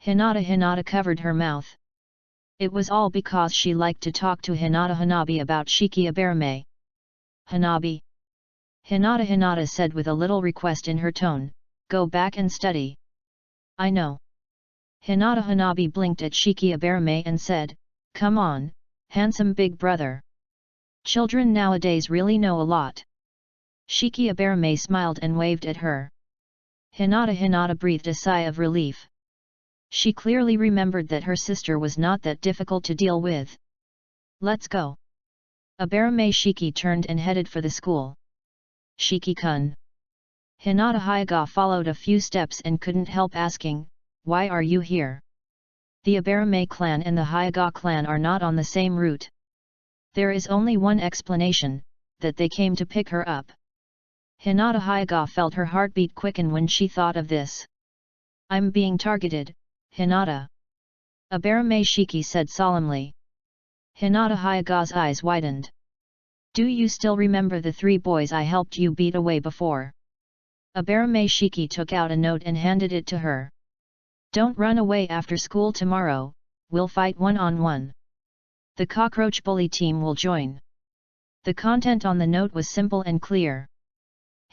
Hinata covered her mouth. It was all because she liked to talk to Hinata Hanabi about Shiki Abarame. Hanabi. Hinata said with a little request in her tone, go back and study. I know. Hinata Hanabi blinked at Shiki Abarame and said, come on, handsome big brother. Children nowadays really know a lot. Shiki Abarame smiled and waved at her. Hinata breathed a sigh of relief. She clearly remembered that her sister was not that difficult to deal with. Let's go. Abarame Shiki turned and headed for the school. Shiki-kun. Hinata Hyuga followed a few steps and couldn't help asking, why are you here? The Abarame clan and the Hyuga clan are not on the same route. There is only one explanation, that they came to pick her up. Hinata Hyuga felt her heartbeat quicken when she thought of this. I'm being targeted, Hinata. Abarame Shiki said solemnly. Hinata Hyuga's eyes widened. Do you still remember the 3 boys I helped you beat away before? Abarame Shiki took out a note and handed it to her. Don't run away after school tomorrow, we'll fight one-on-one. The cockroach bully team will join. The content on the note was simple and clear.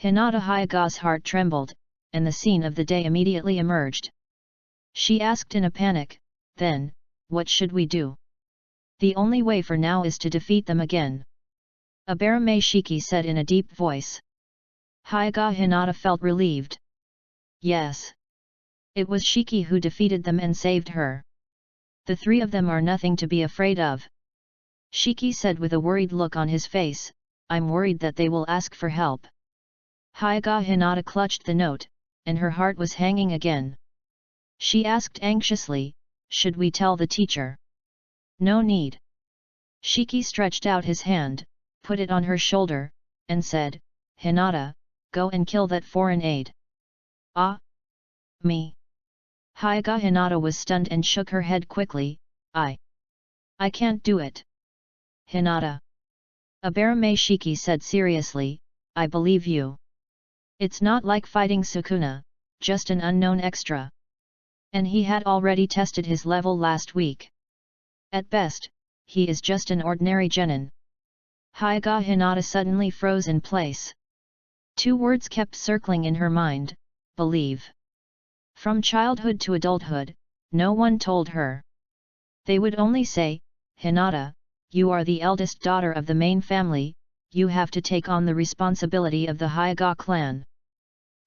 Hinata Hyuga's heart trembled, and the scene of the day immediately emerged. She asked in a panic, then, what should we do? The only way for now is to defeat them again. Abarame Shiki said in a deep voice. Hyuga Hinata felt relieved. Yes. It was Shiki who defeated them and saved her. The 3 of them are nothing to be afraid of. Shiki said with a worried look on his face, I'm worried that they will ask for help. Hyuga Hinata clutched the note, and her heart was hanging again. She asked anxiously, should we tell the teacher? No need. Shiki stretched out his hand, put it on her shoulder, and said, "Hinata, go and kill that foreign aide." "Ah? Me?" Hyuga Hinata was stunned and shook her head quickly. I can't do it." "Hinata." Abarame Shiki said seriously, "I believe you. It's not like fighting Sukuna, just an unknown extra. And he had already tested his level last week. At best, he is just an ordinary genin." Hyuga Hinata suddenly froze in place. Two words kept circling in her mind: believe. From childhood to adulthood, no one told her. They would only say, "Hinata, you are the eldest daughter of the main family, you have to take on the responsibility of the Hyuga clan."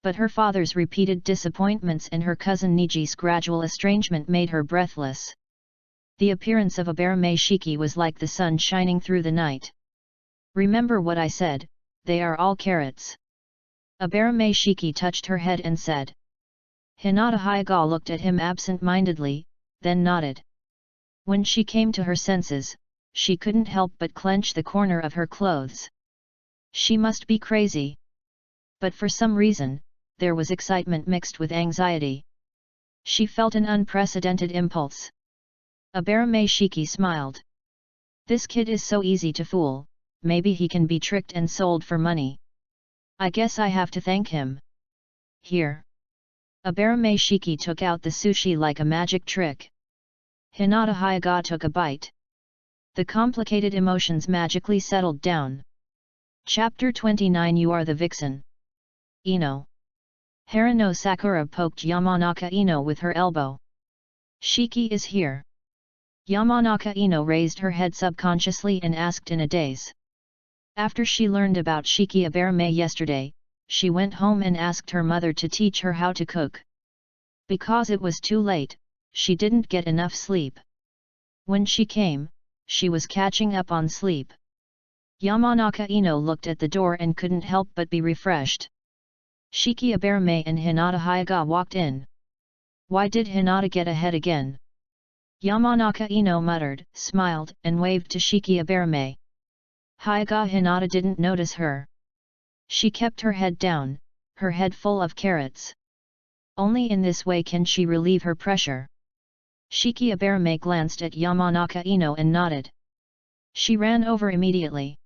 But her father's repeated disappointments and her cousin Niji's gradual estrangement made her breathless. The appearance of Abarame Shiki was like the sun shining through the night. "Remember what I said, they are all carrots." Abarame Shiki touched her head and said. Hinata Hyuga looked at him absent-mindedly, then nodded. When she came to her senses, she couldn't help but clench the corner of her clothes. She must be crazy. But for some reason, there was excitement mixed with anxiety. She felt an unprecedented impulse. Abarame Shiki smiled. "This kid is so easy to fool, maybe he can be tricked and sold for money. I guess I have to thank him. Here." Abarame Shiki took out the sushi like a magic trick. Hinata Hyuga took a bite. The complicated emotions magically settled down. Chapter 29 You Are the Vixen. Ino. Harano Sakura poked Yamanaka Ino with her elbow. "Shiki is here." Yamanaka Ino raised her head subconsciously and asked in a daze. After she learned about Shiki Abarame yesterday, she went home and asked her mother to teach her how to cook. Because it was too late, she didn't get enough sleep. When she came, she was catching up on sleep. Yamanaka Ino looked at the door and couldn't help but be refreshed. Shiki Abarame and Hinata Hyuga walked in. Why did Hinata get ahead again? Yamanaka Ino muttered, smiled, and waved to Shiki Abarame. Hyuga Hinata didn't notice her. She kept her head down, her head full of carrots. Only in this way can she relieve her pressure. Shiki Abarame glanced at Yamanaka Ino and nodded. She ran over immediately.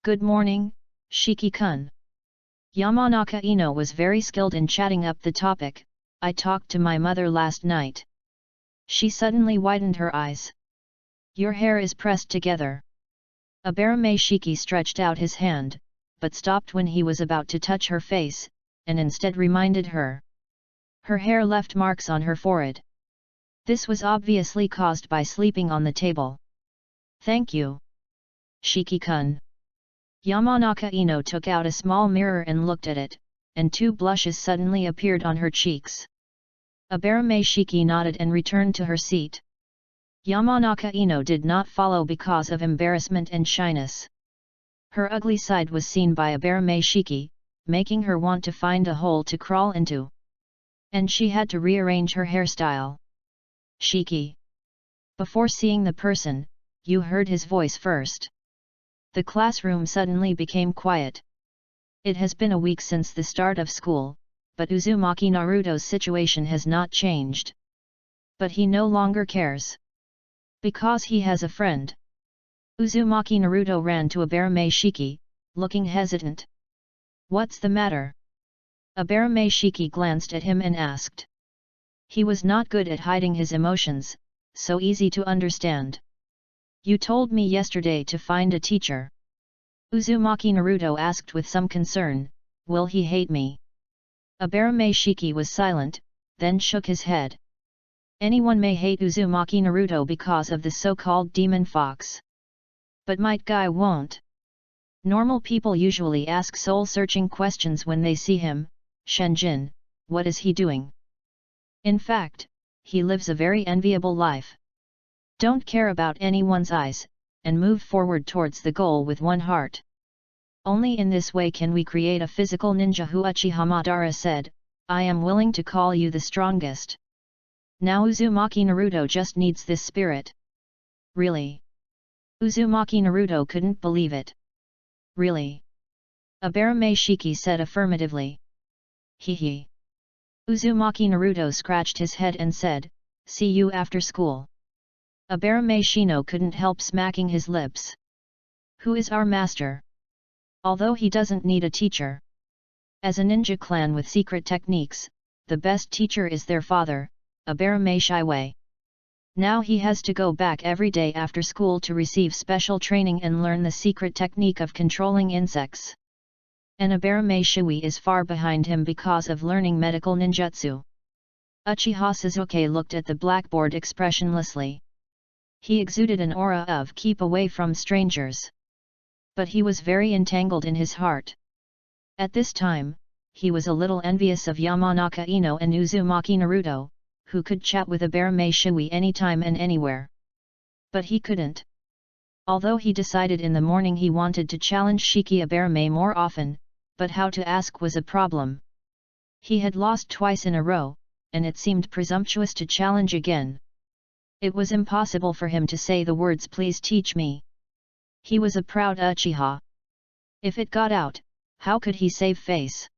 "Good morning, Shiki-kun." Yamanaka Ino was very skilled in chatting up the topic. "I talked to my mother last night." She suddenly widened her eyes. "Your hair is pressed together." Abarame Shiki stretched out his hand, but stopped when he was about to touch her face, and instead reminded her. Her hair left marks on her forehead. This was obviously caused by sleeping on the table. "Thank you, Shiki-kun." Yamanaka Ino took out a small mirror and looked at it, and two blushes suddenly appeared on her cheeks. Abarame Shiki nodded and returned to her seat. Yamanaka Ino did not follow because of embarrassment and shyness. Her ugly side was seen by Abarame Shiki, making her want to find a hole to crawl into. And she had to rearrange her hairstyle. "Shiki." Before seeing the person, you heard his voice first. The classroom suddenly became quiet. It has been a week since the start of school, but Uzumaki Naruto's situation has not changed. But he no longer cares. Because he has a friend. Uzumaki Naruto ran to Abarame Shiki, looking hesitant. "What's the matter?" Abarame Shiki glanced at him and asked. He was not good at hiding his emotions, so easy to understand. "You told me yesterday to find a teacher." Uzumaki Naruto asked with some concern, "Will he hate me?" Abarame Shiki was silent, then shook his head. Anyone may hate Uzumaki Naruto because of the so-called demon fox. But Might Guy won't. Normal people usually ask soul-searching questions when they see him. "Shenjin, what is he doing?" In fact, he lives a very enviable life. Don't care about anyone's eyes, and move forward towards the goal with one heart. Only in this way can we create a physical ninja. Uchiha Madara said, "I am willing to call you the strongest." Now Uzumaki Naruto just needs this spirit. Really? Uzumaki Naruto couldn't believe it. Really? Abarame Shiki said affirmatively. Hee. Uzumaki Naruto scratched his head and said, see you after school. Abarame Shino couldn't help smacking his lips. Who is our master? Although he doesn't need a teacher. As a ninja clan with secret techniques, the best teacher is their father, Abarame Shiwei. Now he has to go back every day after school to receive special training and learn the secret technique of controlling insects. And Abarame Shiwei is far behind him because of learning medical ninjutsu. Uchiha Sasuke looked at the blackboard expressionlessly. He exuded an aura of keep away from strangers. But he was very entangled in his heart. At this time, he was a little envious of Yamanaka Ino and Uzumaki Naruto, who could chat with Abarame Shiwei anytime and anywhere. But he couldn't. Although he decided in the morning he wanted to challenge Shiki Abarame more often, but how to ask was a problem. He had lost twice in a row, and it seemed presumptuous to challenge again. It was impossible for him to say the words please teach me. He was a proud Uchiha. If it got out, how could he save face?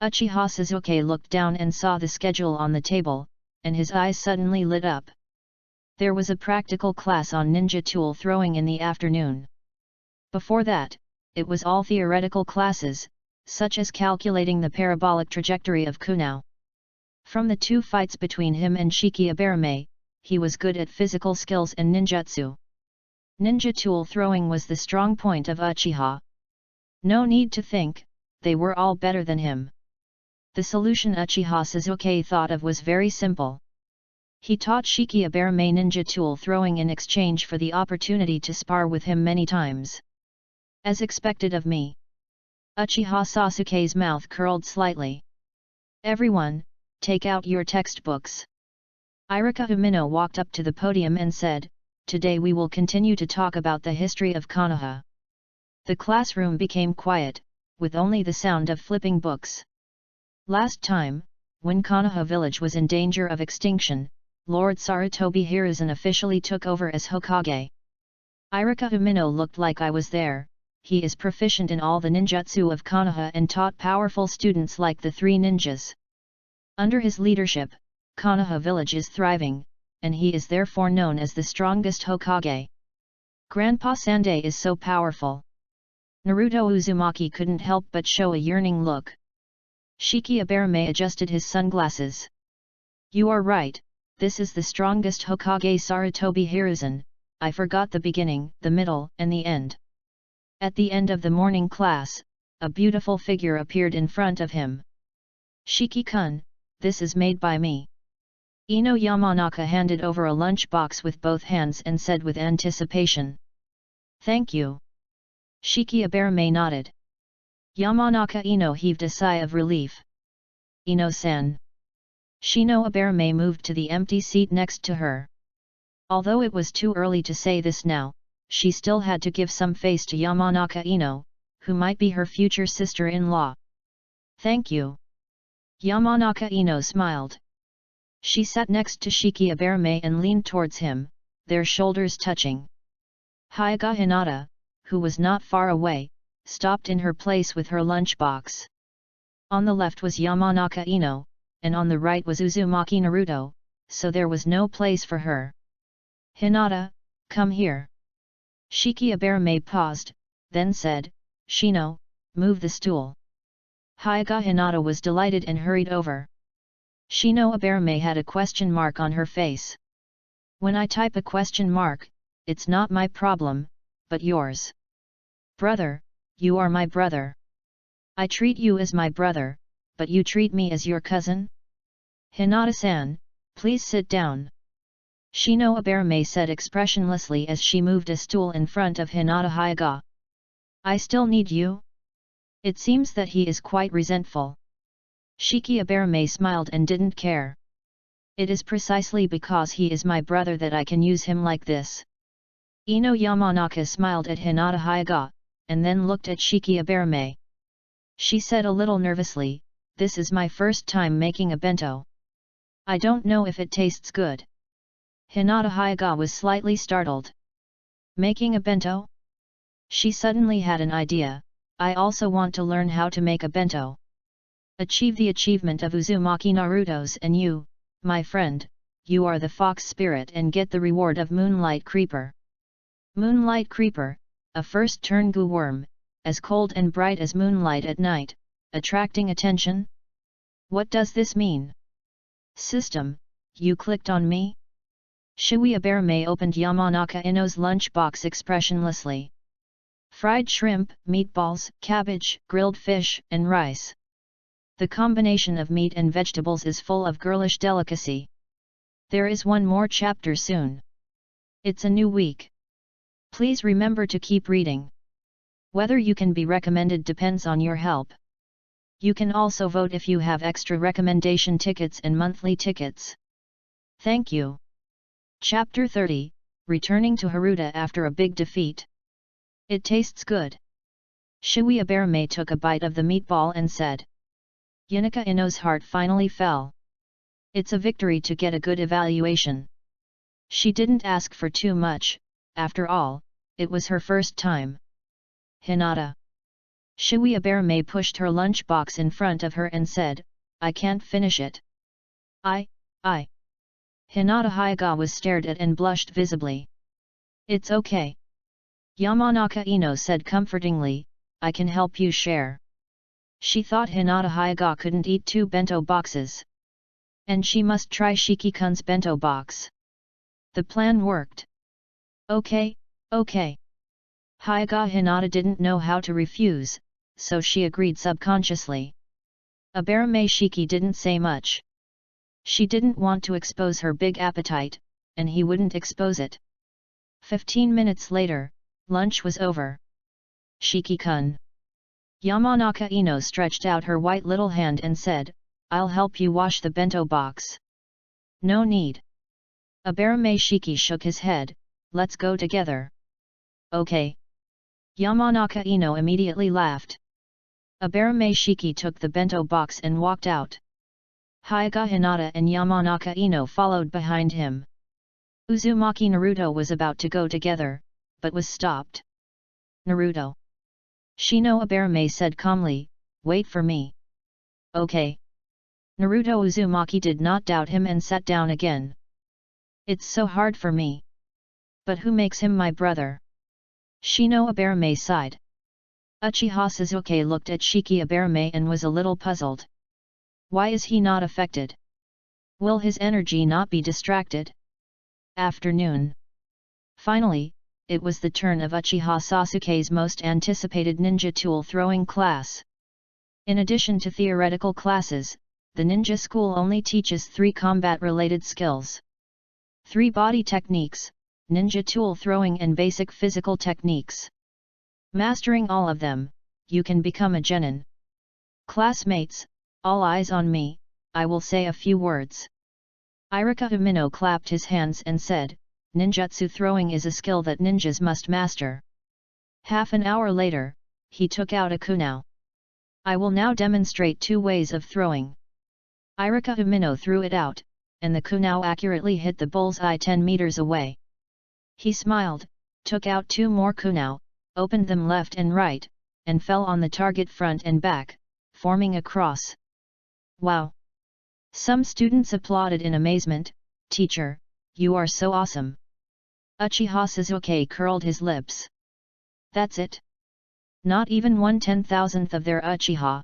Uchiha Sasuke looked down and saw the schedule on the table, and his eyes suddenly lit up. There was a practical class on ninja tool throwing in the afternoon. Before that, it was all theoretical classes, such as calculating the parabolic trajectory of Konoha. From the two fights between him and Shiki Abarame, he was good at physical skills and ninjutsu. Ninja tool throwing was the strong point of Uchiha. No need to think, they were all better than him. The solution Uchiha Sasuke thought of was very simple. He taught Shiki Abarame ninja tool throwing in exchange for the opportunity to spar with him many times. As expected of me. Uchiha Sasuke's mouth curled slightly. Everyone, take out your textbooks. Irika Umino walked up to the podium and said, today we will continue to talk about the history of Konoha. The classroom became quiet, with only the sound of flipping books. Last time, when Konoha village was in danger of extinction, Lord Sarutobi Hiruzen officially took over as Hokage. Irika Umino looked like I was there. He is proficient in all the ninjutsu of Konoha and taught powerful students like the three ninjas. Under his leadership, Konoha village is thriving, and he is therefore known as the strongest Hokage. Grandpa Sande is so powerful. Naruto Uzumaki couldn't help but show a yearning look. Shiki Abarame adjusted his sunglasses. You are right, this is the strongest Hokage Sarutobi Hiruzen. I forgot the beginning, the middle, and the end. At the end of the morning class, a beautiful figure appeared in front of him. Shiki-kun, this is made by me. Ino Yamanaka handed over a lunch box with both hands and said with anticipation. Thank you. Shiki Abarame nodded. Yamanaka Ino heaved a sigh of relief. Ino-san. Shino Abarame moved to the empty seat next to her. Although it was too early to say this now, she still had to give some face to Yamanaka Ino, who might be her future sister-in-law. Thank you. Yamanaka Ino smiled. She sat next to Shiki Abarame and leaned towards him, their shoulders touching. Hyuga Hinata, who was not far away, stopped in her place with her lunchbox. On the left was Yamanaka Ino, and on the right was Uzumaki Naruto, so there was no place for her. Hinata, come here. Shiki Abarame paused, then said, Shino, move the stool. Hyuga Hinata was delighted and hurried over. Shino Abarame had a question mark on her face. When I type a question mark, it's not my problem, but yours. Brother, you are my brother. I treat you as my brother, but you treat me as your cousin? Hinata-san, please sit down. Shino Abarame said expressionlessly as she moved a stool in front of Hinata Hyuga. I still need you? It seems that he is quite resentful. Shiki Abarame smiled and didn't care. It is precisely because he is my brother that I can use him like this. Ino Yamanaka smiled at Hinata Hyuga, and then looked at Shiki Abarame. She said a little nervously, this is my first time making a bento. I don't know if it tastes good. Hinata Hyuga was slightly startled. Making a bento? She suddenly had an idea. I also want to learn how to make a bento. Achieve the achievement of Uzumaki Naruto's, and you, my friend, you are the fox spirit and get the reward of Moonlight Creeper. Moonlight Creeper, a first-turn goo worm, as cold and bright as moonlight at night, attracting attention? What does this mean? System, you clicked on me? Shui Aberame opened Yamanaka Ino's lunchbox expressionlessly. Fried shrimp, meatballs, cabbage, grilled fish, and rice. The combination of meat and vegetables is full of girlish delicacy. There is one more chapter soon. It's a new week. Please remember to keep reading. Whether you can be recommended depends on your help. You can also vote if you have extra recommendation tickets and monthly tickets. Thank you. Chapter 30, Returning to Haruta after a big defeat. It tastes good. Shui Aberame took a bite of the meatball and said. Yanaka Ino's heart finally fell. It's a victory to get a good evaluation. She didn't ask for too much, after all, it was her first time. Hinata. Shui Aberame pushed her lunchbox in front of her and said, I can't finish it. I. Hinata Hyagawa stared at and blushed visibly. It's okay. Yamanaka Ino said comfortingly, I can help you share. She thought Hinata Hyagawa couldn't eat 2 bento boxes. And she must try Shiki-kun's bento box. The plan worked. Okay. Hyagawa Hinata didn't know how to refuse, so she agreed subconsciously. Aberame Shiki didn't say much. She didn't want to expose her big appetite, and he wouldn't expose it. 15 minutes later, lunch was over. Shiki-kun. Yamanaka Ino stretched out her white little hand and said, I'll help you wash the bento box. No need. Aberame Shiki shook his head, let's go together. Okay. Yamanaka Ino immediately laughed. Aberame Shiki took the bento box and walked out. Hyagawa Hinata and Yamanaka Ino followed behind him. Uzumaki Naruto was about to go together, but was stopped. Naruto. Shino Aberame said calmly, wait for me. Okay. Naruto Uzumaki did not doubt him and sat down again. It's so hard for me. But who makes him my brother? Shino Aberame sighed. Uchiha Sasuke looked at Shiki Aberame and was a little puzzled. Why is he not affected? Will his energy not be distracted? Afternoon. Finally, it was the turn of Uchiha Sasuke's most anticipated ninja tool throwing class. In addition to theoretical classes, the ninja school only teaches 3 combat-related skills. 3 body techniques, ninja tool throwing and basic physical techniques. Mastering all of them, you can become a genin. Classmates, all eyes on me, I will say a few words. Irika Umino clapped his hands and said, ninjutsu throwing is a skill that ninjas must master. Half an hour later, he took out a kunao. I will now demonstrate 2 ways of throwing. Irika Umino threw it out, and the kunao accurately hit the bull's-eye 10 meters away. He smiled, took out 2 more kunao, opened them left and right, and fell on the target front and back, forming a cross. Wow! Some students applauded in amazement. Teacher, you are so awesome. Uchiha Sasuke curled his lips. That's it? Not even 1/10,000th of their Uchiha.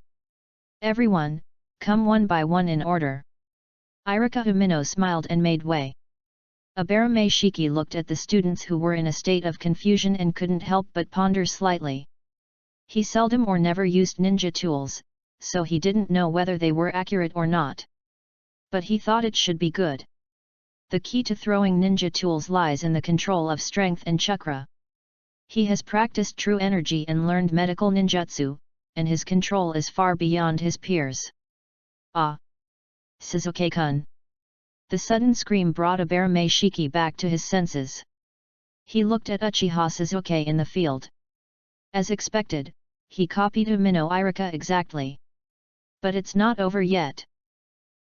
Everyone, come one by one in order. Irika Umino smiled and made way. Aberame Shiki looked at the students who were in a state of confusion and couldn't help but ponder slightly. He seldom or never used ninja tools, so he didn't know whether they were accurate or not. But he thought it should be good. The key to throwing ninja tools lies in the control of strength and chakra. He has practiced true energy and learned medical ninjutsu, and his control is far beyond his peers. Ah! Sasuke-kun! The sudden scream brought Aberame Shiki back to his senses. He looked at Uchiha Sasuke in the field. As expected, he copied Umino Irika exactly. But it's not over yet.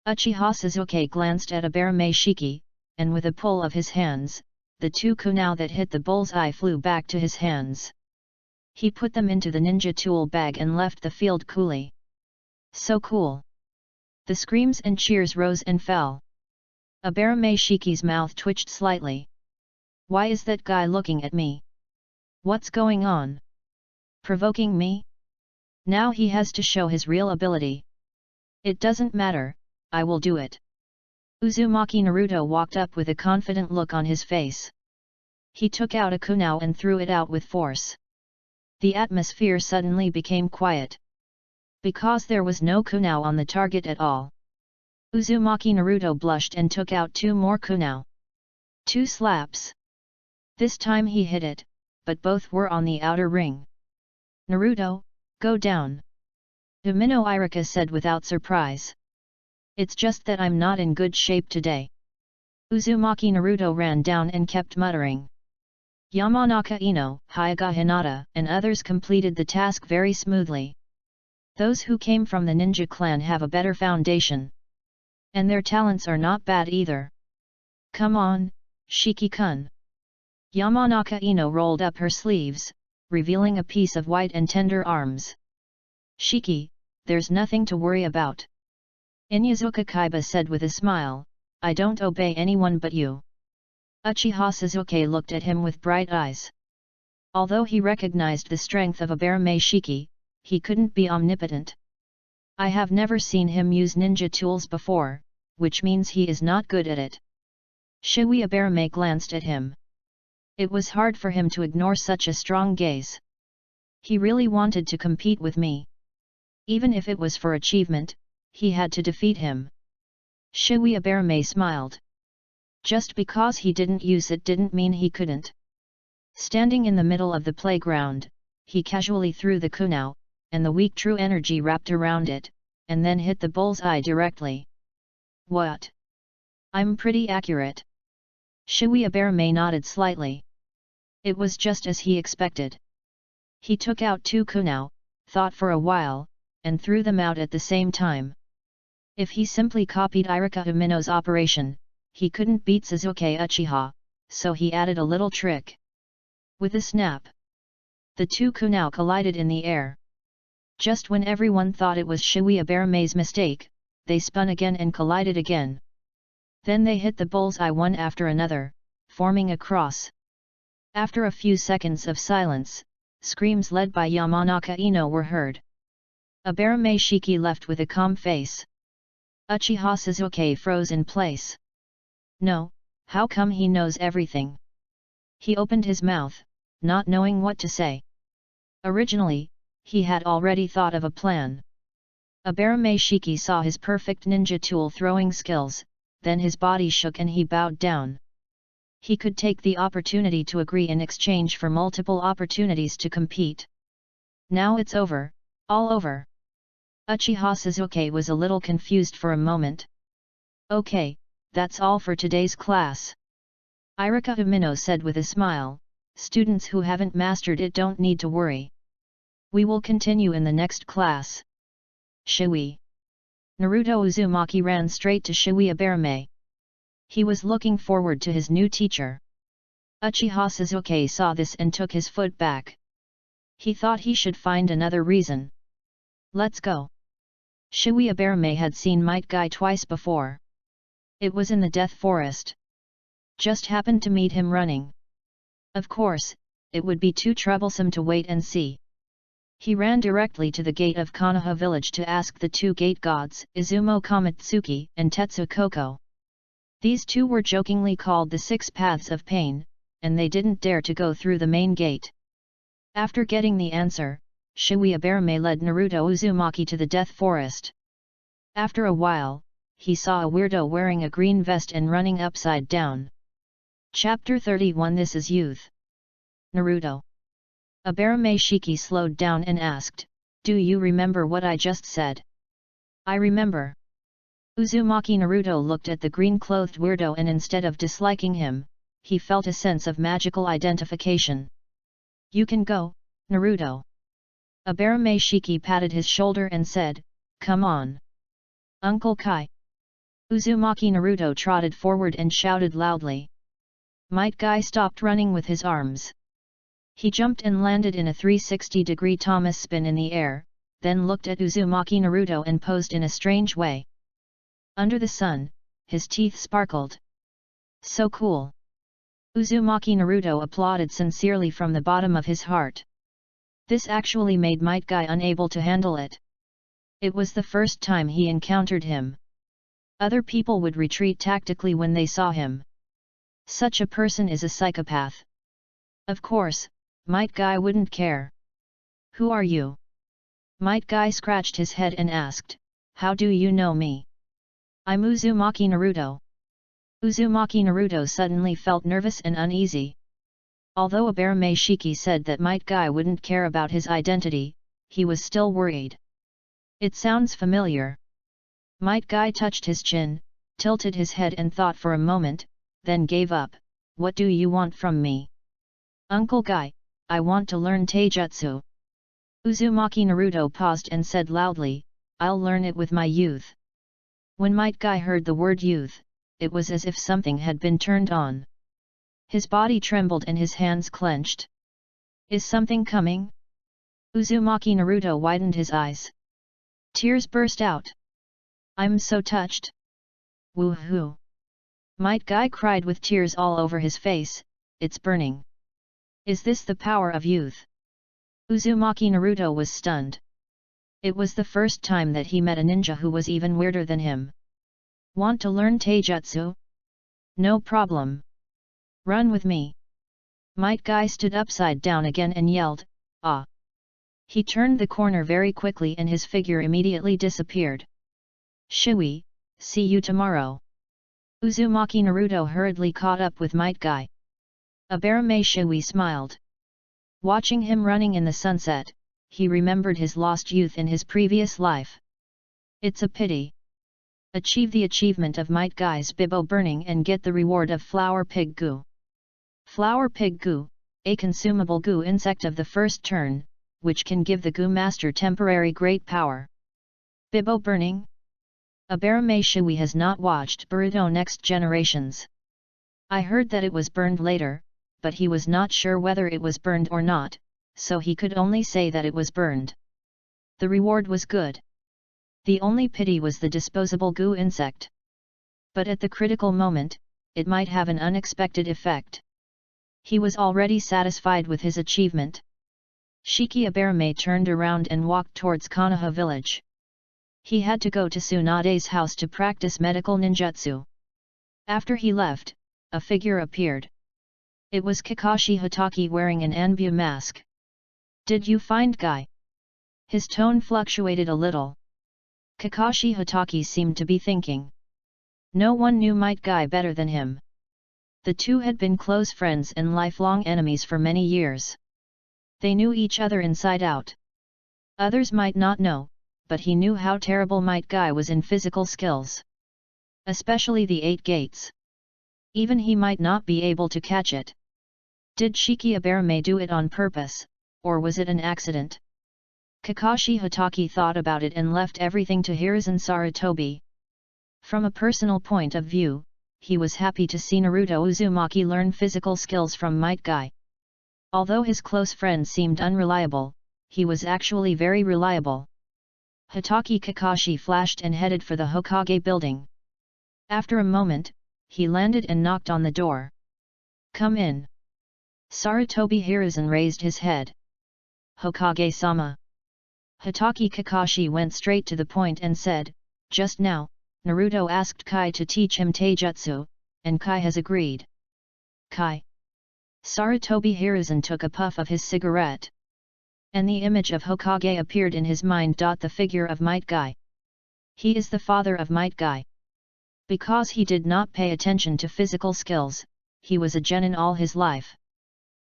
Uchiha Sasuke glanced at Aberame Shiki, and with a pull of his hands, the 2 kunao that hit the bullseye flew back to his hands. He put them into the ninja tool bag and left the field coolly. So cool! The screams and cheers rose and fell. Abarame Shiki's mouth twitched slightly. Why is that guy looking at me? What's going on? Provoking me? Now he has to show his real ability. It doesn't matter, I will do it. Uzumaki Naruto walked up with a confident look on his face. He took out a kunao and threw it out with force. The atmosphere suddenly became quiet. Because there was no kunao on the target at all. Uzumaki Naruto blushed and took out 2 more kunao. 2 slaps. This time he hit it, but both were on the outer ring. Naruto, go down. Umino Irika said without surprise. It's just that I'm not in good shape today. Uzumaki Naruto ran down and kept muttering. Yamanaka Ino, Hyuga Hinata, and others completed the task very smoothly. Those who came from the ninja clan have a better foundation. And their talents are not bad either. Come on, Shiki-kun. Yamanaka Ino rolled up her sleeves, revealing a piece of white and tender arms. Shiki, there's nothing to worry about. Inyazuka Kaiba said with a smile, I don't obey anyone but you. Uchiha Sasuke looked at him with bright eyes. Although he recognized the strength of Abarame Shiki, he couldn't be omnipotent. I have never seen him use ninja tools before, which means he is not good at it. Shiwi Abarame glanced at him. It was hard for him to ignore such a strong gaze. He really wanted to compete with me. Even if it was for achievement, he had to defeat him. Shiwi Abarame smiled. Just because he didn't use it didn't mean he couldn't. Standing in the middle of the playground, he casually threw the kunao, and the weak true energy wrapped around it, and then hit the bullseye directly. What? I'm pretty accurate. Shiwi Abarame nodded slightly. It was just as he expected. He took out 2 kunao, thought for a while, and threw them out at the same time. If he simply copied Irika Umino's operation, he couldn't beat Sasuke Uchiha, so he added a little trick. With a snap, the 2 kunao collided in the air. Just when everyone thought it was Shiwi Abarame's mistake, they spun again and collided again. Then they hit the bullseye one after another, forming a cross. After a few seconds of silence, screams led by Yamanaka Ino were heard. Abarame Shiki left with a calm face. Uchiha Sasuke froze in place. No, how come he knows everything? He opened his mouth, not knowing what to say. Originally, he had already thought of a plan. Abarame Shiki saw his perfect ninja tool throwing skills, then his body shook and he bowed down. He could take the opportunity to agree in exchange for multiple opportunities to compete. Now it's over, all over. Uchiha Sasuke was a little confused for a moment. Okay, that's all for today's class. Irika Umino said with a smile, students who haven't mastered it don't need to worry. We will continue in the next class. Shiwi. Naruto Uzumaki ran straight to Shiwi Abarame. He was looking forward to his new teacher. Uchiha Sasuke saw this and took his foot back. He thought he should find another reason. Let's go. Shiwi Abarame had seen Might Guy twice before. It was in the Death Forest. Just happened to meet him running. Of course, it would be too troublesome to wait and see. He ran directly to the gate of Konoha village to ask the 2 gate gods, Izumo Kamitsuki and Tetsu Koko. These 2 were jokingly called the 6 Paths of Pain, and they didn't dare to go through the main gate. After getting the answer, Shiwi Abarame led Naruto Uzumaki to the Death Forest. After a while, he saw a weirdo wearing a green vest and running upside down. Chapter 31 This is Youth. Naruto. Abarame Shiki slowed down and asked, do you remember what I just said? I remember. Uzumaki Naruto looked at the green-clothed weirdo and instead of disliking him, he felt a sense of magical identification. You can go, Naruto. Abarame Shiki patted his shoulder and said, come on. Uncle Kai. Uzumaki Naruto trotted forward and shouted loudly. Might Guy stopped running with his arms. He jumped and landed in a 360-degree Thomas spin in the air, then looked at Uzumaki Naruto and posed in a strange way. Under the sun, his teeth sparkled. So cool! Uzumaki Naruto applauded sincerely from the bottom of his heart. This actually made Might Guy unable to handle it. It was the first time he encountered him. Other people would retreat tactically when they saw him. Such a person is a psychopath. Of course, Might Guy wouldn't care. Who are you? Might Guy scratched his head and asked, how do you know me? I'm Uzumaki Naruto. Uzumaki Naruto suddenly felt nervous and uneasy. Although Abarame Shiki said that Might Guy wouldn't care about his identity, he was still worried. It sounds familiar. Might Guy touched his chin, tilted his head and thought for a moment, then gave up. What do you want from me? Uncle Guy, I want to learn taijutsu. Uzumaki Naruto paused and said loudly, I'll learn it with my youth. When Might Guy heard the word youth, it was as if something had been turned on. His body trembled and his hands clenched. Is something coming? Uzumaki Naruto widened his eyes. Tears burst out. I'm so touched. Woohoo! Might Guy cried with tears all over his face, it's burning. Is this the power of youth? Uzumaki Naruto was stunned. It was the first time that he met a ninja who was even weirder than him. Want to learn taijutsu? No problem. Run with me. Might Guy stood upside down again and yelled, ah! He turned the corner very quickly and his figure immediately disappeared. Shui, see you tomorrow. Uzumaki Naruto hurriedly caught up with Might Guy. Abarame Shui smiled. Watching him running in the sunset, he remembered his lost youth in his previous life. It's a pity. Achieve the achievement of Might Guy's Bibbo burning and get the reward of Flower Pig Goo. Flower Pig Goo, a consumable goo insect of the first turn, which can give the Goo Master temporary great power. Bibbo burning? Abarame Shui has not watched Boruto Next Generations. I heard that it was burned later, but he was not sure whether it was burned or not, so he could only say that it was burned. The reward was good. The only pity was the disposable goo insect. But at the critical moment, it might have an unexpected effect. He was already satisfied with his achievement. Shiki Abarame turned around and walked towards Konoha village. He had to go to Tsunade's house to practice medical ninjutsu. After he left, a figure appeared. It was Kakashi Hatake wearing an Anbu mask. Did you find Guy? His tone fluctuated a little. Kakashi Hatake seemed to be thinking. No one knew Might Guy better than him. The two had been close friends and lifelong enemies for many years. They knew each other inside out. Others might not know, but he knew how terrible Might Guy was in physical skills. Especially the 8 gates. Even he might not be able to catch it. Did Shiki Abarame do it on purpose, or was it an accident? Kakashi Hatake thought about it and left everything to Hiruzen Sarutobi. From a personal point of view, he was happy to see Naruto Uzumaki learn physical skills from Might Guy. Although his close friend seemed unreliable, he was actually very reliable. Hatake Kakashi flashed and headed for the Hokage building. After a moment, he landed and knocked on the door. Come in. Sarutobi Hiruzen raised his head. Hokage-sama. Hatake Kakashi went straight to the point and said, just now, Naruto asked Kai to teach him taijutsu, and Kai has agreed. Kai. Sarutobi Hiruzen took a puff of his cigarette. And the image of Hokage appeared in his mind. The figure of Might Guy. He is the father of Might Guy. Because he did not pay attention to physical skills, he was a genin all his life.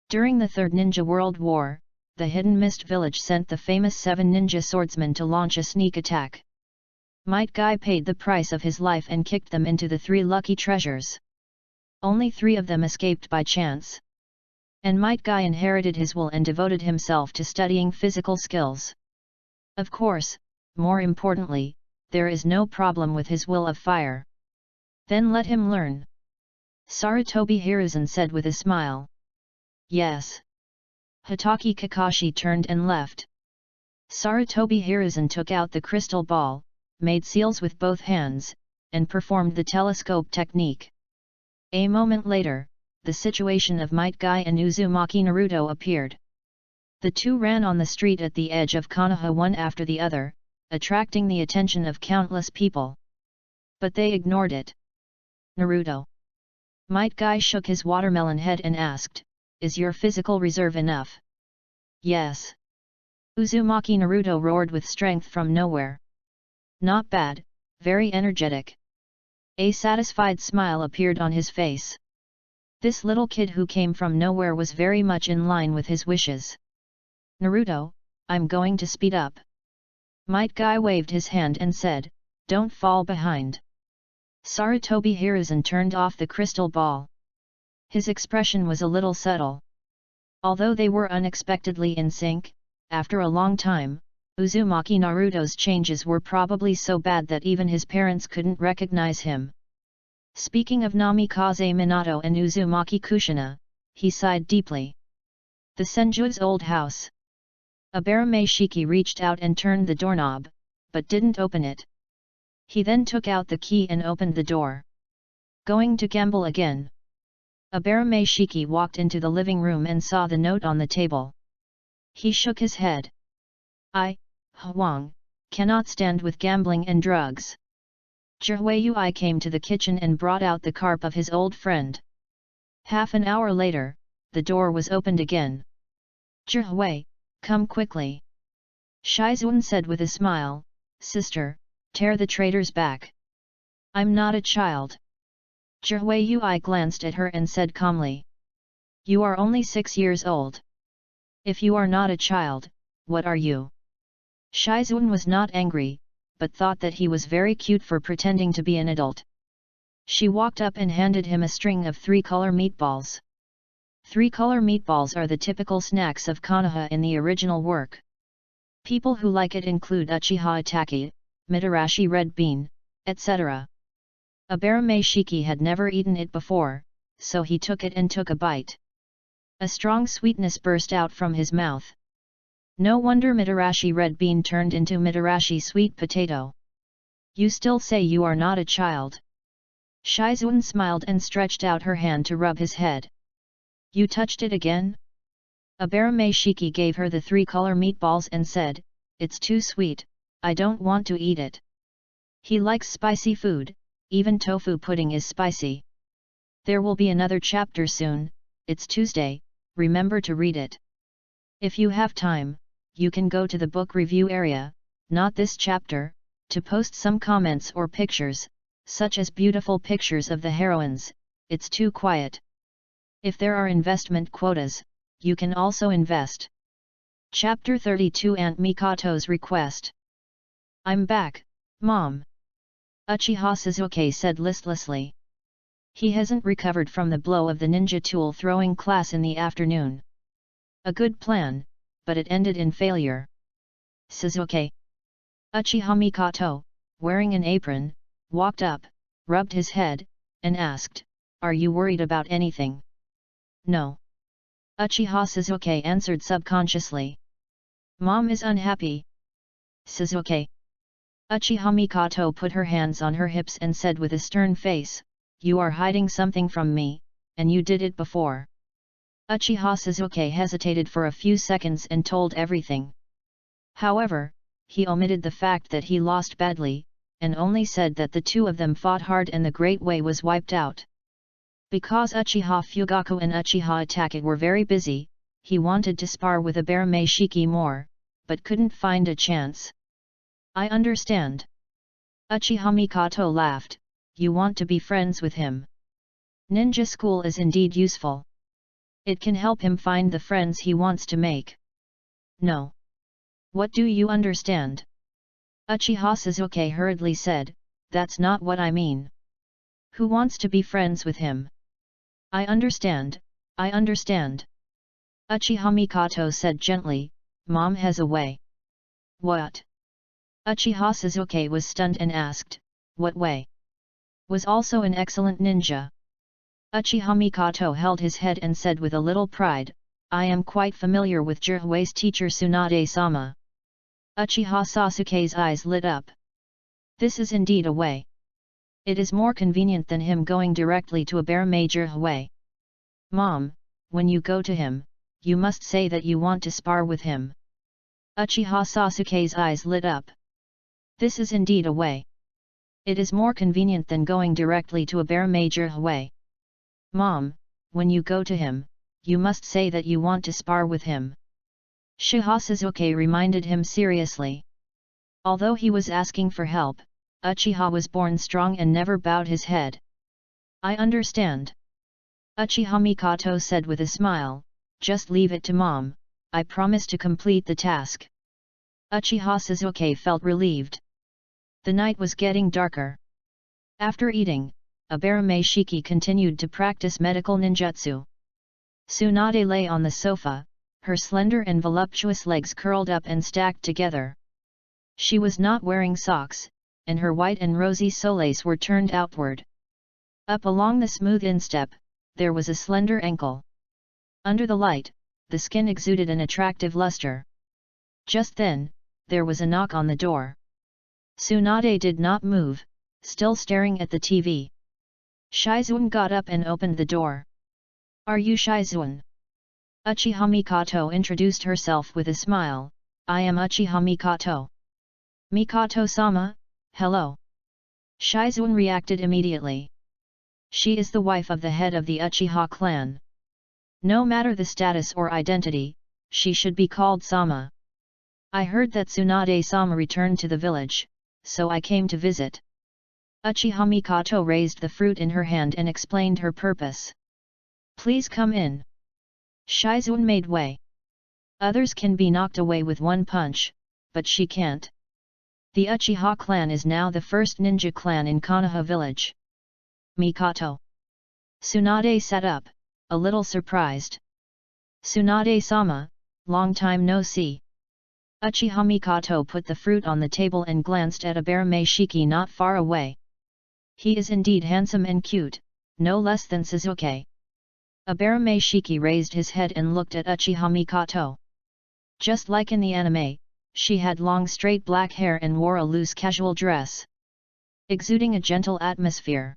During the Third Ninja World War, the Hidden Mist Village sent the famous 7 ninja swordsmen to launch a sneak attack. Might Guy paid the price of his life and kicked them into the 3 lucky treasures. Only 3 of them escaped by chance. And Might Guy inherited his will and devoted himself to studying physical skills. Of course, more importantly, there is no problem with his will of fire. Then let him learn. Sarutobi Hiruzen said with a smile. Yes. Hitaki Kakashi turned and left. Sarutobi Hiruzen took out the crystal ball, made seals with both hands, and performed the telescope technique. A moment later, the situation of Might Guy and Uzumaki Naruto appeared. The two ran on the street at the edge of Konoha one after the other, attracting the attention of countless people. But they ignored it. Naruto. Might Guy shook his watermelon head and asked, "Is your physical reserve enough?" "Yes." Uzumaki Naruto roared with strength from nowhere. "Not bad, very energetic." A satisfied smile appeared on his face. This little kid who came from nowhere was very much in line with his wishes. "Naruto, I'm going to speed up." Might Guy waved his hand and said, "Don't fall behind." Sarutobi Hiruzen turned off the crystal ball. His expression was a little subtle. Although they were unexpectedly in sync, after a long time, Uzumaki Naruto's changes were probably so bad that even his parents couldn't recognize him. Speaking of Namikaze Minato and Uzumaki Kushina, he sighed deeply. The Senju's old house. Abarame Shiki reached out and turned the doorknob, but didn't open it. He then took out the key and opened the door. "Going to gamble again?" Abarame Shiki walked into the living room and saw the note on the table. He shook his head. "I, Huang, cannot stand with gambling and drugs." Zhihui came to the kitchen and brought out the carp of his old friend. Half an hour later, the door was opened again. "Zhihui, come quickly." Shizuan said with a smile, "Sister, tear the traitor's back." "I'm not a child." Zhihui glanced at her and said calmly. "You are only 6 years old. If you are not a child, what are you?" Shizuan was not angry, but thought that he was very cute for pretending to be an adult. She walked up and handed him a string of 3-color meatballs. 3-color meatballs are the typical snacks of Konoha in the original work. People who like it include Uchiha Itachi, Mitarashi Red Bean, etc. Abarame Shiki had never eaten it before, so he took it and took a bite. A strong sweetness burst out from his mouth. No wonder Mitarashi Red Bean turned into Mitarashi Sweet Potato. "You still say you are not a child?" Shizuan smiled and stretched out her hand to rub his head. "You touched it again?" Abarame Shiki gave her the 3-color meatballs and said, "It's too sweet, I don't want to eat it." He likes spicy food, even tofu pudding is spicy. There will be another chapter soon, it's Tuesday, remember to read it. If you have time, you can go to the book review area, not this chapter, to post some comments or pictures, such as beautiful pictures of the heroines. It's too quiet. If there are investment quotas, you can also invest. Chapter 32 Aunt Mikato's Request. "I'm back, Mom." Uchiha Suzuki said listlessly. He hasn't recovered from the blow of the ninja tool throwing class in the afternoon. A good plan, but it ended in failure. Suzuki. Uchiha Mikato, wearing an apron, walked up, rubbed his head, and asked, "Are you worried about anything?" "No." Uchiha Suzuki answered subconsciously. "Mom is unhappy." Suzuki. Uchiha Mikato put her hands on her hips and said with a stern face, "You are hiding something from me, and you did it before." Uchiha Suzuki hesitated for a few seconds and told everything. However, he omitted the fact that he lost badly, and only said that the two of them fought hard and the Great Way was wiped out. Because Uchiha Fugaku and Uchiha Itachi were very busy, he wanted to spar with Abarame Shiki more, but couldn't find a chance. "I understand." Uchiha Mikato laughed, "You want to be friends with him. Ninja school is indeed useful. It can help him find the friends he wants to make." "No. What do you understand?" Uchiha Suzuki hurriedly said, "That's not what I mean. Who wants to be friends with him?" I understand." Uchiha Mikato said gently, "Mom has a way." "What?" Uchiha Suzuki was stunned and asked, "What way?" "Was also an excellent ninja." Uchiha Mikoto held his head and said with a little pride, I am quite familiar with Jihui's teacher Tsunade-sama. Uchiha Sasuke's eyes lit up. This is indeed a way. It is more convenient than him going directly to Abarame Jihui. Mom, when you go to him, you must say that you want to spar with him. Uchiha Sasuke's eyes lit up. This is indeed a way. It is more convenient than going directly to Abarame Jihui. Mom, when you go to him, you must say that you want to spar with him. Shiha reminded him seriously. Although he was asking for help, Uchiha was born strong and never bowed his head. I understand. Uchiha Mikoto said with a smile, just leave it to Mom, I promise to complete the task. Uchiha Sasuke felt relieved. The night was getting darker. After eating, Abarame Shiki continued to practice medical ninjutsu. Tsunade lay on the sofa, her slender and voluptuous legs curled up and stacked together. She was not wearing socks, and her white and rosy soles were turned outward. Up along the smooth instep, there was a slender ankle. Under the light, the skin exuded an attractive luster. Just then, there was a knock on the door. Tsunade did not move, still staring at the TV. Shizuan got up and opened the door. Are you Shizuan? Uchiha Mikoto introduced herself with a smile, I am Uchiha Mikoto. Mikoto-sama, hello. Shizuan reacted immediately. She is the wife of the head of the Uchiha clan. No matter the status or identity, she should be called Sama. I heard that Tsunade-sama returned to the village, so I came to visit. Uchiha Mikoto raised the fruit in her hand and explained her purpose. Please come in. Shizuan made way. Others can be knocked away with one punch, but she can't. The Uchiha clan is now the first ninja clan in Konoha village. Mikoto. Tsunade sat up, a little surprised. Tsunade-sama, long time no see. Uchiha Mikoto put the fruit on the table and glanced at Abarame Shiki not far away. He is indeed handsome and cute, no less than Sasuke. Abarame Shiki raised his head and looked at Uchiha Mikoto. Just like in the anime, she had long straight black hair and wore a loose casual dress, exuding a gentle atmosphere.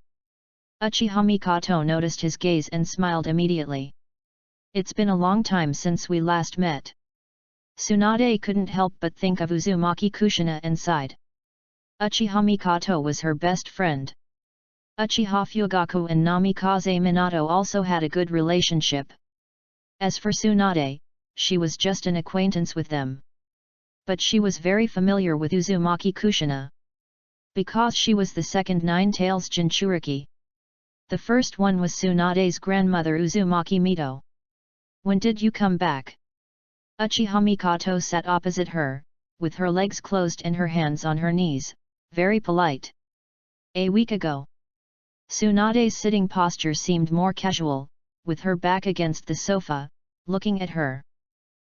Uchiha Mikoto noticed his gaze and smiled immediately. It's been a long time since we last met. Tsunade couldn't help but think of Uzumaki Kushina and sighed. Uchiha Mikoto was her best friend. Uchiha Fugaku and Namikaze Minato also had a good relationship. As for Tsunade, she was just an acquaintance with them. But she was very familiar with Uzumaki Kushina. Because she was the second Nine-Tails Jinchuriki. The first one was Tsunade's grandmother Uzumaki Mito. When did you come back? Uchiha Mikoto sat opposite her, with her legs closed and her hands on her knees, very polite. A week ago. Tsunade's sitting posture seemed more casual, with her back against the sofa, looking at her.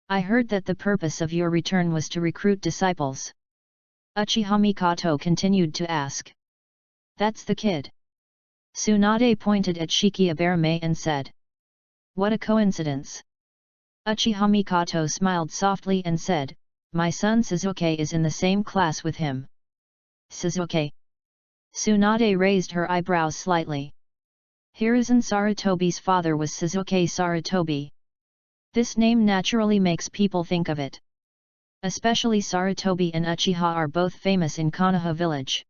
I heard that the purpose of your return was to recruit disciples. Uchiha Mikoto continued to ask. That's the kid. Tsunade pointed at Shiki Abarame and said. What a coincidence. Uchiha Mikoto smiled softly and said, my son Sasuke is in the same class with him. Sasuke? Tsunade raised her eyebrows slightly. Hiruzen Sarutobi's father was Sasuke Sarutobi. This name naturally makes people think of it. Especially Sarutobi and Uchiha are both famous in Konoha village.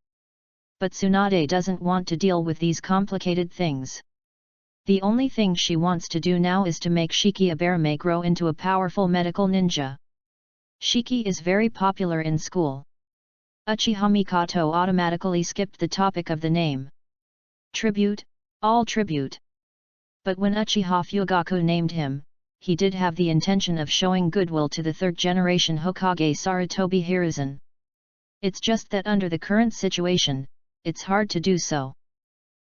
But Tsunade doesn't want to deal with these complicated things. The only thing she wants to do now is to make Shiki Abarame grow into a powerful medical ninja. Shiki is very popular in school. Uchiha Mikoto automatically skipped the topic of the name. Tribute, all tribute. But when Uchiha Fugaku named him, he did have the intention of showing goodwill to the third-generation Hokage Sarutobi Hiruzen. It's just that under the current situation, it's hard to do so.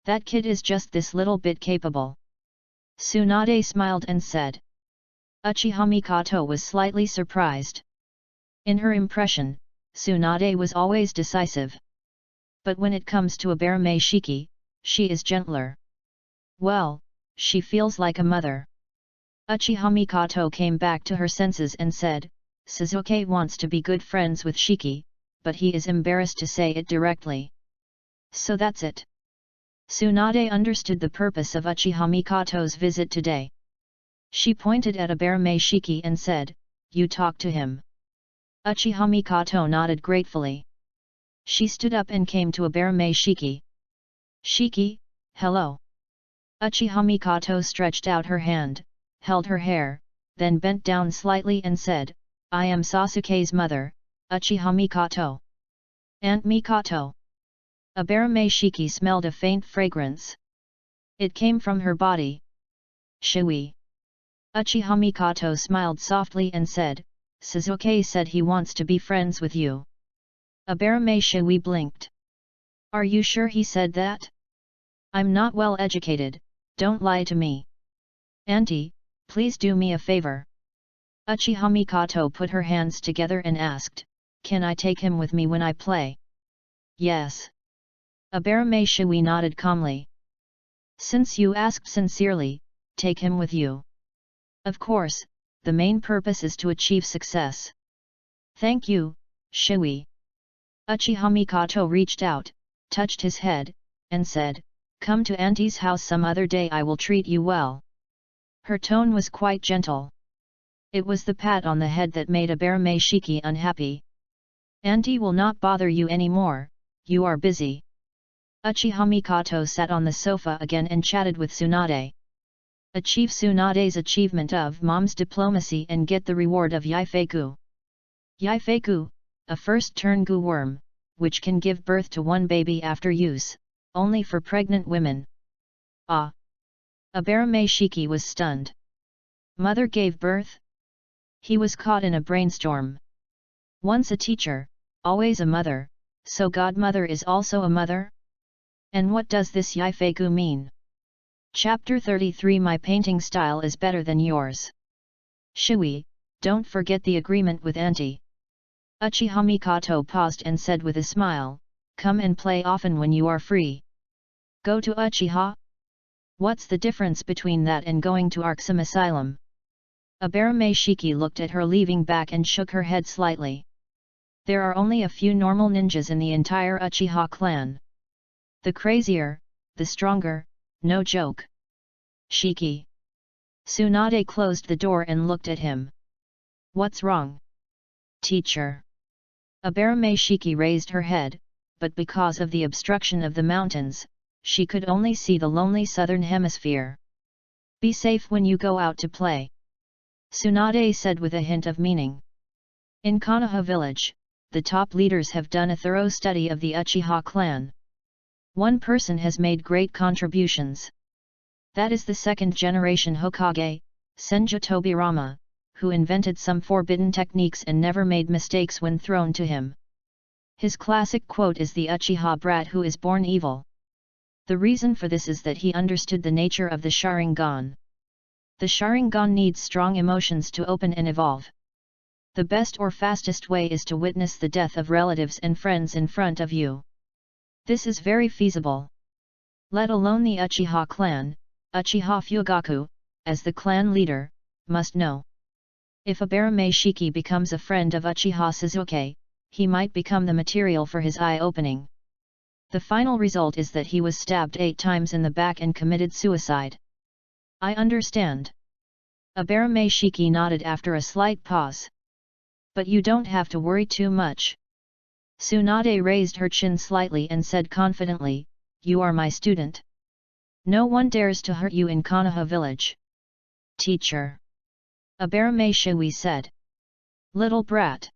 That kid is just this little bit capable. Tsunade smiled and said. Uchiha Mikoto was slightly surprised. In her impression, Tsunade was always decisive. But when it comes to Abarame Shiki, she is gentler. Well, she feels like a mother. Uchiha Mikoto came back to her senses and said, Suzuki wants to be good friends with Shiki, but he is embarrassed to say it directly. So that's it. Tsunade understood the purpose of Uchiha Mikoto's visit today. She pointed at Abarame Shiki and said, You talk to him. Uchiha Mikoto nodded gratefully. She stood up and came to Abarame Shiki. Shiki, hello. Uchiha Mikoto stretched out her hand, held her hair, then bent down slightly and said, I am Sasuke's mother, Uchiha Mikoto. Aunt Mikoto. Abarame Shiki smelled a faint fragrance. It came from her body. Shui. Uchiha Mikoto smiled softly and said, Suzuki said he wants to be friends with you. Abarame Shui blinked. Are you sure he said that? I'm not well educated, don't lie to me. Auntie, please do me a favor. Uchiha Mikoto put her hands together and asked, Can I take him with me when I play? Yes. Abarame Shui nodded calmly. Since you asked sincerely, take him with you. Of course, the main purpose is to achieve success. Thank you, Shui. Uchiha Mikoto reached out, touched his head, and said, Come to Auntie's house some other day, I will treat you well. Her tone was quite gentle. It was the pat on the head that made Abarame Shiki unhappy. Auntie will not bother you anymore, you are busy. Uchiha Mikoto sat on the sofa again and chatted with Tsunade. Achieve Tsunade's achievement of mom's diplomacy and get the reward of Yaifeiku. Yaifeiku, a first-turn gu worm, which can give birth to one baby after use, only for pregnant women. Ah! Abarame Shiki was stunned. Mother gave birth? He was caught in a brainstorm. Once a teacher, always a mother, so godmother is also a mother? And what does this Yaifeiku mean? Chapter 33 My painting style is better than yours. Shui, don't forget the agreement with Auntie. Uchiha Mikoto paused and said with a smile, Come and play often when you are free. Go to Uchiha? What's the difference between that and going to Arksum Asylum? Abarame Shiki looked at her leaving back and shook her head slightly. There are only a few normal ninjas in the entire Uchiha clan. The crazier, the stronger, no joke. Shiki. Tsunade closed the door and looked at him. What's wrong? Teacher. Abarame Shiki raised her head, but because of the obstruction of the mountains, she could only see the lonely southern hemisphere. Be safe when you go out to play. Tsunade said with a hint of meaning. In Konoha village, the top leaders have done a thorough study of the Uchiha clan. One person has made great contributions. That is the second-generation Hokage, Senju Tobirama, who invented some forbidden techniques and never made mistakes when thrown to him. His classic quote is the Uchiha brat who is born evil. The reason for this is that he understood the nature of the Sharingan. The Sharingan needs strong emotions to open and evolve. The best or fastest way is to witness the death of relatives and friends in front of you. This is very feasible. Let alone the Uchiha clan, Uchiha Fugaku, as the clan leader, must know. If Abarame Shiki becomes a friend of Uchiha Suzuki, he might become the material for his eye-opening. The final result is that he was stabbed 8 times in the back and committed suicide. I understand. Abarame Shiki nodded after a slight pause. But you don't have to worry too much. Tsunade raised her chin slightly and said confidently, You are my student. No one dares to hurt you in Konoha village. Teacher. Abarame Shui said. Little brat.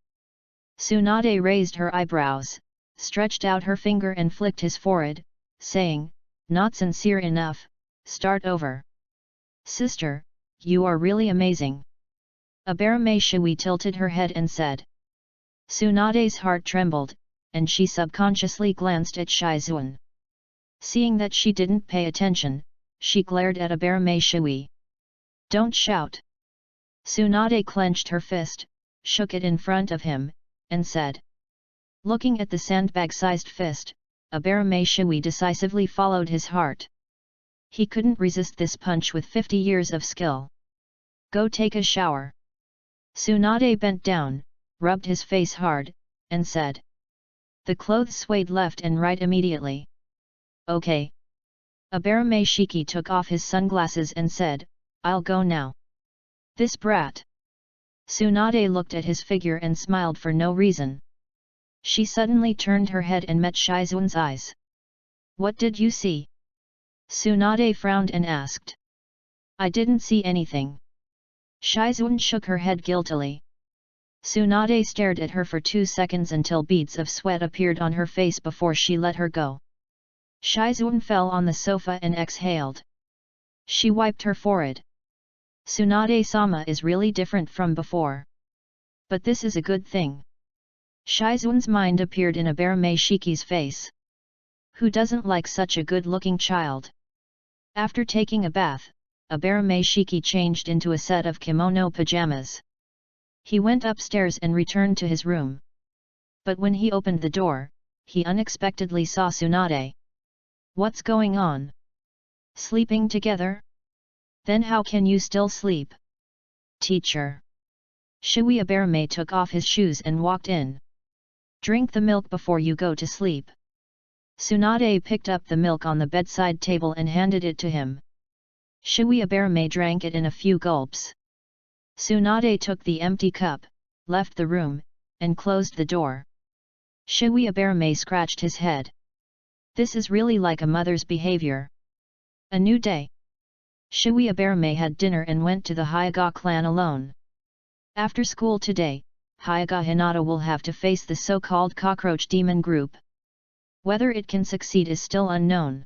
Tsunade raised her eyebrows, stretched out her finger and flicked his forehead, saying, Not sincere enough, start over. Sister, you are really amazing. Abarame Shui tilted her head and said. Tsunade's heart trembled, and she subconsciously glanced at Shizuan. Seeing that she didn't pay attention, she glared at Abarame Shui. Don't shout. Tsunade clenched her fist, shook it in front of him, and said. Looking at the sandbag-sized fist, Abarame Shui decisively followed his heart. He couldn't resist this punch with 50 years of skill. Go take a shower. Tsunade bent down, rubbed his face hard, and said. The clothes swayed left and right immediately. Okay. Abarame Shiki took off his sunglasses and said, I'll go now. This brat. Tsunade looked at his figure and smiled for no reason. She suddenly turned her head and met Shizun's eyes. What did you see? Tsunade frowned and asked. I didn't see anything. Shizun shook her head guiltily. Tsunade stared at her for 2 seconds until beads of sweat appeared on her face before she let her go. Shizun fell on the sofa and exhaled. She wiped her forehead. Tsunade-sama is really different from before. But this is a good thing. Shizun's mind appeared in Abarame Shiki's face. Who doesn't like such a good-looking child? After taking a bath, Abarame Shiki changed into a set of kimono pajamas. He went upstairs and returned to his room. But when he opened the door, he unexpectedly saw Tsunade. What's going on? Sleeping together? Then how can you still sleep? Teacher. Shui Abarame took off his shoes and walked in. Drink the milk before you go to sleep. Tsunade picked up the milk on the bedside table and handed it to him. Shui Abarame drank it in a few gulps. Tsunade took the empty cup, left the room, and closed the door. Shui Abarame scratched his head. This is really like a mother's behavior. A new day. Shui Abarame had dinner and went to the Hyaga clan alone. After school today, Hyaga Hinata will have to face the so-called cockroach demon group. Whether it can succeed is still unknown.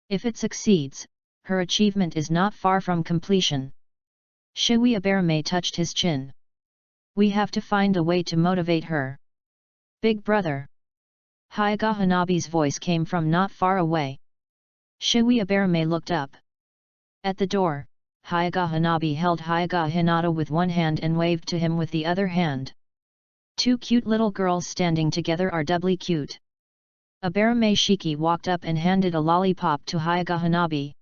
If it succeeds, her achievement is not far from completion. Shui Abarame touched his chin. We have to find a way to motivate her. Big brother. Hyaga Hanabi's voice came from not far away. Shui Abarame looked up. At the door, Hyaga Hanabi held Hyaga Hinata with one hand and waved to him with the other hand. Two cute little girls standing together are doubly cute. Abarame Shiki walked up and handed a lollipop to Hyaga Hanabi.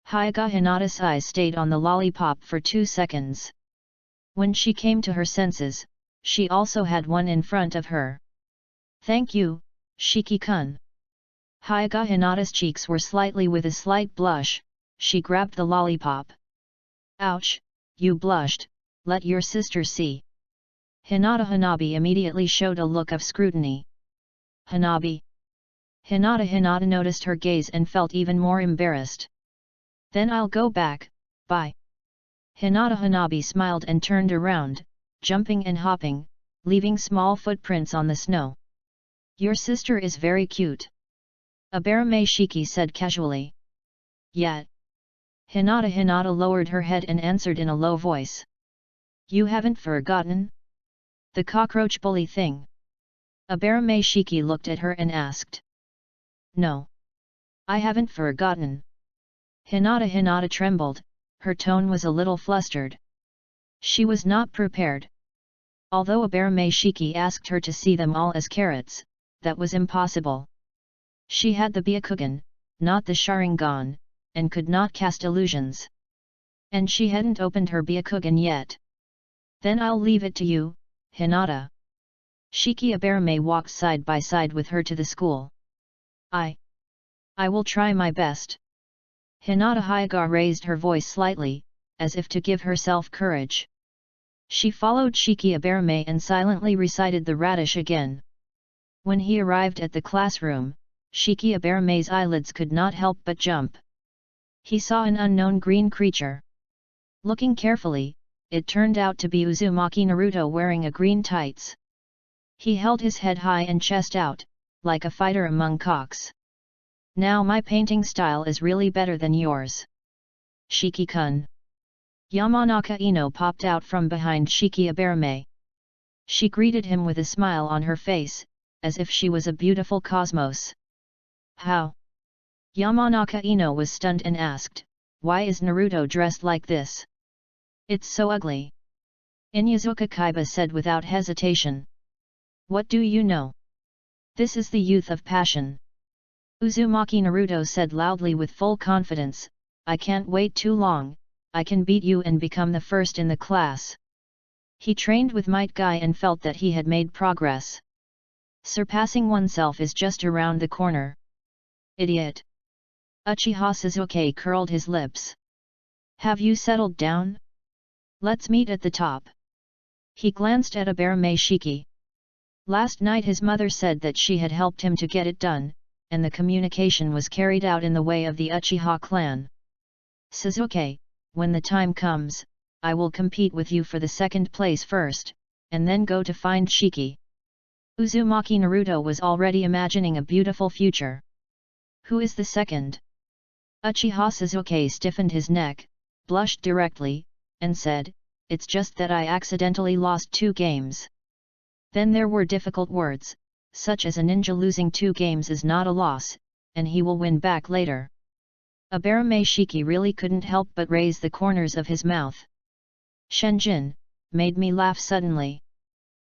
Hyaga Hinata's eyes stayed on the lollipop for 2 seconds. When she came to her senses, she also had one in front of her. Thank you, Shiki-kun. Hyaga Hinata's cheeks were slightly with a slight blush. She grabbed the lollipop. Ouch, you blushed, let your sister see. Hinata Hanabi immediately showed a look of scrutiny. Hanabi. Hinata noticed her gaze and felt even more embarrassed. Then I'll go back, bye. Hinata Hanabi smiled and turned around, jumping and hopping, leaving small footprints on the snow. Your sister is very cute. Abarame Shiki said casually. Yet. Hinata lowered her head and answered in a low voice. You haven't forgotten? The cockroach bully thing. Abarame Shiki looked at her and asked. No. I haven't forgotten. Hinata trembled, her tone was a little flustered. She was not prepared. Although Abarame Shiki asked her to see them all as carrots, that was impossible. She had the Byakugan, not the Sharingan, and could not cast illusions. And she hadn't opened her Byakugan yet. Then I'll leave it to you, Hinata. Shiki Abarame walked side by side with her to the school. I will try my best. Hinata Hyaga raised her voice slightly, as if to give herself courage. She followed Shiki Abarame and silently recited the radish again. When he arrived at the classroom, Shiki Abarame's eyelids could not help but jump. He saw an unknown green creature. Looking carefully, it turned out to be Uzumaki Naruto wearing a green tights. He held his head high and chest out, like a fighter among cocks. Now my painting style is really better than yours. Shiki-kun. Yamanaka Ino popped out from behind Shiki Abarame. She greeted him with a smile on her face, as if she was a beautiful cosmos. How? Yamanaka Ino was stunned and asked, why is Naruto dressed like this? It's so ugly. Inyazuka Kaiba said without hesitation. What do you know? This is the youth of passion. Uzumaki Naruto said loudly with full confidence, "I can't wait too long, I can beat you and become the first in the class." He trained with Might Guy and felt that he had made progress. Surpassing oneself is just around the corner. Idiot! Uchiha Sasuke curled his lips. Have you settled down? Let's meet at the top. He glanced at Abarame Shiki. Last night his mother said that she had helped him to get it done, and the communication was carried out in the way of the Uchiha clan. Sasuke, when the time comes, I will compete with you for the second place first, and then go to find Shiki. Uzumaki Naruto was already imagining a beautiful future. Who is the second? Uchiha Sasuke stiffened his neck, blushed directly, and said, "It's just that I accidentally lost 2 games." Then there were difficult words, such as a ninja losing 2 games is not a loss, and he will win back later. Abarame Shiki really couldn't help but raise the corners of his mouth. Shenjin, made me laugh suddenly.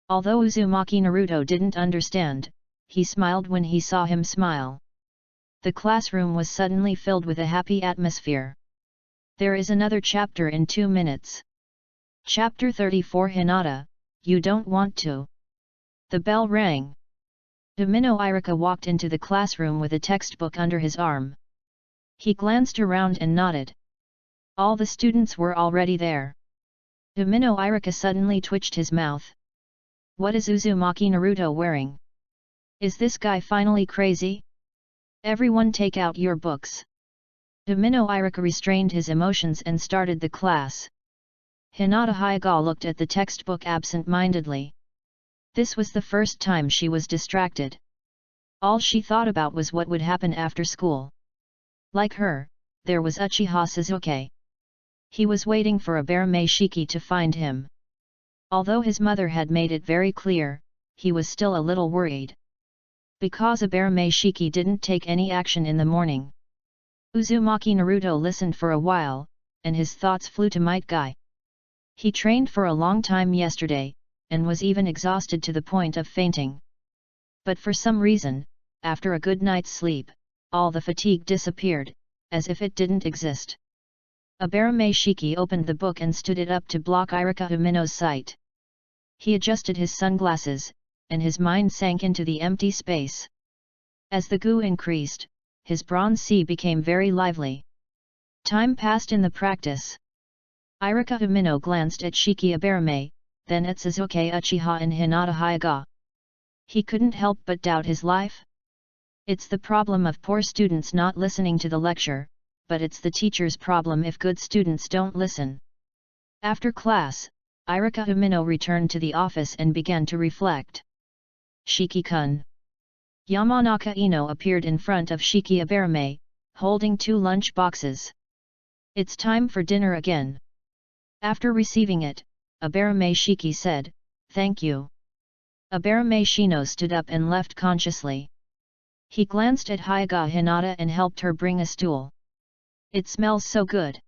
Although Uzumaki Naruto didn't understand, he smiled when he saw him smile. The classroom was suddenly filled with a happy atmosphere. There is another chapter in 2 minutes. Chapter 34 Hinata, you don't want to. The bell rang. Domino Irika walked into the classroom with a textbook under his arm. He glanced around and nodded. All the students were already there. Domino Irika suddenly twitched his mouth. What is Uzumaki Naruto wearing? Is this guy finally crazy? Everyone take out your books. Domino Irika restrained his emotions and started the class. Hinata Hyuga looked at the textbook absent-mindedly. This was the first time she was distracted. All she thought about was what would happen after school. Like her, there was Uchiha Sasuke. He was waiting for Abarame Shiki to find him. Although his mother had made it very clear, he was still a little worried. Because Abarame Shiki didn't take any action in the morning. Uzumaki Naruto listened for a while, and his thoughts flew to Might Guy. He trained for a long time yesterday, and was even exhausted to the point of fainting. But for some reason, after a good night's sleep, all the fatigue disappeared, as if it didn't exist. Abarame Shiki opened the book and stood it up to block Irika Umino's sight. He adjusted his sunglasses, and his mind sank into the empty space. As the goo increased, his bronze sea became very lively. Time passed in the practice. Irika Umino glanced at Shiki Abarame, then at Sasuke Uchiha and Hinata Hyuga. He couldn't help but doubt his life. It's the problem of poor students not listening to the lecture, but it's the teacher's problem if good students don't listen. After class, Irika Umino returned to the office and began to reflect. Shiki-kun. Yamanaka Ino appeared in front of Shiki Abarame, holding 2 lunch boxes. It's time for dinner again. After receiving it, Abarame Shiki said, "Thank you." Abarame Shino stood up and left consciously. He glanced at Hyuga Hinata and helped her bring a stool. It smells so good.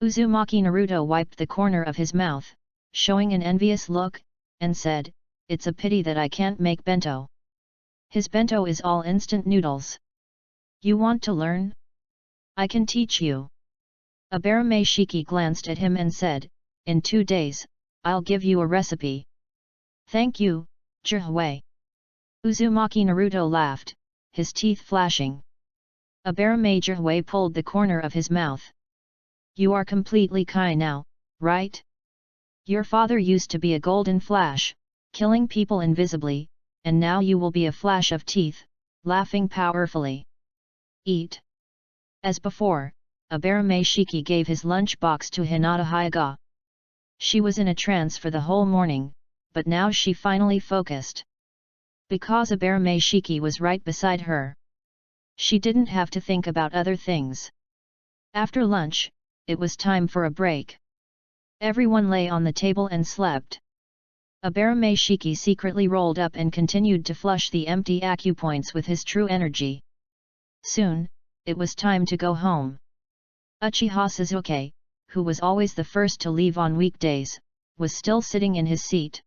Uzumaki Naruto wiped the corner of his mouth, showing an envious look, and said, "It's a pity that I can't make bento. His bento is all instant noodles. You want to learn? I can teach you." Abarame Shiki glanced at him and said, "In 2 days, I'll give you a recipe." "Thank you, Jihui." Uzumaki Naruto laughed, his teeth flashing. Abarame Jihui pulled the corner of his mouth. "You are completely Kai now, right? Your father used to be a golden flash, killing people invisibly, and now you will be a flash of teeth, laughing powerfully. Eat." As before, Abarame Shiki gave his lunch box to Hinata Hyuga. She was in a trance for the whole morning, but now she finally focused. Because Abarame Shiki was right beside her, she didn't have to think about other things. After lunch, it was time for a break. Everyone lay on the table and slept. Abarame Shiki secretly rolled up and continued to flush the empty acupoints with his true energy. Soon, it was time to go home. Uchiha Sasuke, who was always the first to leave on weekdays, was still sitting in his seat.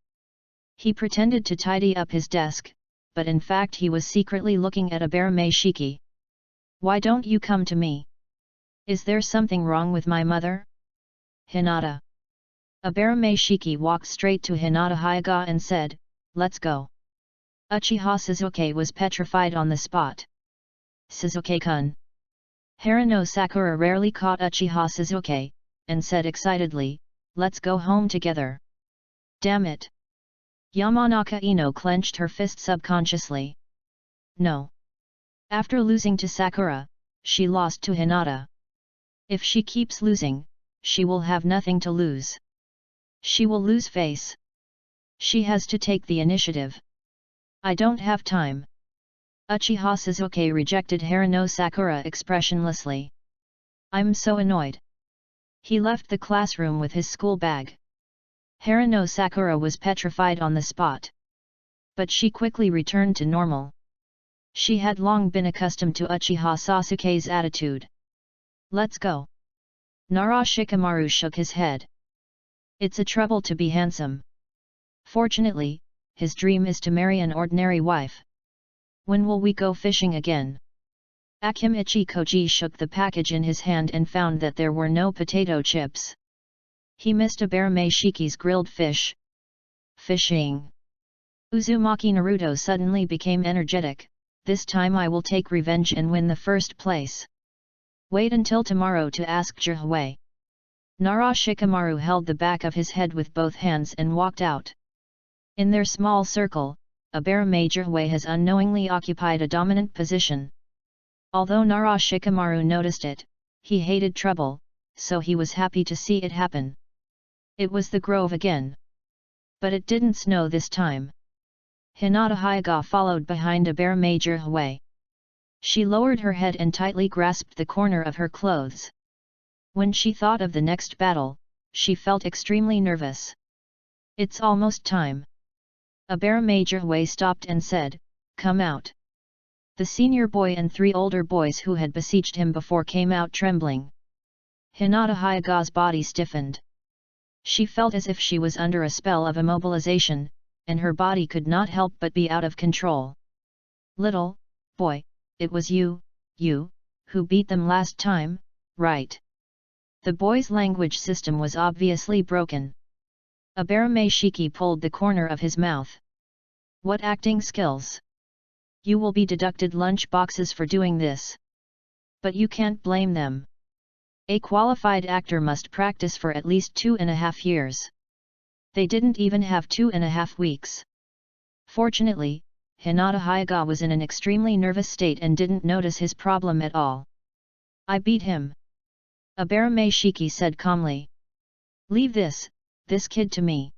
He pretended to tidy up his desk, but in fact he was secretly looking at Abarame Shiki. Why don't you come to me? Is there something wrong with my mother? Hinata. Abarame Shiki walked straight to Hinata Hyuga and said, let's go. Uchiha Suzuki was petrified on the spot. Suzuki-kun. Harano Sakura rarely caught Uchiha Suzuki, and said excitedly, let's go home together. Damn it. Yamanaka Ino clenched her fist subconsciously. No. After losing to Sakura, she lost to Hinata. If she keeps losing, she will have nothing to lose. She will lose face. She has to take the initiative. I don't have time. Uchiha Suzuki rejected Harano Sakura expressionlessly. I'm so annoyed. He left the classroom with his school bag. Harano Sakura was petrified on the spot. But she quickly returned to normal. She had long been accustomed to Uchiha Sasuke's attitude. Let's go. Nara Shikamaru shook his head. It's a trouble to be handsome. Fortunately, his dream is to marry an ordinary wife. When will we go fishing again? Akimichi Koji shook the package in his hand and found that there were no potato chips. He missed Abarame Shiki's grilled fish. Fishing. Uzumaki Naruto suddenly became energetic. This time I will take revenge and win the first place. Wait until tomorrow to ask Jihui. Nara Shikamaru held the back of his head with both hands and walked out. In their small circle, Abarame Jihui has unknowingly occupied a dominant position. Although Nara Shikamaru noticed it, he hated trouble, so he was happy to see it happen. It was the grove again. But it didn't snow this time. Hinata Hyuga followed behind Abarame Jihui. She lowered her head and tightly grasped the corner of her clothes. When she thought of the next battle, she felt extremely nervous. It's almost time. Abarame Jihui stopped and said, come out. The senior boy and 3 older boys who had besieged him before came out trembling. Hinata Hyuga's body stiffened. She felt as if she was under a spell of immobilization, and her body could not help but be out of control. Little boy, it was you, who beat them last time, right? The boy's language system was obviously broken. Abarame Shiki pulled the corner of his mouth. What acting skills! You will be deducted lunch boxes for doing this. But you can't blame them. A qualified actor must practice for at least 2.5 years. They didn't even have 2.5 weeks. Fortunately, Hinata Hyuga was in an extremely nervous state and didn't notice his problem at all. I beat him. Abarame Shiki said calmly. Leave this kid to me.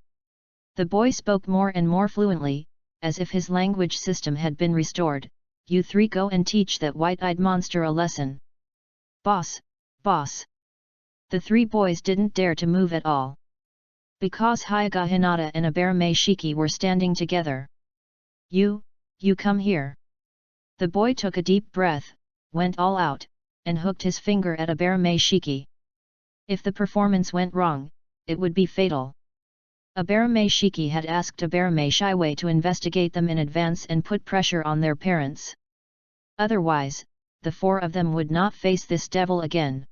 The boy spoke more and more fluently, as if his language system had been restored. You 3 go and teach that white-eyed monster a lesson. Boss. The 3 boys didn't dare to move at all. Because Hyuga Hinata and Abarame Shiki were standing together. You come here. The boy took a deep breath, went all out, and hooked his finger at Abarame Shiki. If the performance went wrong, it would be fatal. Abarame Shiki had asked Abarame Shiwei to investigate them in advance and put pressure on their parents. Otherwise, the 4 of them would not face this devil again.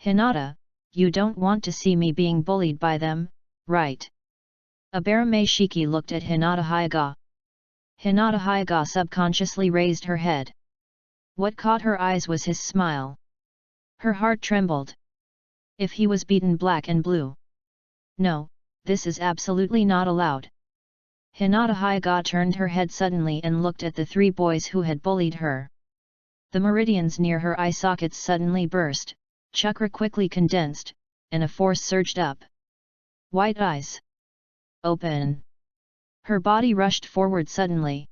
Hinata, you don't want to see me being bullied by them, right? Abarame Shiki looked at Hinata Hyuga. Hinata Hyuga subconsciously raised her head. What caught her eyes was his smile. Her heart trembled. If he was beaten black and blue. No, this is absolutely not allowed. Hinata Hyuga turned her head suddenly and looked at the 3 boys who had bullied her. The meridians near her eye sockets suddenly burst, chakra quickly condensed, and a force surged up. White eyes. Open. Her body rushed forward suddenly.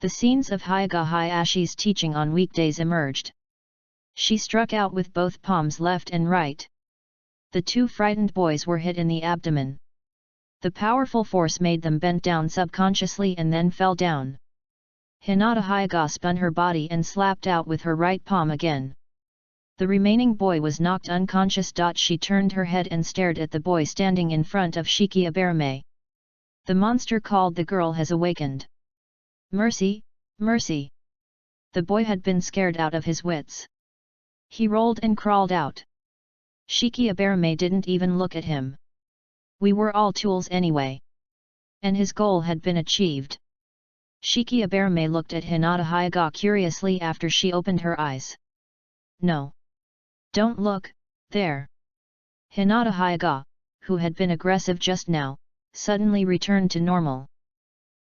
The scenes of Hyuga Hayashi's teaching on weekdays emerged. She struck out with both palms left and right. The 2 frightened boys were hit in the abdomen. The powerful force made them bend down subconsciously and then fell down. Hinata Hyuga spun her body and slapped out with her right palm again. The remaining boy was knocked unconscious. She turned her head and stared at the boy standing in front of Shiki Abarame. The monster called the girl has awakened. Mercy, mercy! The boy had been scared out of his wits. He rolled and crawled out. Shiki Aberame didn't even look at him. We were all tools anyway. And his goal had been achieved. Shiki Aberame looked at Hinata Hyuga curiously after she opened her eyes. No. Don't look, there. Hinata Hyuga, who had been aggressive just now, suddenly returned to normal.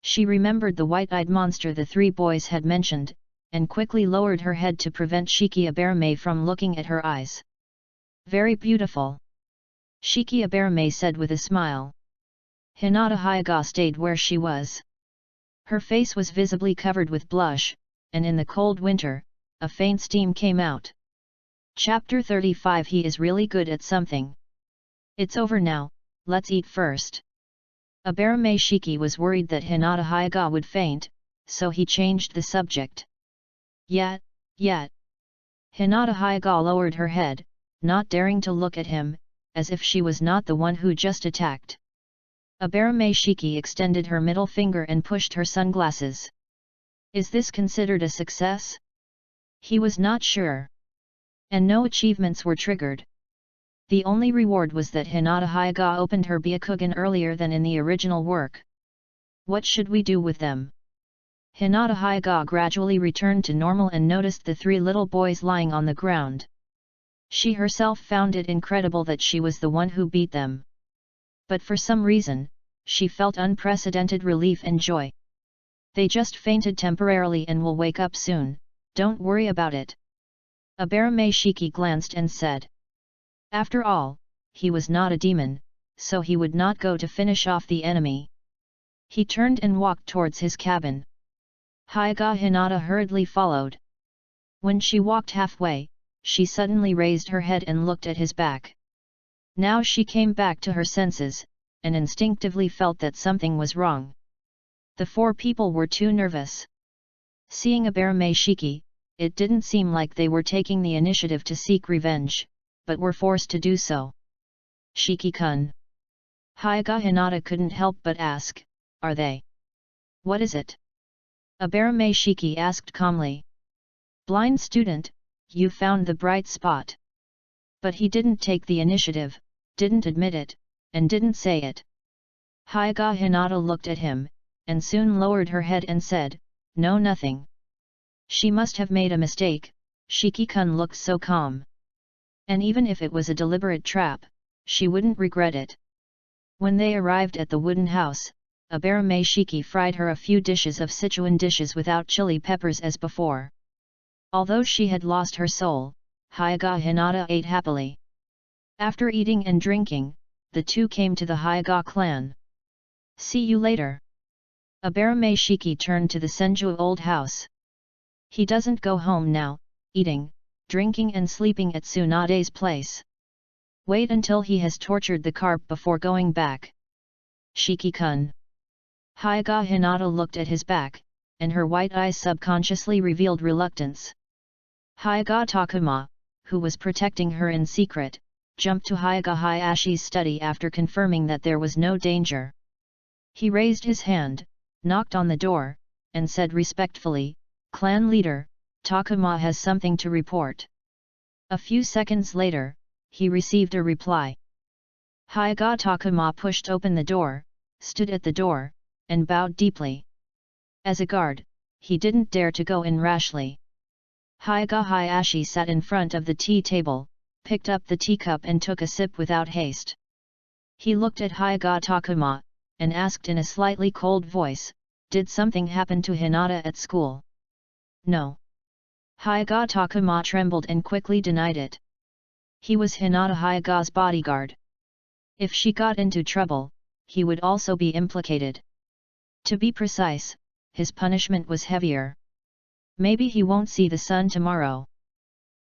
She remembered the white-eyed monster the three boys had mentioned, and quickly lowered her head to prevent Shiki Aberame from looking at her eyes. Very beautiful. Shiki Aberame said with a smile. Hinata Hyuga stayed where she was. Her face was visibly covered with blush, and in the cold winter, a faint steam came out. Chapter 35. He is really good at something. It's over now, let's eat first. Aberame Shiki was worried that Hinata Hyuga would faint, so he changed the subject. Yet. Hinata Hyuga lowered her head, not daring to look at him, as if she was not the one who just attacked. Aberame Shiki extended her middle finger and pushed her sunglasses. Is this considered a success? He was not sure. And no achievements were triggered. The only reward was that Hinata Hyuga opened her Byakugan earlier than in the original work. What should we do with them? Hinata Hyuga gradually returned to normal and noticed the three little boys lying on the ground. She herself found it incredible that she was the one who beat them. But for some reason, she felt unprecedented relief and joy. They just fainted temporarily and will wake up soon, don't worry about it. Aberame Shiki glanced and said. After all, he was not a demon, so he would not go to finish off the enemy. He turned and walked towards his cabin. Hyuga Hinata hurriedly followed. When she walked halfway, she suddenly raised her head and looked at his back. Now she came back to her senses, and instinctively felt that something was wrong. The four people were too nervous. Seeing Aberame Shiki, it didn't seem like they were taking the initiative to seek revenge, but were forced to do so. Shiki-kun. Hyuga Hinata couldn't help but ask, are they? What is it? Aberame Shiki asked calmly. Blind student, you found the bright spot. But he didn't take the initiative, didn't admit it, and didn't say it. Hyuga Hinata looked at him, and soon lowered her head and said, no, nothing. She must have made a mistake, Shiki-kun looked so calm. And even if it was a deliberate trap, she wouldn't regret it. When they arrived at the wooden house, Aberame Shiki fried her a few dishes of Sichuan dishes without chili peppers as before. Although she had lost her soul, Hyuga Hinata ate happily. After eating and drinking, the two came to the Hyuga clan. See you later. Aberame Shiki turned to the Senju old house. He doesn't go home now, eating, drinking and sleeping at Tsunade's place. Wait until he has tortured the carp before going back. Shiki-kun. Hyuga Hinata looked at his back, and her white eyes subconsciously revealed reluctance. Hyuga Takuma, who was protecting her in secret, jumped to Hyuga Hayashi's study after confirming that there was no danger. He raised his hand, knocked on the door, and said respectfully, Clan leader, Takuma has something to report. A few seconds later, he received a reply. Hyuga Takuma pushed open the door, stood at the door, and bowed deeply. As a guard, he didn't dare to go in rashly. Hyuga Hayashi sat in front of the tea table, picked up the teacup and took a sip without haste. He looked at Hyuga Takuma, and asked in a slightly cold voice, did something happen to Hinata at school? No. Hyuga Takuma trembled and quickly denied it. He was Hinata Hyuga's bodyguard. If she got into trouble, he would also be implicated. To be precise, his punishment was heavier. Maybe he won't see the sun tomorrow.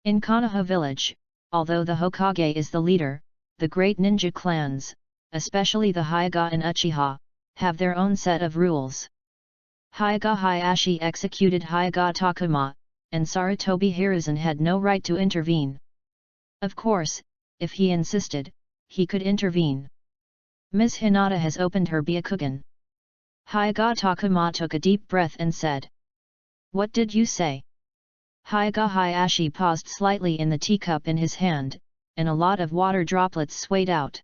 In Konoha village, although the Hokage is the leader, the great ninja clans, especially the Hyuga and Uchiha, have their own set of rules. Hyuga Hayashi executed Hyuga Takuma, and Sarutobi Hiruzen had no right to intervene. Of course, if he insisted, he could intervene. Ms. Hinata has opened her Byakugan. Hyuga Takuma took a deep breath and said. What did you say? Hayashi paused slightly in the teacup in his hand, and a lot of water droplets swayed out.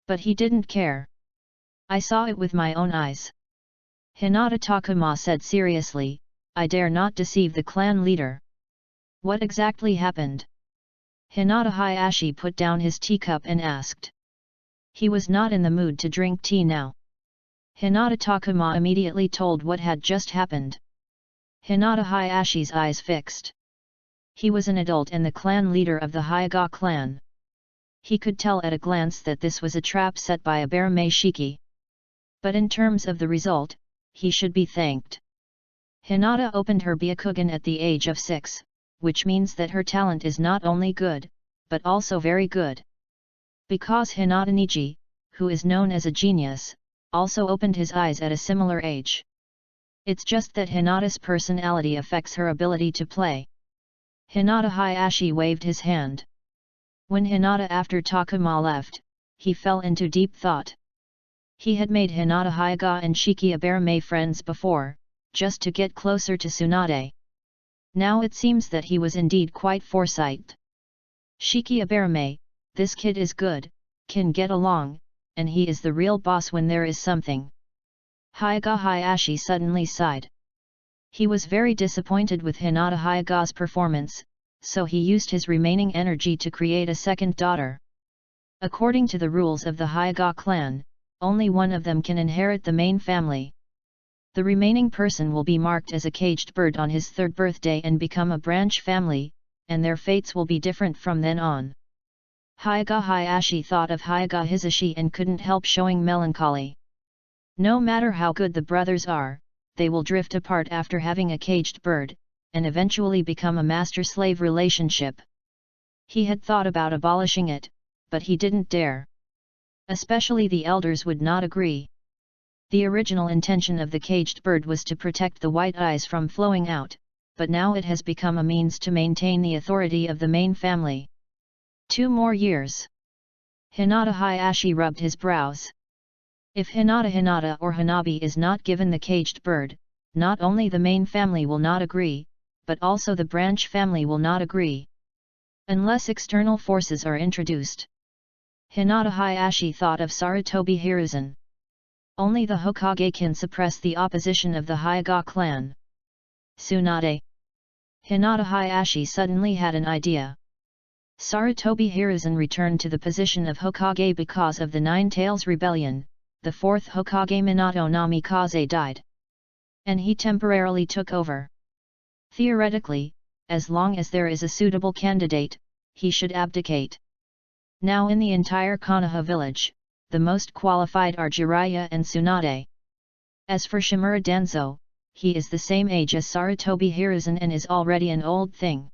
But he didn't care. I saw it with my own eyes. Hinata Takuma said seriously, I dare not deceive the clan leader. What exactly happened? Hinata Hayashi put down his teacup and asked. He was not in the mood to drink tea now. Hinata Takuma immediately told what had just happened. Hinata Hayashi's eyes fixed. He was an adult and the clan leader of the Hyuga clan. He could tell at a glance that this was a trap set by a Barame Shiki. But in terms of the result, he should be thanked. Hinata opened her Byakugan at the age of 6, which means that her talent is not only good, but also very good. Because Hinata Niji, who is known as a genius, also opened his eyes at a similar age. It's just that Hinata's personality affects her ability to play. Hinata Hayashi waved his hand. When Hinata after Takuma left, he fell into deep thought. He had made Hinata Hyuga and Shiki Abarame friends before, just to get closer to Tsunade. Now it seems that he was indeed quite foresight. Shiki Abarame, this kid is good, can get along, and he is the real boss when there is something. Hyuga Hayashi suddenly sighed. He was very disappointed with Hinata Hyuga's performance, so he used his remaining energy to create a second daughter. According to the rules of the Hyuga clan, only one of them can inherit the main family. The remaining person will be marked as a caged bird on his 3rd birthday and become a branch family, and their fates will be different from then on. Hyuga Hayashi thought of Hyuga Hisashi and couldn't help showing melancholy. No matter how good the brothers are, they will drift apart after having a caged bird, and eventually become a master-slave relationship. He had thought about abolishing it, but he didn't dare. Especially the elders would not agree. The original intention of the caged bird was to protect the white eyes from flowing out, but now it has become a means to maintain the authority of the main family. 2 more years. Hinata Hayashi rubbed his brows. If Hinata or Hanabi is not given the caged bird, not only the main family will not agree, but also the branch family will not agree. Unless external forces are introduced. Hinata Hayashi thought of Sarutobi Hiruzen. Only the Hokage can suppress the opposition of the Hyuga clan. Tsunade. Hinata Hayashi suddenly had an idea. Sarutobi Hiruzen returned to the position of Hokage because of the Nine Tails Rebellion. The 4th Hokage Minato Namikaze died. And he temporarily took over. Theoretically, as long as there is a suitable candidate, he should abdicate. Now in the entire Konoha village, the most qualified are Jiraiya and Tsunade. As for Shimura Danzo, he is the same age as Sarutobi Hiruzen and is already an old thing.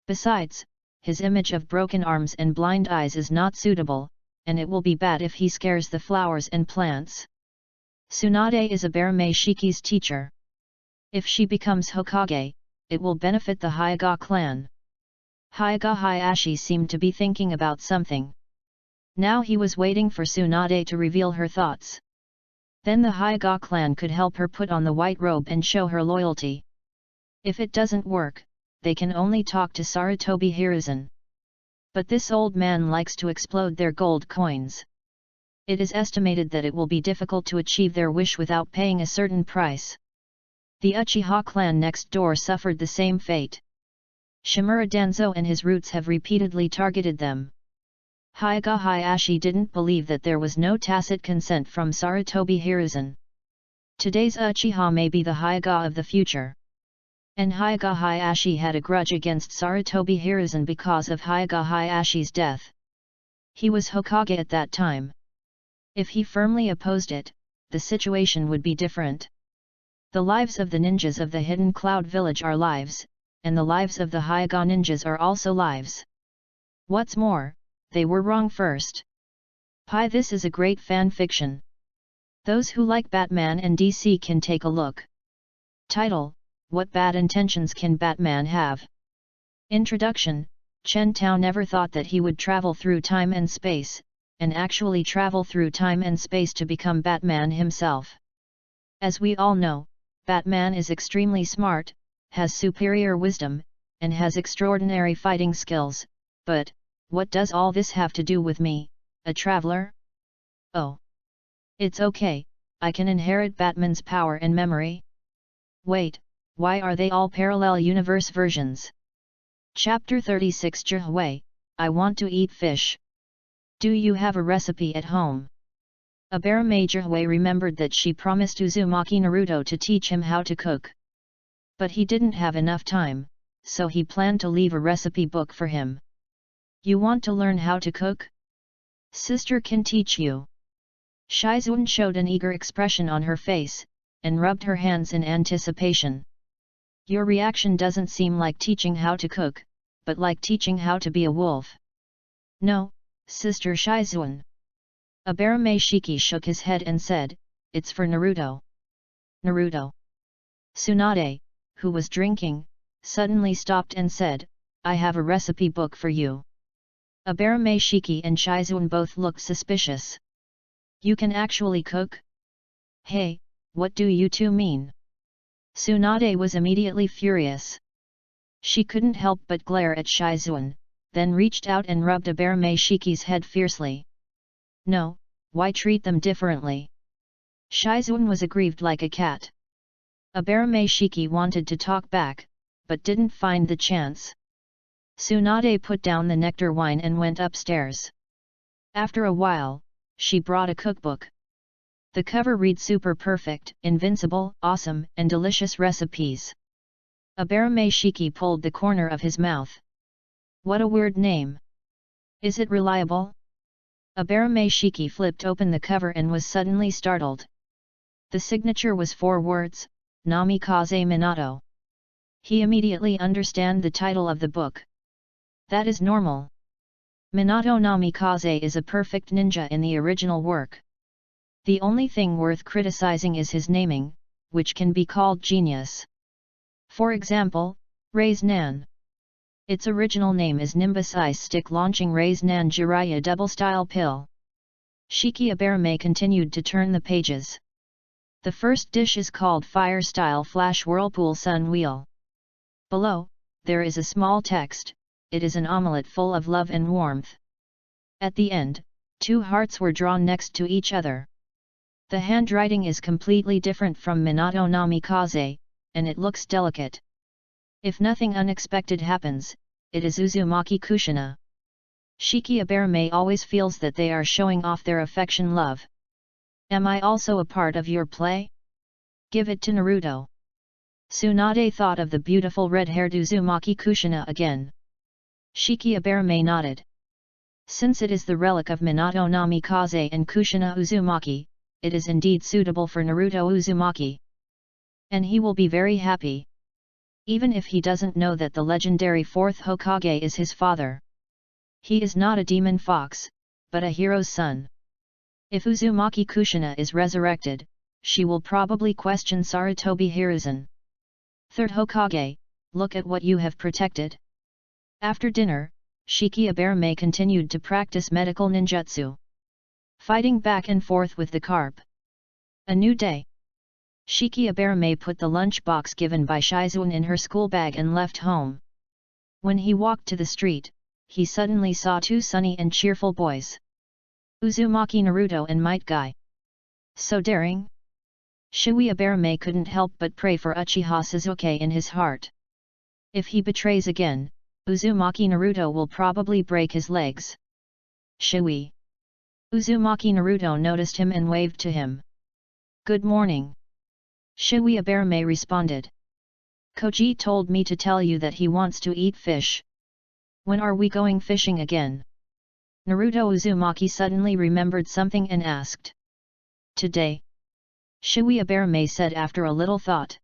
Besides, his image of broken arms and blind eyes is not suitable, and it will be bad if he scares the flowers and plants. Tsunade is a Barame Shiki's teacher. If she becomes Hokage, it will benefit the Hyuga clan. Hyuga Hayashi seemed to be thinking about something. Now he was waiting for Tsunade to reveal her thoughts. Then the Hyuga clan could help her put on the white robe and show her loyalty. If it doesn't work, they can only talk to Sarutobi Hiruzen. But this old man likes to explode their gold coins. It is estimated that it will be difficult to achieve their wish without paying a certain price. The Uchiha clan next door suffered the same fate. Shimura Danzo and his roots have repeatedly targeted them. Hyuga Hayashi didn't believe that there was no tacit consent from Sarutobi Hiruzen. Today's Uchiha may be the Hyuga of the future. And Hyuga Hayashi had a grudge against Sarutobi Hiruzen because of Hyuga Hayashi's death. He was Hokage at that time. If he firmly opposed it, the situation would be different. The lives of the ninjas of the Hidden Cloud Village are lives, and the lives of the Hyuga ninjas are also lives. What's more, they were wrong first. This is a great fan fiction. Those who like Batman and DC can take a look. Title: What bad intentions can Batman have? Introduction: Chen Tao never thought that he would travel through time and space, and actually travel through time and space to become Batman himself. As we all know, Batman is extremely smart, has superior wisdom, and has extraordinary fighting skills, but, what does all this have to do with me, a traveler? Oh. It's okay, I can inherit Batman's power and memory. Wait, why are they all parallel universe versions? Chapter 36 Jihui, I want to eat fish. Do you have a recipe at home? Abarame Jihui remembered that she promised Uzumaki Naruto to teach him how to cook. But he didn't have enough time, so he planned to leave a recipe book for him. You want to learn how to cook? Sister can teach you. Shizun showed an eager expression on her face, and rubbed her hands in anticipation. Your reaction doesn't seem like teaching how to cook, but like teaching how to be a wolf. No, Sister Shizun. Abarame Shiki shook his head and said, it's for Naruto. Naruto. Tsunade, who was drinking, suddenly stopped and said, I have a recipe book for you. Abarame Shiki and Shizun both looked suspicious. You can actually cook? Hey, what do you two mean? Tsunade was immediately furious. She couldn't help but glare at Shizun, then reached out and rubbed Abarame Shiki's head fiercely. No, why treat them differently? Shizun was aggrieved like a cat. Abarame Shiki wanted to talk back, but didn't find the chance. Tsunade put down the nectar wine and went upstairs. After a while, she brought a cookbook. The cover read super perfect, invincible, awesome, and delicious recipes. Abarame Shiki pulled the corner of his mouth. What a weird name. Is it reliable? Abarame Shiki flipped open the cover and was suddenly startled. The signature was 4 words, Namikaze Minato. He immediately understood the title of the book. That is normal. Minato Namikaze is a perfect ninja in the original work. The only thing worth criticizing is his naming, which can be called genius. For example, Raise Nan. Its original name is Nimbus Ice Stick Launching Raise Nan Jiraiya Double Style Pill. Shiki Abarame continued to turn the pages. The first dish is called Fire Style Flash Whirlpool Sun Wheel. Below, there is a small text, it is an omelette full of love and warmth. At the end, 2 hearts were drawn next to each other. The handwriting is completely different from Minato Namikaze, and it looks delicate. If nothing unexpected happens, it is Uzumaki Kushina. Shiki Abarame always feels that they are showing off their affection love. Am I also a part of your play? Give it to Naruto. Tsunade thought of the beautiful red-haired Uzumaki Kushina again. Shiki Abarame nodded. Since it is the relic of Minato Namikaze and Kushina Uzumaki, it is indeed suitable for Naruto Uzumaki. And he will be very happy. Even if he doesn't know that the legendary 4th Hokage is his father. He is not a demon fox, but a hero's son. If Uzumaki Kushina is resurrected, she will probably question Sarutobi Hiruzen. 3rd Hokage, look at what you have protected. After dinner, Shiki Abarame continued to practice medical ninjutsu. Fighting back and forth with the carp. A new day. Shiki Abarame put the lunch box given by Shizun in her school bag and left home. When he walked to the street, he suddenly saw 2 sunny and cheerful boys. Uzumaki Naruto and Might Guy. So daring? Shui Abarame couldn't help but pray for Uchiha Sasuke in his heart. If he betrays again, Uzumaki Naruto will probably break his legs. Shui. Uzumaki Naruto noticed him and waved to him. Good morning. Shui Abarame responded. Koji told me to tell you that he wants to eat fish. When are we going fishing again? Naruto Uzumaki suddenly remembered something and asked. Today. Shui Abarame said after a little thought.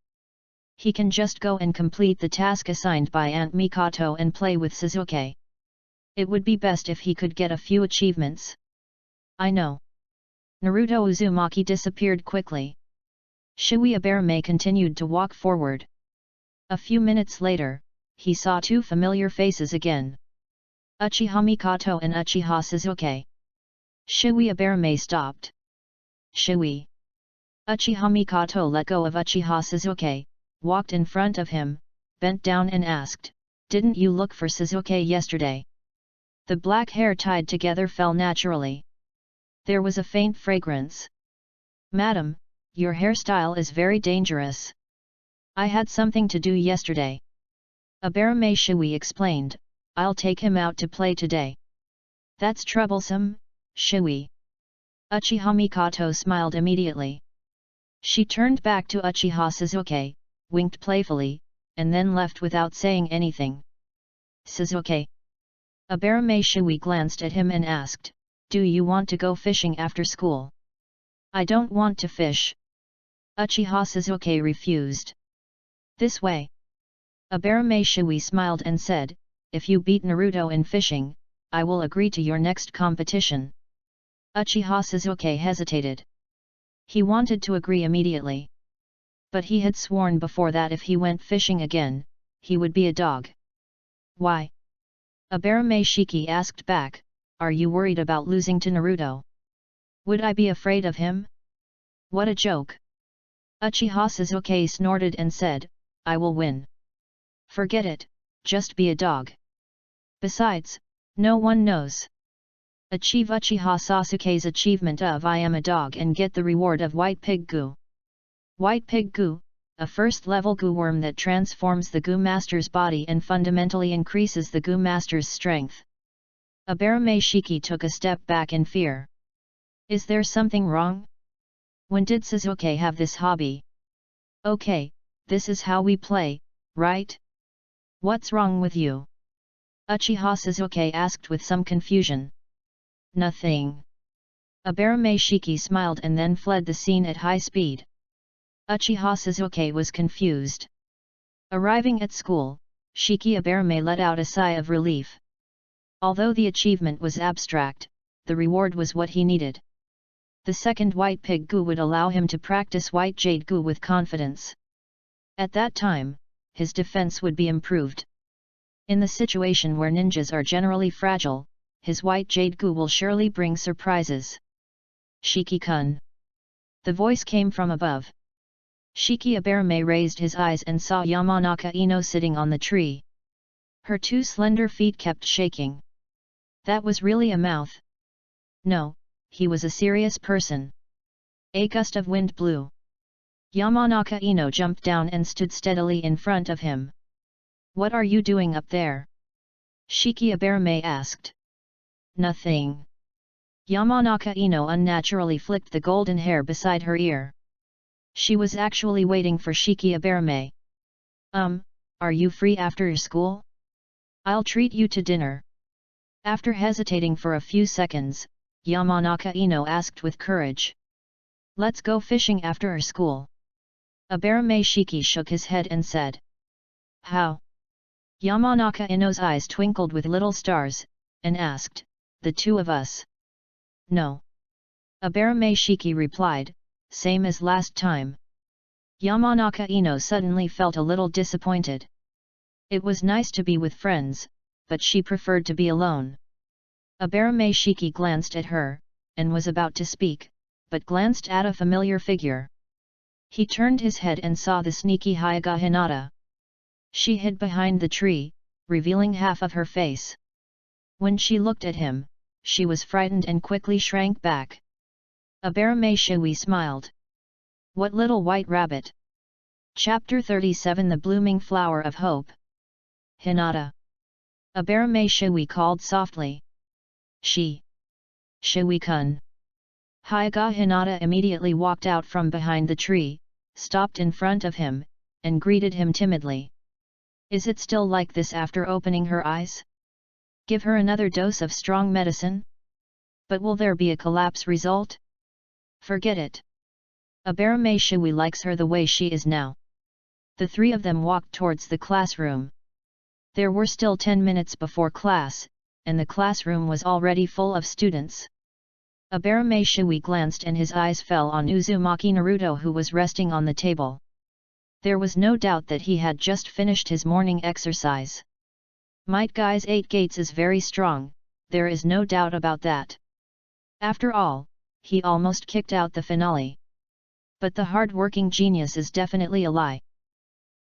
He can just go and complete the task assigned by Aunt Mikoto and play with Sasuke. It would be best if he could get a few achievements. I know. Naruto Uzumaki disappeared quickly. Shui Abarame continued to walk forward. A few minutes later, he saw 2 familiar faces again. Uchiha Mikoto and Uchiha Sasuke. Shui Abarame stopped. Shui. Uchiha Mikoto let go of Uchiha Sasuke, walked in front of him, bent down and asked, "Didn't you look for Suzuki yesterday?" The black hair tied together fell naturally. There was a faint fragrance. "Madam, your hairstyle is very dangerous. I had something to do yesterday." Abarame Shui explained, "I'll take him out to play today." "That's troublesome, Shui." Uchiha Mikoto smiled immediately. She turned back to Uchiha Suzuki, winked playfully, and then left without saying anything. "Suzuki." Abarame Shui glanced at him and asked, "Do you want to go fishing after school?" "I don't want to fish." Uchiha Suzuki refused. "This way." Abarame Shui smiled and said, "If you beat Naruto in fishing, I will agree to your next competition." Uchiha Suzuki hesitated. He wanted to agree immediately. But he had sworn before that if he went fishing again, he would be a dog. "Why?" Abarame Shiki asked back, "Are you worried about losing to Naruto?" "Would I be afraid of him? What a joke!" Uchiha Suzuki snorted and said, "I will win." "Forget it, just be a dog. Besides, no one knows. Achieve Uchiha Sasuke's achievement of I am a dog and get the reward of White Pig Goo." White Pig Goo, a first-level goo worm that transforms the Goo Master's body and fundamentally increases the Goo Master's strength. Abarame Shiki took a step back in fear. Is there something wrong? When did Suzuki have this hobby? Okay, this is how we play, right? What's wrong with you? Uchiha Suzuki asked with some confusion. Nothing. Abarame Shiki smiled and then fled the scene at high speed. Uchiha Suzuki was confused. Arriving at school, Shiki Abarame let out a sigh of relief. Although the achievement was abstract, the reward was what he needed. The second White Pig Goo would allow him to practice White Jade Goo with confidence. At that time, his defense would be improved. In the situation where ninjas are generally fragile, his White Jade Goo will surely bring surprises. "Shiki-kun." The voice came from above. Shiki Abarame raised his eyes and saw Yamanaka Ino sitting on the tree. Her two slender feet kept shaking. That was really a mouth. No, he was a serious person. A gust of wind blew. Yamanaka Ino jumped down and stood steadily in front of him. "What are you doing up there?" Shiki Abarame asked. "Nothing." Yamanaka Ino unnaturally flicked the golden hair beside her ear. She was actually waiting for Shiki Abarame. Are you free after school? I'll treat you to dinner." After hesitating for a few seconds, Yamanaka Ino asked with courage. "Let's go fishing after school." Abarame Shiki shook his head and said. "How?" Yamanaka Ino's eyes twinkled with little stars, and asked, "The two of us?" "No." Abarame Shiki replied, "Same as last time." Yamanaka Ino suddenly felt a little disappointed. It was nice to be with friends, but she preferred to be alone. Abarame Shiki glanced at her, and was about to speak, but glanced at a familiar figure. He turned his head and saw the sneaky Hyuga Hinata. She hid behind the tree, revealing half of her face. When she looked at him, she was frightened and quickly shrank back. Abarame Shui smiled. "What little white rabbit?" Chapter 37 The Blooming Flower of Hope. "Hinata." Abarame Shui called softly. Shui-kun." Hyuga Hinata immediately walked out from behind the tree, stopped in front of him, and greeted him timidly. Is it still like this after opening her eyes? Give her another dose of strong medicine? But will there be a collapse result? Forget it. Abarame Shui likes her the way she is now. The three of them walked towards the classroom. There were still 10 minutes before class, and the classroom was already full of students. Abarame Shui glanced and his eyes fell on Uzumaki Naruto, who was resting on the table. There was no doubt that he had just finished his morning exercise. Might Guy's 8 gates is very strong, there is no doubt about that. After all, he almost kicked out the finale. But the hard-working genius is definitely a lie.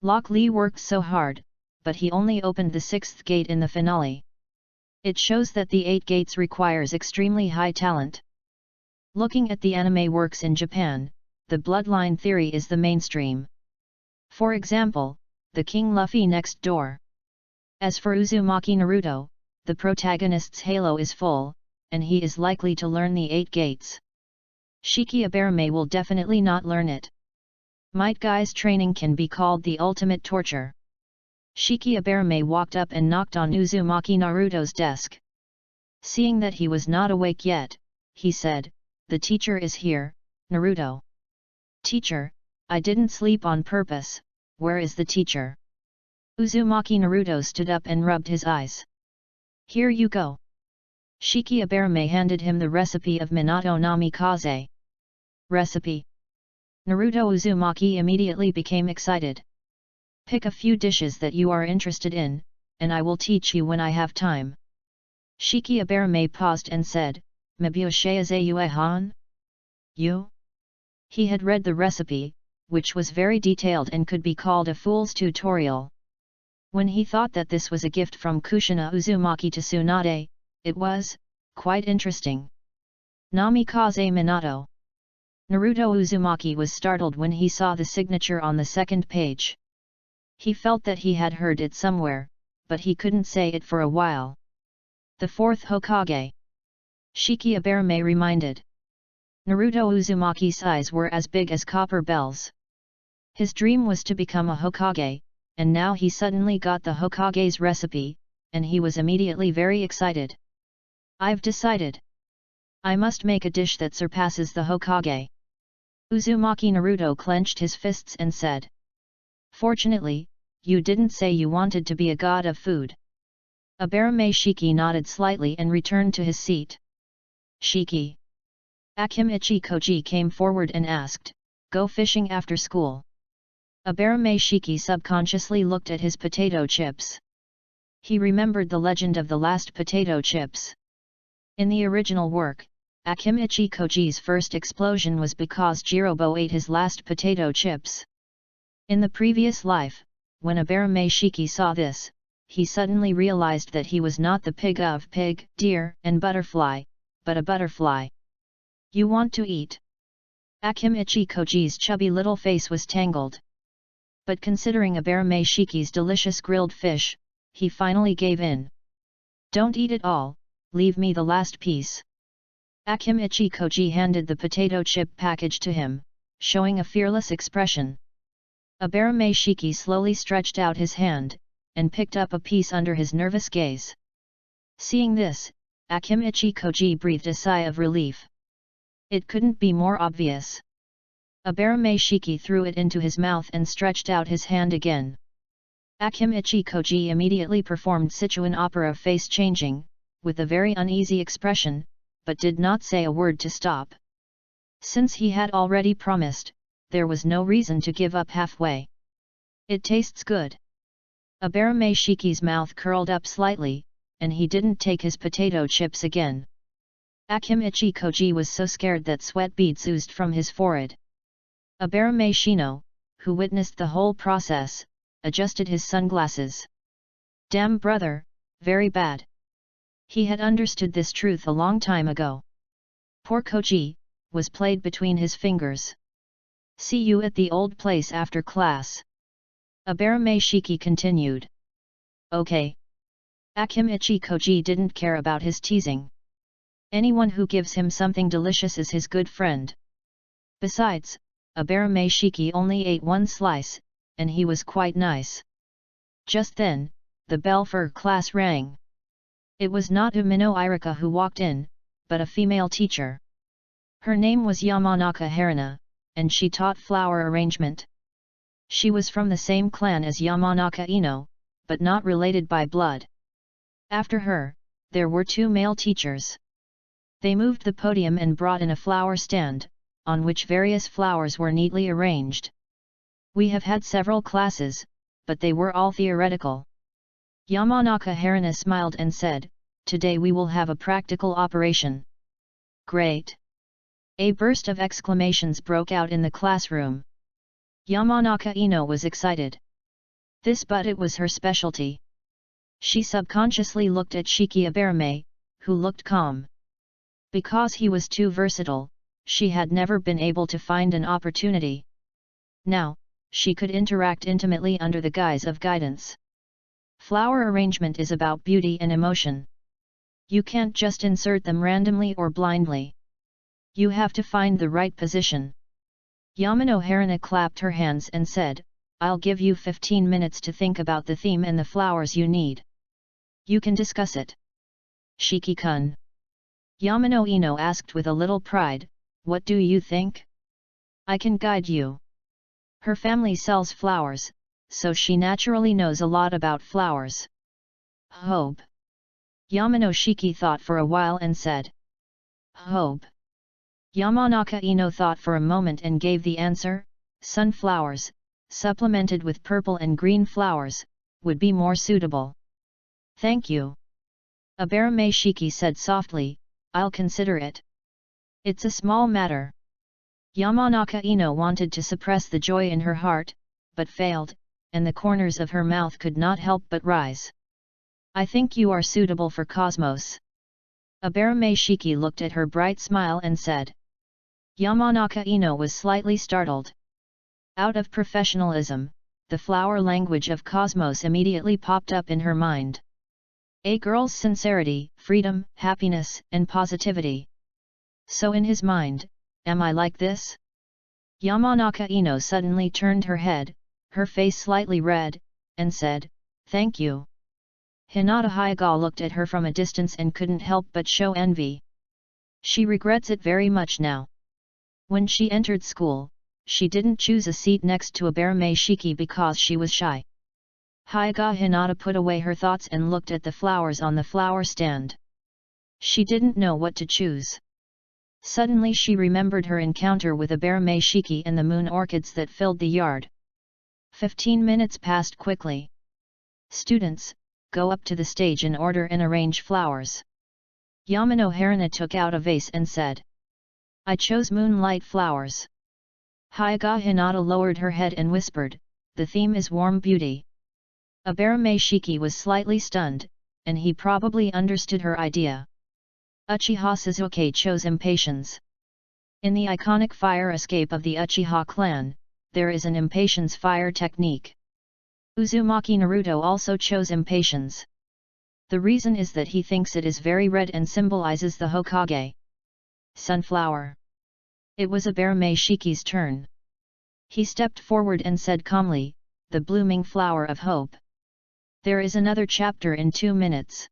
Lock Lee worked so hard, but he only opened the 6th gate in the finale. It shows that the 8 gates requires extremely high talent. Looking at the anime works in Japan, the bloodline theory is the mainstream. For example, the King Luffy next door. As for Uzumaki Naruto, the protagonist's halo is full, and he is likely to learn the 8 gates. Shiki Abarame will definitely not learn it. Might Guy's training can be called the ultimate torture. Shiki Abarame walked up and knocked on Uzumaki Naruto's desk. Seeing that he was not awake yet, he said, "The teacher is here, Naruto." "Teacher, I didn't sleep on purpose, where is the teacher?" Uzumaki Naruto stood up and rubbed his eyes. "Here you go." Shiki Abarame handed him the recipe of Minato Namikaze. Recipe? Naruto Uzumaki immediately became excited. "Pick a few dishes that you are interested in, and I will teach you when I have time." Shiki Abarame paused and said, "Mabushayazayuehan?" You? He had read the recipe, which was very detailed and could be called a fool's tutorial. When he thought that this was a gift from Kushina Uzumaki to Tsunade, it was quite interesting. Namikaze Minato. Naruto Uzumaki was startled when he saw the signature on the 2nd page. He felt that he had heard it somewhere, but he couldn't say it for a while. "The 4th Hokage." Shiki Abarame reminded. Naruto Uzumaki's eyes were as big as copper bells. His dream was to become a Hokage, and now he suddenly got the Hokage's recipe, and he was immediately very excited. "I've decided. I must make a dish that surpasses the Hokage." Uzumaki Naruto clenched his fists and said. "Fortunately, you didn't say you wanted to be a god of food." Abarame Shiki nodded slightly and returned to his seat. "Shiki." Akimichi Koji came forward and asked, "Go fishing after school?" Abarame Shiki subconsciously looked at his potato chips. He remembered the legend of the last potato chips. In the original work, Akimichi Koji's first explosion was because Jirobo ate his last potato chips. In the previous life, when Abarame Shiki saw this, he suddenly realized that he was not the pig of pig, deer, and butterfly, but a butterfly. "You want to eat?" Akimichi Koji's chubby little face was tangled. But considering Abarame Shiki's delicious grilled fish, he finally gave in. "Don't eat it all, leave me the last piece." Akimichi Koji handed the potato chip package to him, showing a fearless expression. Abarame Shiki slowly stretched out his hand, and picked up a piece under his nervous gaze. Seeing this, Akimichi Koji breathed a sigh of relief. It couldn't be more obvious. Abarame Shiki threw it into his mouth and stretched out his hand again. Akimichi Koji immediately performed Sichuan opera face changing, with a very uneasy expression, but did not say a word to stop. Since he had already promised, there was no reason to give up halfway. "It tastes good." Abarame Shiki's mouth curled up slightly, and he didn't take his potato chips again. Akimichi Koji was so scared that sweat beads oozed from his forehead. Abarame Shino, who witnessed the whole process, adjusted his sunglasses. "Damn brother, very bad." He had understood this truth a long time ago. Poor Koji was played between his fingers. "See you at the old place after class." Abarame Shiki continued. "Okay." Akimichi Koji didn't care about his teasing. Anyone who gives him something delicious is his good friend. Besides, Abarame Shiki only ate one slice, and he was quite nice. Just then, the bell for class rang. It was not Umino Irika who walked in, but a female teacher. Her name was Yamanaka Haruna, and she taught flower arrangement. She was from the same clan as Yamanaka Ino, but not related by blood. After her, there were two male teachers. They moved the podium and brought in a flower stand, on which various flowers were neatly arranged. "We have had several classes, but they were all theoretical." Yamanaka Haruna smiled and said, "Today we will have a practical operation." "Great!" A burst of exclamations broke out in the classroom. Yamanaka Ino was excited. But it was her specialty. She subconsciously looked at Shiki Aberame, who looked calm. Because he was too versatile, she had never been able to find an opportunity. Now, she could interact intimately under the guise of guidance. Flower arrangement is about beauty and emotion. You can't just insert them randomly or blindly. You have to find the right position. Yamano Harina clapped her hands and said, I'll give you 15 minutes to think about the theme and the flowers you need. You can discuss it. Shiki-kun. Yamano Ino asked with a little pride, what do you think? I can guide you. Her family sells flowers, so she naturally knows a lot about flowers. Hope. Yamano Shiki thought for a while and said. Hope. Yamanaka Ino thought for a moment and gave the answer, sunflowers, supplemented with purple and green flowers, would be more suitable. Thank you. Aberame Shiki said softly, I'll consider it. It's a small matter. Yamanaka Ino wanted to suppress the joy in her heart, but failed, and the corners of her mouth could not help but rise. I think you are suitable for Cosmos. Aberame Shiki looked at her bright smile and said. Yamanaka Ino was slightly startled. Out of professionalism, the flower language of Cosmos immediately popped up in her mind. A girl's sincerity, freedom, happiness, and positivity. So in his mind, am I like this? Yamanaka Ino suddenly turned her head, her face slightly red, and said, thank you. Hinata Hyuga looked at her from a distance and couldn't help but show envy. She regrets it very much now. When she entered school, she didn't choose a seat next to Aberame Shiki because she was shy. Hyuga Hinata put away her thoughts and looked at the flowers on the flower stand. She didn't know what to choose. Suddenly she remembered her encounter with Aberame Shiki and the moon orchids that filled the yard. 15 minutes passed quickly. Students, go up to the stage and order and arrange flowers. Yamano Harina took out a vase and said. I chose moonlight flowers. Hyuga Hinata lowered her head and whispered, the theme is warm beauty. Aberame Shiki was slightly stunned, and he probably understood her idea. Uchiha Suzuki chose impatience. In the iconic fire escape of the Uchiha clan, there is an impatience fire technique. Uzumaki Naruto also chose impatience. The reason is that he thinks it is very red and symbolizes the Hokage. Sunflower. It was Aberame Shiki's turn. He stepped forward and said calmly, the blooming flower of hope. There is another chapter in 2 minutes.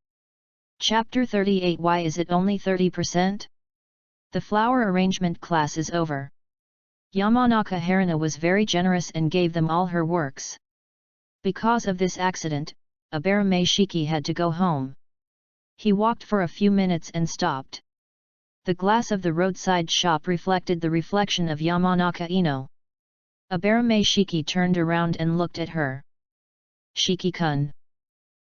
Chapter 38. Why is it only 30%? The flower arrangement class is over. Yamanaka Harina was very generous and gave them all her works. Because of this accident, Aberame Shiki had to go home. He walked for a few minutes and stopped. The glass of the roadside shop reflected the reflection of Yamanaka Ino. Aberame Shiki turned around and looked at her. Shiki-kun.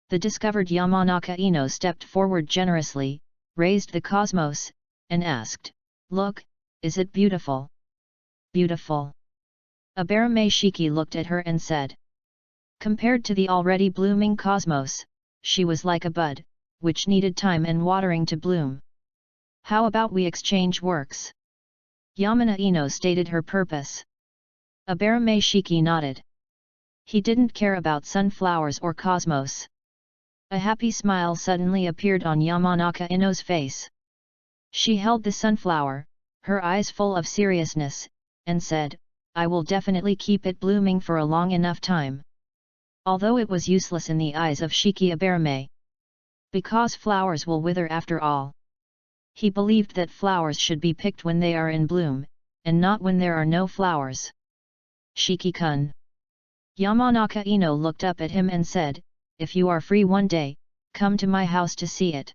The discovered Yamanaka Ino stepped forward generously, raised the cosmos, and asked, look, is it beautiful? Beautiful. Aberame Shiki looked at her and said. Compared to the already blooming cosmos, she was like a bud, which needed time and watering to bloom. How about we exchange works? Yamana Ino stated her purpose. Aberame Shiki nodded. He didn't care about sunflowers or cosmos. A happy smile suddenly appeared on Yamanaka Ino's face. She held the sunflower, her eyes full of seriousness, and said, I will definitely keep it blooming for a long enough time. Although it was useless in the eyes of Shiki Aberame. Because flowers will wither after all. He believed that flowers should be picked when they are in bloom, and not when there are no flowers. Shiki-kun. Yamanaka Ino looked up at him and said, if you are free one day, come to my house to see it.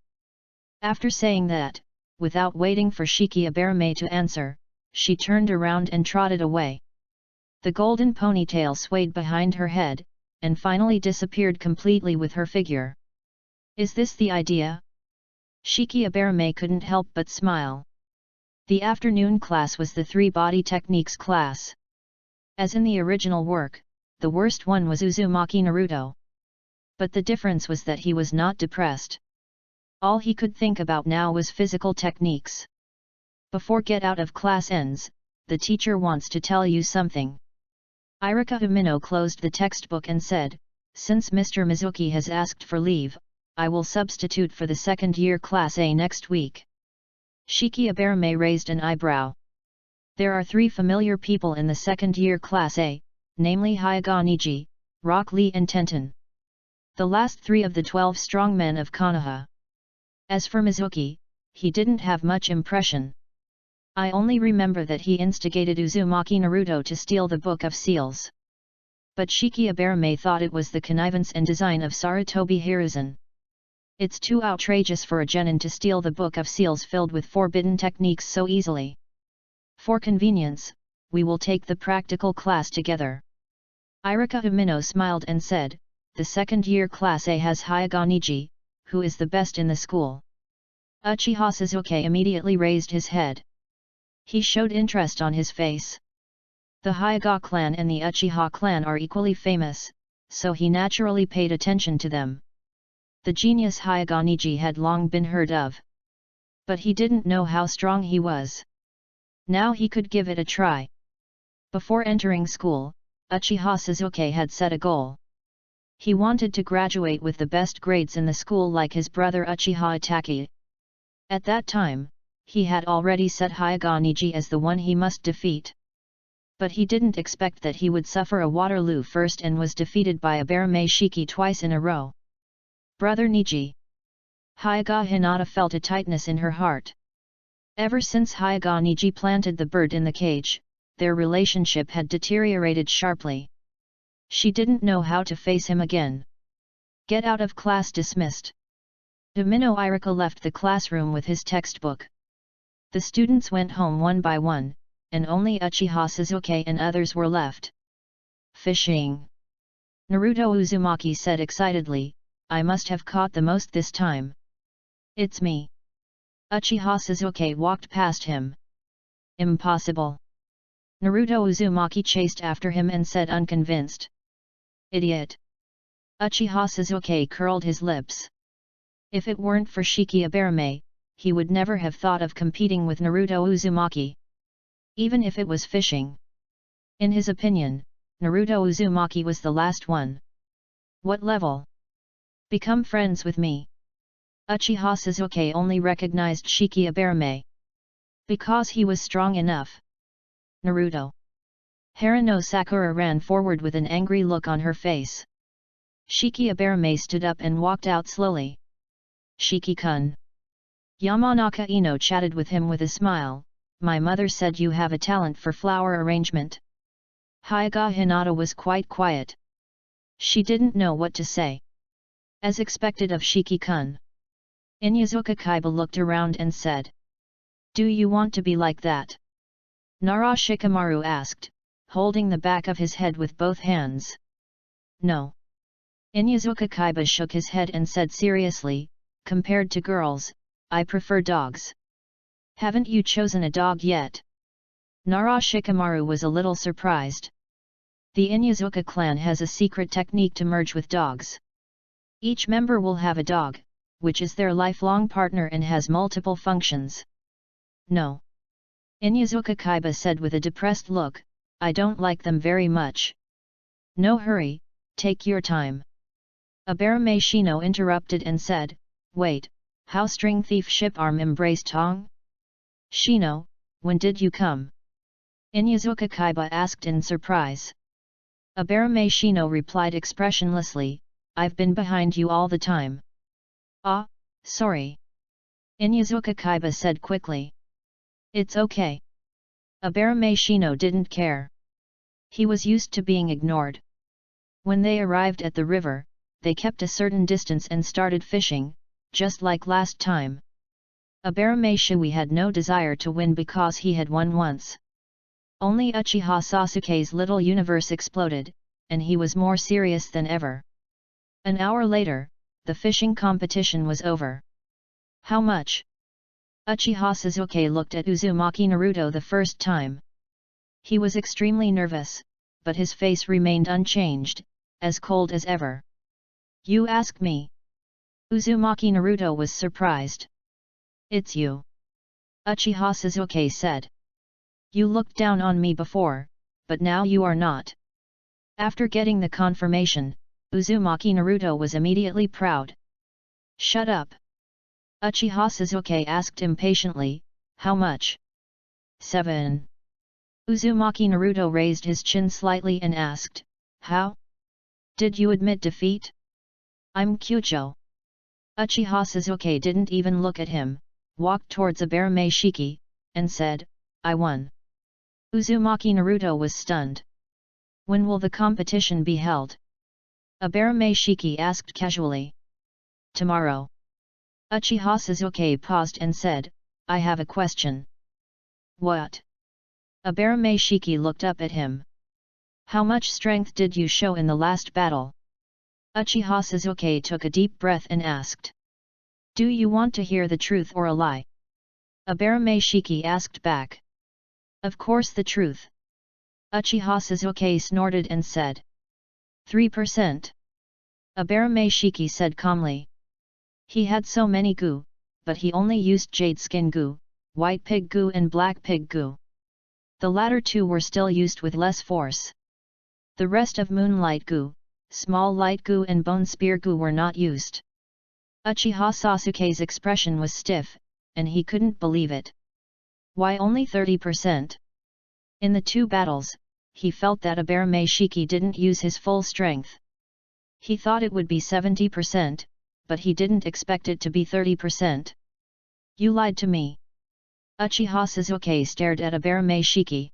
After saying that, without waiting for Shiki Aberame to answer, she turned around and trotted away. The golden ponytail swayed behind her head, and finally disappeared completely with her figure. Is this the idea? Shiki Aberame couldn't help but smile. The afternoon class was the 3 body techniques class. As in the original work, the worst one was Uzumaki Naruto. But the difference was that he was not depressed. All he could think about now was physical techniques. Before get out of class ends, the teacher wants to tell you something. Irika Umino closed the textbook and said, since Mr. Mizuki has asked for leave, I will substitute for the second-year Class A next week. Shiki Aberame raised an eyebrow. There are 3 familiar people in the second-year Class A, namely Hyuga Niji, Rock Lee and Tenten. The last 3 of the 12 strong men of Konoha. As for Mizuki, he didn't have much impression. I only remember that he instigated Uzumaki Naruto to steal the Book of Seals. But Shiki Aberame thought it was the connivance and design of Sarutobi Hiruzen. It's too outrageous for a genin to steal the Book of Seals filled with forbidden techniques so easily. For convenience, we will take the practical class together. Irika Umino smiled and said, the second-year Class A has Hyuga Niji, who is the best in the school. Uchiha Sasuke immediately raised his head. He showed interest on his face. The Hyuga clan and the Uchiha clan are equally famous, so he naturally paid attention to them. The genius Hyuga Niji had long been heard of. But he didn't know how strong he was. Now he could give it a try. Before entering school, Uchiha Sasuke had set a goal. He wanted to graduate with the best grades in the school like his brother Uchiha Itachi. At that time, he had already set Hyuga Niji as the one he must defeat. But he didn't expect that he would suffer a Waterloo first and was defeated by Aberame Shiki twice in a row. Brother Niji. Hyuga Hinata felt a tightness in her heart. Ever since Hyuga Niji planted the bird in the cage, their relationship had deteriorated sharply. She didn't know how to face him again. Get out of class dismissed. Domino Irika left the classroom with his textbook. The students went home one by one, and only Uchiha Sasuke and others were left. Fishing! Naruto Uzumaki said excitedly, I must have caught the most this time. It's me. Uchiha Sasuke walked past him. Impossible. Naruto Uzumaki chased after him and said unconvinced. Idiot. Uchiha Sasuke curled his lips. If it weren't for Shiki Aberame, he would never have thought of competing with Naruto Uzumaki. Even if it was fishing. In his opinion, Naruto Uzumaki was the last one. What level? Become friends with me. Uchiha Sasuke only recognized Shiki Aberame. Because he was strong enough. Naruto. Harano Sakura ran forward with an angry look on her face. Shiki Aberame stood up and walked out slowly. Shiki-kun. Yamanaka Ino chatted with him with a smile, my mother said you have a talent for flower arrangement. Hyuga Hinata was quite quiet. She didn't know what to say. As expected of Shiki-kun. Inyazuka Kaiba looked around and said. Do you want to be like that? Nara Shikamaru asked, holding the back of his head with both hands. No. Inyazuka Kaiba shook his head and said seriously, compared to girls, I prefer dogs. Haven't you chosen a dog yet? Nara Shikamaru was a little surprised. The Inyazuka clan has a secret technique to merge with dogs. Each member will have a dog, which is their lifelong partner and has multiple functions. No. Inyazuka Kaiba said with a depressed look, I don't like them very much. No hurry, take your time. Aberame Shino interrupted and said, wait, how string thief ship arm embrace Tong? Shino, when did you come? Inyazuka Kaiba asked in surprise. Aberame Shino replied expressionlessly, I've been behind you all the time. Ah, sorry. Inyazuka Kaiba said quickly. It's okay. Aberame Shino didn't care. He was used to being ignored. When they arrived at the river, they kept a certain distance and started fishing, just like last time. Aberame Shui had no desire to win because he had won once. Only Uchiha Sasuke's little universe exploded, and he was more serious than ever. An hour later, the fishing competition was over. How much? Uchiha Sasuke looked at Uzumaki Naruto the first time. He was extremely nervous, but his face remained unchanged, as cold as ever. "You ask me?" Uzumaki Naruto was surprised. "It's you," Uchiha Sasuke said. "You looked down on me before, but now you are not." After getting the confirmation, Uzumaki Naruto was immediately proud. "Shut up!" Uchiha Sasuke asked impatiently, "How much?" 7. Uzumaki Naruto raised his chin slightly and asked, "How? Did you admit defeat?" "I'm Kyujo." Uchiha Sasuke didn't even look at him, walked towards Abarame Shiki, and said, "I won." Uzumaki Naruto was stunned. "When will the competition be held?" Abarame Shiki asked casually. "Tomorrow." Uchiha Sasuke paused and said, "I have a question." "What?" Abarame Shiki looked up at him. "How much strength did you show in the last battle?" Uchiha Sasuke took a deep breath and asked. "Do you want to hear the truth or a lie?" Abarame Shiki asked back. "Of course the truth." Uchiha Sasuke snorted and said. 3%. Abarame Shiki said calmly. He had so many goo, but he only used jade skin goo, white pig goo and black pig goo. The latter two were still used with less force. The rest of moonlight goo, small light goo and bone spear goo were not used. Uchiha Sasuke's expression was stiff, and he couldn't believe it. Why only 30%? In the two battles, he felt that Abarame Shiki didn't use his full strength. He thought it would be 70%, but he didn't expect it to be 30%. "You lied to me." Uchiha Sasuke stared at Abarame Shiki.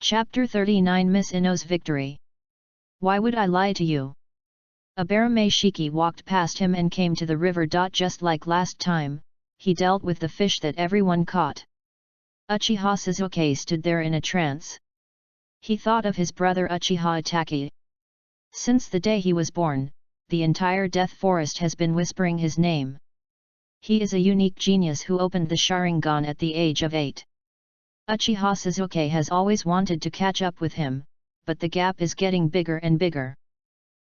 Chapter 39 Miss Ino's Victory. "Why would I lie to you?" Abarame Shiki walked past him and came to the river. Just like last time, he dealt with the fish that everyone caught. Uchiha Sasuke stood there in a trance. He thought of his brother Uchiha Itachi. Since the day he was born, the entire Death Forest has been whispering his name. He is a unique genius who opened the Sharingan at the age of 8. Uchiha Sasuke has always wanted to catch up with him, but the gap is getting bigger and bigger.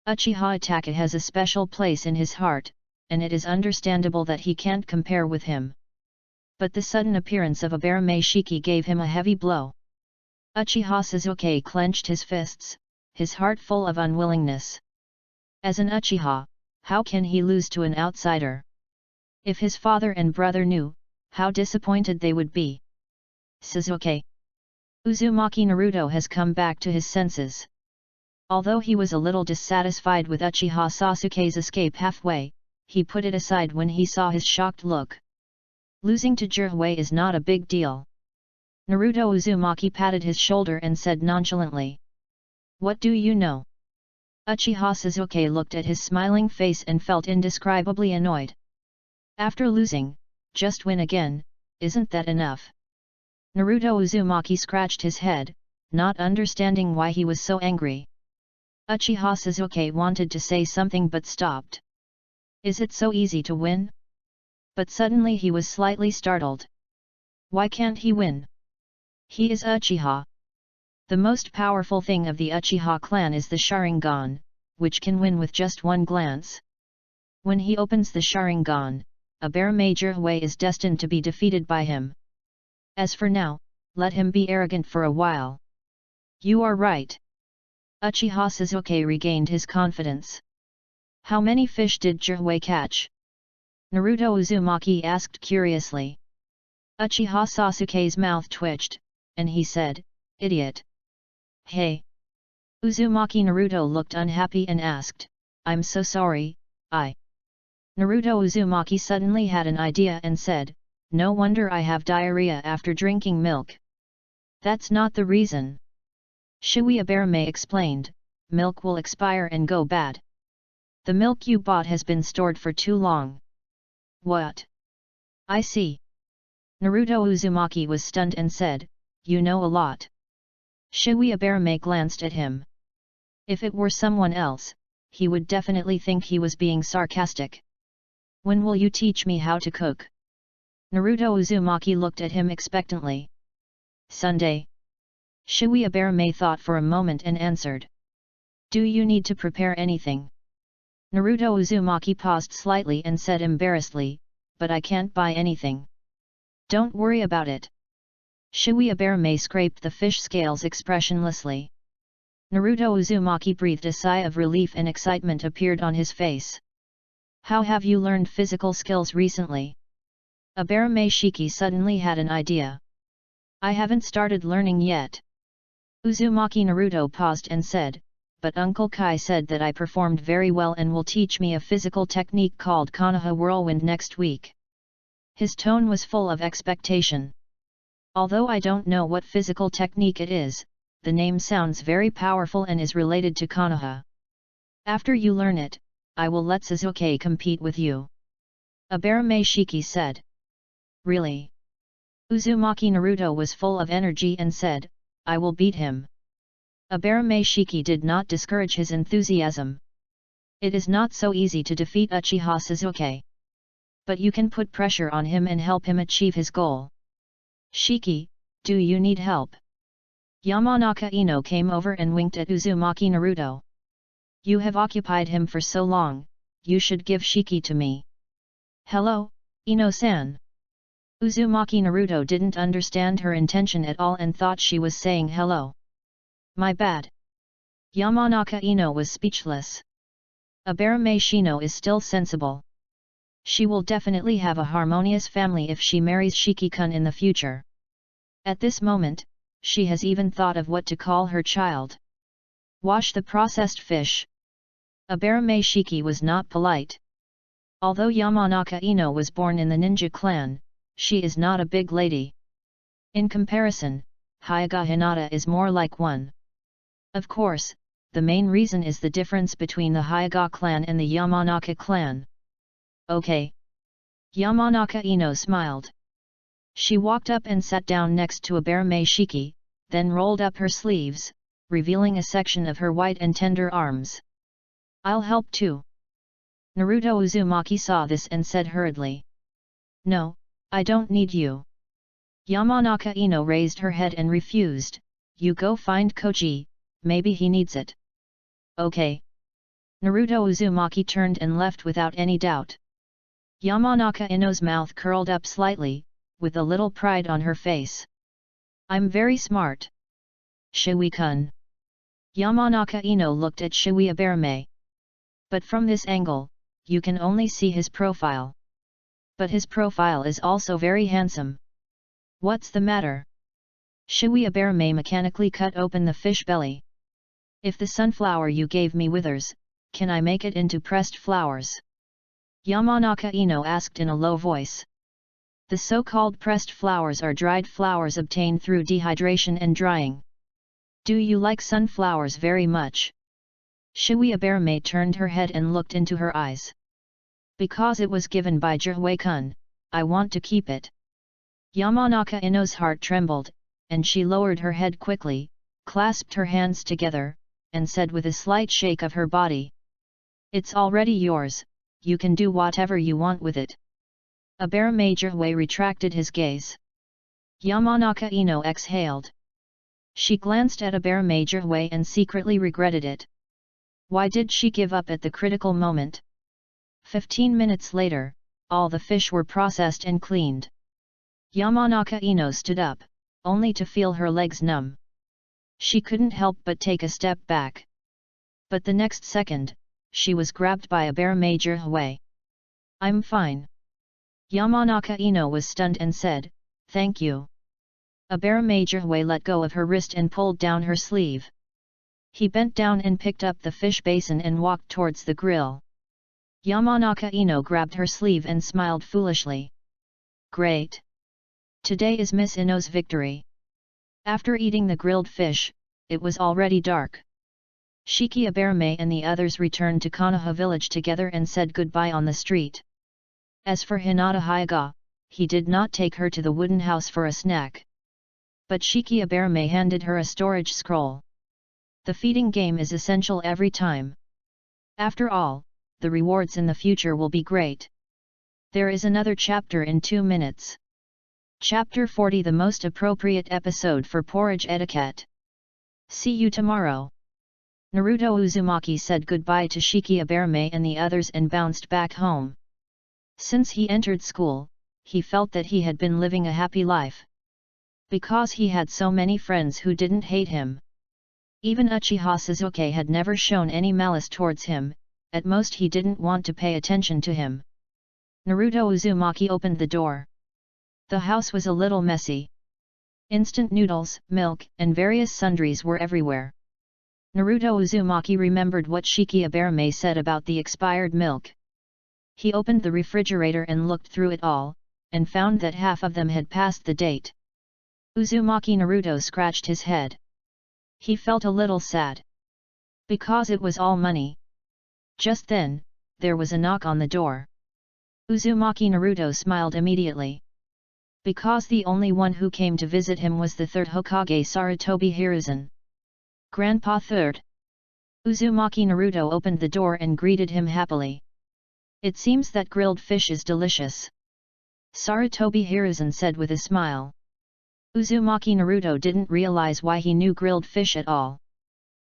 Uchiha Itachi has a special place in his heart, and it is understandable that he can't compare with him. But the sudden appearance of Abarame Shiki gave him a heavy blow. Uchiha Sasuke clenched his fists, his heart full of unwillingness. As an Uchiha, how can he lose to an outsider? If his father and brother knew, how disappointed they would be. Sasuke. Uzumaki Naruto has come back to his senses. Although he was a little dissatisfied with Uchiha Sasuke's escape halfway, he put it aside when he saw his shocked look. Losing to Jiraiya is not a big deal. Naruto Uzumaki patted his shoulder and said nonchalantly. "What do you know?" Uchiha Sasuke looked at his smiling face and felt indescribably annoyed. After losing, just win again, isn't that enough? Naruto Uzumaki scratched his head, not understanding why he was so angry. Uchiha Sasuke wanted to say something but stopped. Is it so easy to win? But suddenly he was slightly startled. Why can't he win? He is Uchiha. The most powerful thing of the Uchiha clan is the Sharingan, which can win with just one glance. When he opens the Sharingan, Abarame Jiraiya is destined to be defeated by him. As for now, let him be arrogant for a while. You are right. Uchiha Sasuke regained his confidence. How many fish did Jiraiya catch? Naruto Uzumaki asked curiously. Uchiha Sasuke's mouth twitched, and he said, "Idiot." Hey! Uzumaki Naruto looked unhappy and asked, "I'm so sorry, Naruto Uzumaki suddenly had an idea and said, "No wonder I have diarrhea after drinking milk. That's not the reason." Shui Abarame explained, "Milk will expire and go bad. The milk you bought has been stored for too long." What? I see. Naruto Uzumaki was stunned and said, "You know a lot." Shui Abarame glanced at him. If it were someone else, he would definitely think he was being sarcastic. When will you teach me how to cook? Naruto Uzumaki looked at him expectantly. Sunday. Shui Aberame thought for a moment and answered. Do you need to prepare anything? Naruto Uzumaki paused slightly and said embarrassedly, but I can't buy anything. Don't worry about it. Shui Aberame scraped the fish scales expressionlessly. Naruto Uzumaki breathed a sigh of relief and excitement appeared on his face. How have you learned physical skills recently? Aberame Shiki suddenly had an idea. I haven't started learning yet. Uzumaki Naruto paused and said, but Uncle Kai said that I performed very well and will teach me a physical technique called Konoha Whirlwind next week. His tone was full of expectation. Although I don't know what physical technique it is, the name sounds very powerful and is related to Konoha. After you learn it, I will let Sasuke compete with you. Aberame Shiki said. Really? Uzumaki Naruto was full of energy and said, I will beat him. Aberame Shiki did not discourage his enthusiasm. It is not so easy to defeat Uchiha Sasuke. But you can put pressure on him and help him achieve his goal. Shiki, do you need help? Yamanaka Ino came over and winked at Uzumaki Naruto. You have occupied him for so long, you should give Shiki to me. Hello, Ino-san. Uzumaki Naruto didn't understand her intention at all and thought she was saying hello. My bad. Yamanaka Ino was speechless. Aberame Shino is still sensible. She will definitely have a harmonious family if she marries Shiki-kun in the future. At this moment, she has even thought of what to call her child. Wash the processed fish. Aberame Shiki was not polite. Although Yamanaka Ino was born in the ninja clan, she is not a big lady. In comparison, Hyuga Hinata is more like one. Of course, the main reason is the difference between the Hyuga clan and the Yamanaka clan. Okay. Yamanaka Ino smiled. She walked up and sat down next to Aberame Shiki, then rolled up her sleeves, revealing a section of her white and tender arms. I'll help too. Naruto Uzumaki saw this and said hurriedly. No, I don't need you. Yamanaka Ino raised her head and refused. You go find Koji, maybe he needs it. Okay. Naruto Uzumaki turned and left without any doubt. Yamanaka Ino's mouth curled up slightly, with a little pride on her face. I'm very smart. Shui-kun. Yamanaka Ino looked at Shui Aberame. But from this angle, you can only see his profile. But his profile is also very handsome. What's the matter? Shui Aberame mechanically cut open the fish belly. If the sunflower you gave me withers, can I make it into pressed flowers? Yamanaka Ino asked in a low voice. The so-called pressed flowers are dried flowers obtained through dehydration and drying. Do you like sunflowers very much? Shui Aberame turned her head and looked into her eyes. Because it was given by Jihui-kun, I want to keep it. Yamanaka Ino's heart trembled, and she lowered her head quickly, clasped her hands together, and said with a slight shake of her body. It's already yours, you can do whatever you want with it. Aberame Jihui retracted his gaze. Yamanaka Ino exhaled. She glanced at Aberame Jihui and secretly regretted it. Why did she give up at the critical moment? 15 minutes later, all the fish were processed and cleaned. Yamanaka Ino stood up, only to feel her legs numb. She couldn't help but take a step back. But the next second, she was grabbed by Aberame Jihui. I'm fine. Yamanaka Ino was stunned and said, thank you. Aberame Jihui let go of her wrist and pulled down her sleeve. He bent down and picked up the fish basin and walked towards the grill. Yamanaka Ino grabbed her sleeve and smiled foolishly. Great! Today is Miss Ino's victory. After eating the grilled fish, it was already dark. Shiki Aberame and the others returned to Konoha village together and said goodbye on the street. As for Hinata Hyuga, he did not take her to the wooden house for a snack. But Shiki Aberame handed her a storage scroll. The feeding game is essential every time. After all, the rewards in the future will be great. There is another chapter in 2 minutes. Chapter 40, the most appropriate episode for porridge etiquette. See you tomorrow. Naruto Uzumaki said goodbye to Shiki Aberame and the others and bounced back home. Since he entered school, he felt that he had been living a happy life. Because he had so many friends who didn't hate him. Even Uchiha Sasuke had never shown any malice towards him, at most he didn't want to pay attention to him. Naruto Uzumaki opened the door. The house was a little messy. Instant noodles, milk, and various sundries were everywhere. Naruto Uzumaki remembered what Shiki Aberame said about the expired milk. He opened the refrigerator and looked through it all, and found that half of them had passed the date. Uzumaki Naruto scratched his head. He felt a little sad. Because it was all money. Just then, there was a knock on the door. Uzumaki Naruto smiled immediately. Because the only one who came to visit him was the third Hokage Sarutobi Hiruzen. Grandpa Third. Uzumaki Naruto opened the door and greeted him happily. It seems that grilled fish is delicious. Sarutobi Hiruzen said with a smile. Uzumaki Naruto didn't realize why he knew grilled fish at all.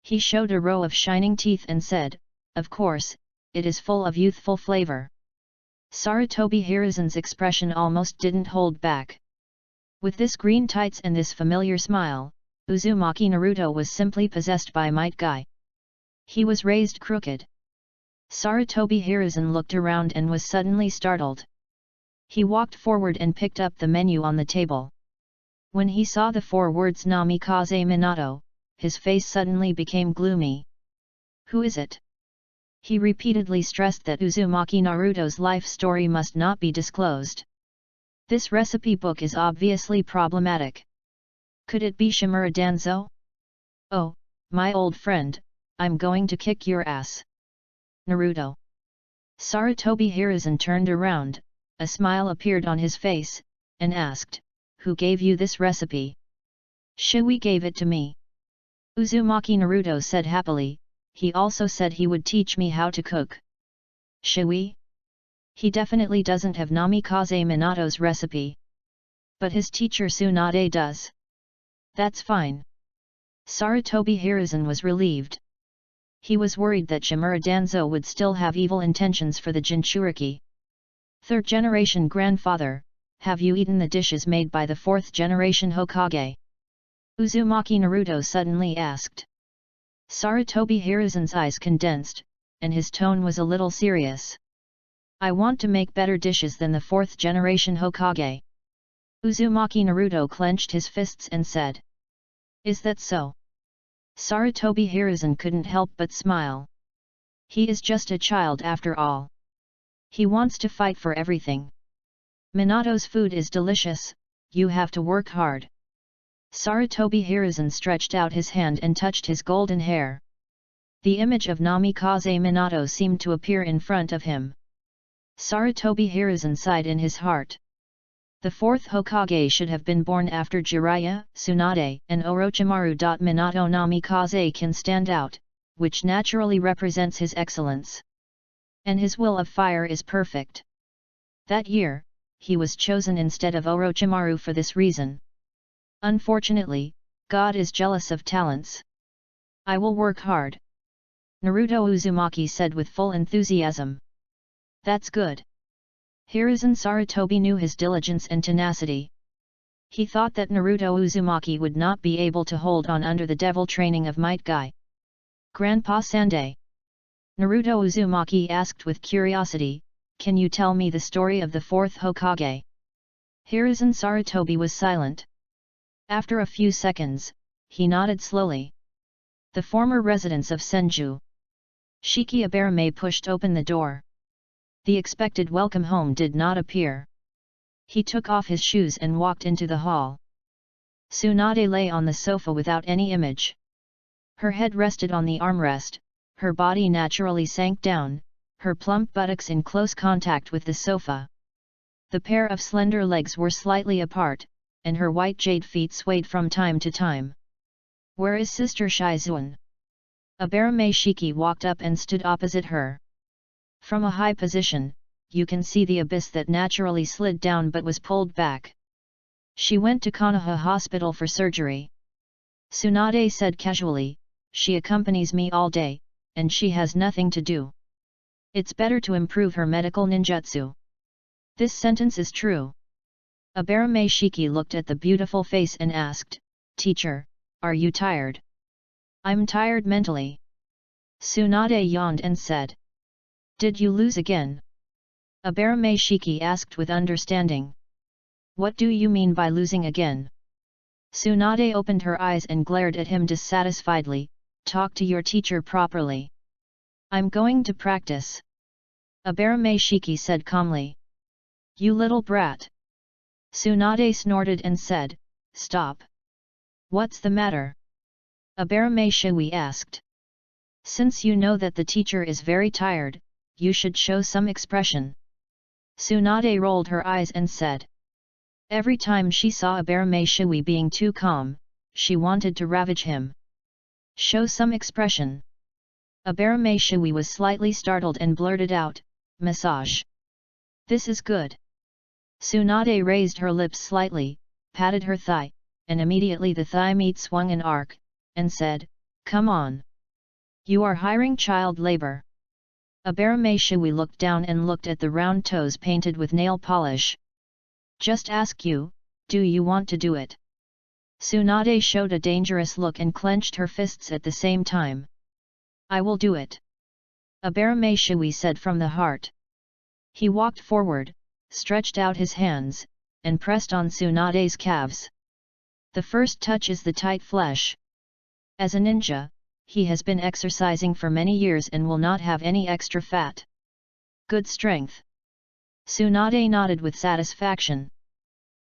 He showed a row of shining teeth and said, "Of course, it is full of youthful flavor." Sarutobi Hiruzen's expression almost didn't hold back. With this green tights and this familiar smile, Uzumaki Naruto was simply possessed by Might Guy. He was raised crooked. Sarutobi Hiruzen looked around and was suddenly startled. He walked forward and picked up the menu on the table. When he saw the 4 words Namikaze Minato, his face suddenly became gloomy. Who is it? He repeatedly stressed that Uzumaki Naruto's life story must not be disclosed. This recipe book is obviously problematic. Could it be Shimura Danzo? Oh, my old friend, I'm going to kick your ass. Naruto. Sarutobi Hiruzen turned around, a smile appeared on his face, and asked, "Who gave you this recipe?" "Shui gave it to me." Uzumaki Naruto said happily. He also said he would teach me how to cook. Shui? He definitely doesn't have Namikaze Minato's recipe. But his teacher Tsunade does. That's fine. Sarutobi Hiruzen was relieved. He was worried that Shimura Danzo would still have evil intentions for the Jinchuriki. 3rd generation grandfather, have you eaten the dishes made by the 4th generation Hokage? Uzumaki Naruto suddenly asked. Sarutobi Hiruzen's eyes condensed, and his tone was a little serious. I want to make better dishes than the 4th generation Hokage. Uzumaki Naruto clenched his fists and said. Is that so? Sarutobi Hiruzen couldn't help but smile. He is just a child after all. He wants to fight for everything. Minato's food is delicious, you have to work hard. Sarutobi Hiruzen stretched out his hand and touched his golden hair. The image of Namikaze Minato seemed to appear in front of him. Sarutobi Hiruzen sighed in his heart. The 4th Hokage should have been born after Jiraiya, Tsunade, and Orochimaru. Minato Namikaze can stand out, which naturally represents his excellence. And his will of fire is perfect. That year, he was chosen instead of Orochimaru for this reason. Unfortunately, God is jealous of talents. I will work hard. Naruto Uzumaki said with full enthusiasm. That's good. Hiruzen Sarutobi knew his diligence and tenacity. He thought that Naruto Uzumaki would not be able to hold on under the devil training of Might Guy. Grandpa Sande. Naruto Uzumaki asked with curiosity, can you tell me the story of the 4th Hokage? Hiruzen Sarutobi was silent. After a few seconds, he nodded slowly. The former residence of Senju. Shiki Aberame pushed open the door. The expected welcome home did not appear. He took off his shoes and walked into the hall. Tsunade lay on the sofa without any image. Her head rested on the armrest, her body naturally sank down, her plump buttocks in close contact with the sofa. The pair of slender legs were slightly apart, and her white jade feet swayed from time to time. Where is Sister Shizuan? Aberame Shiki walked up and stood opposite her. From a high position, you can see the abyss that naturally slid down but was pulled back. She went to Konoha Hospital for surgery. Tsunade said casually, she accompanies me all day, and she has nothing to do. It's better to improve her medical ninjutsu. This sentence is true. Abarame Shiki looked at the beautiful face and asked, Teacher, are you tired? I'm tired mentally. Tsunade yawned and said. Did you lose again? Abarame Shiki asked with understanding. What do you mean by losing again? Tsunade opened her eyes and glared at him dissatisfiedly. Talk to your teacher properly. I'm going to practice. Abarame Shiki said calmly. You little brat. Tsunade snorted and said, Stop. What's the matter? Abarame Shiwi asked. Since you know that the teacher is very tired, you should show some expression. Tsunade rolled her eyes and said. Every time she saw Abarame Shiwi being too calm, she wanted to ravage him. Show some expression. Abarame Shiwi was slightly startled and blurted out, Massage. This is good. Tsunade raised her lips slightly, patted her thigh, and immediately the thigh meat swung an arc, and said, Come on. You are hiring child labor. Abarame Shiwi looked down and looked at the round toes painted with nail polish. Just ask you, do you want to do it? Tsunade showed a dangerous look and clenched her fists at the same time. I will do it. Abarame Shiwi said from the heart. He walked forward, stretched out his hands, and pressed on Tsunade's calves. The first touch is the tight flesh. As a ninja, he has been exercising for many years and will not have any extra fat. Good strength. Tsunade nodded with satisfaction.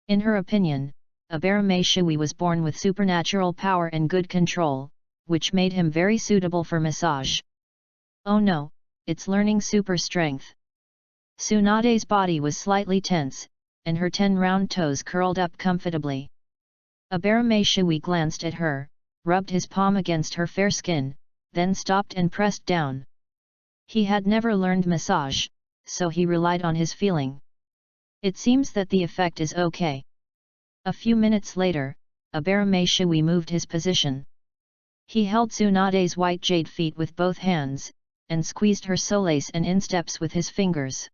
In her opinion, Abarame Shiwi was born with supernatural power and good control, which made him very suitable for massage. Oh no, it's learning super strength. Tsunade's body was slightly tense, and her 10 round toes curled up comfortably. Abarame Shiwi glanced at her, rubbed his palm against her fair skin, then stopped and pressed down. He had never learned massage, so he relied on his feeling. It seems that the effect is okay. A few minutes later, Abarame Shiwi moved his position. He held Tsunade's white jade feet with both hands, and squeezed her soles and insteps with his fingers.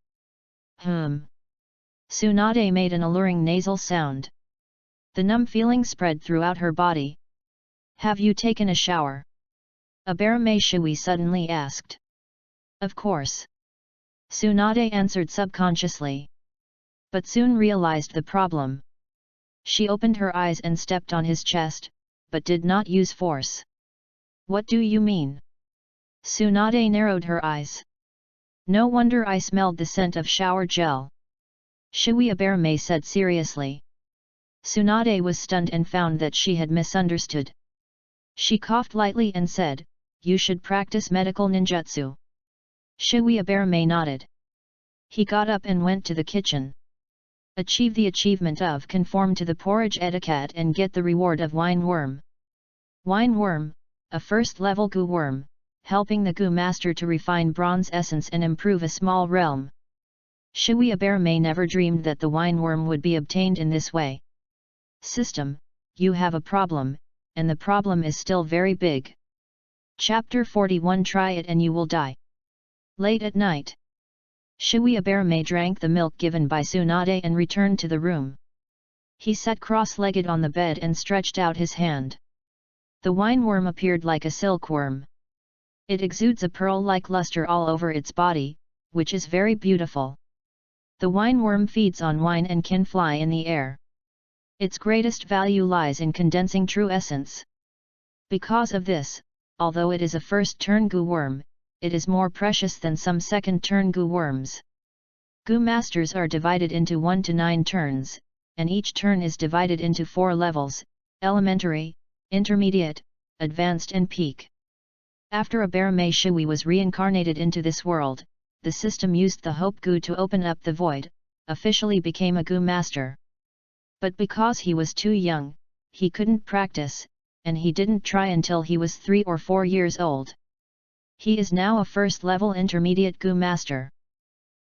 Tsunade made an alluring nasal sound. The numb feeling spread throughout her body. Have you taken a shower? Abarame Shiwi suddenly asked. Of course. Tsunade answered subconsciously. But soon realized the problem. She opened her eyes and stepped on his chest, but did not use force. What do you mean? Tsunade narrowed her eyes. No wonder I smelled the scent of shower gel. Shiwi, Abarame said seriously. Tsunade was stunned and found that she had misunderstood. She coughed lightly and said, You should practice medical ninjutsu. Shiwi Abarame nodded. He got up and went to the kitchen. Achieve the achievement of conform to the porridge etiquette and get the reward of wine worm. Wine worm, a first-level goo worm, helping the goo master to refine bronze essence and improve a small realm. Shiwi Abarame never dreamed that the wine worm would be obtained in this way. System, you have a problem, and the problem is still very big. Chapter 41 Try it and you will die. Late at night. Shiwi Abarame drank the milk given by Tsunade and returned to the room. He sat cross-legged on the bed and stretched out his hand. The wine worm appeared like a silkworm. It exudes a pearl-like luster all over its body, which is very beautiful. The wine worm feeds on wine and can fly in the air. Its greatest value lies in condensing true essence. Because of this, although it is a first-turn goo worm, it is more precious than some second-turn goo worms. Goo masters are divided into 1 to 9 turns, and each turn is divided into 4 levels: elementary, intermediate, advanced and peak. After Abarame Shiwi was reincarnated into this world, the system used the Hope Goo to open up the void, officially became a goo master. But because he was too young, he couldn't practice, and he didn't try until he was 3 or 4 years old. He is now a first-level intermediate goo master.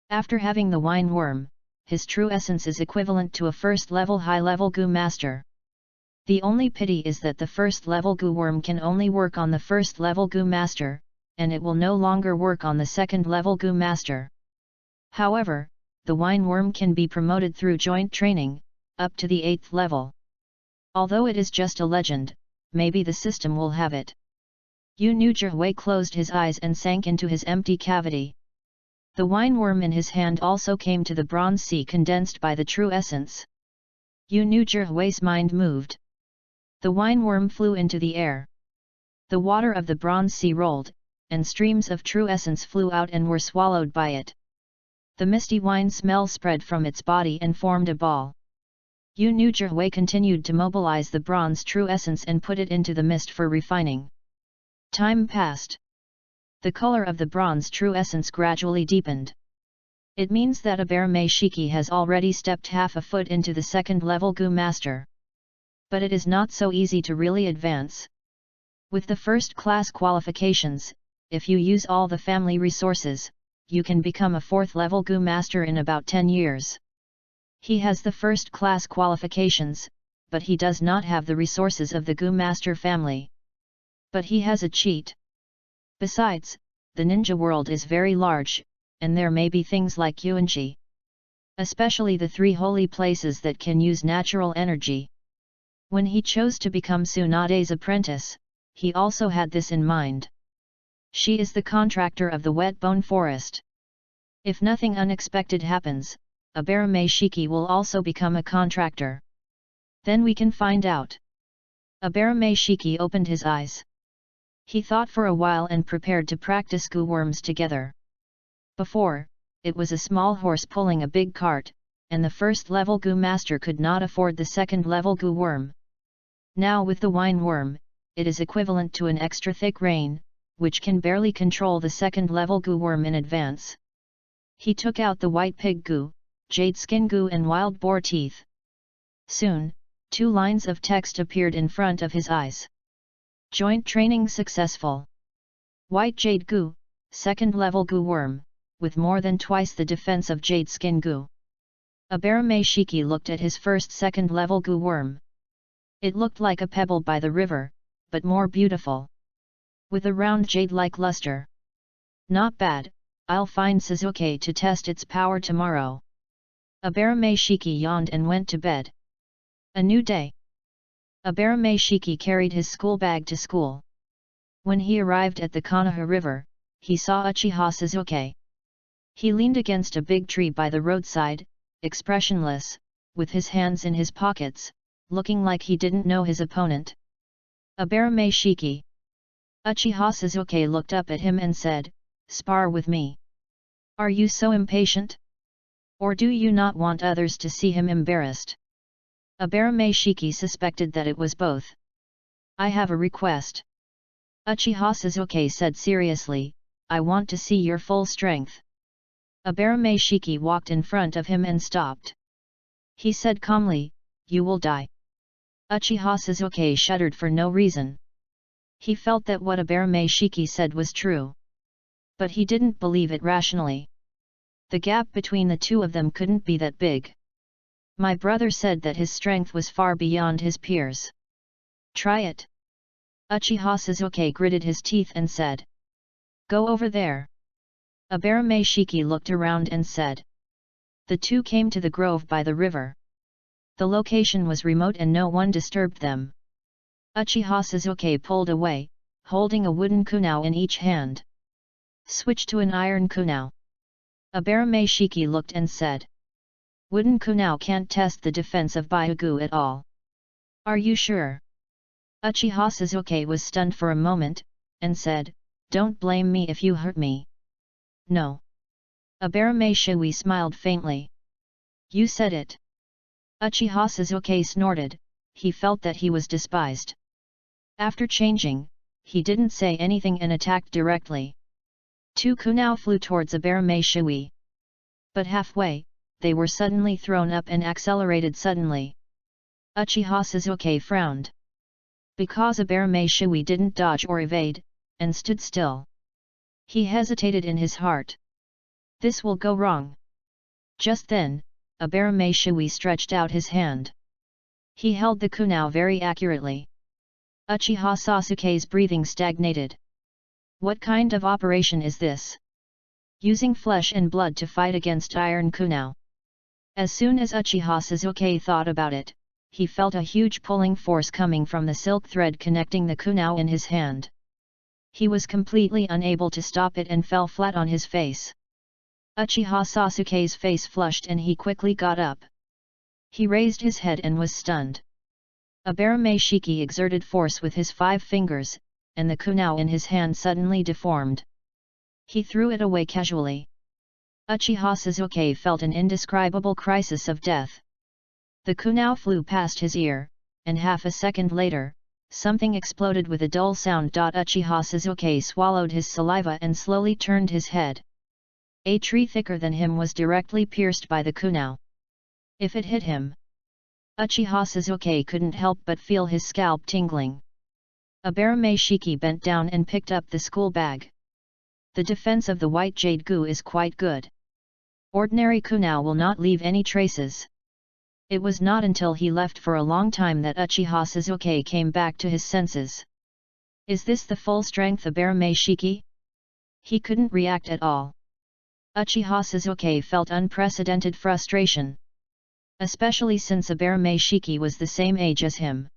After having the wine worm, his true essence is equivalent to a first-level high-level goo master. The only pity is that the first level goo worm can only work on the first level goo master, and it will no longer work on the second level goo master. However, the wine worm can be promoted through joint training, up to the 8th level. Although it is just a legend, maybe the system will have it. Yu Nujihue closed his eyes and sank into his empty cavity. The wine worm in his hand also came to the bronze sea condensed by the true essence. Yu Nujihue's mind moved. The wine worm flew into the air. The water of the bronze sea rolled, and streams of true essence flew out and were swallowed by it. The misty wine smell spread from its body and formed a ball. Yu Nujihue continued to mobilize the bronze true essence and put it into the mist for refining. Time passed. The color of the bronze true essence gradually deepened. It means that Aberame Shiki has already stepped half a foot into the second level goo master. But it is not so easy to really advance. With the first class qualifications, if you use all the family resources, you can become a 4th level goo master in about 10 years. He has the first class qualifications, but he does not have the resources of the goo master family. But he has a cheat. Besides, the ninja world is very large, and there may be things like Yuanqi. Especially the 3 holy places that can use natural energy. When he chose to become Tsunade's apprentice, he also had this in mind. She is the contractor of the wet bone forest. If nothing unexpected happens, Aberame Shiki will also become a contractor. Then we can find out. Aberame Shiki opened his eyes. He thought for a while and prepared to practice goo worms together. Before, it was a small horse pulling a big cart, and the first level goo master could not afford the second level goo worm. Now with the wine worm, it is equivalent to an extra thick rein, which can barely control the second level goo worm in advance. He took out the white pig goo, jade skin goo and wild boar teeth. Soon, 2 lines of text appeared in front of his eyes. Joint training successful. White jade goo, second level goo worm, with more than twice the defense of jade skin goo. Aberame Shiki looked at his first second level goo worm. It looked like a pebble by the river, but more beautiful. With a round jade-like luster. Not bad, I'll find Suzuki to test its power tomorrow. Aberame Shiki yawned and went to bed. A new day. Aberame Shiki carried his school bag to school. When he arrived at the Konoha River, he saw Uchiha Suzuki. He leaned against a big tree by the roadside, expressionless, with his hands in his pockets, looking like he didn't know his opponent. Aberame Shiki. Uchiha Suzuki looked up at him and said, "Spar with me. Are you so impatient? Or do you not want others to see him embarrassed?" Aberame Shiki suspected that it was both. "I have a request." Uchiha Suzuki said seriously, "I want to see your full strength." Aberame Shiki walked in front of him and stopped. He said calmly, "You will die." Uchiha Suzuki shuddered for no reason. He felt that what Aberame Shiki said was true. But he didn't believe it rationally. The gap between the two of them couldn't be that big. My brother said that his strength was far beyond his peers. Try it. Uchiha Suzuki gritted his teeth and said. Go over there. Aberame Shiki looked around and said. The two came to the grove by the river. The location was remote and no one disturbed them. Uchiha Suzuki pulled away, holding a wooden kunao in each hand. Switch to an iron kunao. Aberame Shiki looked and said. Wooden kunao can't test the defense of Byagu at all. Are you sure? Uchiha Suzuki was stunned for a moment, and said, Don't blame me if you hurt me. No. Aberame Shiki smiled faintly. You said it. Uchiha Suzuki snorted, he felt that he was despised. After changing, he didn't say anything and attacked directly. Two kunao flew towards Aberame Shiki. But halfway, they were suddenly thrown up and accelerated suddenly. Uchiha Suzuki frowned. Because Aberame Shiki didn't dodge or evade, and stood still. He hesitated in his heart. This will go wrong. Just then, Aberame Shiki stretched out his hand. He held the kunao very accurately. Uchiha Sasuke's breathing stagnated. What kind of operation is this? Using flesh and blood to fight against iron kunao. As soon as Uchiha Sasuke thought about it, he felt a huge pulling force coming from the silk thread connecting the kunao in his hand. He was completely unable to stop it and fell flat on his face. Uchiha Sasuke's face flushed and he quickly got up. He raised his head and was stunned. Abarame Shiki exerted force with his 5 fingers, and the kunao in his hand suddenly deformed. He threw it away casually. Uchiha Sasuke felt an indescribable crisis of death. The kunao flew past his ear, and half a second later, something exploded with a dull sound. Uchiha Sasuke swallowed his saliva and slowly turned his head. A tree thicker than him was directly pierced by the kunao. If it hit him, Uchiha Sasuke couldn't help but feel his scalp tingling. Abarame Shiki bent down and picked up the school bag. The defense of the white jade goo is quite good. Ordinary kunao will not leave any traces. It was not until he left for a long time that Uchiha Sasuke came back to his senses. Is this the full strength Abarame Shiki? He couldn't react at all. Uchiha Sasuke felt unprecedented frustration. Especially since Abarame Shiki was the same age as him.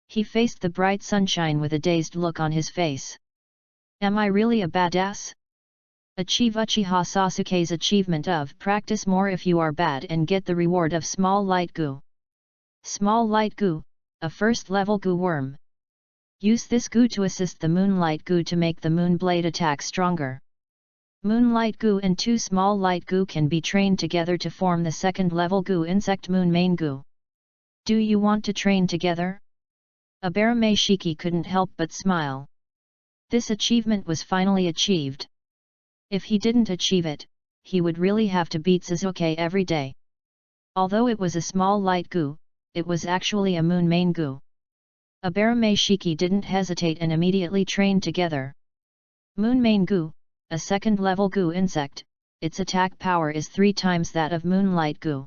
He faced the bright sunshine with a dazed look on his face. Am I really a badass? Achieve Uchiha Sasuke's achievement of practice more if you are bad and get the reward of small light goo. Small light goo, a first level goo worm. Use this goo to assist the moonlight goo to make the moon blade attack stronger. Moonlight goo and 2 small light goo can be trained together to form the second level goo insect moon main goo. Do you want to train together? Abarame Shiki couldn't help but smile. This achievement was finally achieved. If he didn't achieve it, he would really have to beat Sasuke every day. Although it was a small light goo, it was actually a moon main goo. Abarame Shiki didn't hesitate and immediately trained together. Moon main goo, a second-level goo insect, its attack power is 3 times that of moonlight goo.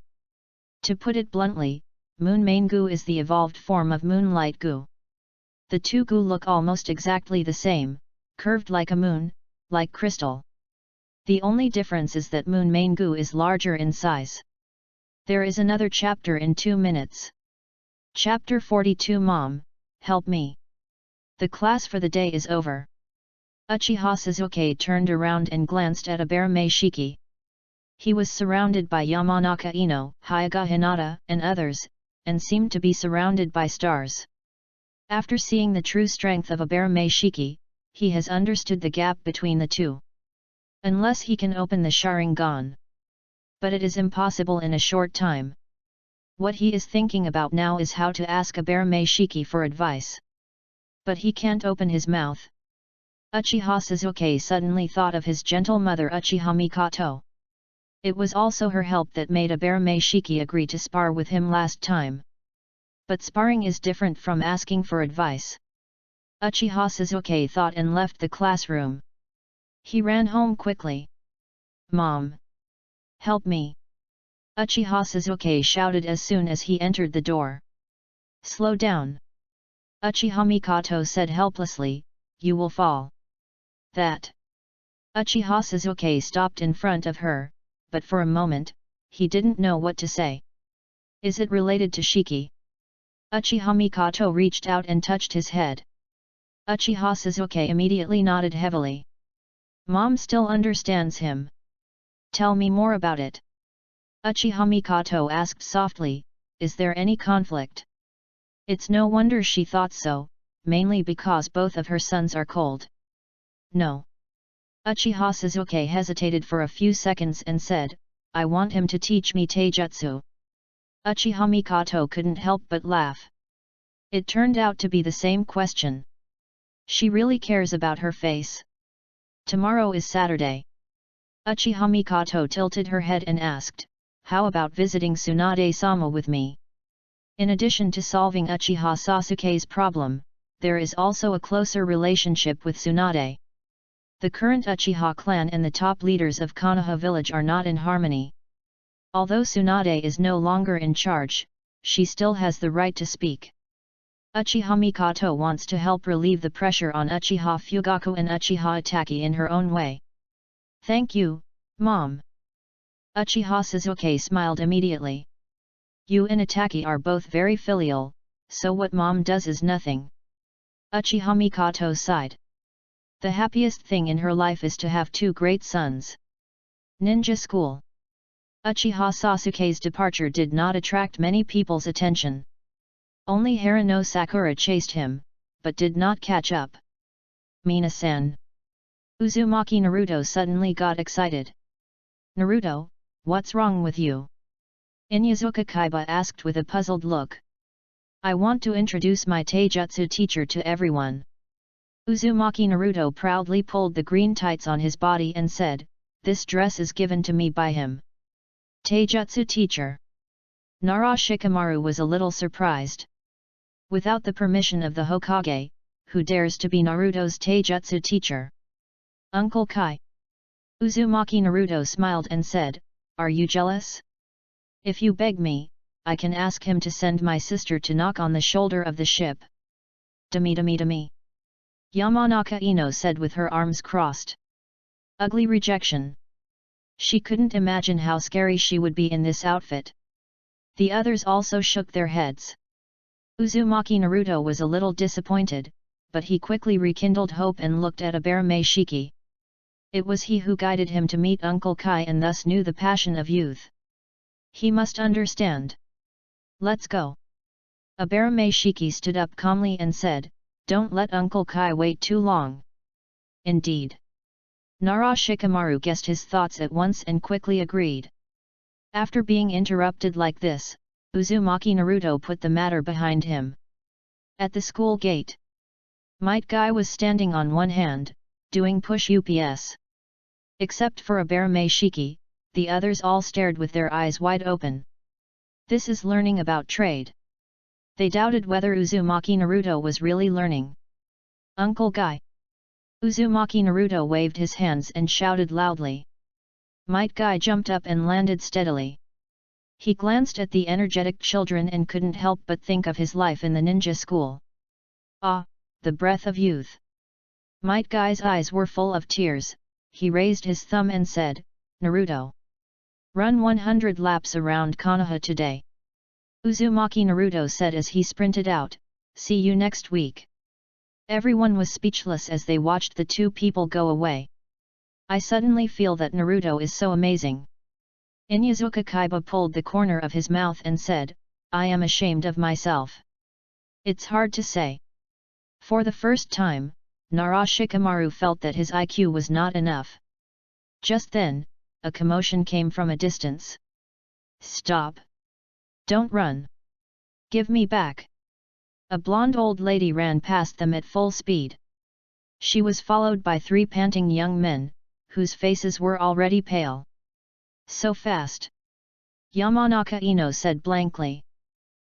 To put it bluntly, moon main goo is the evolved form of moonlight goo. The 2 goo look almost exactly the same, curved like a moon, like crystal. The only difference is that moon main goo is larger in size. There is another chapter in 2 minutes. Chapter 42. Mom, help me. The class for the day is over. Uchiha Sasuke turned around and glanced at Abarame Shiki. He was surrounded by Yamanaka Ino, Hyuga Hinata, and others, and seemed to be surrounded by stars. After seeing the true strength of Abarame Shiki, he has understood the gap between the two. Unless he can open the Sharingan. But it is impossible in a short time. What he is thinking about now is how to ask Abarame Shiki for advice. But he can't open his mouth. Uchiha Sasuke suddenly thought of his gentle mother Uchiha Mikoto. It was also her help that made Abarame Shiki agree to spar with him last time. But sparring is different from asking for advice. Uchiha Sasuke thought and left the classroom. He ran home quickly. Mom! Help me! Uchiha Sasuke shouted as soon as he entered the door. Slow down! Uchiha Mikoto said helplessly, you will fall. That! Uchiha Sasuke stopped in front of her, but for a moment, he didn't know what to say. Is it related to Shiki? Uchiha Mikoto reached out and touched his head. Uchiha Sasuke immediately nodded heavily. Mom still understands him. Tell me more about it. Uchiha Mikoto asked softly, is there any conflict? It's no wonder she thought so, mainly because both of her sons are cold. No. Uchiha Sasuke hesitated for a few seconds and said, I want him to teach me taijutsu. Uchiha Mikoto couldn't help but laugh. It turned out to be the same question. She really cares about her face. Tomorrow is Saturday. Uchiha Mikoto tilted her head and asked, how about visiting Tsunade-sama with me? In addition to solving Uchiha Sasuke's problem, there is also a closer relationship with Tsunade. The current Uchiha clan and the top leaders of Konoha village are not in harmony. Although Tsunade is no longer in charge, she still has the right to speak. Uchiha Mikoto wants to help relieve the pressure on Uchiha Fugaku and Uchiha Itachi in her own way. Thank you, Mom. Uchiha Suzuki smiled immediately. You and Itachi are both very filial, so what Mom does is nothing. Uchiha Mikoto sighed. The happiest thing in her life is to have two great sons. Ninja School. Uchiha Sasuke's departure did not attract many people's attention. Only Haruno Sakura chased him, but did not catch up. Mina-san. Uzumaki Naruto suddenly got excited. Naruto, what's wrong with you? Inyazuka Kaiba asked with a puzzled look. I want to introduce my taijutsu teacher to everyone. Uzumaki Naruto proudly pulled the green tights on his body and said, this dress is given to me by him. Taijutsu teacher. Nara Shikamaru was a little surprised. Without the permission of the Hokage, who dares to be Naruto's taijutsu teacher? Uncle Kai. Uzumaki Naruto smiled and said, are you jealous? If you beg me, I can ask him to send my sister to knock on the shoulder of the ship. Demi. Yamanaka Ino said with her arms crossed. Ugly rejection. She couldn't imagine how scary she would be in this outfit. The others also shook their heads. Uzumaki Naruto was a little disappointed, but he quickly rekindled hope and looked at Abarame Shiki. It was he who guided him to meet Uncle Kai and thus knew the passion of youth. He must understand. Let's go. Abarame Shiki stood up calmly and said, don't let Uncle Kai wait too long. Indeed. Nara Shikamaru guessed his thoughts at once and quickly agreed. After being interrupted like this, Uzumaki Naruto put the matter behind him. At the school gate, Might Guy was standing on one hand, doing push-ups. Except for Abarame Shiki, the others all stared with their eyes wide open. This is learning about trade. They doubted whether Uzumaki Naruto was really learning. Uncle Guy. Uzumaki Naruto waved his hands and shouted loudly. Might Guy jumped up and landed steadily. He glanced at the energetic children and couldn't help but think of his life in the ninja school. Ah, the breath of youth. Might Guy's eyes were full of tears. He raised his thumb and said, Naruto. Run 100 laps around Konoha today. Uzumaki Naruto said as he sprinted out, see you next week. Everyone was speechless as they watched the two people go away. I suddenly feel that Naruto is so amazing. Inyazuka Kaiba pulled the corner of his mouth and said, I am ashamed of myself. It's hard to say. For the first time, Nara Shikamaru felt that his IQ was not enough. Just then, a commotion came from a distance. Stop! Don't run! Give me back! A blonde old lady ran past them at full speed. She was followed by 3 panting young men, whose faces were already pale. So fast! Yamanaka Ino said blankly.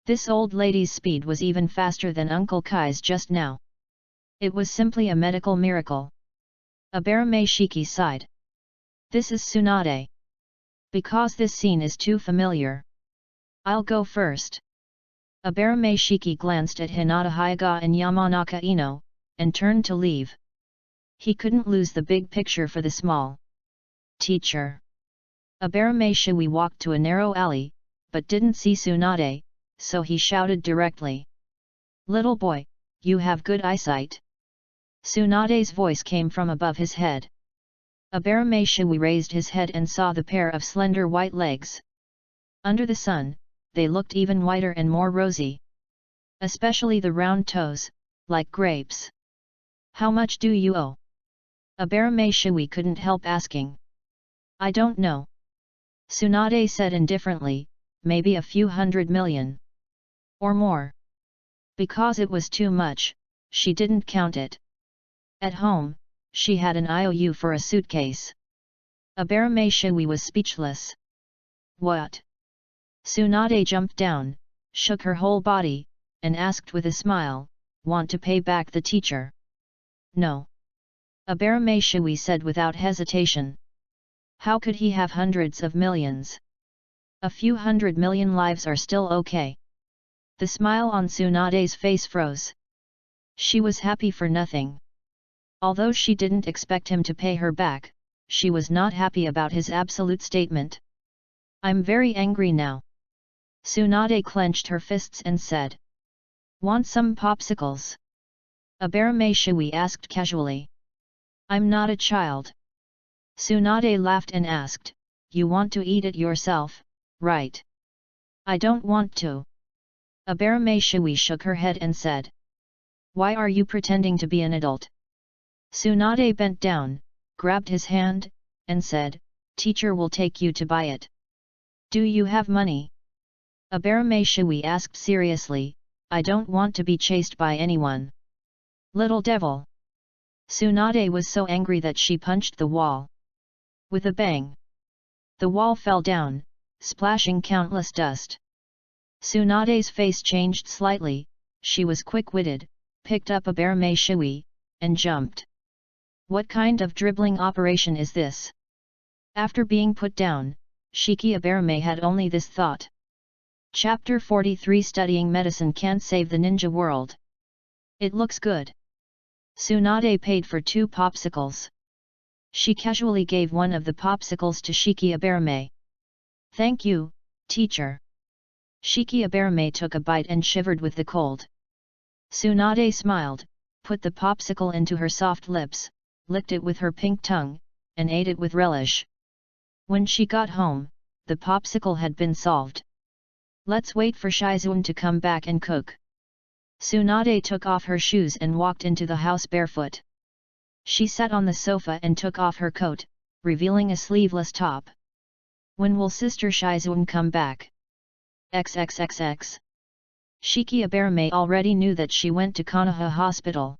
This old lady's speed was even faster than Uncle Kai's just now. It was simply a medical miracle. Abarame Shiki sighed. This is Tsunade. Because this scene is too familiar. I'll go first. Abarame Shiki glanced at Hinata Hyuga and Yamanaka Ino, and turned to leave. He couldn't lose the big picture for the small. Teacher. Abarame Shui walked to a narrow alley, but didn't see Tsunade, so he shouted directly. Little boy, you have good eyesight. Tsunade's voice came from above his head. Abarame Shui raised his head and saw the pair of slender white legs. Under the sun, they looked even whiter and more rosy. Especially the round toes, like grapes. How much do you owe? Abarame Shui couldn't help asking. I don't know. Tsunade said indifferently, maybe a few 100 million. Or more. Because it was too much, she didn't count it. At home, she had an IOU for a suitcase. Abarame Shui was speechless. What? Tsunade jumped down, shook her whole body, and asked with a smile, want to pay back the teacher? No. Abarame Shui said without hesitation. How could he have hundreds of millions? A few 100 million lives are still okay. The smile on Tsunade's face froze. She was happy for nothing. Although she didn't expect him to pay her back, she was not happy about his absolute statement. I'm very angry now. Tsunade clenched her fists and said. Want some popsicles? Abarame Shui asked casually. I'm not a child. Tsunade laughed and asked, you want to eat it yourself, right? I don't want to. Abarame Shui shook her head and said. Why are you pretending to be an adult? Tsunade bent down, grabbed his hand, and said, teacher will take you to buy it. Do you have money? Abarame Shui asked seriously, I don't want to be chased by anyone. Little devil. Tsunade was so angry that she punched the wall. With a bang. The wall fell down, splashing countless dust. Tsunade's face changed slightly, she was quick-witted, picked up Abarame Shui, and jumped. What kind of dribbling operation is this? After being put down, Shiki Abarame had only this thought. Chapter 43 Studying medicine can't save the ninja world. It looks good. Tsunade paid for 2 popsicles. She casually gave one of the popsicles to Shiki Abarame. Thank you, teacher. Shiki Abarame took a bite and shivered with the cold. Tsunade smiled, put the popsicle into her soft lips, licked it with her pink tongue, and ate it with relish. When she got home, the popsicle had been solved. Let's wait for Shizun to come back and cook. Tsunade took off her shoes and walked into the house barefoot. She sat on the sofa and took off her coat, revealing a sleeveless top. When will Sister Shizun come back? XXXX. Shiki Abarame already knew that she went to Konoha Hospital.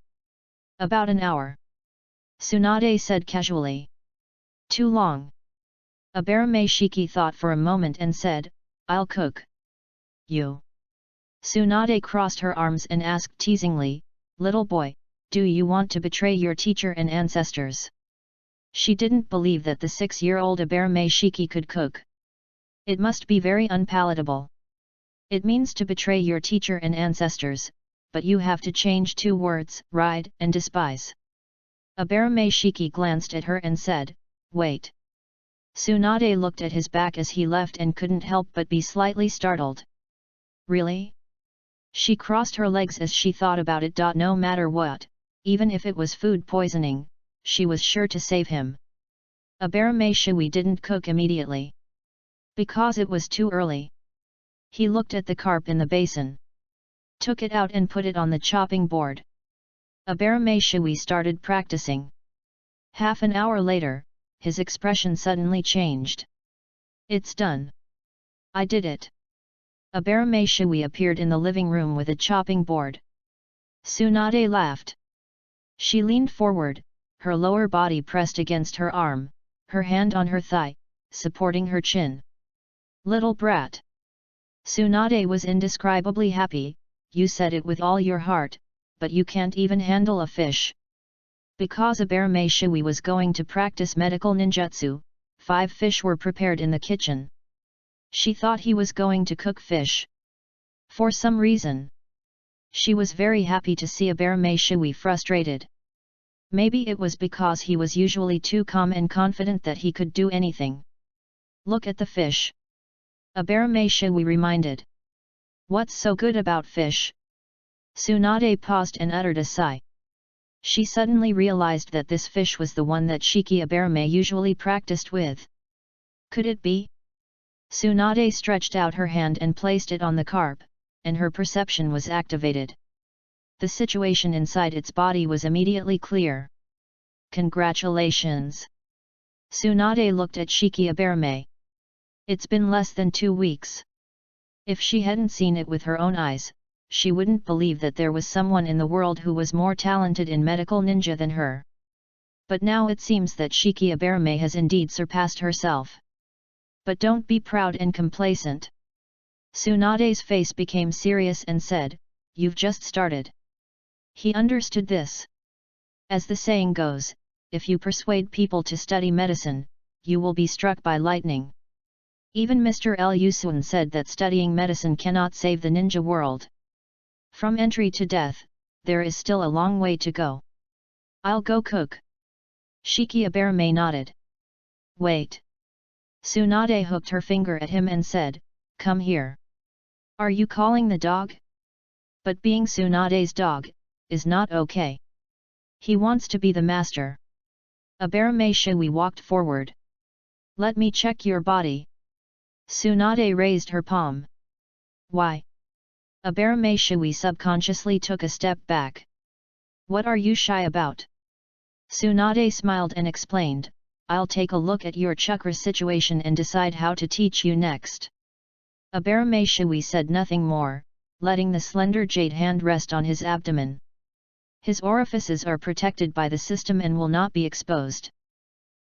About an hour. Tsunade said casually. Too long. Abarame Shiki thought for a moment and said, I'll cook. You. Tsunade crossed her arms and asked teasingly, little boy, do you want to betray your teacher and ancestors? She didn't believe that the 6-year-old Abarame Shiki could cook. It must be very unpalatable. It means to betray your teacher and ancestors, but you have to change 2 words, ride and despise. Abarame Shiki glanced at her and said, wait. Tsunade looked at his back as he left and couldn't help but be slightly startled. Really? She crossed her legs as she thought about it. No matter what, even if it was food poisoning, she was sure to save him. Abarame Shui didn't cook immediately. Because it was too early. He looked at the carp in the basin. Took it out and put it on the chopping board. Abarame Shui started practicing. Half an hour later, his expression suddenly changed. It's done. I did it. Abarame Shui appeared in the living room with a chopping board. Tsunade laughed. She leaned forward, her lower body pressed against her arm, her hand on her thigh, supporting her chin. Little brat. Tsunade was indescribably happy. You said it with all your heart, but you can't even handle a fish. Because Abarame Shui was going to practice medical ninjutsu, 5 fish were prepared in the kitchen. She thought he was going to cook fish. For some reason. She was very happy to see Abarame Shui frustrated. Maybe it was because he was usually too calm and confident that he could do anything. Look at the fish. Abarame Shui reminded. What's so good about fish? Tsunade paused and uttered a sigh. She suddenly realized that this fish was the one that Shiki Abarame usually practiced with. Could it be? Tsunade stretched out her hand and placed it on the carp, and her perception was activated. The situation inside its body was immediately clear. Congratulations! Tsunade looked at Shiki Abarame. It's been less than 2 weeks. If she hadn't seen it with her own eyes, she wouldn't believe that there was someone in the world who was more talented in medical ninja than her. But now it seems that Shiki Abarame has indeed surpassed herself. But don't be proud and complacent. Tsunade's face became serious and said, You've just started. He understood this. As the saying goes, if you persuade people to study medicine, you will be struck by lightning. Even Mr. Lusun said that studying medicine cannot save the ninja world. From entry to death, there is still a long way to go. I'll go cook. Shiki Aberame nodded. Wait. Tsunade hooked her finger at him and said, come here. Are you calling the dog? But being Tsunade's dog, is not okay. He wants to be the master. Aberame Shui walked forward. Let me check your body. Tsunade raised her palm. Why? Aberame Shui subconsciously took a step back. What are you shy about? Tsunade smiled and explained, I'll take a look at your chakra situation and decide how to teach you next. Aberame Shui said nothing more, letting the slender jade hand rest on his abdomen. His orifices are protected by the system and will not be exposed.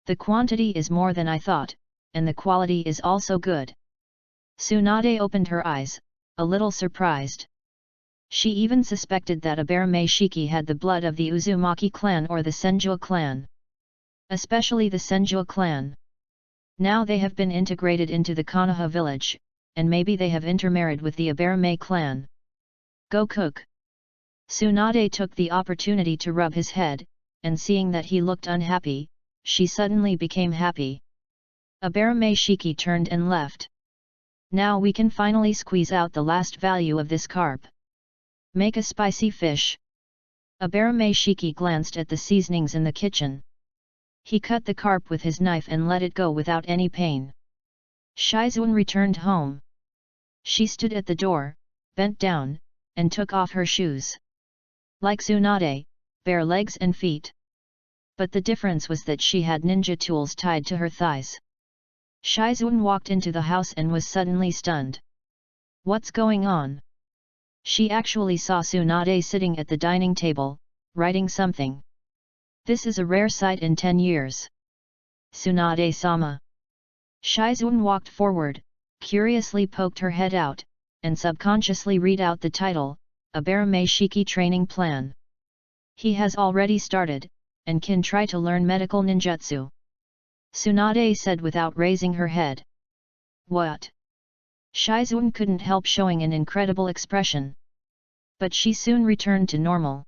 The quantity is more than I thought, and the quality is also good. Tsunade opened her eyes, a little surprised. She even suspected that Aberame Shiki had the blood of the Uzumaki clan or the Senju clan. Especially the Senju clan. Now they have been integrated into the Konoha village, and maybe they have intermarried with the Aberame clan. Go cook. Tsunade took the opportunity to rub his head, and seeing that he looked unhappy, she suddenly became happy. Aberame Shiki turned and left. Now we can finally squeeze out the last value of this carp. Make a spicy fish. Aberame Shiki glanced at the seasonings in the kitchen. He cut the carp with his knife and let it go without any pain. Shizuan returned home. She stood at the door, bent down, and took off her shoes. Like Tsunade, bare legs and feet. But the difference was that she had ninja tools tied to her thighs. Shizuan walked into the house and was suddenly stunned. What's going on? She actually saw Tsunade sitting at the dining table, writing something. This is a rare sight in 10 years. Tsunade-sama. Shizuan walked forward, curiously poked her head out, and subconsciously read out the title, Aberame Shiki Training Plan. He has already started, and can try to learn medical ninjutsu. Tsunade said without raising her head. What? Shizuan couldn't help showing an incredible expression. But she soon returned to normal.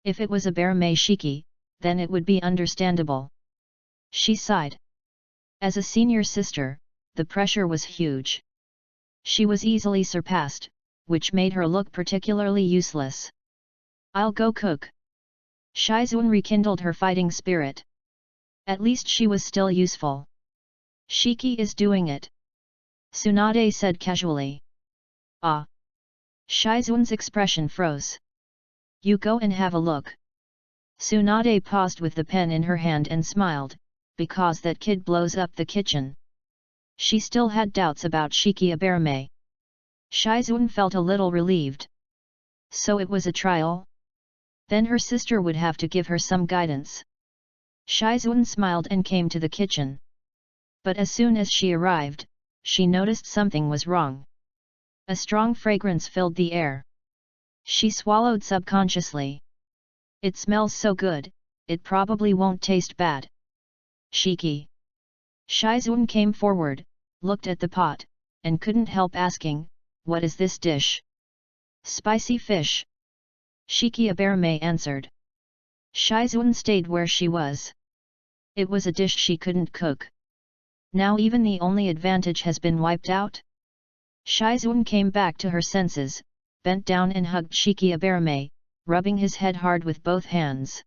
If it was Aberame Shiki, then it would be understandable. She sighed. As a senior sister, the pressure was huge. She was easily surpassed, which made her look particularly useless. I'll go cook. Shizuan rekindled her fighting spirit. At least she was still useful. Shiki is doing it. Tsunade said casually. Ah. Shizuan's expression froze. You go and have a look. Tsunade paused with the pen in her hand and smiled, because that kid blows up the kitchen. She still had doubts about Shiki Aberame. Shizuan felt a little relieved. So it was a trial? Then her sister would have to give her some guidance. Shizuan smiled and came to the kitchen. But as soon as she arrived, she noticed something was wrong. A strong fragrance filled the air. She swallowed subconsciously. It smells so good, it probably won't taste bad. Shiki. Shizuan came forward, looked at the pot, and couldn't help asking, what is this dish? Spicy fish. Shiki Aberame answered. Shizuan stayed where she was. It was a dish she couldn't cook. Now even the only advantage has been wiped out? Shizuan came back to her senses, bent down and hugged Shiki Aberame, rubbing his head hard with both hands.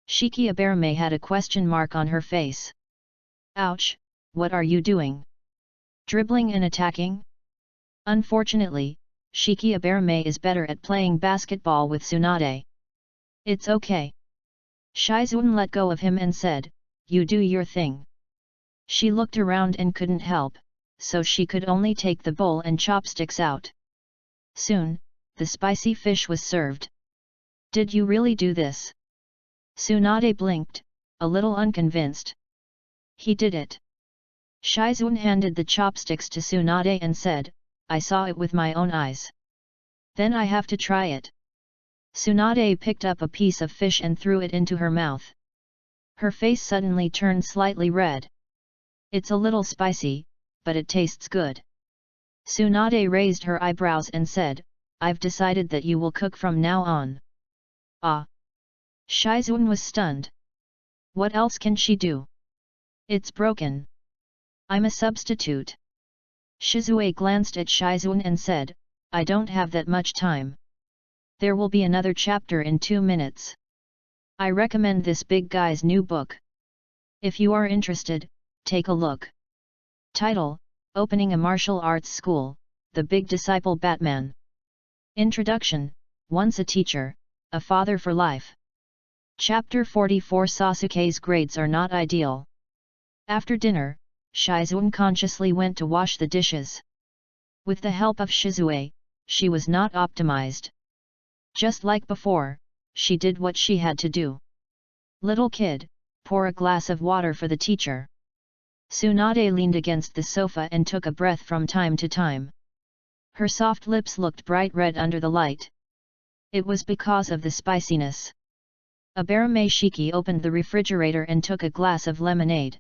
Shiki Aberame had a question mark on her face. Ouch, what are you doing? Dribbling and attacking? Unfortunately, Shiki Aberame is better at playing basketball with Tsunade. It's okay. Shizuan let go of him and said, you do your thing. She looked around and couldn't help, so she could only take the bowl and chopsticks out. Soon, the spicy fish was served. Did you really do this? Tsunade blinked, a little unconvinced. He did it. Shizuan handed the chopsticks to Tsunade and said, I saw it with my own eyes. Then I have to try it. Tsunade picked up a piece of fish and threw it into her mouth. Her face suddenly turned slightly red. It's a little spicy, but it tastes good. Tsunade raised her eyebrows and said, I've decided that you will cook from now on. Ah! Shizun was stunned. What else can she do? It's broken. I'm a substitute. Shizue glanced at Shizun and said, I don't have that much time. There will be another chapter in 2 minutes. I recommend this big guy's new book. If you are interested, take a look. Title: Opening a Martial Arts School, The Big Disciple Batman. Introduction: Once a teacher, a father for life. Chapter 44 Sasuke's grades are not ideal. After dinner, Shizun consciously went to wash the dishes. With the help of Shizue, she was not optimized. Just like before, she did what she had to do. Little kid, pour a glass of water for the teacher. Tsunade leaned against the sofa and took a breath from time to time. Her soft lips looked bright red under the light. It was because of the spiciness. Abarame Shiki opened the refrigerator and took a glass of lemonade.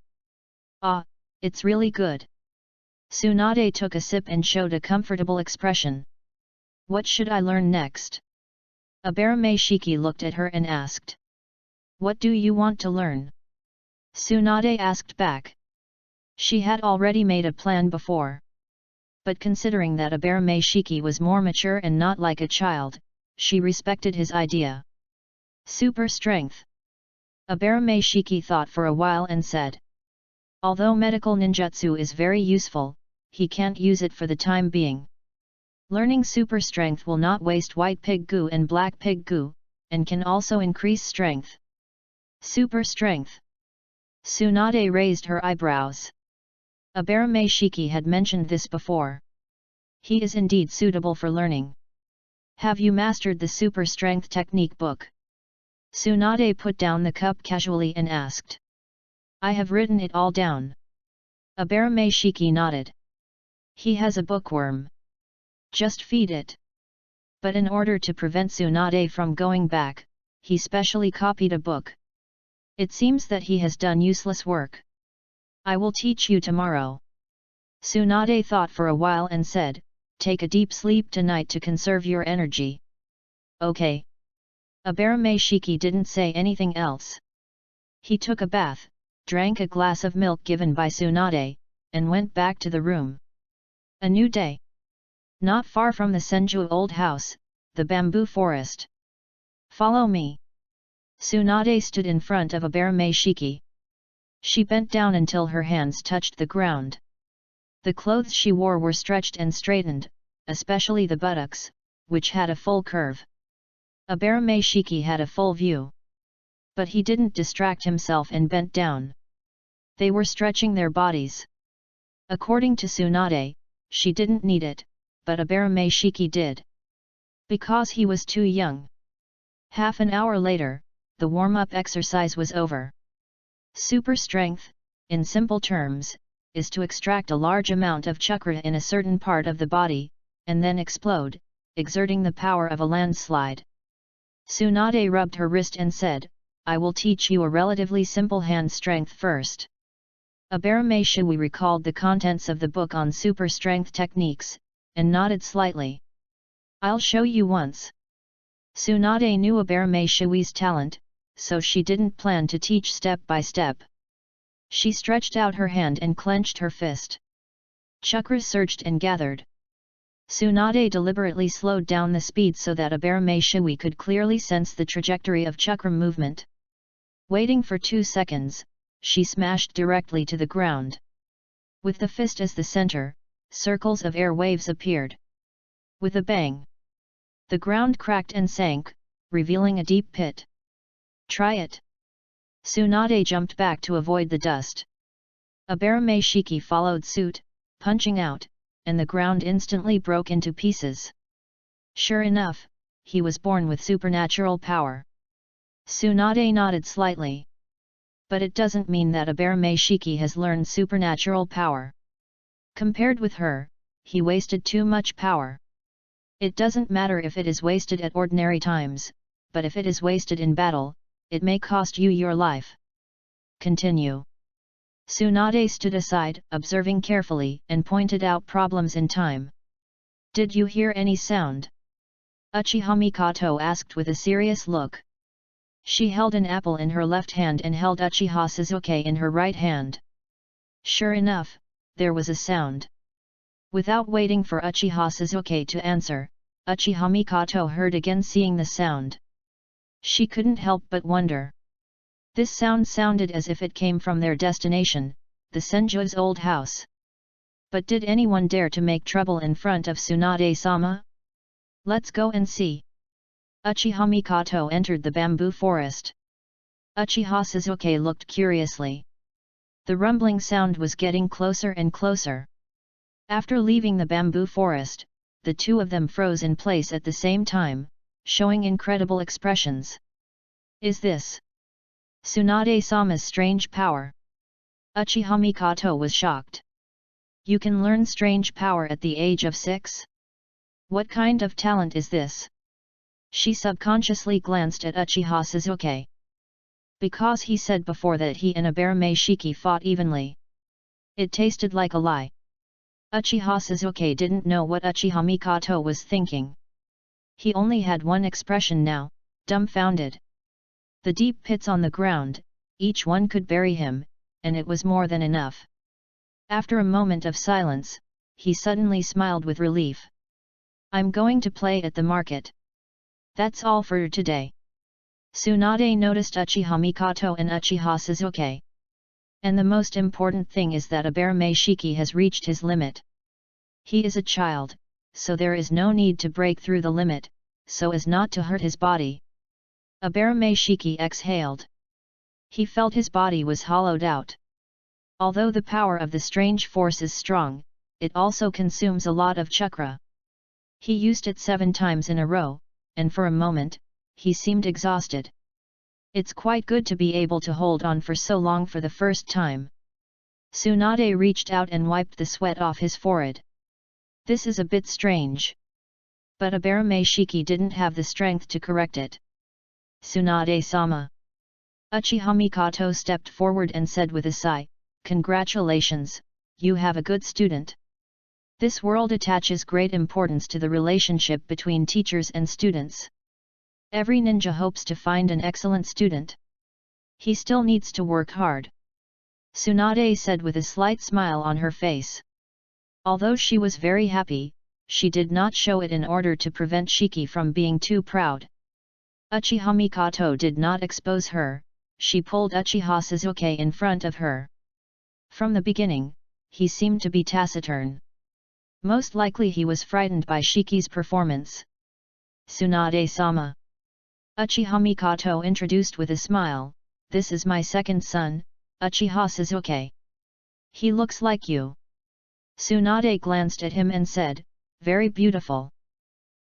Ah, it's really good. Tsunade took a sip and showed a comfortable expression. What should I learn next? Abarame Shiki looked at her and asked. What do you want to learn? Tsunade asked back. She had already made a plan before. But considering that Abarame Shiki was more mature and not like a child, she respected his idea. Super strength. Abarame Shiki thought for a while and said. Although medical ninjutsu is very useful, he can't use it for the time being. Learning super strength will not waste white pig goo and black pig goo, and can also increase strength. Super strength. Tsunade raised her eyebrows. Abarame Shiki had mentioned this before. He is indeed suitable for learning. Have you mastered the super strength technique book? Tsunade put down the cup casually and asked. I have written it all down. Abarame Shiki nodded. He has a bookworm. Just feed it. But in order to prevent Tsunade from going back, he specially copied a book. It seems that he has done useless work. I will teach you tomorrow. Tsunade thought for a while and said, take a deep sleep tonight to conserve your energy. Okay. Abarame Shiki didn't say anything else. He took a bath, drank a glass of milk given by Tsunade, and went back to the room. A new day. Not far from the Senju old house, the bamboo forest. Follow me. Tsunade stood in front of Abarame Shiki. She bent down until her hands touched the ground. The clothes she wore were stretched and straightened, especially the buttocks, which had a full curve. Abarame Shiki had a full view. But he didn't distract himself and bent down. They were stretching their bodies. According to Tsunade, she didn't need it, but Abarame Shiki did. Because he was too young. Half an hour later, the warm-up exercise was over. Super strength, in simple terms, is to extract a large amount of chakra in a certain part of the body, and then explode, exerting the power of a landslide. Tsunade rubbed her wrist and said, I will teach you a relatively simple hand strength first. Abarame Shiki recalled the contents of the book on super strength techniques, and nodded slightly. I'll show you once. Tsunade knew Abarame Shiki's talent, so she didn't plan to teach step by step. She stretched out her hand and clenched her fist. Chakras surged and gathered. Tsunade deliberately slowed down the speed so that Abarame Shiki could clearly sense the trajectory of chakra movement. Waiting for 2 seconds, she smashed directly to the ground. With the fist as the center, circles of air waves appeared. With a bang, the ground cracked and sank, revealing a deep pit. Try it. Tsunade jumped back to avoid the dust. Abarame Shiki followed suit, punching out, and the ground instantly broke into pieces. Sure enough, he was born with supernatural power. Tsunade nodded slightly. But it doesn't mean that Abarame Shiki has learned supernatural power. Compared with her, he wasted too much power. It doesn't matter if it is wasted at ordinary times, but if it is wasted in battle, it may cost you your life. Continue. Tsunade stood aside, observing carefully, and pointed out problems in time. Did you hear any sound? Uchiha Mikoto asked with a serious look. She held an apple in her left hand and held Uchiha Suzuki in her right hand. Sure enough, there was a sound. Without waiting for Uchiha Suzuki to answer, Uchiha Mikoto heard again, seeing the sound. She couldn't help but wonder. This sound sounded as if it came from their destination, the Senju's old house. But did anyone dare to make trouble in front of Tsunade-sama? Let's go and see. Uchiha Mikoto entered the bamboo forest. Uchiha Suzuki looked curiously. The rumbling sound was getting closer and closer. After leaving the bamboo forest, the two of them froze in place at the same time, showing incredible expressions. Is this Tsunade-sama's strange power? Uchiha Mikoto was shocked. You can learn strange power at the age of 6? What kind of talent is this? She subconsciously glanced at Uchiha Suzuki. Because he said before that he and Abarame Shiki fought evenly. It tasted like a lie. Uchiha Suzuki didn't know what Uchiha Mikoto was thinking. He only had one expression now, dumbfounded. The deep pits on the ground, each one could bury him, and it was more than enough. After a moment of silence, he suddenly smiled with relief. I'm going to play at the market. That's all for today. Tsunade noticed Uchiha Mikoto and Uchiha Suzuki. And the most important thing is that Abarame Shiki has reached his limit. He is a child, so there is no need to break through the limit, so as not to hurt his body. Abarame Shiki exhaled. He felt his body was hollowed out. Although the power of the strange force is strong, it also consumes a lot of chakra. He used it 7 times in a row, and for a moment, he seemed exhausted. It's quite good to be able to hold on for so long for the first time. Tsunade reached out and wiped the sweat off his forehead. This is a bit strange. But Abarame Shiki didn't have the strength to correct it. Tsunade-sama. Uchiha Mikoto stepped forward and said with a sigh, Congratulations, you have a good student. This world attaches great importance to the relationship between teachers and students. Every ninja hopes to find an excellent student. He still needs to work hard. Tsunade said with a slight smile on her face. Although she was very happy, she did not show it in order to prevent Shiki from being too proud. Uchiha Mikoto did not expose her, she pulled Uchiha Suzuki in front of her. From the beginning, he seemed to be taciturn. Most likely he was frightened by Shiki's performance. Tsunade-sama. Uchiha Mikoto introduced with a smile, This is my second son, Uchiha Suzuki. He looks like you. Tsunade glanced at him and said, Very beautiful.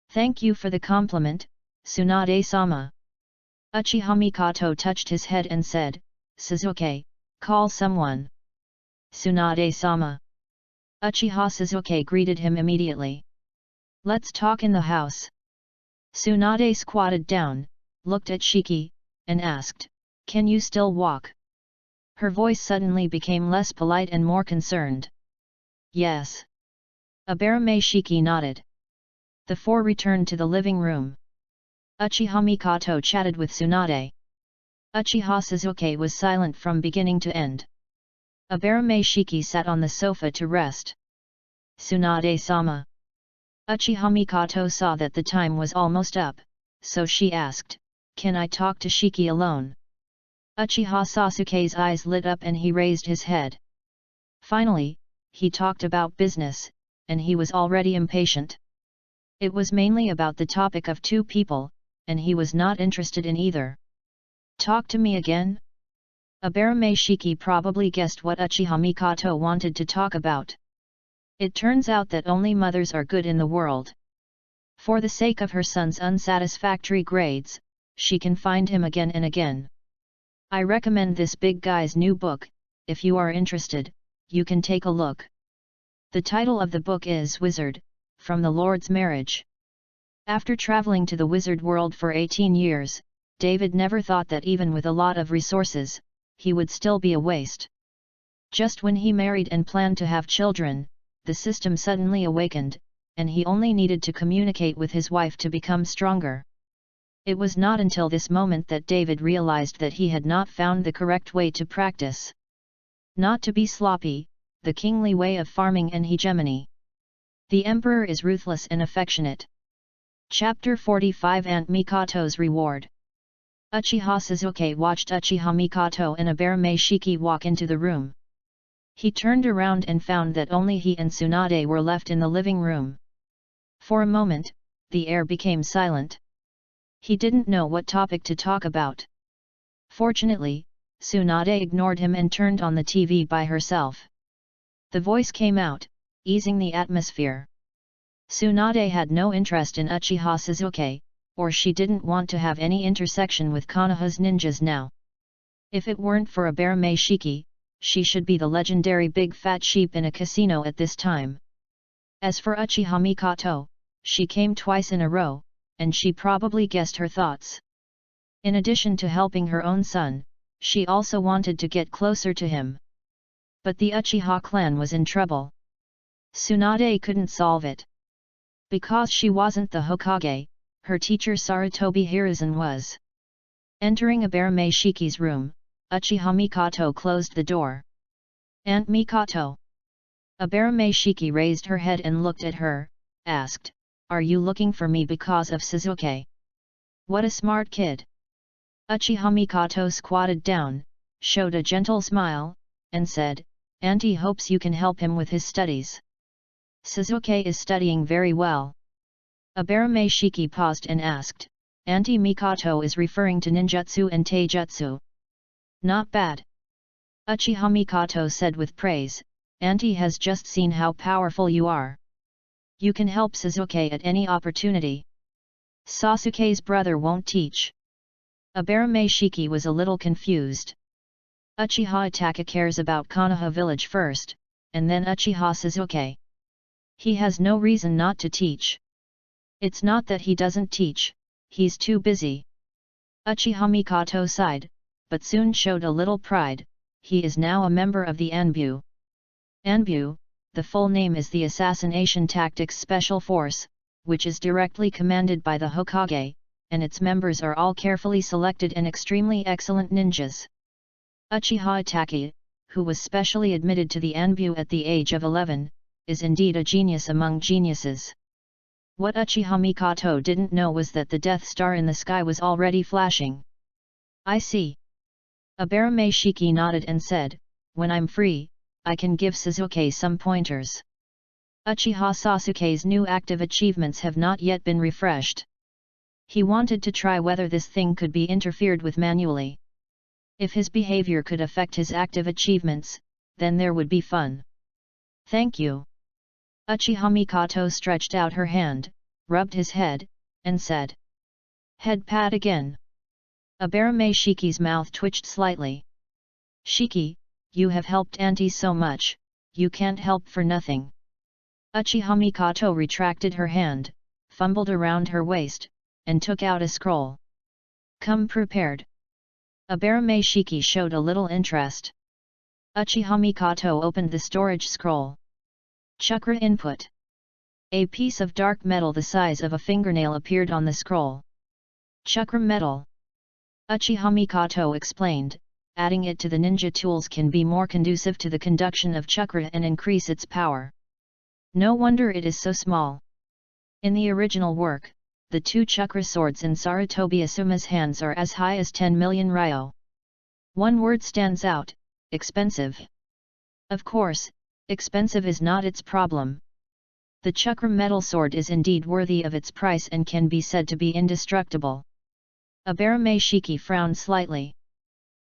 Thank you for the compliment, Tsunade-sama. Uchiha Mikoto touched his head and said, Suzuki, call someone. Tsunade-sama. Uchiha Suzuki greeted him immediately. Let's talk in the house. Tsunade squatted down, looked at Shiki, and asked, Can you still walk? Her voice suddenly became less polite and more concerned. Yes. Abarame Shiki nodded. The four returned to the living room. Uchiha Mikoto chatted with Tsunade. Uchiha Suzuki was silent from beginning to end. Abarame Shiki sat on the sofa to rest. Tsunade-sama. Uchiha Mikoto saw that the time was almost up, so she asked, Can I talk to Shiki alone? Uchiha Sasuke's eyes lit up and he raised his head. Finally, he talked about business, and he was already impatient. It was mainly about the topic of 2 people, and he was not interested in either. Talk to me again? Abarame Shiki probably guessed what Uchiha Mikoto wanted to talk about. It turns out that only mothers are good in the world. For the sake of her son's unsatisfactory grades, she can find him again and again. I recommend this big guy's new book. If you are interested, you can take a look. The title of the book is Wizard, from the Lord's Marriage. After traveling to the wizard world for 18 years, David never thought that even with a lot of resources, he would still be a waste. Just when he married and planned to have children, the system suddenly awakened, and he only needed to communicate with his wife to become stronger. It was not until this moment that David realized that he had not found the correct way to practice. Not to be sloppy, the kingly way of farming and hegemony. The emperor is ruthless and affectionate. Chapter 45 Aunt Mikato's Reward. Uchiha Suzuki watched Uchiha Mikato and Abarame Shiki walk into the room. He turned around and found that only he and Tsunade were left in the living room. For a moment, the air became silent. He didn't know what topic to talk about. Fortunately, Tsunade ignored him and turned on the TV by herself. The voice came out, easing the atmosphere. Tsunade had no interest in Uchiha Suzuki, or she didn't want to have any intersection with Konoha's ninjas now. If it weren't for Abarame Shiki, she should be the legendary big fat sheep in a casino at this time. As for Uchiha Mikato, she came twice in a row, and she probably guessed her thoughts. In addition to helping her own son, she also wanted to get closer to him. But the Uchiha clan was in trouble. Tsunade couldn't solve it. Because she wasn't the Hokage, her teacher Sarutobi Hiruzen was. Entering Abarame Shiki's room, Uchiha Mikato closed the door. Aunt Mikato. Abarame Shiki raised her head and looked at her, asked, "Are you looking for me because of Suzuki?" What a smart kid! Uchiha Mikato squatted down, showed a gentle smile, and said, "Auntie hopes you can help him with his studies." Suzuki is studying very well. Abarame Shiki paused and asked, "Auntie Mikato is referring to ninjutsu and taijutsu." Not bad. Uchiha Mikato said with praise, "Auntie has just seen how powerful you are. You can help Suzuki at any opportunity. Sasuke's brother won't teach." Abarame Shiki was a little confused. Uchiha Itachi cares about Konoha village first, and then Uchiha Suzuki. He has no reason not to teach. It's not that he doesn't teach, he's too busy. Uchiha Mikato sighed, but soon showed a little pride. He is now a member of the Anbu. Anbu, the full name is the Assassination Tactics Special Force, which is directly commanded by the Hokage, and its members are all carefully selected and extremely excellent ninjas. Uchiha Itachi, who was specially admitted to the Anbu at the age of 11, is indeed a genius among geniuses. What Uchiha Mikato didn't know was that the Death Star in the sky was already flashing. "I see." Abarame Shiki nodded and said, "When I'm free, I can give Suzuki some pointers." Uchiha Sasuke's new active achievements have not yet been refreshed. He wanted to try whether this thing could be interfered with manually. If his behavior could affect his active achievements, then there would be fun. "Thank you." Uchiha Mikato stretched out her hand, rubbed his head, and said, "Head pat again." Abarame Shiki's mouth twitched slightly. "Shiki, you have helped Auntie so much, you can't help for nothing." Uchiha Mikato retracted her hand, fumbled around her waist, and took out a scroll. "Come prepared." Abarame Shiki showed a little interest. Uchiha Mikato opened the storage scroll. Chakra input. A piece of dark metal the size of a fingernail appeared on the scroll. "Chakra metal." Uchiha Mikato explained, "Adding it to the ninja tools can be more conducive to the conduction of chakra and increase its power. No wonder it is so small." In the original work, the 2 chakra swords in Sarutobi Asuma's hands are as high as 10 million ryo. One word stands out: expensive. Of course, expensive is not its problem. The chakra metal sword is indeed worthy of its price and can be said to be indestructible. Abarame Shiki frowned slightly.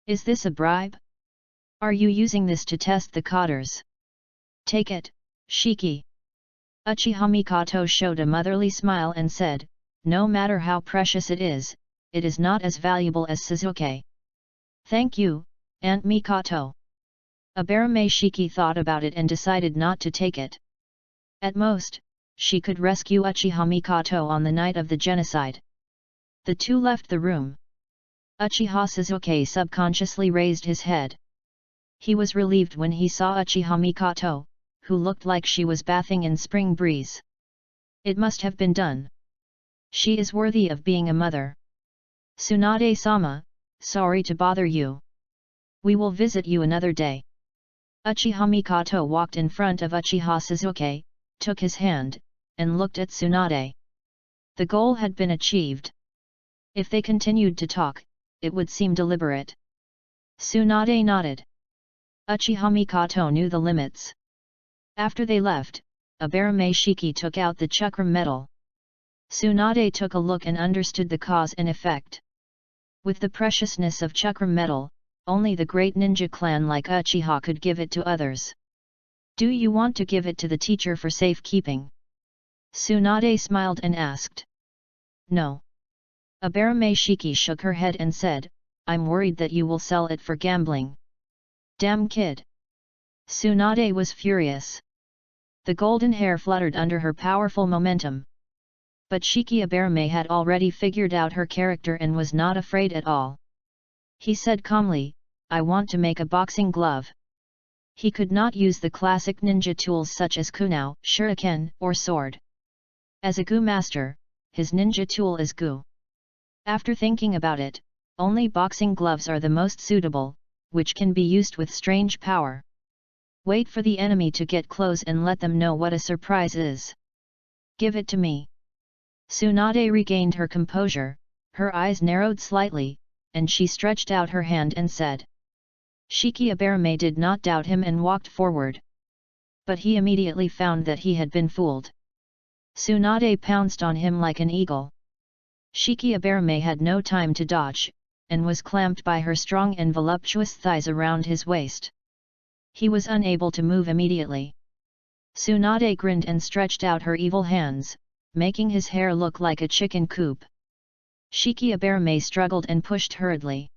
"Is this a bribe? Are you using this to test the cotters?" "Take it, Shiki." Uchiha Mikato showed a motherly smile and said, "No matter how precious it is not as valuable as Suzuki." "Thank you, Aunt Mikato." Abarame Shiki thought about it and decided not to take it. At most, she could rescue Uchiha Mikato on the night of the genocide. The two left the room. Uchiha Suzuki subconsciously raised his head. He was relieved when he saw Uchiha Mikoto, who looked like she was bathing in spring breeze. It must have been done. She is worthy of being a mother. Tsunade-sama, sorry to bother you. We will visit you another day. Uchiha Mikoto walked in front of Uchiha Suzuki, took his hand, and looked at Tsunade. The goal had been achieved. If they continued to talk, it would seem deliberate. Tsunade nodded. Uchiha Mikoto knew the limits. After they left, Abarame Shiki took out the chakram medal. Tsunade took a look and understood the cause and effect. With the preciousness of chakram medal, only the great ninja clan like Uchiha could give it to others. Do you want to give it to the teacher for safekeeping? Tsunade smiled and asked. No. Abarame Shiki shook her head and said, I'm worried that you will sell it for gambling. Damn kid! Tsunade was furious. The golden hair fluttered under her powerful momentum. But Shiki Abarame had already figured out her character and was not afraid at all. He said calmly, I want to make a boxing glove. He could not use the classic ninja tools such as kunao, shuriken, or sword. As a gu master, his ninja tool is gu. After thinking about it, only boxing gloves are the most suitable, which can be used with strange power. Wait for the enemy to get close and let them know what a surprise is. Give it to me. Tsunade regained her composure, her eyes narrowed slightly, and she stretched out her hand and said. Shiki Abarame did not doubt him and walked forward. But he immediately found that he had been fooled. Tsunade pounced on him like an eagle. Shiki Abarame had no time to dodge, and was clamped by her strong and voluptuous thighs around his waist. He was unable to move immediately. Tsunade grinned and stretched out her evil hands, making his hair look like a chicken coop. Shiki Abarame struggled and pushed hurriedly.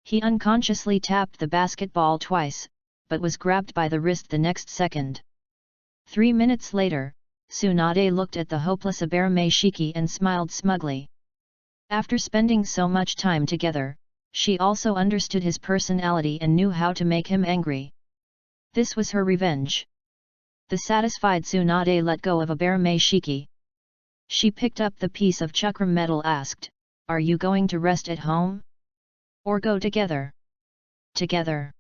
He unconsciously tapped the basketball twice, but was grabbed by the wrist the next second. 3 minutes later, Tsunade looked at the hopeless Abarame Shiki and smiled smugly. After spending so much time together, she also understood his personality and knew how to make him angry. This was her revenge. The satisfied Tsunade let go of Abarame Shiki. She picked up the piece of chakram metal and asked, Are you going to rest at home? Or go together? Together.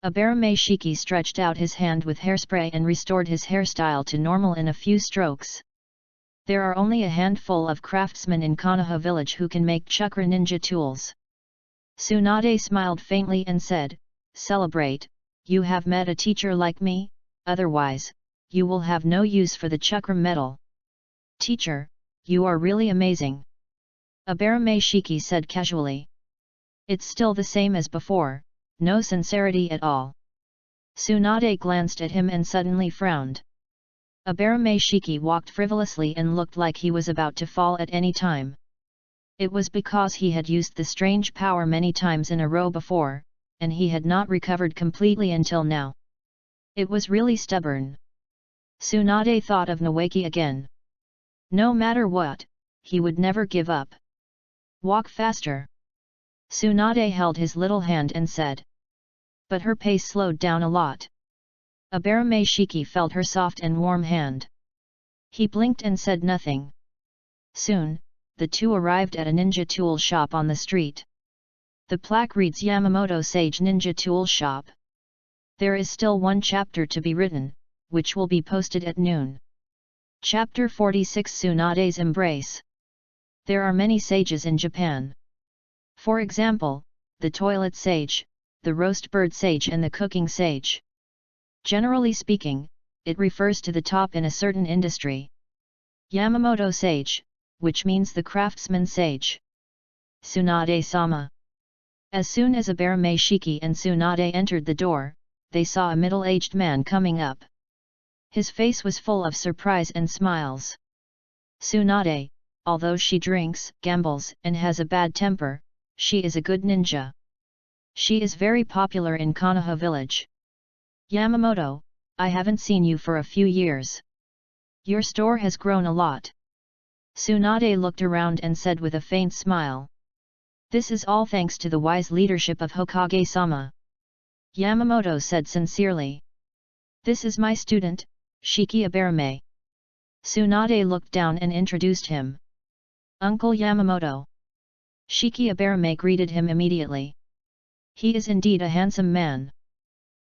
Abarame Shiki stretched out his hand with hairspray and restored his hairstyle to normal in a few strokes. There are only a handful of craftsmen in Konoha village who can make chakra ninja tools. Tsunade smiled faintly and said, Celebrate, you have met a teacher like me, otherwise, you will have no use for the chakram metal. Teacher, you are really amazing. Abarame Shiki said casually. It's still the same as before, no sincerity at all. Tsunade glanced at him and suddenly frowned. Abarame Shiki walked frivolously and looked like he was about to fall at any time. It was because he had used the strange power many times in a row before, and he had not recovered completely until now. It was really stubborn. Tsunade thought of Nawaki again. No matter what, he would never give up. Walk faster. Tsunade held his little hand and said. But her pace slowed down a lot. Abarame Shiki felt her soft and warm hand. He blinked and said nothing. Soon, the two arrived at a ninja tool shop on the street. The plaque reads Yamamoto Sage Ninja Tool Shop. There is still one chapter to be written, which will be posted at noon. Chapter 46 Tsunade's Embrace. There are many sages in Japan. For example, the toilet sage, the roast bird sage and the cooking sage. Generally speaking, it refers to the top in a certain industry. Yamamoto sage, which means the craftsman sage. Tsunade-sama. As soon as Abarame Shiki and Tsunade entered the door, they saw a middle-aged man coming up. His face was full of surprise and smiles. Tsunade, although she drinks, gambles, and has a bad temper, she is a good ninja. She is very popular in Konoha village. Yamamoto, I haven't seen you for a few years. Your store has grown a lot. Tsunade looked around and said with a faint smile. This is all thanks to the wise leadership of Hokage-sama. Yamamoto said sincerely. This is my student, Shiki Aberame. Tsunade looked down and introduced him. Uncle Yamamoto. Shiki Aberame greeted him immediately. He is indeed a handsome man.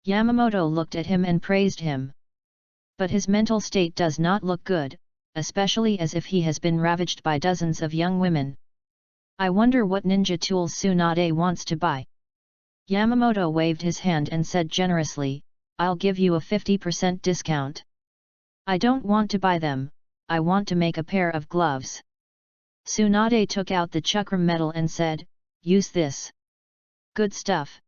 Yamamoto looked at him and praised him. But his mental state does not look good, especially as if he has been ravaged by dozens of young women. I wonder what ninja tools Tsunade wants to buy. Yamamoto waved his hand and said generously, I'll give you a 50% discount. I don't want to buy them, I want to make a pair of gloves. Tsunade took out the chakram metal and said, use this. Good stuff.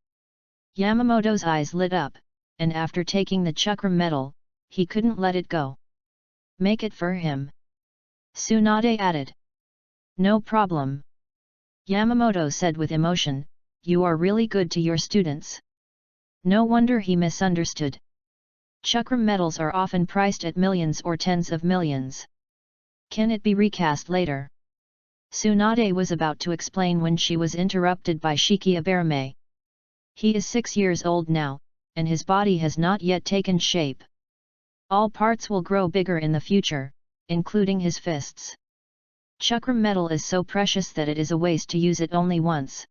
Yamamoto's eyes lit up, and after taking the chakram metal, he couldn't let it go. Make it for him. Tsunade added. No problem. Yamamoto said with emotion, you are really good to your students. No wonder he misunderstood. Chakram metals are often priced at millions or tens of millions. Can it be recast later? Tsunade was about to explain when she was interrupted by Shiki Aberame. He is 6 years old now, and his body has not yet taken shape. All parts will grow bigger in the future, including his fists. Chakram metal is so precious that it is a waste to use it only once.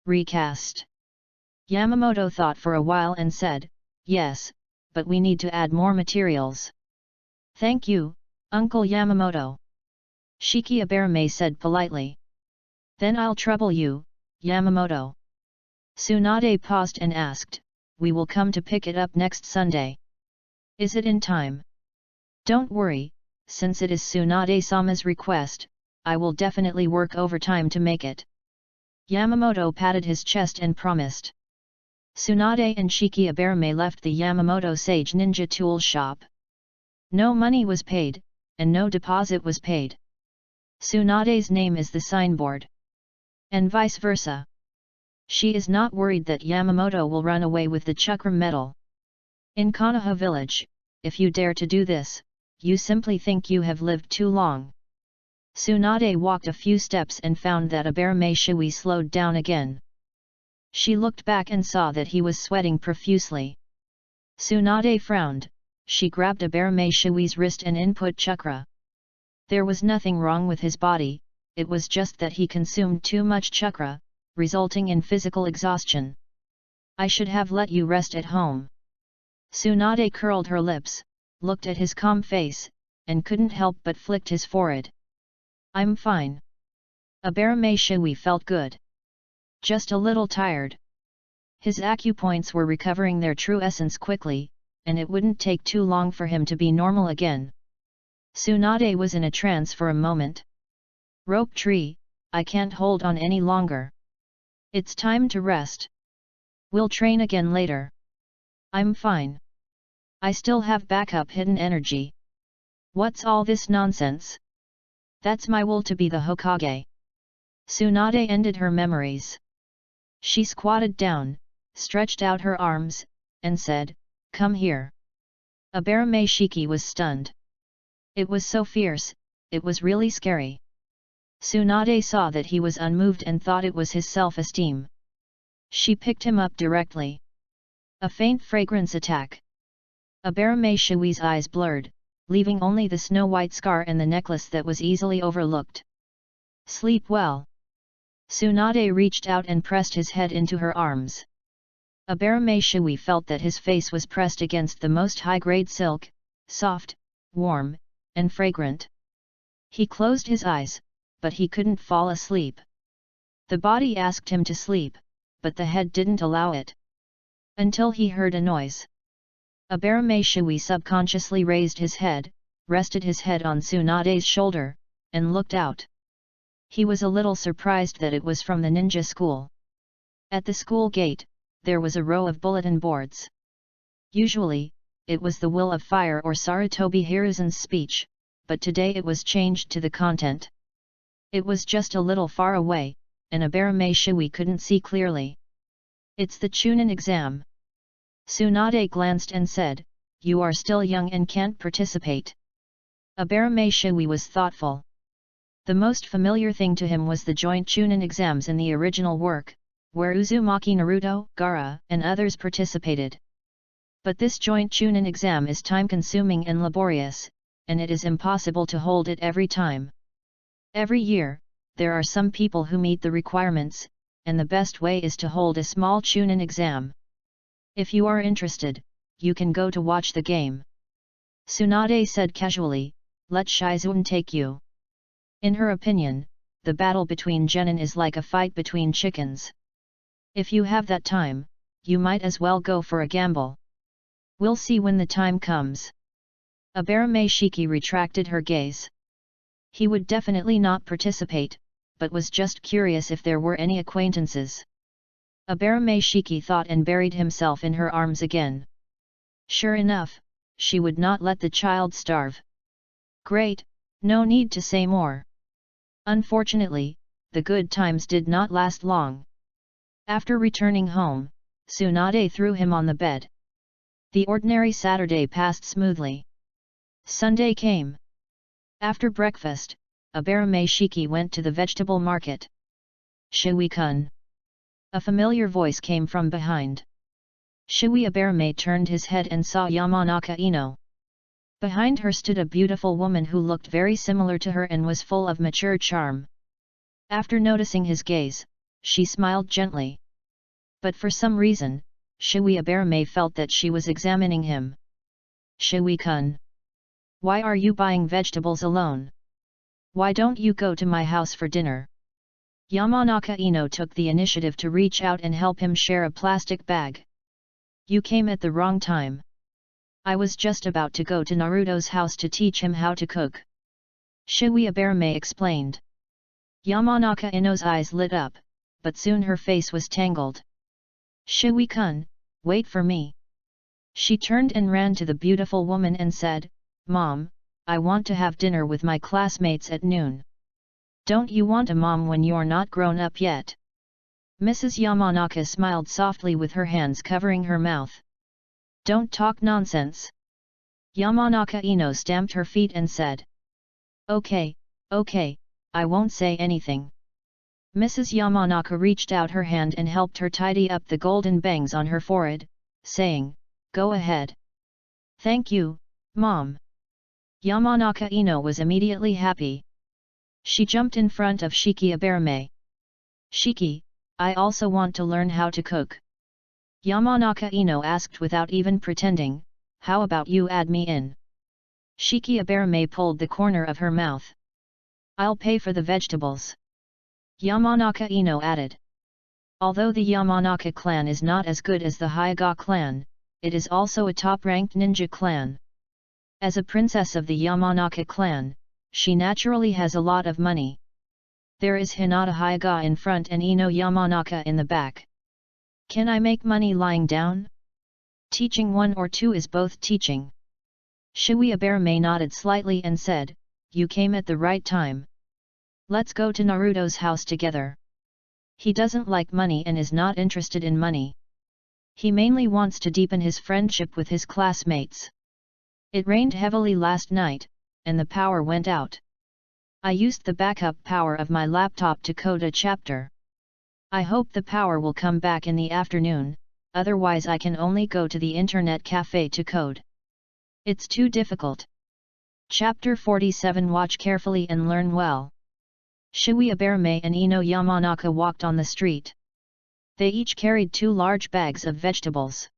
Recast. Yamamoto thought for a while and said, yes, but we need to add more materials. Thank you, Uncle Yamamoto. Shiki Aberame said politely. Then I'll trouble you, Yamamoto. Tsunade paused and asked, we will come to pick it up next Sunday. Is it in time? Don't worry, since it is Tsunade-sama's request, I will definitely work overtime to make it. Yamamoto patted his chest and promised. Tsunade and Shiki Aberame left the Yamamoto Sage Ninja Tool shop. No money was paid, and no deposit was paid. Tsunade's name is the signboard. And vice versa. She is not worried that Yamamoto will run away with the chakram metal. In Konoha village, if you dare to do this, you simply think you have lived too long. Tsunade walked a few steps and found that Aberame Shui slowed down again. She looked back and saw that he was sweating profusely. Tsunade frowned, she grabbed Aberame Shui's wrist and input chakra. There was nothing wrong with his body, it was just that he consumed too much chakra, resulting in physical exhaustion. I should have let you rest at home. Tsunade curled her lips, looked at his calm face, and couldn't help but flicked his forehead. I'm fine. Aberame Shui felt good. Just a little tired. His acupoints were recovering their true essence quickly, and it wouldn't take too long for him to be normal again. Tsunade was in a trance for a moment. Rope tree, I can't hold on any longer. It's time to rest. We'll train again later. I'm fine. I still have backup hidden energy. What's all this nonsense? That's my will to be the Hokage. Tsunade ended her memories. She squatted down, stretched out her arms, and said, come here. Aberame Shiki was stunned. It was so fierce, it was really scary. Tsunade saw that he was unmoved and thought it was his self-esteem. She picked him up directly. A faint fragrance attack. Aberame Shui's eyes blurred, leaving only the snow-white scar and the necklace that was easily overlooked. Sleep well. Tsunade reached out and pressed his head into her arms. Aberame Shui felt that his face was pressed against the most high-grade silk, soft, warm, and fragrant. He closed his eyes, but he couldn't fall asleep. The body asked him to sleep, but the head didn't allow it. Until he heard a noise. Aberame Shui subconsciously raised his head, rested his head on Tsunade's shoulder, and looked out. He was a little surprised that it was from the ninja school. At the school gate, there was a row of bulletin boards. Usually, it was the will of fire or Sarutobi Hiruzen's speech, but today it was changed to the content. It was just a little far away, and Aberame Shui couldn't see clearly. It's the Chunin exam. Tsunade glanced and said, you are still young and can't participate. Aberame Shui was thoughtful. The most familiar thing to him was the joint Chunin exams in the original work, where Uzumaki, Naruto, Gaara, and others participated. But this joint Chunin exam is time-consuming and laborious, and it is impossible to hold it every time. Every year, there are some people who meet the requirements, and the best way is to hold a small Chunin exam. If you are interested, you can go to watch the game. Tsunade said casually, let Shizune take you. In her opinion, the battle between genin is like a fight between chickens. If you have that time, you might as well go for a gamble. We'll see when the time comes. Abarame Shiki retracted her gaze. He would definitely not participate, but was just curious if there were any acquaintances. Abarame Shiki thought and buried himself in her arms again. Sure enough, she would not let the child starve. Great, no need to say more. Unfortunately, the good times did not last long. After returning home, Tsunade threw him on the bed. The ordinary Saturday passed smoothly. Sunday came. After breakfast, Abarame Shiki went to the vegetable market. Shui-kun. A familiar voice came from behind. Shui Abarame turned his head and saw Yamanaka Ino. Behind her stood a beautiful woman who looked very similar to her and was full of mature charm. After noticing his gaze, she smiled gently. But for some reason, Shui Abarame felt that she was examining him. Shui-kun. Why are you buying vegetables alone? Why don't you go to my house for dinner? Yamanaka Ino took the initiative to reach out and help him share a plastic bag. You came at the wrong time. I was just about to go to Naruto's house to teach him how to cook. Shui Abarame explained. Yamanaka Ino's eyes lit up, but soon her face was tangled. Shui-kun, wait for me. She turned and ran to the beautiful woman and said, Mom, I want to have dinner with my classmates at noon. Don't you want a mom when you're not grown up yet? Mrs. Yamanaka smiled softly with her hands covering her mouth. Don't talk nonsense. Yamanaka Ino stamped her feet and said. Okay, I won't say anything. Mrs. Yamanaka reached out her hand and helped her tidy up the golden bangs on her forehead, saying, Go ahead. Thank you, Mom. Yamanaka Ino was immediately happy. She jumped in front of Shiki Abarame. Shiki, I also want to learn how to cook. Yamanaka Ino asked without even pretending, how about you add me in? Shiki Abarame pulled the corner of her mouth. I'll pay for the vegetables. Yamanaka Ino added. Although the Yamanaka clan is not as good as the Hyuga clan, it is also a top-ranked ninja clan. As a princess of the Yamanaka clan, she naturally has a lot of money. There is Hinata Hyuga in front and Ino Yamanaka in the back. Can I make money lying down? Teaching 1 or 2 is both teaching. Shui Abarame nodded slightly and said, You came at the right time. Let's go to Naruto's house together. He doesn't like money and is not interested in money. He mainly wants to deepen his friendship with his classmates. It rained heavily last night, and the power went out. I used the backup power of my laptop to code a chapter. I hope the power will come back in the afternoon, otherwise I can only go to the internet cafe to code. It's too difficult. Chapter 47. Watch carefully and learn well. Shui Abarame and Ino Yamanaka walked on the street. They each carried 2 large bags of vegetables.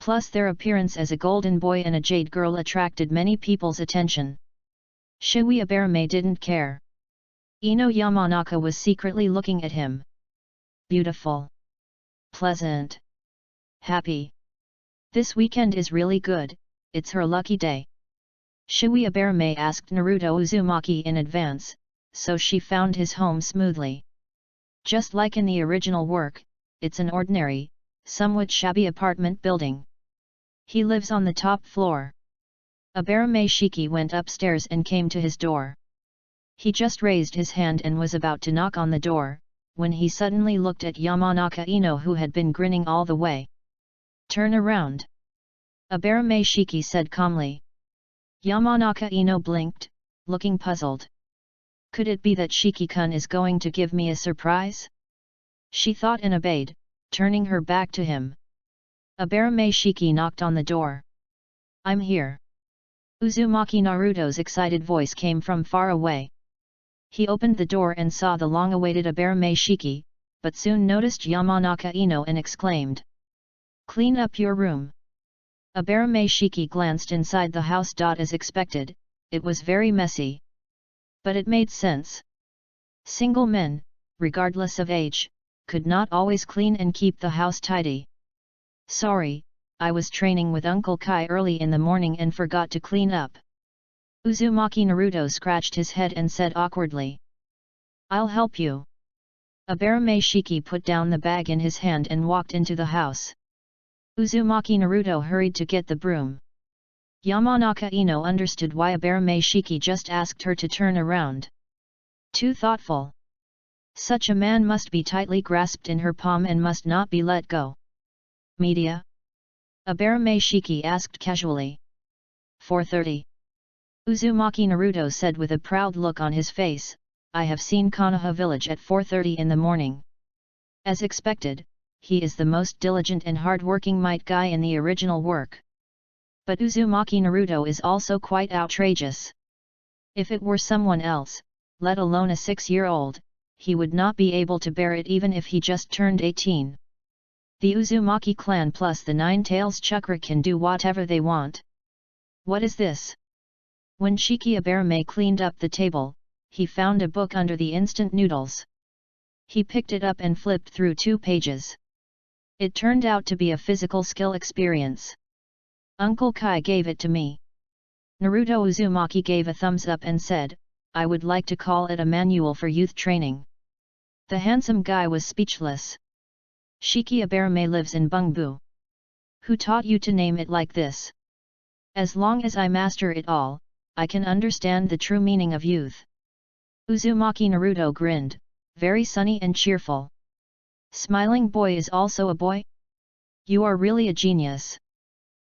Plus their appearance as a golden boy and a jade girl attracted many people's attention. Shui Abarame didn't care. Ino Yamanaka was secretly looking at him. Beautiful. Pleasant. Happy. This weekend is really good, it's her lucky day. Shui Abarame asked Naruto Uzumaki in advance, so she found his home smoothly. Just like in the original work, it's an ordinary, somewhat shabby apartment building. He lives on the top floor. Abarame Shiki went upstairs and came to his door. He just raised his hand and was about to knock on the door, when he suddenly looked at Yamanaka Ino who had been grinning all the way. Turn around. Abarame Shiki said calmly. Yamanaka Ino blinked, looking puzzled. Could it be that Shiki-kun is going to give me a surprise? She thought and obeyed, turning her back to him. Abarame Shiki knocked on the door. I'm here. Uzumaki Naruto's excited voice came from far away. He opened the door and saw the long-awaited Abarame Shiki, but soon noticed Yamanaka Ino and exclaimed. Clean up your room. Abarame Shiki glanced inside the house. As expected, it was very messy. But it made sense. Single men, regardless of age, could not always clean and keep the house tidy. Sorry, I was training with Uncle Kai early in the morning and forgot to clean up. Uzumaki Naruto scratched his head and said awkwardly. I'll help you. Abarame Shiki put down the bag in his hand and walked into the house. Uzumaki Naruto hurried to get the broom. Yamanaka Ino understood why Abarame Shiki just asked her to turn around. Too thoughtful. Such a man must be tightly grasped in her palm and must not be let go. Media? Abarame Shiki asked casually. 4:30. Uzumaki Naruto said with a proud look on his face, I have seen Konoha village at 4:30 in the morning. As expected, he is the most diligent and hard-working might guy in the original work. But Uzumaki Naruto is also quite outrageous. If it were someone else, let alone a 6-year-old, he would not be able to bear it even if he just turned 18. The Uzumaki clan plus the Nine-Tails Chakra can do whatever they want. What is this? When Shiki Abarame cleaned up the table, he found a book under the instant noodles. He picked it up and flipped through 2 pages. It turned out to be a physical skill experience. Uncle Kai gave it to me. Naruto Uzumaki gave a thumbs up and said, I would like to call it a manual for youth training. The handsome guy was speechless. Shiki Abarame lives in Bungbu. Who taught you to name it like this? As long as I master it all, I can understand the true meaning of youth. Uzumaki Naruto grinned, very sunny and cheerful. Smiling boy is also a boy? You are really a genius.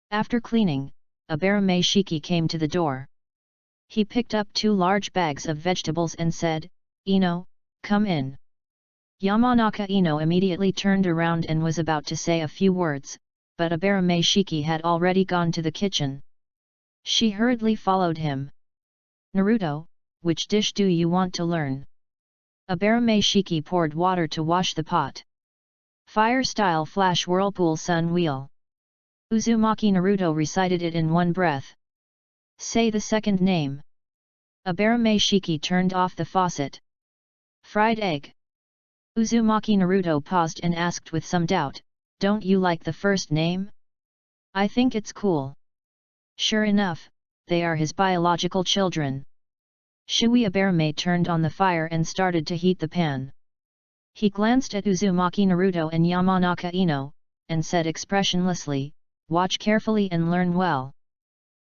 After cleaning, Abarame Shiki came to the door. He picked up 2 large bags of vegetables and said, Ino, come in. Yamanaka Ino immediately turned around and was about to say a few words, but Abarame Shiki had already gone to the kitchen. She hurriedly followed him. Naruto, which dish do you want to learn? Abarame Shiki poured water to wash the pot. Fire style flash whirlpool sun wheel. Uzumaki Naruto recited it in one breath. Say the second name. Abarame Shiki turned off the faucet. Fried egg. Uzumaki Naruto paused and asked with some doubt, don't you like the first name? I think it's cool. Sure enough, they are his biological children. Shui Abarame turned on the fire and started to heat the pan. He glanced at Uzumaki Naruto and Yamanaka Ino, and said expressionlessly, watch carefully and learn well.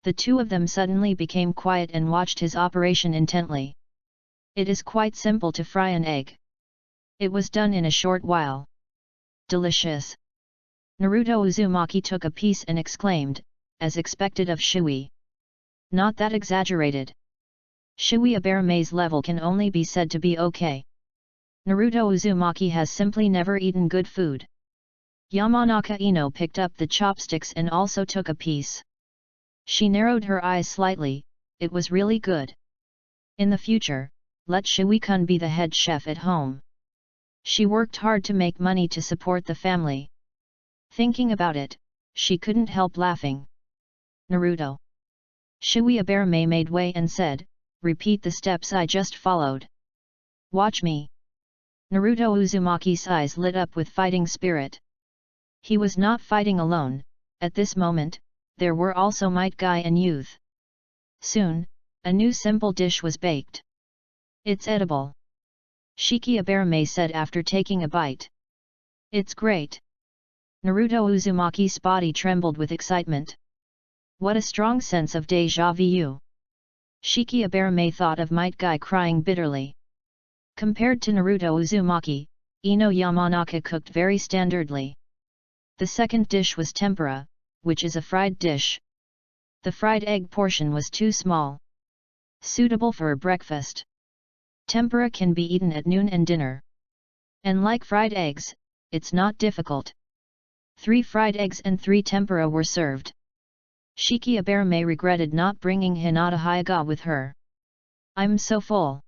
The 2 of them suddenly became quiet and watched his operation intently. It is quite simple to fry an egg. It was done in a short while. Delicious. Naruto Uzumaki took a piece and exclaimed, as expected of Shui. Not that exaggerated. Shui Abarame's level can only be said to be okay. Naruto Uzumaki has simply never eaten good food. Yamanaka Ino picked up the chopsticks and also took a piece. She narrowed her eyes slightly, it was really good. In the future, let Shui-kun be the head chef at home. She worked hard to make money to support the family. Thinking about it, she couldn't help laughing. Naruto. Shui Abarame made way and said, repeat the steps I just followed. Watch me. Naruto Uzumaki's eyes lit up with fighting spirit. He was not fighting alone, at this moment, there were also might guy and youth. Soon, a new simple dish was baked. It's edible. Shiki Abarame said after taking a bite. It's great. Naruto Uzumaki's body trembled with excitement. What a strong sense of déjà vu. Shiki Abarame thought of might guy crying bitterly. Compared to Naruto Uzumaki, Ino Yamanaka cooked very standardly. The second dish was tempura, which is a fried dish. The fried egg portion was too small. Suitable for breakfast. Tempura can be eaten at noon and dinner. And like fried eggs, it's not difficult. 3 fried eggs and 3 tempura were served. Shiki Aberame regretted not bringing Hinata Hyuga with her. I'm so full.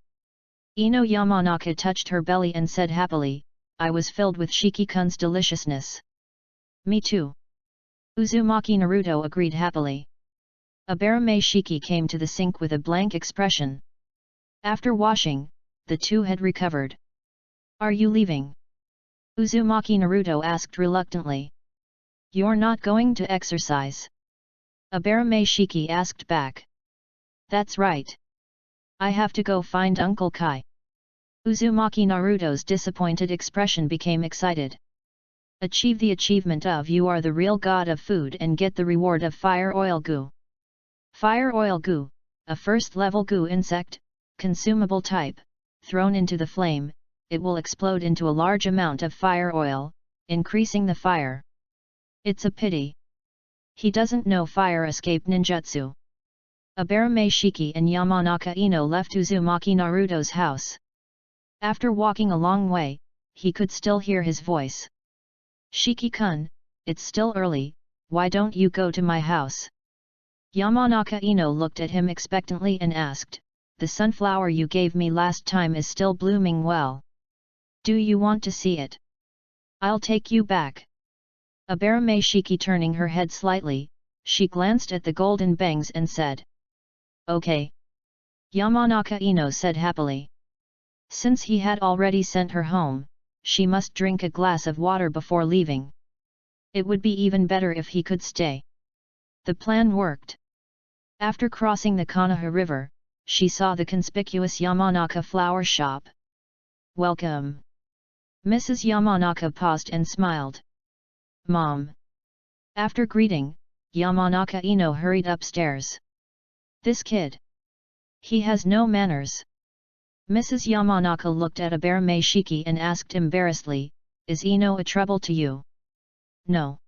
Ino Yamanaka touched her belly and said happily, I was filled with Shiki-kun's deliciousness. Me too. Uzumaki Naruto agreed happily. Aberame Shiki came to the sink with a blank expression. After washing, the two had recovered. Are you leaving? Uzumaki Naruto asked reluctantly. You're not going to exercise? Aberame Shiki asked back. That's right. I have to go find Uncle Kai. Uzumaki Naruto's disappointed expression became excited. Achieve the achievement of you are the real god of food and get the reward of fire oil goo. Fire oil goo, a first level goo insect, consumable type, thrown into the flame, it will explode into a large amount of fire oil, increasing the fire. It's a pity. He doesn't know fire escape ninjutsu. Aberame Shiki and Yamanaka Ino left Uzumaki Naruto's house. After walking a long way, he could still hear his voice. Shiki-kun, it's still early, why don't you go to my house? Yamanaka Ino looked at him expectantly and asked, the sunflower you gave me last time is still blooming well. Do you want to see it? I'll take you back. Aberame Shiki turning her head slightly, she glanced at the golden bangs and said. Okay. Yamanaka Ino said happily. Since he had already sent her home, she must drink a glass of water before leaving. It would be even better if he could stay. The plan worked. After crossing the Konoha River, she saw the conspicuous Yamanaka flower shop. Welcome. Mrs. Yamanaka paused and smiled. Mom. After greeting, Yamanaka Ino hurried upstairs. This kid. He has no manners. Mrs. Yamanaka looked at Aberame Shiki and asked embarrassedly, is Ino a trouble to you? No.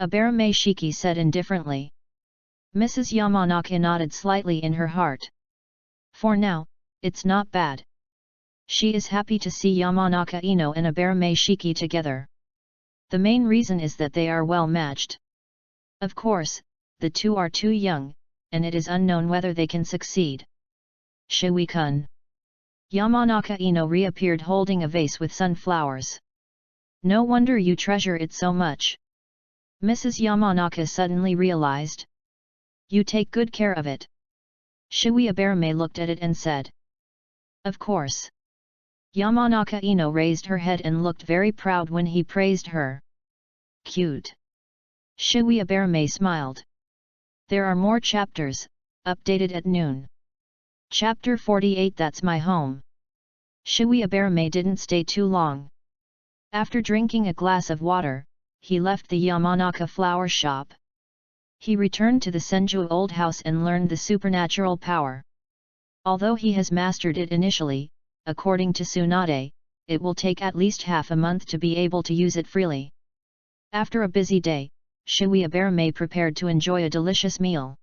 Aberame Shiki said indifferently. Mrs. Yamanaka nodded slightly in her heart. For now, it's not bad. She is happy to see Yamanaka Ino and Aberame Shiki together. The main reason is that they are well matched. Of course, the two are too young, and it is unknown whether they can succeed. Shui-kun. Yamanaka Ino reappeared holding a vase with sunflowers. No wonder you treasure it so much. Mrs. Yamanaka suddenly realized. You take good care of it. Shui Aberame looked at it and said. Of course. Yamanaka Ino raised her head and looked very proud when he praised her. Cute. Shui Aberame smiled. There are more chapters, updated at noon. Chapter 48 That's My Home. Shui Aberame didn't stay too long. After drinking a glass of water, he left the Yamanaka flower shop. He returned to the Senju old house and learned the supernatural power. Although he has mastered it initially, according to Tsunade, it will take at least half a month to be able to use it freely. After a busy day, Shui Aberame prepared to enjoy a delicious meal.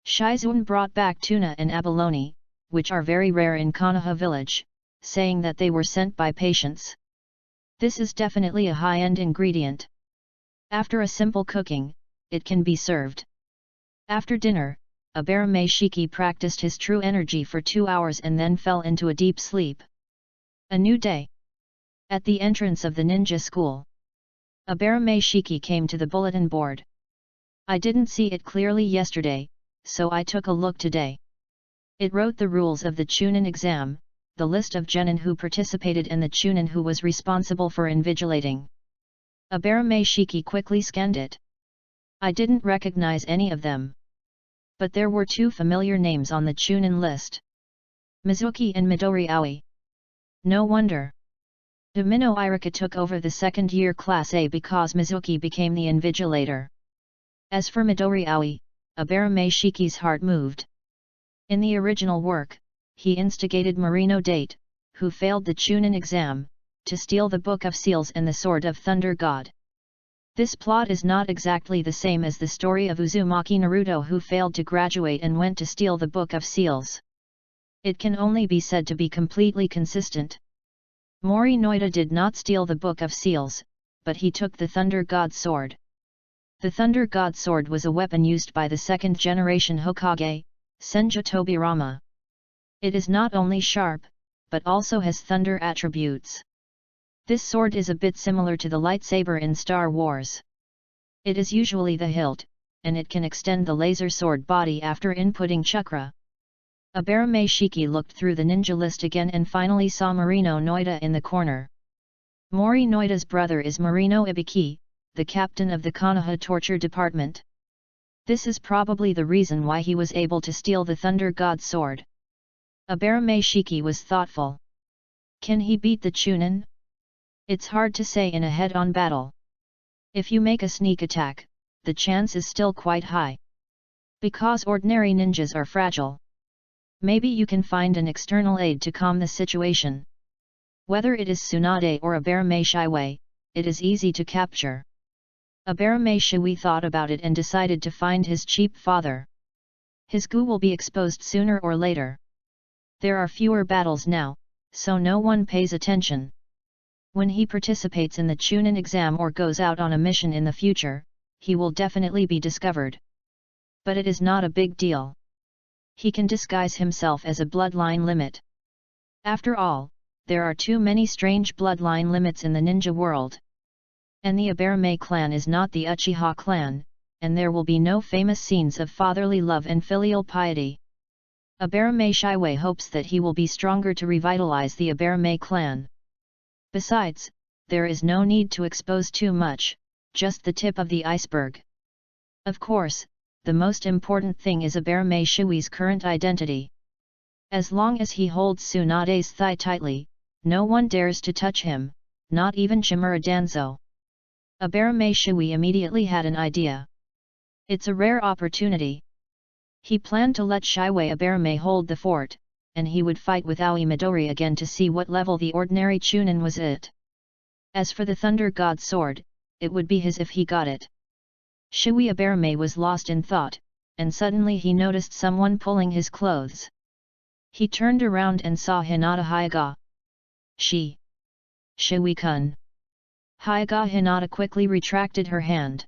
Shizun brought back tuna and abalone, which are very rare in Konoha village, saying that they were sent by patients. This is definitely a high-end ingredient. After a simple cooking, it can be served. After dinner, Aberame Shiki practiced his true energy for 2 hours and then fell into a deep sleep. A new day. At the entrance of the ninja school, Aberame Shiki came to the bulletin board. I didn't see it clearly yesterday, so I took a look today. It wrote the rules of the Chunin exam, the list of genin who participated and the Chunin who was responsible for invigilating. Aberame Shiki quickly scanned it. I didn't recognize any of them. But there were 2 familiar names on the Chunin list. Mizuki and Midori Aoi. No wonder. Domino Irika took over the second-year Class A because Mizuki became the invigilator. As for Midori Aoi, Aberame Shiki's heart moved. In the original work, he instigated Marino Date, who failed the Chunin exam, to steal the Book of Seals and the Sword of Thunder God. This plot is not exactly the same as the story of Uzumaki Naruto who failed to graduate and went to steal the Book of Seals. It can only be said to be completely consistent. Morinoida did not steal the Book of Seals, but he took the Thunder God Sword. The Thunder God Sword was a weapon used by the second-generation Hokage, Senju Tobirama. It is not only sharp, but also has thunder attributes. This sword is a bit similar to the lightsaber in Star Wars. It is usually the hilt, and it can extend the laser sword body after inputting chakra. Abarame Shiki looked through the ninja list again and finally saw Marino Noida in the corner. Mori Noida's brother is Marino Ibiki, the captain of the Konoha torture department. This is probably the reason why he was able to steal the Thunder God Sword. Abarame Shiki was thoughtful. Can he beat the Chunin? It's hard to say in a head-on battle. If you make a sneak attack, the chance is still quite high. Because ordinary ninjas are fragile. Maybe you can find an external aid to calm the situation. Whether it is Tsunade or Abarame Shiwei, it is easy to capture. Abarame Shiwei thought about it and decided to find his cheap father. His gu will be exposed sooner or later. There are fewer battles now, so no one pays attention. When he participates in the Chunin exam or goes out on a mission in the future, he will definitely be discovered. But it is not a big deal. He can disguise himself as a bloodline limit. After all, there are too many strange bloodline limits in the ninja world. And the Abarame clan is not the Uchiha clan, and there will be no famous scenes of fatherly love and filial piety. Abarame Shiwei hopes that he will be stronger to revitalize the Abarame clan. Besides, there is no need to expose too much, just the tip of the iceberg. Of course, the most important thing is Abarame Shiwei's current identity. As long as he holds Tsunade's thigh tightly, no one dares to touch him, not even Chimura Danzo. Abarame Shiwei immediately had an idea. It's a rare opportunity. He planned to let Shiwei Abarame hold the fort, and he would fight with Aoi Midori again to see what level the ordinary Chunin was at. As for the Thunder God Sword, it would be his if he got it. Shiwei Abarame was lost in thought, and suddenly he noticed someone pulling his clothes. He turned around and saw Hinata Hyuga. Shiwei-kun. Hyuga Hinata quickly retracted her hand.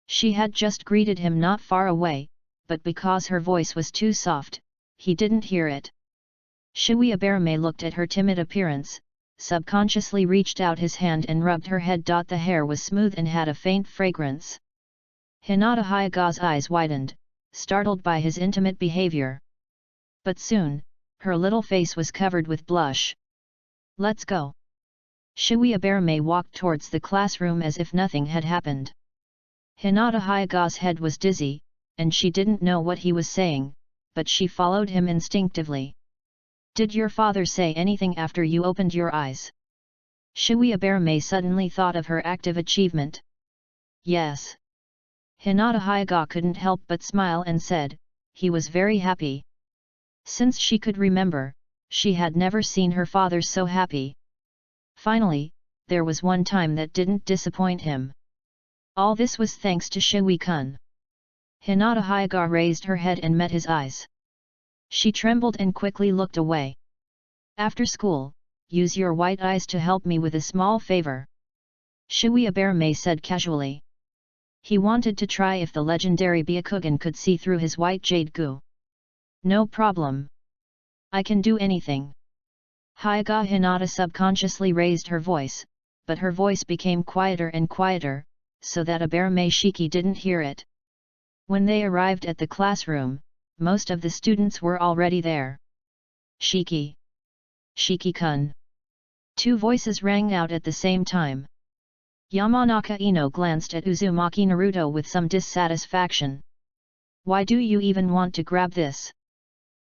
She had just greeted him not far away, but because her voice was too soft, he didn't hear it. Shiwei Abarame looked at her timid appearance, subconsciously reached out his hand and rubbed her head. The hair was smooth and had a faint fragrance. Hinata Hyuga's eyes widened, startled by his intimate behavior. But soon, her little face was covered with blush. Let's go. Shiwei Abarame walked towards the classroom as if nothing had happened. Hinata Hyuga's head was dizzy, and she didn't know what he was saying, but she followed him instinctively. Did your father say anything after you opened your eyes? Shiwei Abarame suddenly thought of her active achievement. Yes. Hinata Hyuga couldn't help but smile and said, he was very happy. Since she could remember, she had never seen her father so happy. Finally, there was one time that didn't disappoint him. All this was thanks to Shiwei-kun. Hinata Hyuga raised her head and met his eyes. She trembled and quickly looked away. After school, use your white eyes to help me with a small favor. Shiwei Abarame said casually. He wanted to try if the legendary Byakugan could see through his white jade goo. No problem. I can do anything. Hyuga Hinata subconsciously raised her voice, but her voice became quieter and quieter, so that Abarame Shiki didn't hear it. When they arrived at the classroom, most of the students were already there. Shiki-kun. Two voices rang out at the same time. Yamanaka Ino glanced at Uzumaki Naruto with some dissatisfaction. Why do you even want to grab this?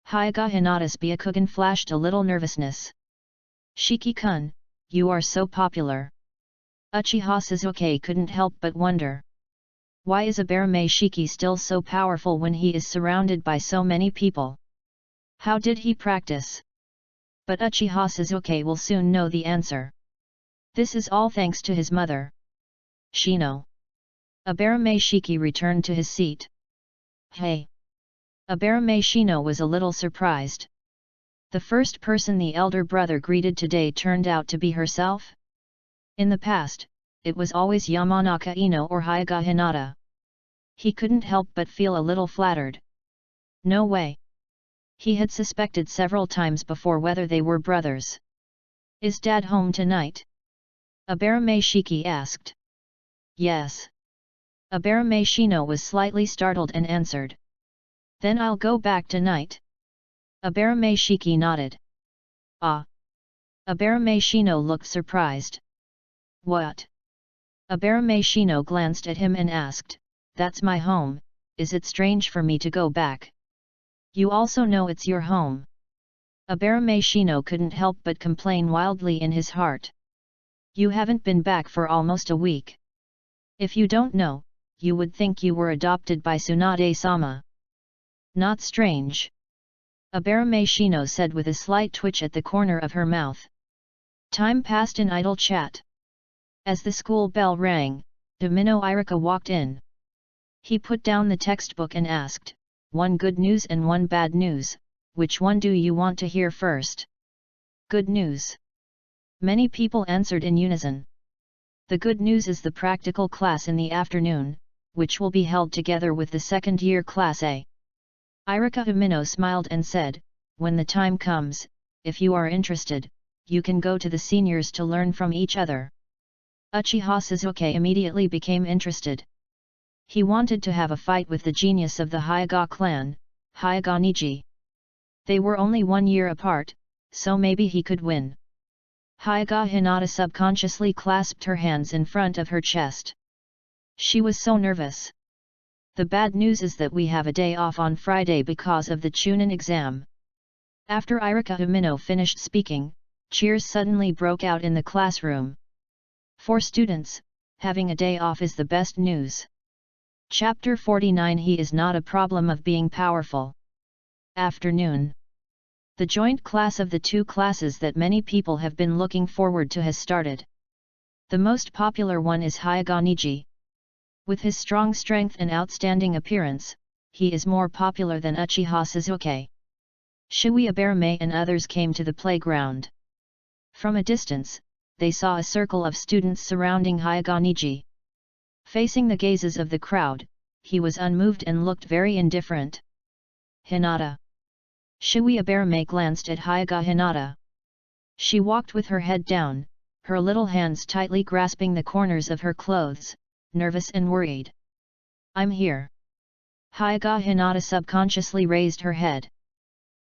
Hyuga Hinata's Byakugan flashed a little nervousness. Shiki-kun, you are so popular. Uchiha Sasuke couldn't help but wonder. Why is Abarame Shiki still so powerful when he is surrounded by so many people? How did he practice? But Uchiha Sasuke will soon know the answer. This is all thanks to his mother. Shino. Abarame Shiki returned to his seat. Hey! Abarame Shino was a little surprised. The first person the elder brother greeted today turned out to be herself? In the past, it was always Yamanaka Ino or Hyuga Hinata. He couldn't help but feel a little flattered. No way. He had suspected several times before whether they were brothers. Is Dad home tonight? Abarame Shiki asked. Yes. Abarame Shino was slightly startled and answered. Then I'll go back tonight. Abarame Shiki nodded. Ah. Abarame Shino looked surprised. What? Abarame Shino glanced at him and asked, That's my home, is it strange for me to go back? You also know it's your home. Abarame Shino couldn't help but complain wildly in his heart. You haven't been back for almost a week. If you don't know, you would think you were adopted by Tsunade-sama. Not strange. Abarame Shino said with a slight twitch at the corner of her mouth. Time passed in idle chat. As the school bell rang, Domino Irika walked in. He put down the textbook and asked, One good news and one bad news, which one do you want to hear first? Good news. Many people answered in unison. The good news is the practical class in the afternoon, which will be held together with the second-year class A. Irika Umino smiled and said, When the time comes, if you are interested, you can go to the seniors to learn from each other. Uchiha Suzuki immediately became interested. He wanted to have a fight with the genius of the Hyuga clan, Hyuga Niji. They were only 1 year apart, so maybe he could win. Hyuga Hinata subconsciously clasped her hands in front of her chest. She was so nervous. The bad news is that we have a day off on Friday because of the Chunin exam. After Irika Umino finished speaking, cheers suddenly broke out in the classroom. For students, having a day off is the best news. Chapter 49 He is not a problem of being powerful. Afternoon. The joint class of the two classes that many people have been looking forward to has started. The most popular one is Hyuga Niji. With his strong strength and outstanding appearance, he is more popular than Uchiha Suzuki. Shui Abarame and others came to the playground. From a distance, they saw a circle of students surrounding Hyuga Niji. Facing the gazes of the crowd, he was unmoved and looked very indifferent. Hinata. Shui Abarame glanced at Hyuga Hinata. She walked with her head down, her little hands tightly grasping the corners of her clothes, nervous and worried. I'm here. Hyuga Hinata subconsciously raised her head.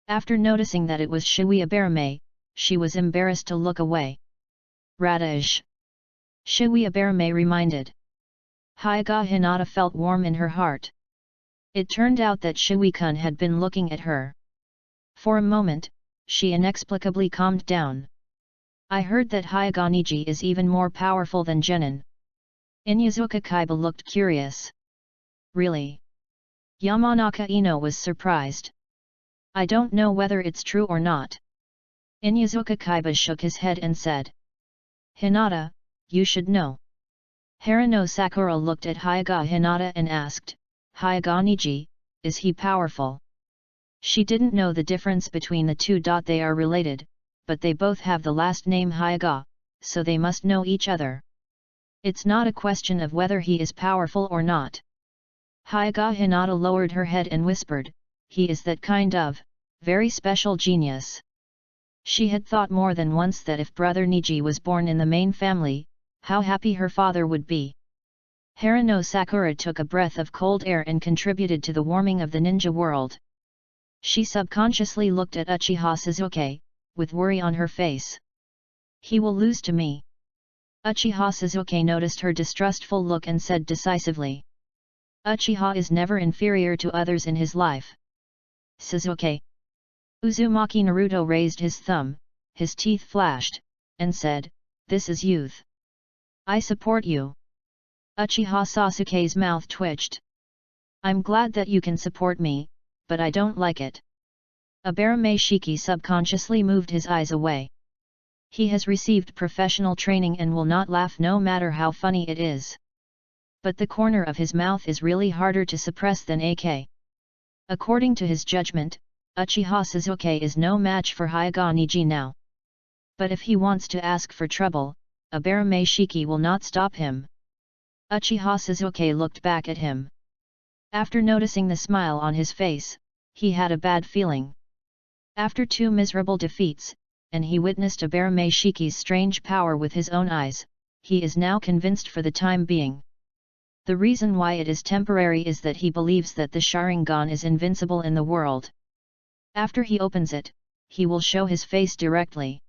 After noticing that it was Shui Abarame, she was embarrassed to look away. Radaj. Shui Abarame reminded. Hyuga Hinata felt warm in her heart. It turned out that Shui-kun had been looking at her. For a moment, she inexplicably calmed down. I heard that Hyuga Niji is even more powerful than Genin. Inyazuka Kaiba looked curious. Really? Yamanaka Ino was surprised. I don't know whether it's true or not. Inyazuka Kaiba shook his head and said. Hinata, you should know. Harano Sakura looked at Hyuga Hinata and asked, Hyuga Niji, is he powerful? She didn't know the difference between the two. They are related, but they both have the last name Hyuga, so they must know each other. It's not a question of whether he is powerful or not. Hyuga Hinata lowered her head and whispered, he is that kind of, very special genius. She had thought more than once that if brother Niji was born in the main family, how happy her father would be. Harano Sakura took a breath of cold air and contributed to the warming of the ninja world. She subconsciously looked at Uchiha Suzuki, with worry on her face. He will lose to me. Uchiha Suzuki noticed her distrustful look and said decisively. Uchiha is never inferior to others in his life. Suzuki. Uzumaki Naruto raised his thumb, his teeth flashed, and said, This is youth. I support you. Uchiha Sasuke's mouth twitched. I'm glad that you can support me, but I don't like it. Abarame Shiki subconsciously moved his eyes away. He has received professional training and will not laugh no matter how funny it is. But the corner of his mouth is really harder to suppress than AK. According to his judgment, Uchiha Sasuke is no match for Hyuga Neji now. But if he wants to ask for trouble, Abarame Shiki will not stop him. Uchiha Sasuke looked back at him. After noticing the smile on his face, he had a bad feeling. After 2 miserable defeats, and he witnessed Abarame Shiki's strange power with his own eyes, he is now convinced for the time being. The reason why it is temporary is that he believes that the Sharingan is invincible in the world. After he opens it, he will show his face directly.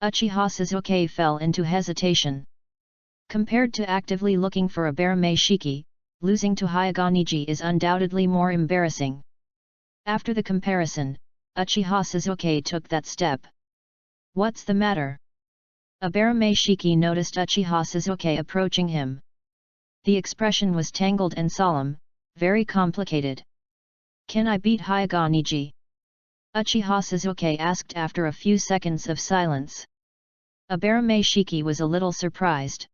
Uchiha Sasuke fell into hesitation. Compared to actively looking for Abarame Shiki, losing to Hyuga Neji is undoubtedly more embarrassing. After the comparison, Uchiha Sasuke took that step. What's the matter? Abarame Shiki noticed Uchiha Sasuke approaching him. The expression was tangled and solemn, very complicated. Can I beat Hyuga Neji? Uchiha Sasuke asked after a few seconds of silence. Abarame Shiki was a little surprised.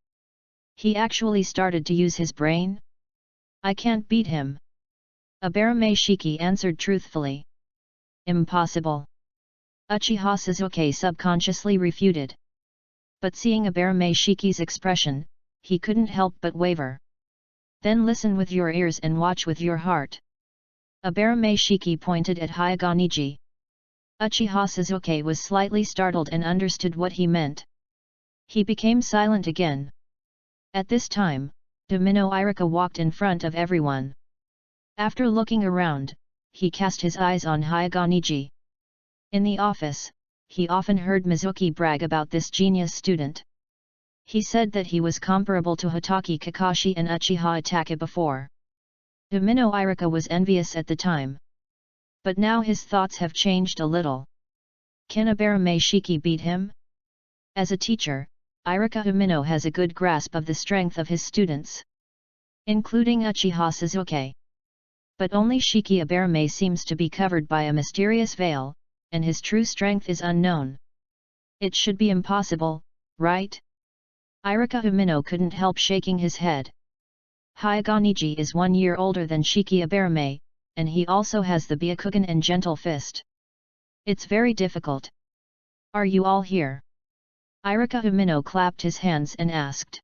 He actually started to use his brain? I can't beat him. Abarame Shiki answered truthfully. Impossible. Uchiha Sasuke subconsciously refuted. But seeing Abarame Shiki's expression, he couldn't help but waver. Then listen with your ears and watch with your heart. Abarame Shiki pointed at Hyuga Neji. Uchiha Sasuke was slightly startled and understood what he meant. He became silent again. At this time, Domino Irika walked in front of everyone. After looking around, he cast his eyes on Hyuga Neji. In the office, he often heard Mizuki brag about this genius student. He said that he was comparable to Hitaki Kakashi and Uchiha Itachi before. Domino Irika was envious at the time. But now his thoughts have changed a little. Can Abarame Shiki beat him? As a teacher, Irika Domino has a good grasp of the strength of his students, including Uchiha Sasuke. But only Shiki Abarame seems to be covered by a mysterious veil, and his true strength is unknown. It should be impossible, right? Irika Domino couldn't help shaking his head. Hyuga Neji is 1 year older than Shiki Abarame, and he also has the Byakugan and Gentle Fist. It's very difficult. Are you all here? Irika Domino clapped his hands and asked.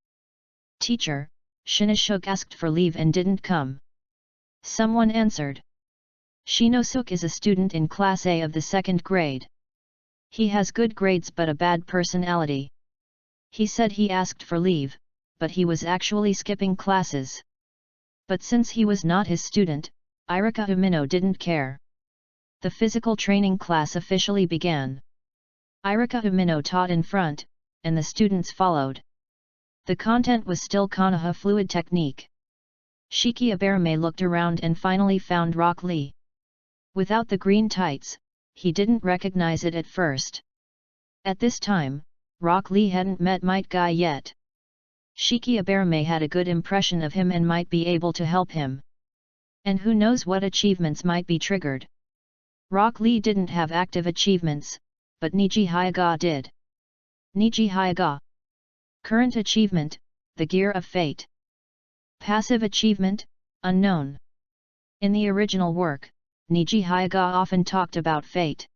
Teacher, Shinosuke asked for leave and didn't come. Someone answered. Shinosuke is a student in Class A of the 2nd grade. He has good grades but a bad personality. He said he asked for leave, but he was actually skipping classes. But since he was not his student, Irika Domino didn't care. The physical training class officially began. Irika Domino taught in front, and the students followed. The content was still Konoha fluid technique. Shiki Abarame looked around and finally found Rock Lee. Without the green tights, he didn't recognize it at first. At this time, Rock Lee hadn't met Might Guy yet. Shiki Abarame had a good impression of him and might be able to help him. And who knows what achievements might be triggered. Rock Lee didn't have active achievements, but Neji Hyuga did. Neji Hyuga. Current achievement, the Gear of Fate. Passive achievement, unknown. In the original work, Neji Hyuga often talked about fate.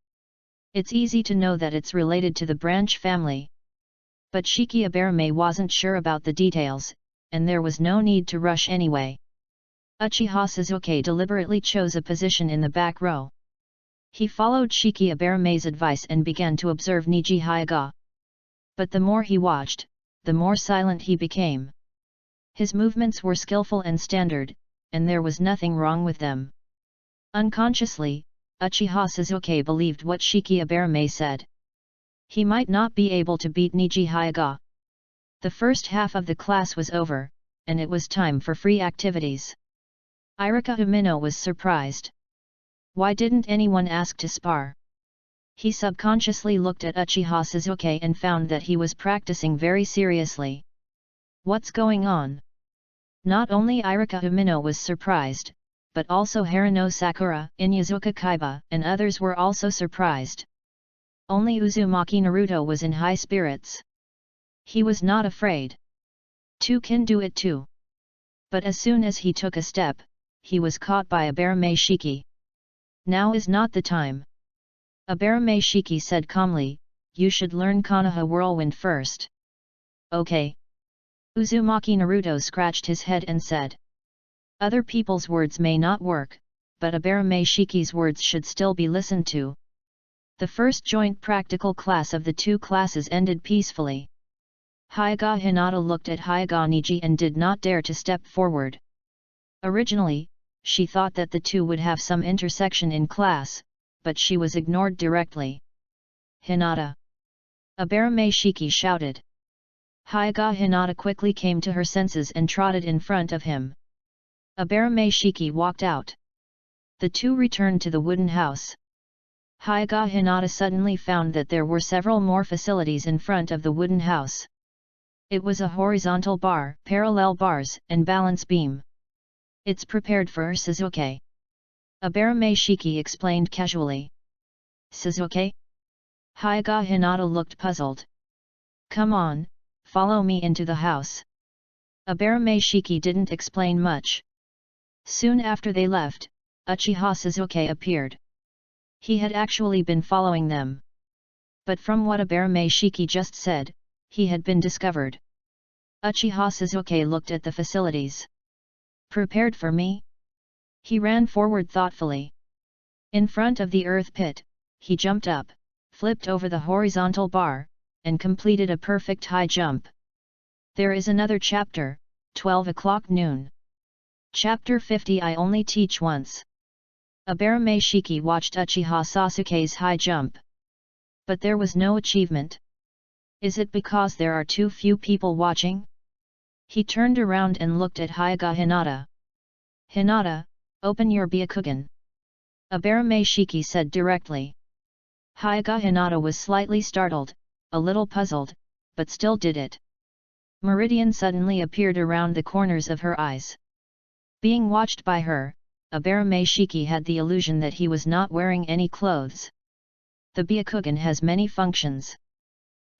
It's easy to know that it's related to the branch family. But Shiki Abarame wasn't sure about the details, and there was no need to rush anyway. Uchiha Sasuke deliberately chose a position in the back row. He followed Shiki Abarame's advice and began to observe Neji Hyuga. But the more he watched, the more silent he became. His movements were skillful and standard, and there was nothing wrong with them. Unconsciously, Uchiha Sasuke believed what Shiki Abarame said. He might not be able to beat Neji Hyuga. The first half of the class was over, and it was time for free activities. Irika Domino was surprised. Why didn't anyone ask to spar? He subconsciously looked at Uchiha Sasuke and found that he was practicing very seriously. What's going on? Not only Irika Domino was surprised, but also Haruno Sakura, Inyazuka Kaiba, and others were also surprised. Only Uzumaki Naruto was in high spirits. He was not afraid. Two can do it too. But as soon as he took a step, he was caught by Abarame Shiki. Now is not the time. Abarame Shiki said calmly, you should learn Konoha Whirlwind first. Okay. Uzumaki Naruto scratched his head and said. Other people's words may not work, but Abarame Shiki's words should still be listened to. The first joint practical class of the two classes ended peacefully. Hyuga Hinata looked at Hyuga Niji and did not dare to step forward. Originally, she thought that the two would have some intersection in class, but she was ignored directly. Hinata! Abarame Shiki shouted. Hyuga Hinata quickly came to her senses and trotted in front of him. Abarame Shiki walked out. The two returned to the wooden house. Hyuga Hinata suddenly found that there were several more facilities in front of the wooden house. It was a horizontal bar, parallel bars, and balance beam. It's prepared for Suzuki. Abarame Shiki explained casually. Suzuki? Hyuga Hinata looked puzzled. Come on, follow me into the house. Abarame Shiki didn't explain much. Soon after they left, Uchiha Suzuki appeared. He had actually been following them. But from what Abarame Shiki just said, he had been discovered. Uchiha Suzuki looked at the facilities. Prepared for me? He ran forward thoughtfully. In front of the earth pit, he jumped up, flipped over the horizontal bar, and completed a perfect high jump. There is another chapter, 12 o'clock noon. Chapter 50 I only teach once. Abarame Shiki watched Uchiha Sasuke's high jump. But there was no achievement. Is it because there are too few people watching? He turned around and looked at Hyuga Hinata. Hinata, open your Byakugan. Abarame Shiki said directly. Hyuga Hinata was slightly startled, a little puzzled, but still did it. Meridian suddenly appeared around the corners of her eyes. Being watched by her, Abarame Shiki had the illusion that he was not wearing any clothes. The Byakugan has many functions.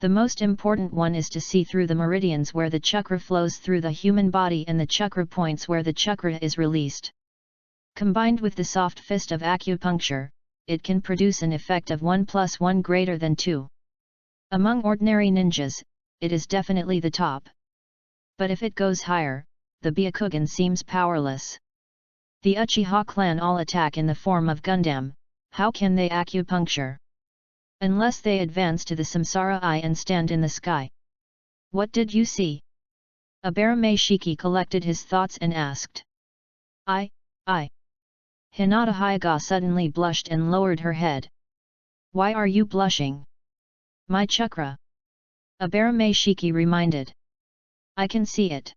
The most important one is to see through the meridians where the chakra flows through the human body and the chakra points where the chakra is released. Combined with the soft fist of acupuncture, it can produce an effect of 1 + 1 greater than 2. Among ordinary ninjas, it is definitely the top. But if it goes higher, the Byakugan seems powerless. The Uchiha clan all attack in the form of Gundam, how can they acupuncture? Unless they advance to the Samsara Eye and stand in the sky. What did you see? Abarame Shiki collected his thoughts and asked. I. Hinata Hyuga suddenly blushed and lowered her head. Why are you blushing? My chakra. Abarame Shiki reminded. I can see it.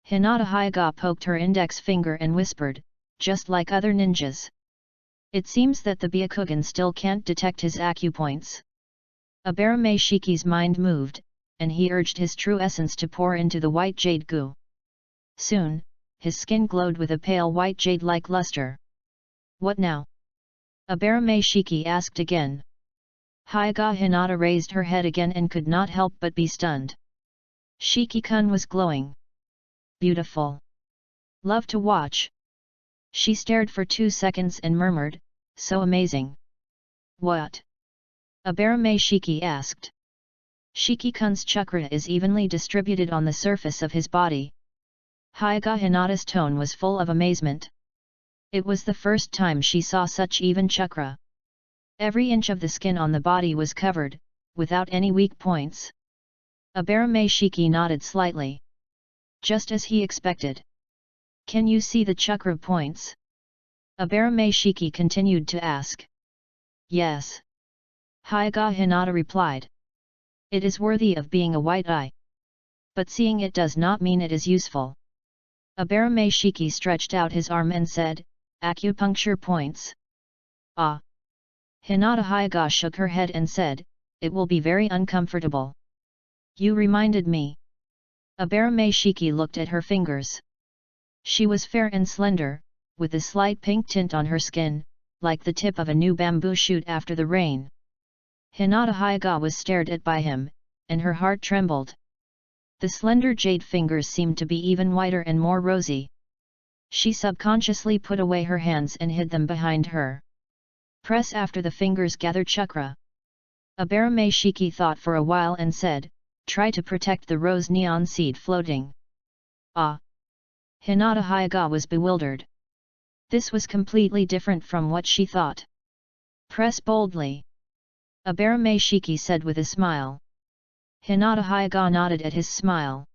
Hinata Hyuga poked her index finger and whispered, just like other ninjas. It seems that the Byakugan still can't detect his acupoints. Abarame Shiki's mind moved, and he urged his true essence to pour into the white jade goo. Soon, his skin glowed with a pale white jade-like luster. What now? Abarame Shiki asked again. Hyuga Hinata raised her head again and could not help but be stunned. Shiki-kun was glowing. Beautiful. Love to watch. She stared for 2 seconds and murmured, so amazing. What? Abarame Shiki asked. Shiki-kun's chakra is evenly distributed on the surface of his body. Hyuga Hinata's tone was full of amazement. It was the first time she saw such even chakra. Every inch of the skin on the body was covered, without any weak points. Abarame Shiki nodded slightly. Just as he expected. Can you see the chakra points? Abarame Shiki continued to ask. Yes. Hyuga Hinata replied. It is worthy of being a white eye. But seeing it does not mean it is useful. Abarame Shiki stretched out his arm and said, acupuncture points. Ah. Hinata Hyuga shook her head and said, it will be very uncomfortable. You reminded me. Abarame Shiki looked at her fingers. She was fair and slender, with a slight pink tint on her skin, like the tip of a new bamboo shoot after the rain. Hinata Hyuga was stared at by him, and her heart trembled. The slender jade fingers seemed to be even whiter and more rosy. She subconsciously put away her hands and hid them behind her. Press after the fingers gather chakra. Abarame Shiki thought for a while and said, try to protect the rose neon seed floating. Ah! Hinata Hyuga was bewildered. This was completely different from what she thought. Press boldly. Abarame Shiki said with a smile. Hinata Hyuga nodded at his smile.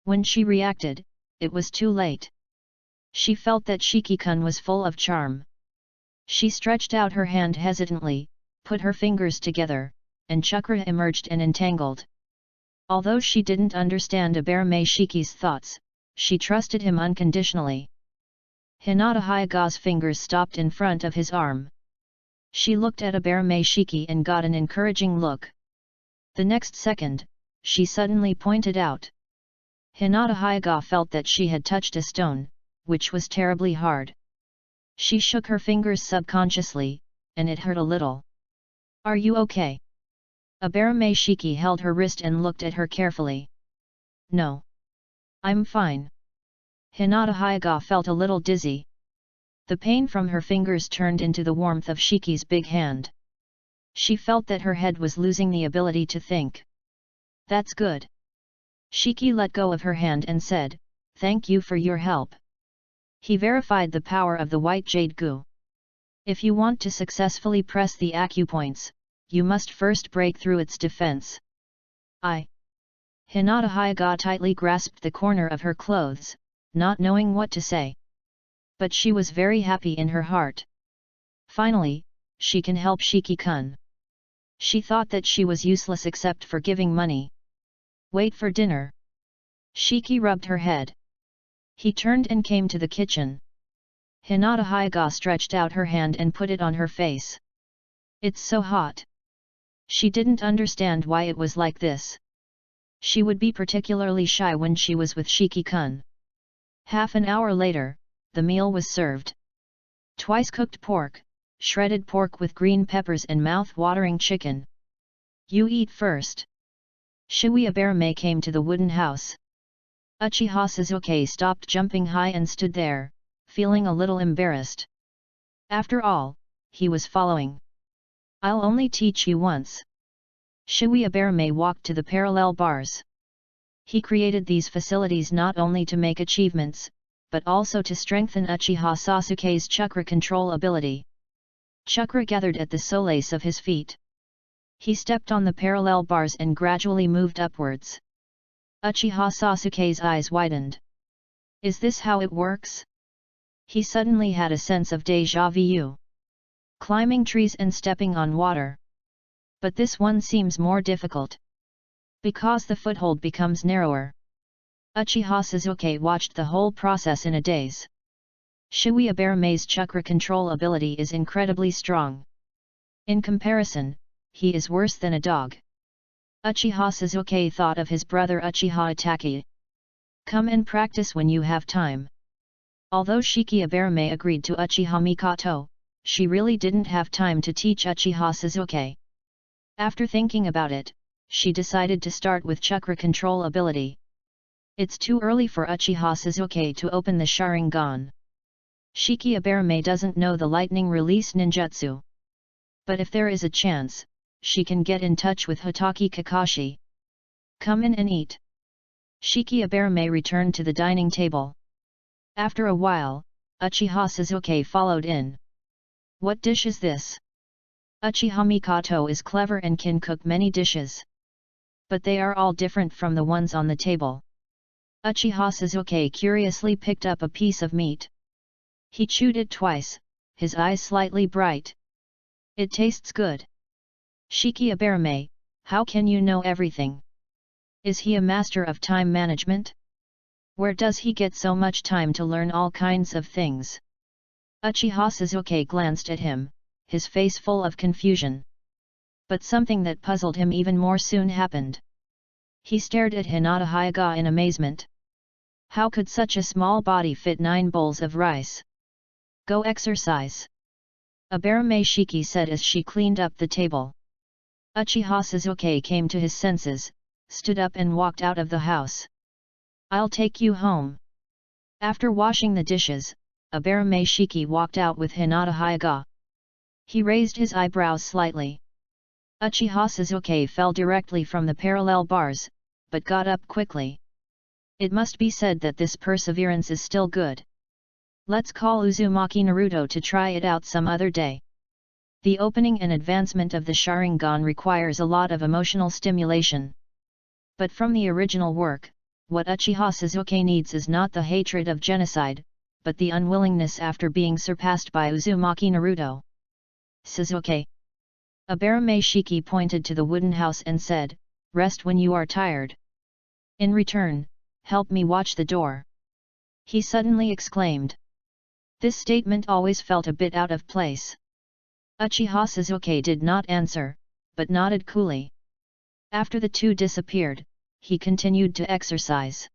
When she reacted, it was too late. She felt that Shiki-kun was full of charm. She stretched out her hand hesitantly, put her fingers together, and chakra emerged and entangled. Although she didn't understand Abarame Shiki's thoughts, she trusted him unconditionally. Hinata Hyuga's fingers stopped in front of his arm. She looked at Abarame Shiki and got an encouraging look. The next second, she suddenly pointed out. Hinata Hyuga felt that she had touched a stone, which was terribly hard. She shook her fingers subconsciously, and it hurt a little. Are you okay? Abarame Shiki held her wrist and looked at her carefully. No. I'm fine. Hinata Hyuga felt a little dizzy. The pain from her fingers turned into the warmth of Shiki's big hand. She felt that her head was losing the ability to think. That's good. Shiki let go of her hand and said, thank you for your help. He verified the power of the white jade goo. If you want to successfully press the acupoints, you must first break through its defense. Hinata Hyuga tightly grasped the corner of her clothes, not knowing what to say. But she was very happy in her heart. Finally, she can help Shiki-kun. She thought that she was useless except for giving money. Wait for dinner. Shiki rubbed her head. He turned and came to the kitchen. Hinata Hyuga stretched out her hand and put it on her face. It's so hot. She didn't understand why it was like this. She would be particularly shy when she was with Shiki-kun. Half an hour later, the meal was served. Twice cooked pork, shredded pork with green peppers and mouth-watering chicken. You eat first. Shui Abarame came to the wooden house. Uchiha Suzuki stopped jumping high and stood there, feeling a little embarrassed. After all, he was following. I'll only teach you once. Shui Abarame walked to the parallel bars. He created these facilities not only to make achievements, but also to strengthen Uchiha Sasuke's chakra control ability. Chakra gathered at the soles of his feet. He stepped on the parallel bars and gradually moved upwards. Uchiha Sasuke's eyes widened. Is this how it works? He suddenly had a sense of déjà vu. Climbing trees and stepping on water. But this one seems more difficult. Because the foothold becomes narrower. Uchiha Suzuki watched the whole process in a daze. Shui Abarame's chakra control ability is incredibly strong. In comparison, he is worse than a dog. Uchiha Suzuki thought of his brother Uchiha Itachi. Come and practice when you have time. Although Shiki Abarame agreed to Uchiha Mikoto, she really didn't have time to teach Uchiha Suzuki. After thinking about it, she decided to start with chakra control ability. It's too early for Uchiha Suzuki to open the Sharingan. Shiki Abarame doesn't know the lightning release ninjutsu. But if there is a chance, she can get in touch with Hotaki Kakashi. Come in and eat. Shiki Abarame returned to the dining table. After a while, Uchiha Suzuki followed in. What dish is this? Uchiha Mikoto is clever and can cook many dishes. But they are all different from the ones on the table. Uchiha Suzuki curiously picked up a piece of meat. He chewed it twice, his eyes slightly bright. It tastes good. Shiki Abarame, how can you know everything? Is he a master of time management? Where does he get so much time to learn all kinds of things? Uchiha Suzuki glanced at him, his face full of confusion. But something that puzzled him even more soon happened. He stared at Hinata Hyuga in amazement. How could such a small body fit 9 bowls of rice? Go exercise. Abarame Shiki said as she cleaned up the table. Uchiha Suzuki came to his senses, stood up and walked out of the house. I'll take you home. After washing the dishes, Abarame Shiki walked out with Hinata Hyuga. He raised his eyebrows slightly. Uchiha Sasuke fell directly from the parallel bars, but got up quickly. It must be said that this perseverance is still good. Let's call Uzumaki Naruto to try it out some other day. The opening and advancement of the Sharingan requires a lot of emotional stimulation. But from the original work, what Uchiha Sasuke needs is not the hatred of genocide, but the unwillingness after being surpassed by Uzumaki Naruto. Sasuke. Abarame Shiki pointed to the wooden house and said, "Rest when you are tired. In return, help me watch the door." He suddenly exclaimed. This statement always felt a bit out of place. Uchiha Sasuke did not answer, but nodded coolly. After the two disappeared, he continued to exercise.